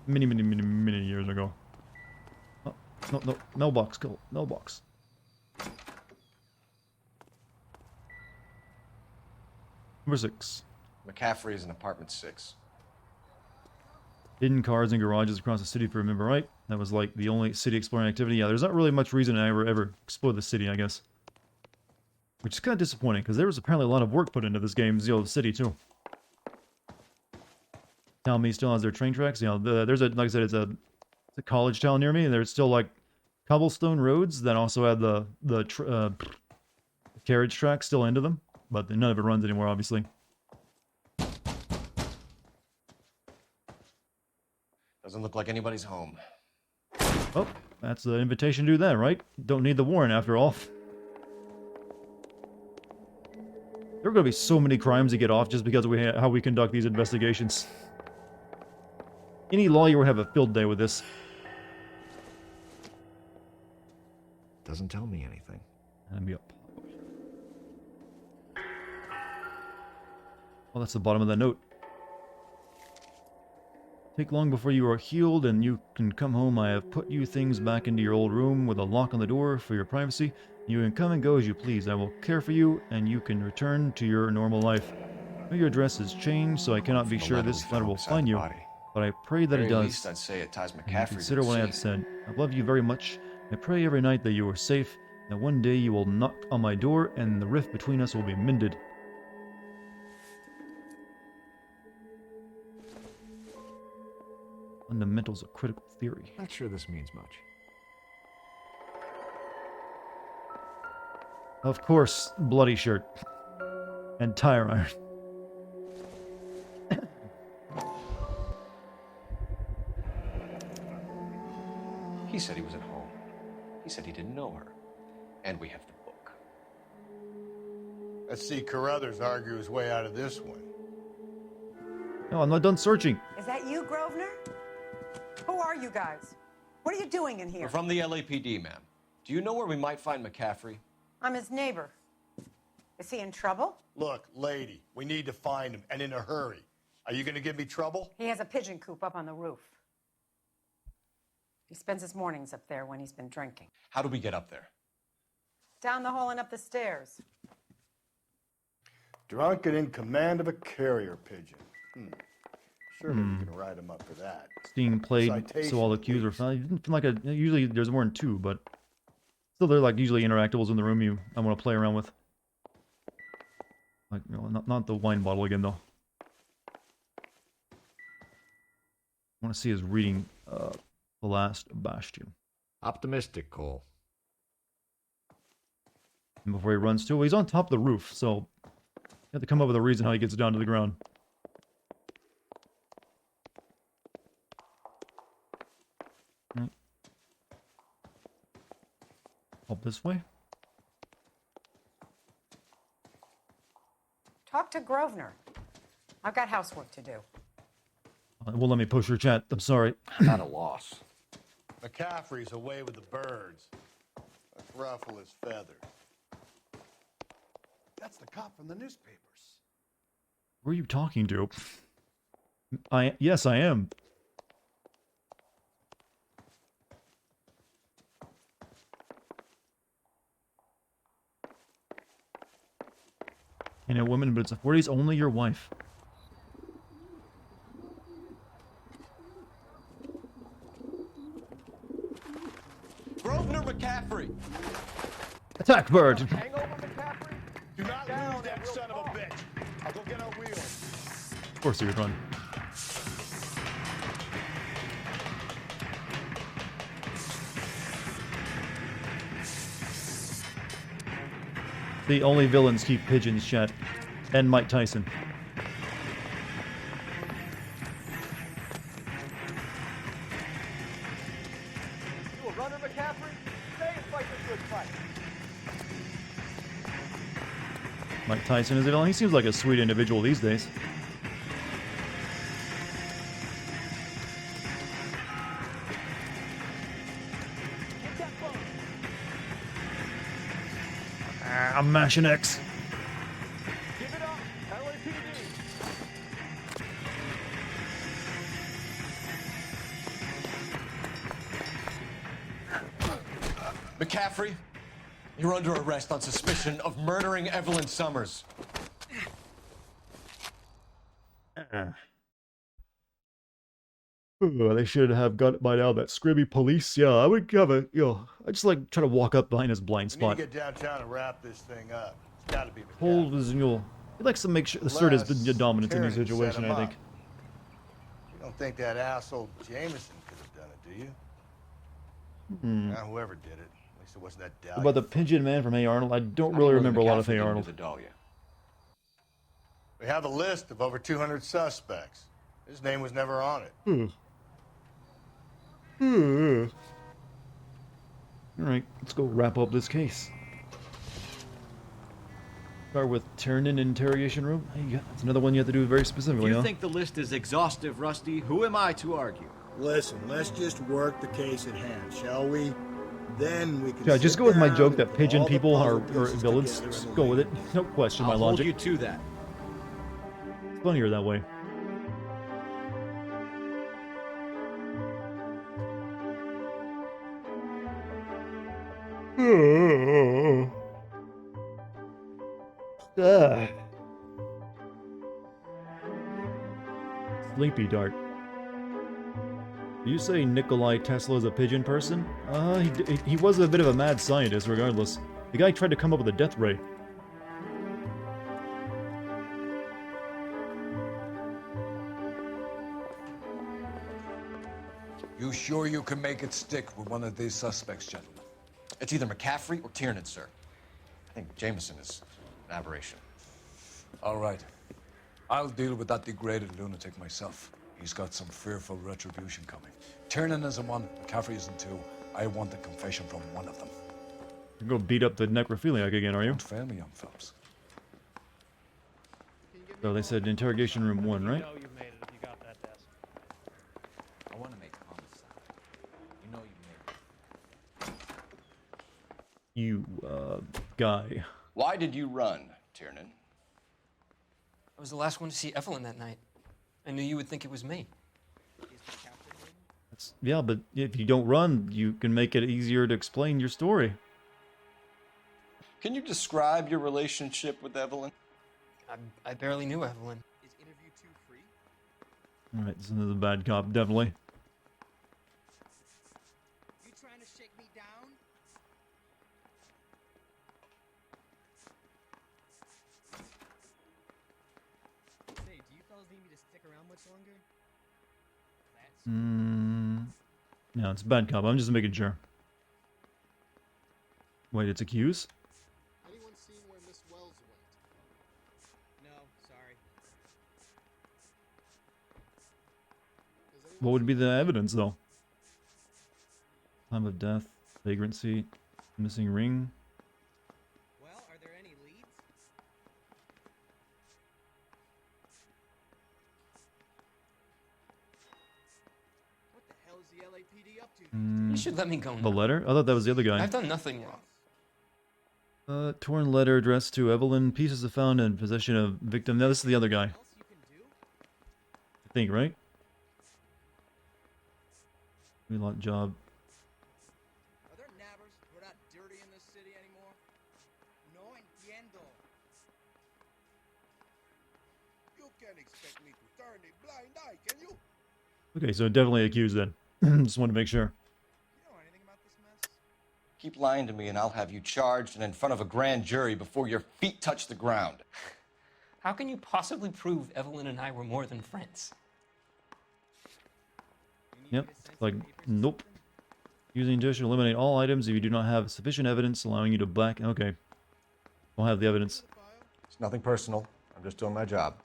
Many years ago. Oh, no, mailbox, go, mailbox. Number 6. McCaffrey's in apartment 6. Hidden cars and garages across the city, if I remember right. That was like the only city exploring activity. Yeah, there's not really much reason I ever explore the city, I guess. Which is kind of disappointing, because there was apparently a lot of work put into this game, the city, too. Town Me still has their train tracks. You know, there's a, like I said, it's a college town near me, and there's still, like, cobblestone roads that also have the carriage tracks still into them. But none of it runs anymore, obviously. Doesn't look like anybody's home. Oh, that's the invitation to do that, right? Don't need the warrant after all. There are going to be so many crimes to get off just because of how we conduct these investigations. Any lawyer would have a field day with this. Doesn't tell me anything. Let me up. Well, that's the bottom of that note. take long before you are healed and you can come home. I have put you things back into your old room with a lock on the door for your privacy. You can come and go as you please. I will care for you and you can return to your normal life. Your address has changed, so I cannot be sure this letter will find you, but I pray that it does. Least I'd say it ties And McCaffrey to consider the what I have scene. said. I love you very much. I pray every night that you are safe, that one day you will knock on my door and the rift between us will be mended. Fundamentals of critical theory. Not sure this means much. Of course, bloody shirt. And tire iron. He said he was at home. He said he didn't know her. And we have the book. Let's see Carruthers argue his way out of this one. No, I'm not done searching. Is that you, Grosvenor? Who are you guys? What are you doing in here? We're from the LAPD, ma'am. Do you know where we might find McCaffrey? I'm his neighbor. Is he in trouble? Look, lady, we need to find him, and in a hurry. Are you going to give me trouble? He has a pigeon coop up on the roof. He spends his mornings up there when he's been drinking. How do we get up there? Down the hall and up the stairs. Drunk and in command of a carrier pigeon. Surely we can write him up for that. It's being played Citation, so all the cues are found. It didn't feel like usually there's more than two, but still they're like usually interactables in the room I want to play around with. Like, you know, not the wine bottle again though. I want to see his reading The Last Bastion. Optimistic, Cole. And before he runs to, well, he's on top of the roof, so you have to come up with a reason how he gets down to the ground. Right. Up this way. Talk to Grosvenor. I've got housework to do. Well, let me push your chat. I'm sorry. Not a loss. McCaffrey's away with the birds. Let's ruffle his feathers. That's the cop from the newspapers. Who are you talking to? Yes, I am. And a woman, but it's a 40s only your wife. Grosvenor McCaffrey! Attack bird! Hang over, McCaffrey. Do not lose that son of a bitch. I'll go get our wheels. Of course he would run. The only villains keep pigeons, chat. And Mike Tyson. You a runner, McCaffrey? Stay and fight this good fight. Mike Tyson is a villain. He seems like a sweet individual these days. I'm mashing X. Give it up, LAPD. McCaffrey, you're under arrest on suspicion of murdering Evelyn Summers. They should have got it by now. That scrubby police. Yeah, I would have a, I just like try to walk up behind his blind We need spot. to get downtown and wrap this thing up. It's got to be McCaffrey. Hold his mule. He likes to make sure assert his dominance in this Tiernan set situation, him I think. up. You don't think that asshole Jameson could have done it, do you? Now, whoever did it. At least it wasn't that Dahlia. About the Pigeon Man from A. Arnold, I don't really remember a lot of A. Arnold. We have a list of over 200 suspects. His name was never on it. Alright, let's go wrap up this case. Start with Tiernan interrogation room. Hey, yeah, that's another one you have to do very If specifically, you huh? think the list is exhaustive, Rusty, who am I to argue? Listen, let's just work the case at hand, shall we? Then we can. Yeah, just sit go with my down joke and that put pigeon all the people puzzle are pieces villains. together Just and go with leave. it. No question my I'll hold logic. you to that. It's funnier that way. Sleepy Dart. Do you say Nikolai Tesla is a pigeon person? He was a bit of a mad scientist, regardless. The guy tried to come up with a death ray. You sure you can make it stick with one of these suspects, gentlemen? It's either McCaffrey or Tiernan, sir. I think Jameson is an aberration. All right. I'll deal with that degraded lunatic myself. He's got some fearful retribution coming. Tiernan isn't one, McCaffrey isn't two. I want a confession from one of them. You're gonna go beat up the necrophiliac again, are you? Don't fail me, young Phelps. So they said interrogation room 1, right? I want to make homicide. You know you made it. You, guy. Why did you run, Tiernan? I was the last one to see Evelyn that night. I knew you would think it was me. Yeah, but if you don't run, you can make it easier to explain your story. Can you describe your relationship with Evelyn? I barely knew Evelyn. Alright, this is a bad cop, definitely. You trying to shake me down? Say, do you fellas need me to stick around much longer? No, it's a bad cop. I'm just making sure. Wait, it's accused? Anyone seen where Miss Wells went? No, sorry. What would be the evidence, though? Time of death, vagrancy, missing ring. Well, are there any leads? What the hell is the LAPD up to? You should let me go now. The letter? I thought that was the other guy. I've done nothing wrong. Torn letter addressed to Evelyn. Pieces are found in possession of victim. No, this is the other guy. I think, right? Relock job. Are there nabbers who are not dirty in this city anymore? No entiendo. You can't expect me to turn a blind eye, can you? Okay, so definitely accused then. Just wanted to make sure. Keep lying to me and I'll have you charged and in front of a grand jury before your feet touch the ground. How can you possibly prove Evelyn and I were more than friends? Yep. Like, nope. Using dish to eliminate all items if you do not have sufficient evidence allowing you to black. Okay. Don't have the evidence. It's nothing personal. I'm just doing my job.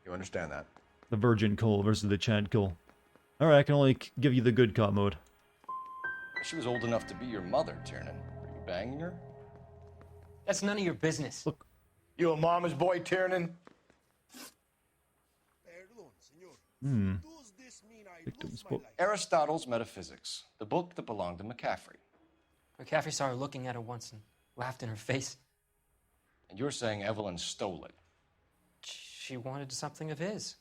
You understand that? The virgin Cole versus the Chad Cole. Alright, I can only give you the good cop mode. She was old enough to be your mother, Tiernan. Are you banging her? That's none of your business. Look. You a mama's boy, Tiernan? Victim's book. Aristotle's Metaphysics, the book that belonged to McCaffrey. McCaffrey saw her looking at her once and laughed in her face. And you're saying Evelyn stole it. She wanted something of his.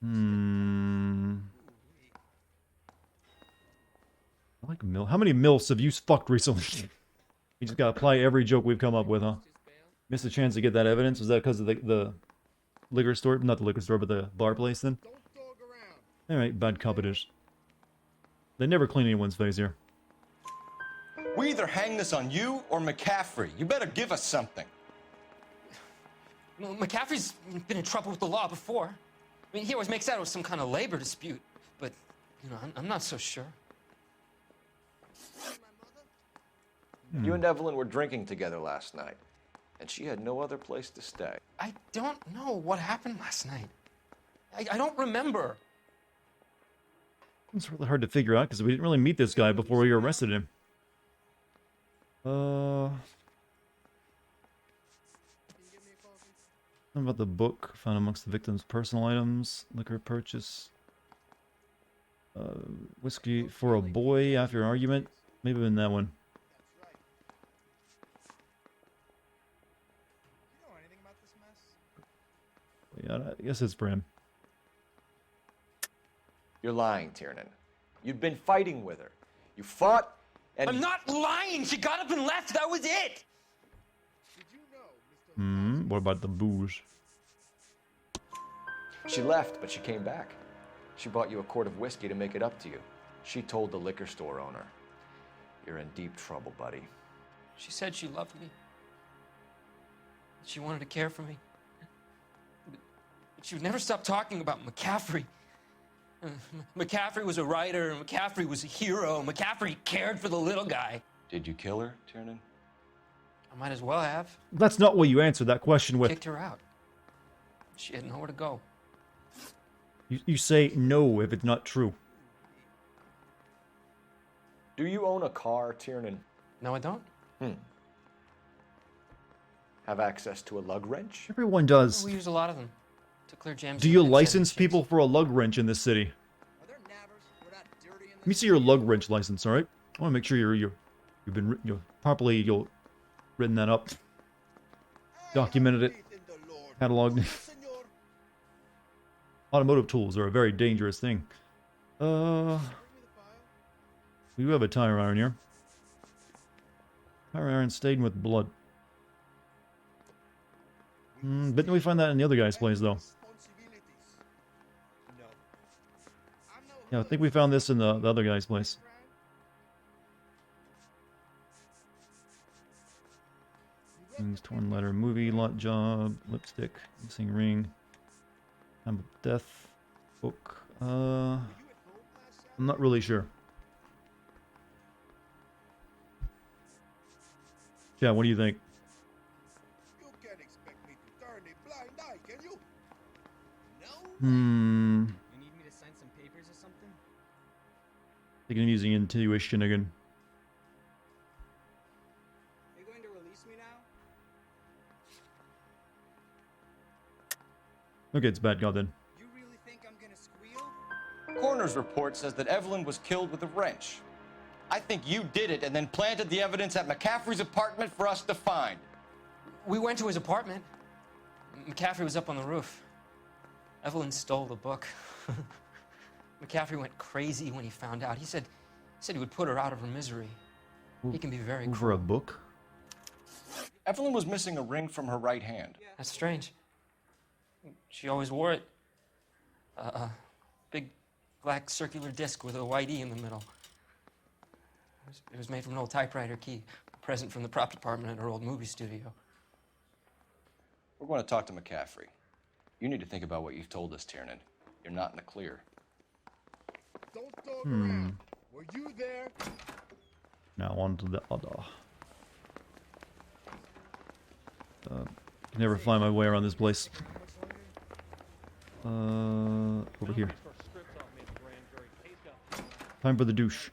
I like MILF. How many MILFs have you fucked recently? You just gotta apply every joke we've come up with, huh? Missed a chance to get that evidence? Was that because of the liquor store? Not the liquor store, but the bar place then? Alright, bad cop it is. They never clean anyone's face here. We either hang this on you or McCaffrey. You better give us something. Well, McCaffrey's been in trouble with the law before. I mean, he always makes out it was some kind of labor dispute, but, you know, I'm not so sure. You and Evelyn were drinking together last night, and she had no other place to stay. I don't know what happened last night. I don't remember. It's really hard to figure out because we didn't really meet this guy before we arrested him. What about the book found amongst the victim's personal items? Liquor purchase. Whiskey for a boy after an argument. Maybe in that one. Yeah, I guess it's for him. You're lying, Tiernan. You'd been fighting with her. You fought, And I'm not lying. She got up and left. That was it. What about the booze? She left, but she came back. She bought you a quart of whiskey to make it up to you. She told the liquor store owner. You're in deep trouble, buddy. She said she loved me. She wanted to care for me. But she would never stop talking about McCaffrey. McCaffrey was a writer, and McCaffrey was a hero. McCaffrey cared for the little guy. Did you kill her, Tiernan? I might as well have. That's not what you answered that question with. Kicked her out. She had nowhere to go. You say no if it's not true. Do you own a car, Tiernan? No, I don't. Have access to a lug wrench? Everyone does. We use a lot of them to clear jams. Do you license people for a lug wrench in this city? Let me see your lug wrench license, all right? I want to make sure you've been properly written that up, documented it, cataloged. Automotive tools are a very dangerous thing. We do have a tire iron here. Tire iron stained with blood. Didn't we find that in the other guy's place, though? Yeah, I think we found this in the other guy's place. Torn letter, movie, lot job, lipstick, missing ring, time of death, book. I'm not really sure. Yeah, what do you think? You need me to sign some papers or something? I think I'm using intuition again. Are you going to release me now? Okay, it's bad god then. You really think I'm gonna squeal? Coroner's report says that Evelyn was killed with a wrench. I think you did it and then planted the evidence at McCaffrey's apartment for us to find. We went to his apartment. McCaffrey was up on the roof. Evelyn stole the book. McCaffrey went crazy when he found out. He said he would put her out of her misery. He can be very cruel. For a book? Evelyn was missing a ring from her right hand. That's strange. She always wore it. Big black circular disc with a white E in the middle. It was made from an old typewriter key, a present from the prop department at her old movie studio. We're going to talk to McCaffrey. You need to think about what you've told us, Tiernan. You're not in the clear. Don't talk around. Were you there? Now on to the other. Can never find my way around this place. Over here. Time for the douche.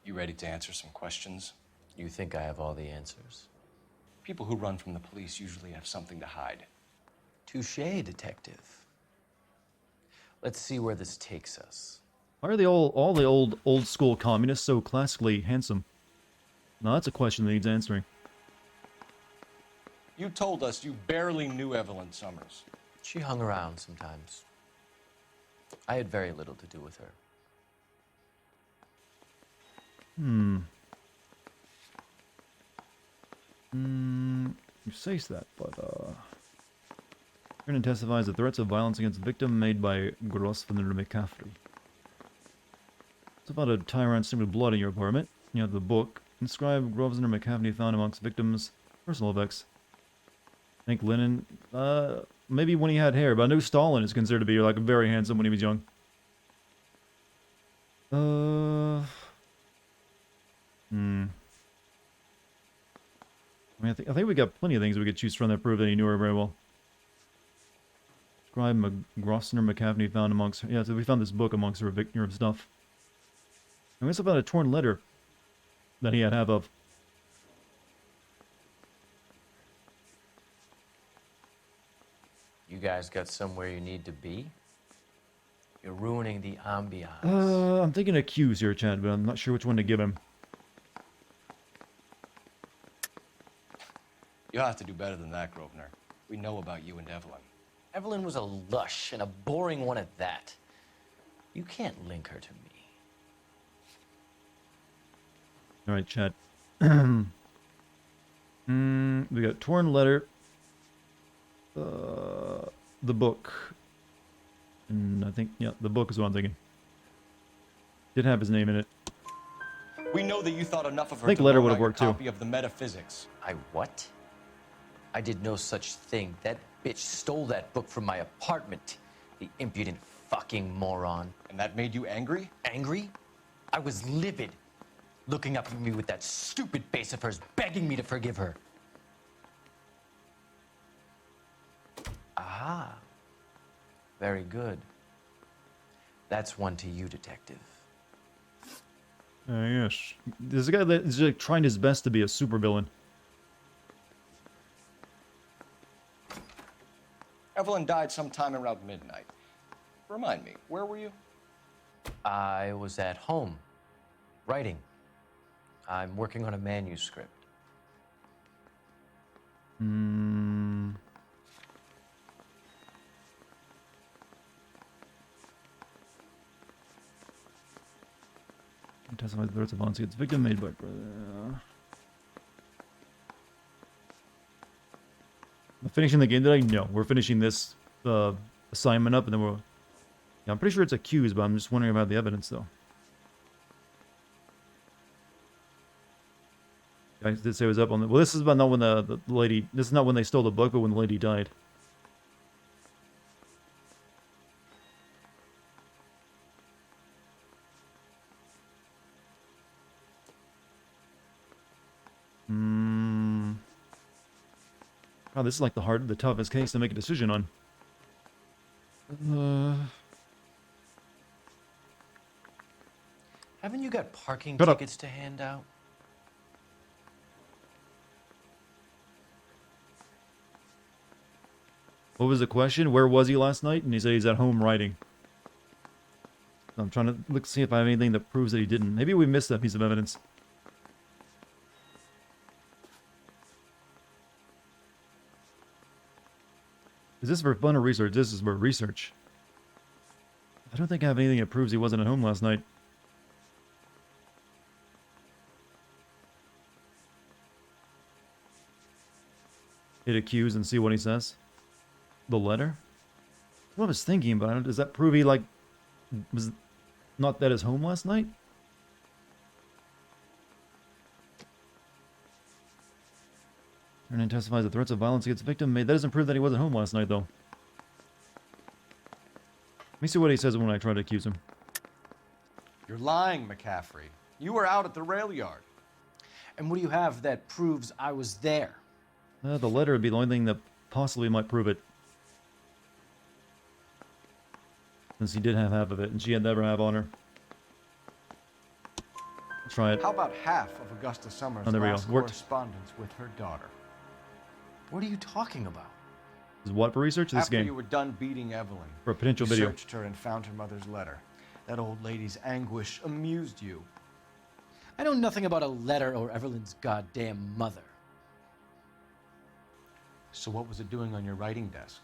You ready to answer some questions? You think I have all the answers? People who run from the police usually have something to hide. Touché, detective. Let's see where this takes us. Why are they all the old school communists so classically handsome? Now that's a question that needs answering. You told us you barely knew Evelyn Summers. She hung around sometimes. I had very little to do with her. You say that, but Tiernan testifies that threats of violence against the victim made by Grosvenor McCaffrey. It's about a tyrant stained with blood in your apartment. You have the book. Inscribed Grosvenor McCaffrey found amongst victims' personal effects. I think Lennon, maybe when he had hair, but I know Stalin is considered to be like very handsome when he was young. I mean, I think we got plenty of things we could choose from that prove that he knew her very well. Scribe Grosvenor McCaffrey found amongst... Yeah, so we found this book amongst her victim stuff. And we also found a torn letter that he had half of. You guys got somewhere you need to be? You're ruining the ambiance. I'm thinking accused here, Chad, but I'm not sure which one to give him. You'll have to do better than that, Grosvenor. We know about you and Evelyn. Evelyn was a lush, and a boring one at that. You can't link her to me. All right, chat. We got torn letter. The book. And I think, yeah, the book is what I'm thinking. Did have his name in it. We know that you thought enough of her I think to letter loan would have out your worked too. copy of the Metaphysics. I what? I did no such thing. That bitch stole that book from my apartment. The impudent fucking moron. And that made you angry? Angry? I was livid. Looking up at me with that stupid face of hers, begging me to forgive her. Aha. Very good. That's one to you, detective. Yes. There's a guy that is like trying his best to be a supervillain. Evelyn died sometime around midnight. Remind me, where were you? I was at home, writing. I'm working on a manuscript. Testifies the threats of violence against victim made by finishing the game today? No, we're finishing this assignment up, and then we'll. Yeah, I'm pretty sure it's accused, but I'm just wondering about the evidence, though. I did say it was up on the. Well, this is about not when the lady. This is not when they stole the book, but when the lady died. Oh, this is like the toughest case to make a decision on. Haven't you got parking Shut up. tickets to hand out? What was the question? Where was he last night? And he said he's at home writing. I'm trying to look see if I have anything that proves that he didn't. Maybe we missed that piece of evidence. Is this for fun or research? This is for research. I don't think I have anything that proves he wasn't at home last night. Hit accuse and see what he says. The letter? That's what I was thinking, but I don't, does that prove he, like, was not at his home last night? And testifies the threats of violence against the victim made. That doesn't prove that he wasn't home last night, though. Let me see what he says when I try to accuse him. You're lying, McCaffrey. You were out at the rail yard. And what do you have that proves I was there? The letter would be the only thing that possibly might prove it. Since he did have half of it, and she had never have on her. Let's try it. How about half of Augusta Summers' Oh, there we go. last Worked. correspondence with her daughter? What are you talking about? This is what for research? This After game. you were done beating Evelyn, For a potential you video. searched her and found her mother's letter. That old lady's anguish amused you. I know nothing about a letter or Evelyn's goddamn mother. So what was it doing on your writing desk?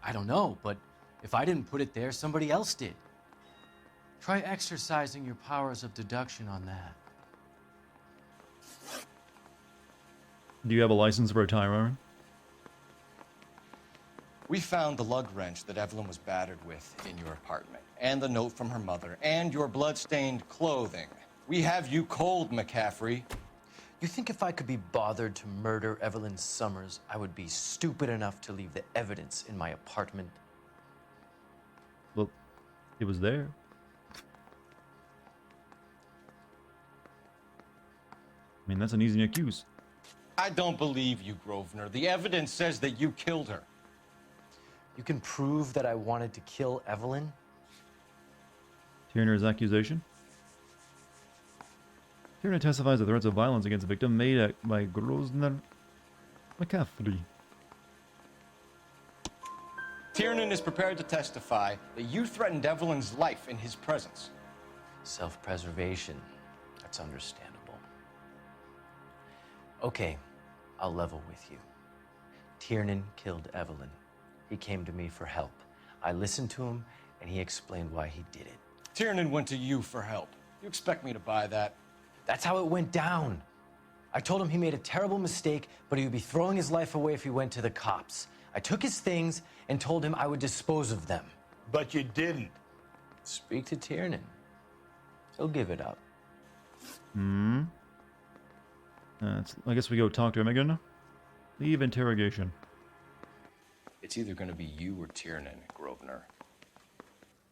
I don't know, but if I didn't put it there, somebody else did. Try exercising your powers of deduction on that. Do you have a license for a tire iron? We found the lug wrench that Evelyn was battered with in your apartment, and the note from her mother, and your blood-stained clothing. We have you cold, McCaffrey. You think if I could be bothered to murder Evelyn Summers, I would be stupid enough to leave the evidence in my apartment? Well, it was there. I mean, that's an easy accuse. I don't believe you, Grosvenor. The evidence says that you killed her. You can prove that I wanted to kill Evelyn? Tierner's accusation. Tierner testifies the threats of violence against the victim made by Grosvenor McCaffrey. Tiernan is prepared to testify that you threatened Evelyn's life in his presence. Self-preservation. That's understandable. Okay, I'll level with you. Tiernan killed Evelyn. He came to me for help. I listened to him, and he explained why he did it. Tiernan went to you for help. You expect me to buy that? That's how it went down. I told him he made a terrible mistake, but he would be throwing his life away if he went to the cops. I took his things and told him I would dispose of them. But you didn't. Speak to Tiernan. He'll give it up. Hmm. I guess we go talk to him again. Leave interrogation. It's either going to be you or Tiernan, Grosvenor.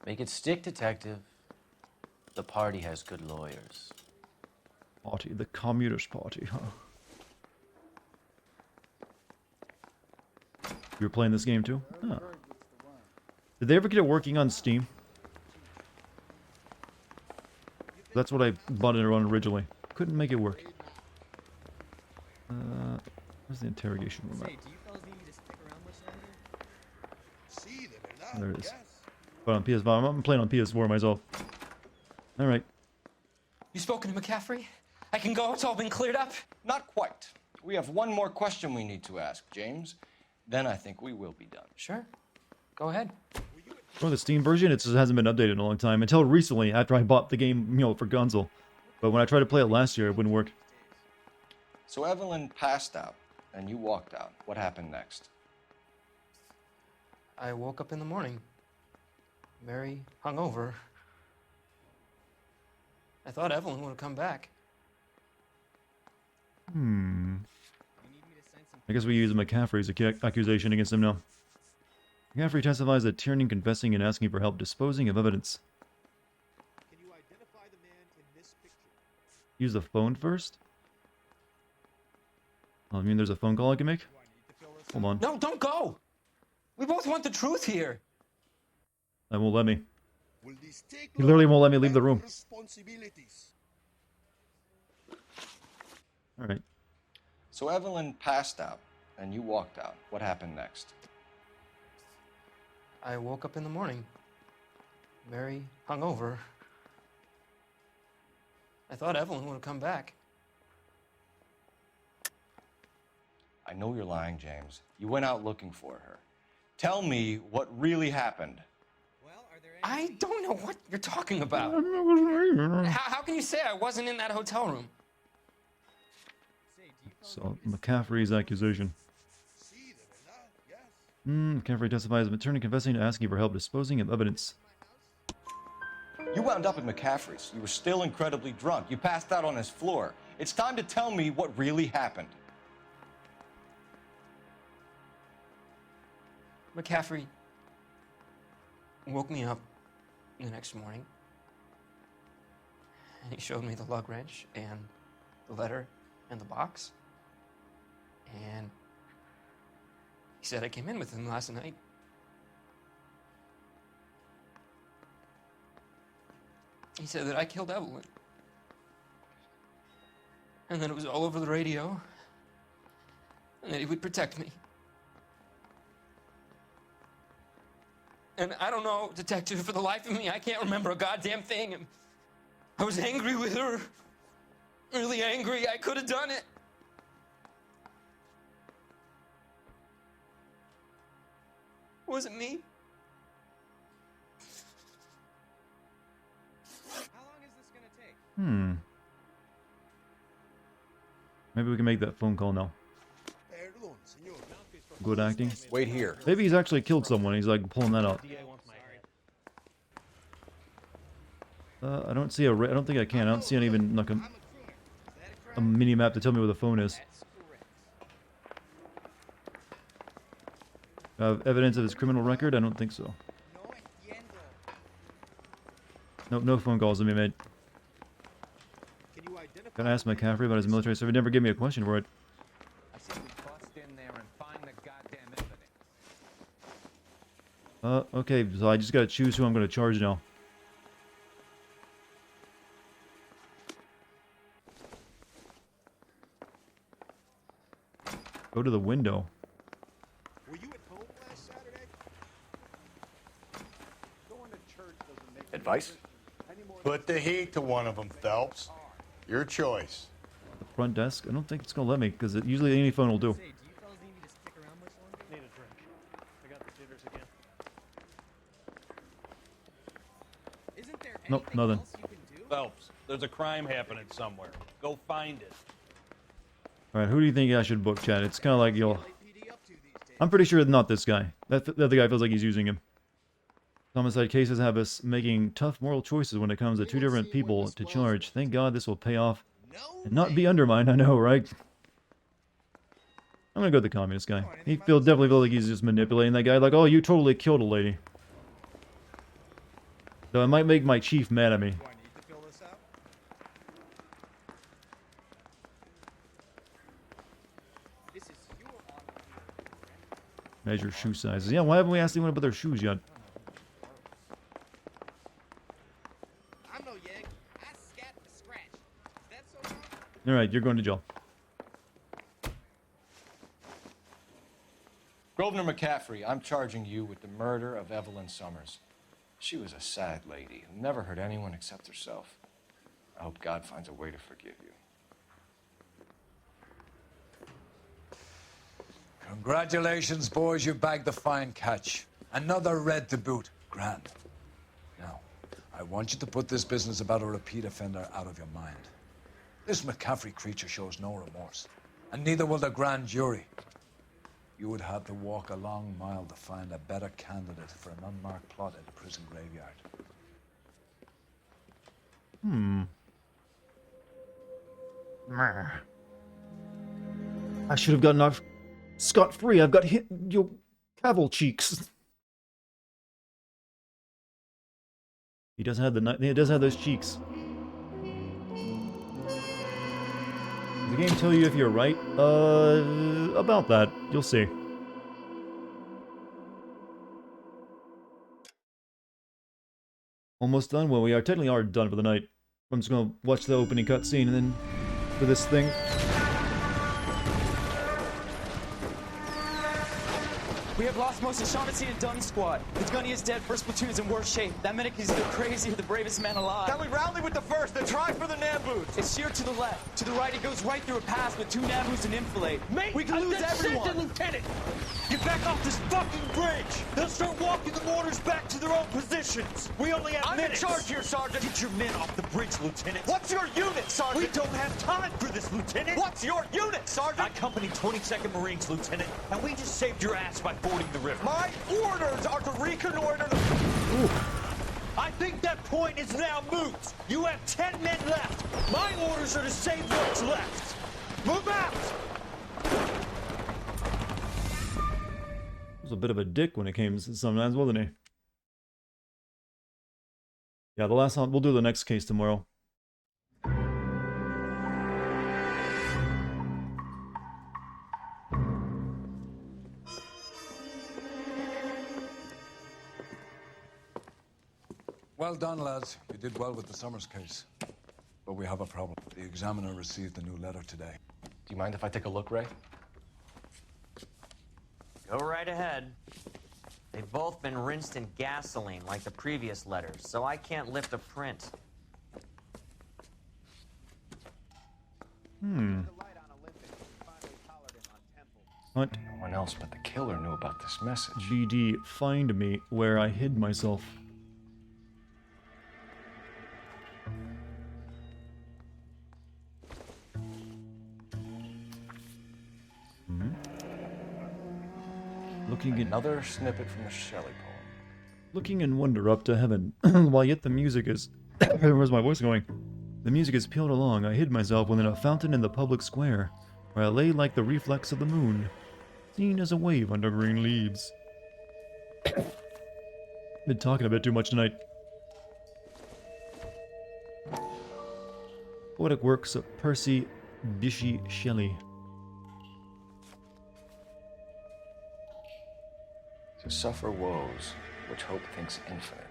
Make it stick, detective. The party has good lawyers. Party, the Communist Party, huh? You were playing this game too? Huh. Did they ever get it working on Steam? That's what I bought it on originally. Couldn't make it work. Where's the interrogation room at? There it is. But on PS5, I'm playing on PS4 myself. Alright. You spoken to McCaffrey? I can go, it's all been cleared up? Not quite. We have one more question we need to ask, James. Then I think we will be done. Sure. Go ahead. For the Steam version, it just hasn't been updated in a long time. Until recently, after I bought the game, you know, for console. But when I tried to play it last year, it wouldn't work. So Evelyn passed out, and you walked out. What happened next? I woke up in the morning. Very hungover. I thought Evelyn would have come back. I guess we use McCaffrey's accusation against him now. McCaffrey testifies that Tiernan confessing and asking for help disposing of evidence. Can you identify the man in this picture? Use the phone first? Oh, I mean, there's a phone call I can make? Hold on. No, don't go! We both want the truth here. That won't let me. He literally won't let me leave the room. Alright. So Evelyn passed out, and you walked out. What happened next? I woke up in the morning. Very hungover. I thought Evelyn would have come back. I know you're lying, James. You went out looking for her. Tell me what really happened. I don't know what you're talking about. How can you say I wasn't in that hotel room? So, McCaffrey's accusation. McCaffrey testifies of attorney confessing to asking for help disposing of evidence. You wound up at McCaffrey's. You were still incredibly drunk. You passed out on his floor. It's time to tell me what really happened. McCaffrey woke me up the next morning, and he showed me the lug wrench and the letter and the box, and he said I came in with him last night. He said that I killed Evelyn, and that it was all over the radio, and that he would protect me. And I don't know, detective, for the life of me, I can't remember a goddamn thing. And I was angry with her. Really angry. I could have done it. Was it me? How long is this gonna take? Maybe we can make that phone call now. Good acting. Wait here. Maybe he's actually killed someone. He's like pulling that out. I don't see a. I don't think I can. I don't see any even like a mini map to tell me where the phone is. Evidence of his criminal record? I don't think so. Nope, no phone calls have been made. Gotta ask McCaffrey about his military service. He never gave me a question for it. Okay, so I just gotta choose who I'm gonna charge now. Go to the window. Were you at home last Saturday? Going to church doesn't make Advice? Put the heat to one of them, Phelps. Your choice. The front desk? I don't think it's gonna let me, because usually any phone will do. Nope, nothing. Phelps, There's a crime happening somewhere. Go find it. Alright, who do you think I should book, Chad? It's kind of like you'll... I'm pretty sure it's not this guy. That the other guy feels like he's using him. Homicide cases have us making tough moral choices when it comes to two different people to charge. Thank God this will pay off and not be undermined, I know, right? I'm gonna go with the communist guy. He definitely feels like he's just manipulating that guy. Like, oh, you totally killed a lady. Though it might make my chief mad at me. Measure shoe sizes. Yeah, why haven't we asked anyone about their shoes yet? Alright, you're going to jail. Grosvenor McCaffrey, I'm charging you with the murder of Evelyn Summers. She was a sad lady who never hurt anyone except herself. I hope God finds a way to forgive you. Congratulations, boys. You bagged the fine catch. Another red to boot. Grand. Now, I want you to put this business about a repeat offender out of your mind. This McCaffrey creature shows no remorse, and neither will the grand jury. You would have to walk a long mile to find a better candidate for an unmarked plot at the prison graveyard. I should have gotten off scot-free. I've got hit your caval cheeks. He does have those cheeks. Does the game tell you if you're right? About that. You'll see. Almost done? Well, we technically are done for the night. I'm just gonna watch the opening cutscene and then for this thing. We have lost most of Shaughnessy and Dunn's squad. The gunny is dead, first platoon's in worse shape. That medic is either crazy or the bravest man alive. Can we rally with the first and try for the Namboots? It's sheer to the left. To the right, it goes right through a pass with 2 Namboots and enfilade. Mate, we can lose everyone. Lieutenant, get back off this fucking bridge. They'll start walking the mortars back to their own positions. We only have minutes. I'm in charge here, Sergeant. Get your men off the bridge, Lieutenant. What's your unit, Sergeant? We don't have time for this, Lieutenant. What's your unit, Sergeant? I company 22nd Marines, Lieutenant, and we just saved your ass by fording the river. My orders are to reconnoiter the... I think that point is now moot. You have 10 men left. My orders are to save what's left. Move out! He was a bit of a dick when it came sometimes, wasn't he? Yeah, the last one. We'll do the next case tomorrow. Well done, lads. You did well with the Summers case. But we have a problem. The examiner received a new letter today. Do you mind if I take a look, Ray? Go right ahead. They've both been rinsed in gasoline like the previous letters, so I can't lift a print. What? No one else but the killer knew about this message. BD, find me where I hid myself. Looking in another snippet from the Shelley poem. Looking in wonder up to heaven, while yet the music is... Where's my voice going? The music is peeled along. I hid myself within a fountain in the public square, where I lay like the reflex of the moon, seen as a wave under green leaves. Been talking a bit too much tonight. Poetic works of Percy Bysshe Shelley. To suffer woes, which hope thinks infinite.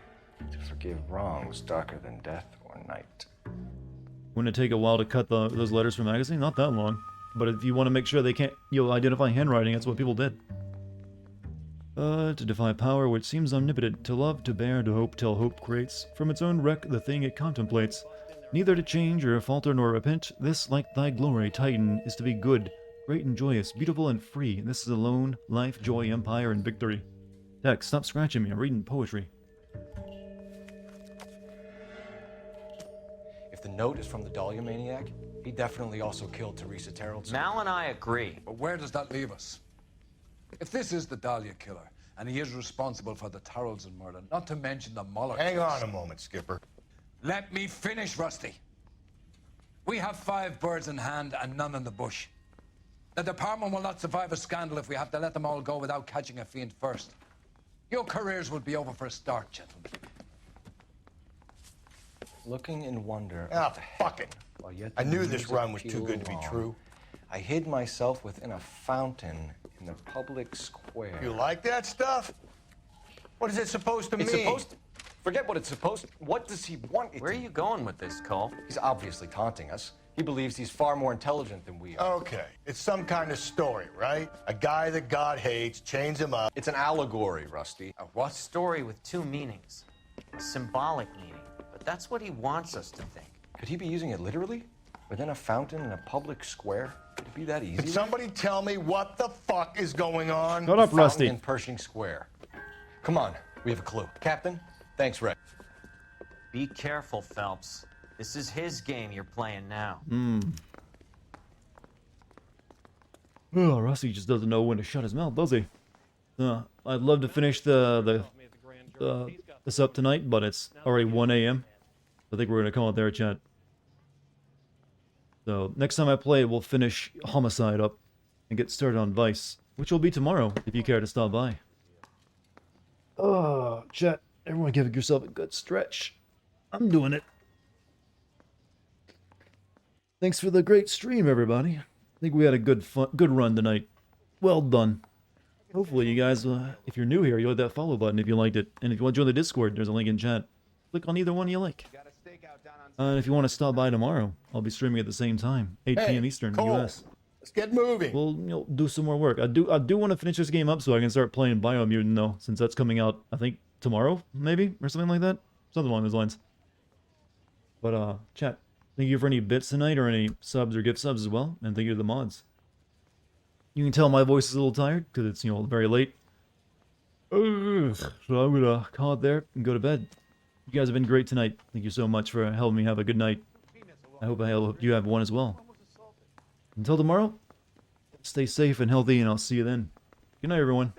To forgive wrongs darker than death or night. Wouldn't it take a while to cut those letters from the magazine? Not that long. But if you want to make sure they can't, you'll identify handwriting, that's what people did. To defy power which seems omnipotent, to love, to bear, to hope, till hope creates from its own wreck the thing it contemplates. Neither to change or falter nor repent, this, like thy glory, Titan, is to be good, great and joyous, beautiful and free. This is alone, life, joy, empire, and victory. Tex, stop scratching me, I'm reading poetry. If the note is from the Dahlia maniac, he definitely also killed Teresa Terrellson. Mal and I agree. But where does that leave us? If this is the Dahlia killer, and he is responsible for the Tarrelson murder, not to mention the Moloch... Hang on a moment, Skipper. Let me finish, Rusty. We have 5 birds in hand and none in the bush. The department will not survive a scandal if we have to let them all go without catching a fiend first. Your careers will be over for a start, gentlemen. Looking in wonder... Ah, fucking. I knew this run was too peel good to be long, true. I hid myself within a fountain in the public square. You like that stuff? What is it supposed to mean? It's supposed to... Forget what it's supposed to... What does he want it Where are to... you going with this, Cole? He's obviously taunting us. He believes he's far more intelligent than we are. Okay, it's some kind of story, right? A guy that God hates, chains him up. It's an allegory, Rusty. A what? Story with 2 meanings. A symbolic meaning. But that's what he wants us to think. Could he be using it literally? Within a fountain in a public square? Could it be that easy? Can somebody tell me what the fuck is going on? Shut up, Rusty. Fountain in Pershing Square. Come on, we have a clue. Captain, thanks, Red. Be careful, Phelps. This is his game you're playing now. Oh, Rusty just doesn't know when to shut his mouth, does he? I'd love to finish this up tonight, but it's already 1 a.m. I think we're going to call it there, chat. So, next time I play, we'll finish Homicide up and get started on Vice, which will be tomorrow, if you care to stop by. Oh, chat, everyone give yourself a good stretch. I'm doing it. Thanks for the great stream, everybody. I think we had a good run tonight. Well done. Hopefully you guys, if you're new here, you'll hit that follow button if you liked it. And if you want to join the Discord, there's a link in chat. Click on either one you like. And if you want to stop by tomorrow, I'll be streaming at the same time, 8 p.m. Eastern, Cole, US. Let's get moving. We'll do some more work. I do want to finish this game up so I can start playing Biomutant though, since that's coming out, I think, tomorrow, maybe? Or something like that? Something along those lines. But, chat, thank you for any bits tonight, or any subs or gift subs as well, and thank you to the mods. You can tell my voice is a little tired, because it's, very late. So I'm gonna call it there and go to bed. You guys have been great tonight. Thank you so much for helping me have a good night. I hope you have one as well. Until tomorrow, stay safe and healthy, and I'll see you then. Good night, everyone.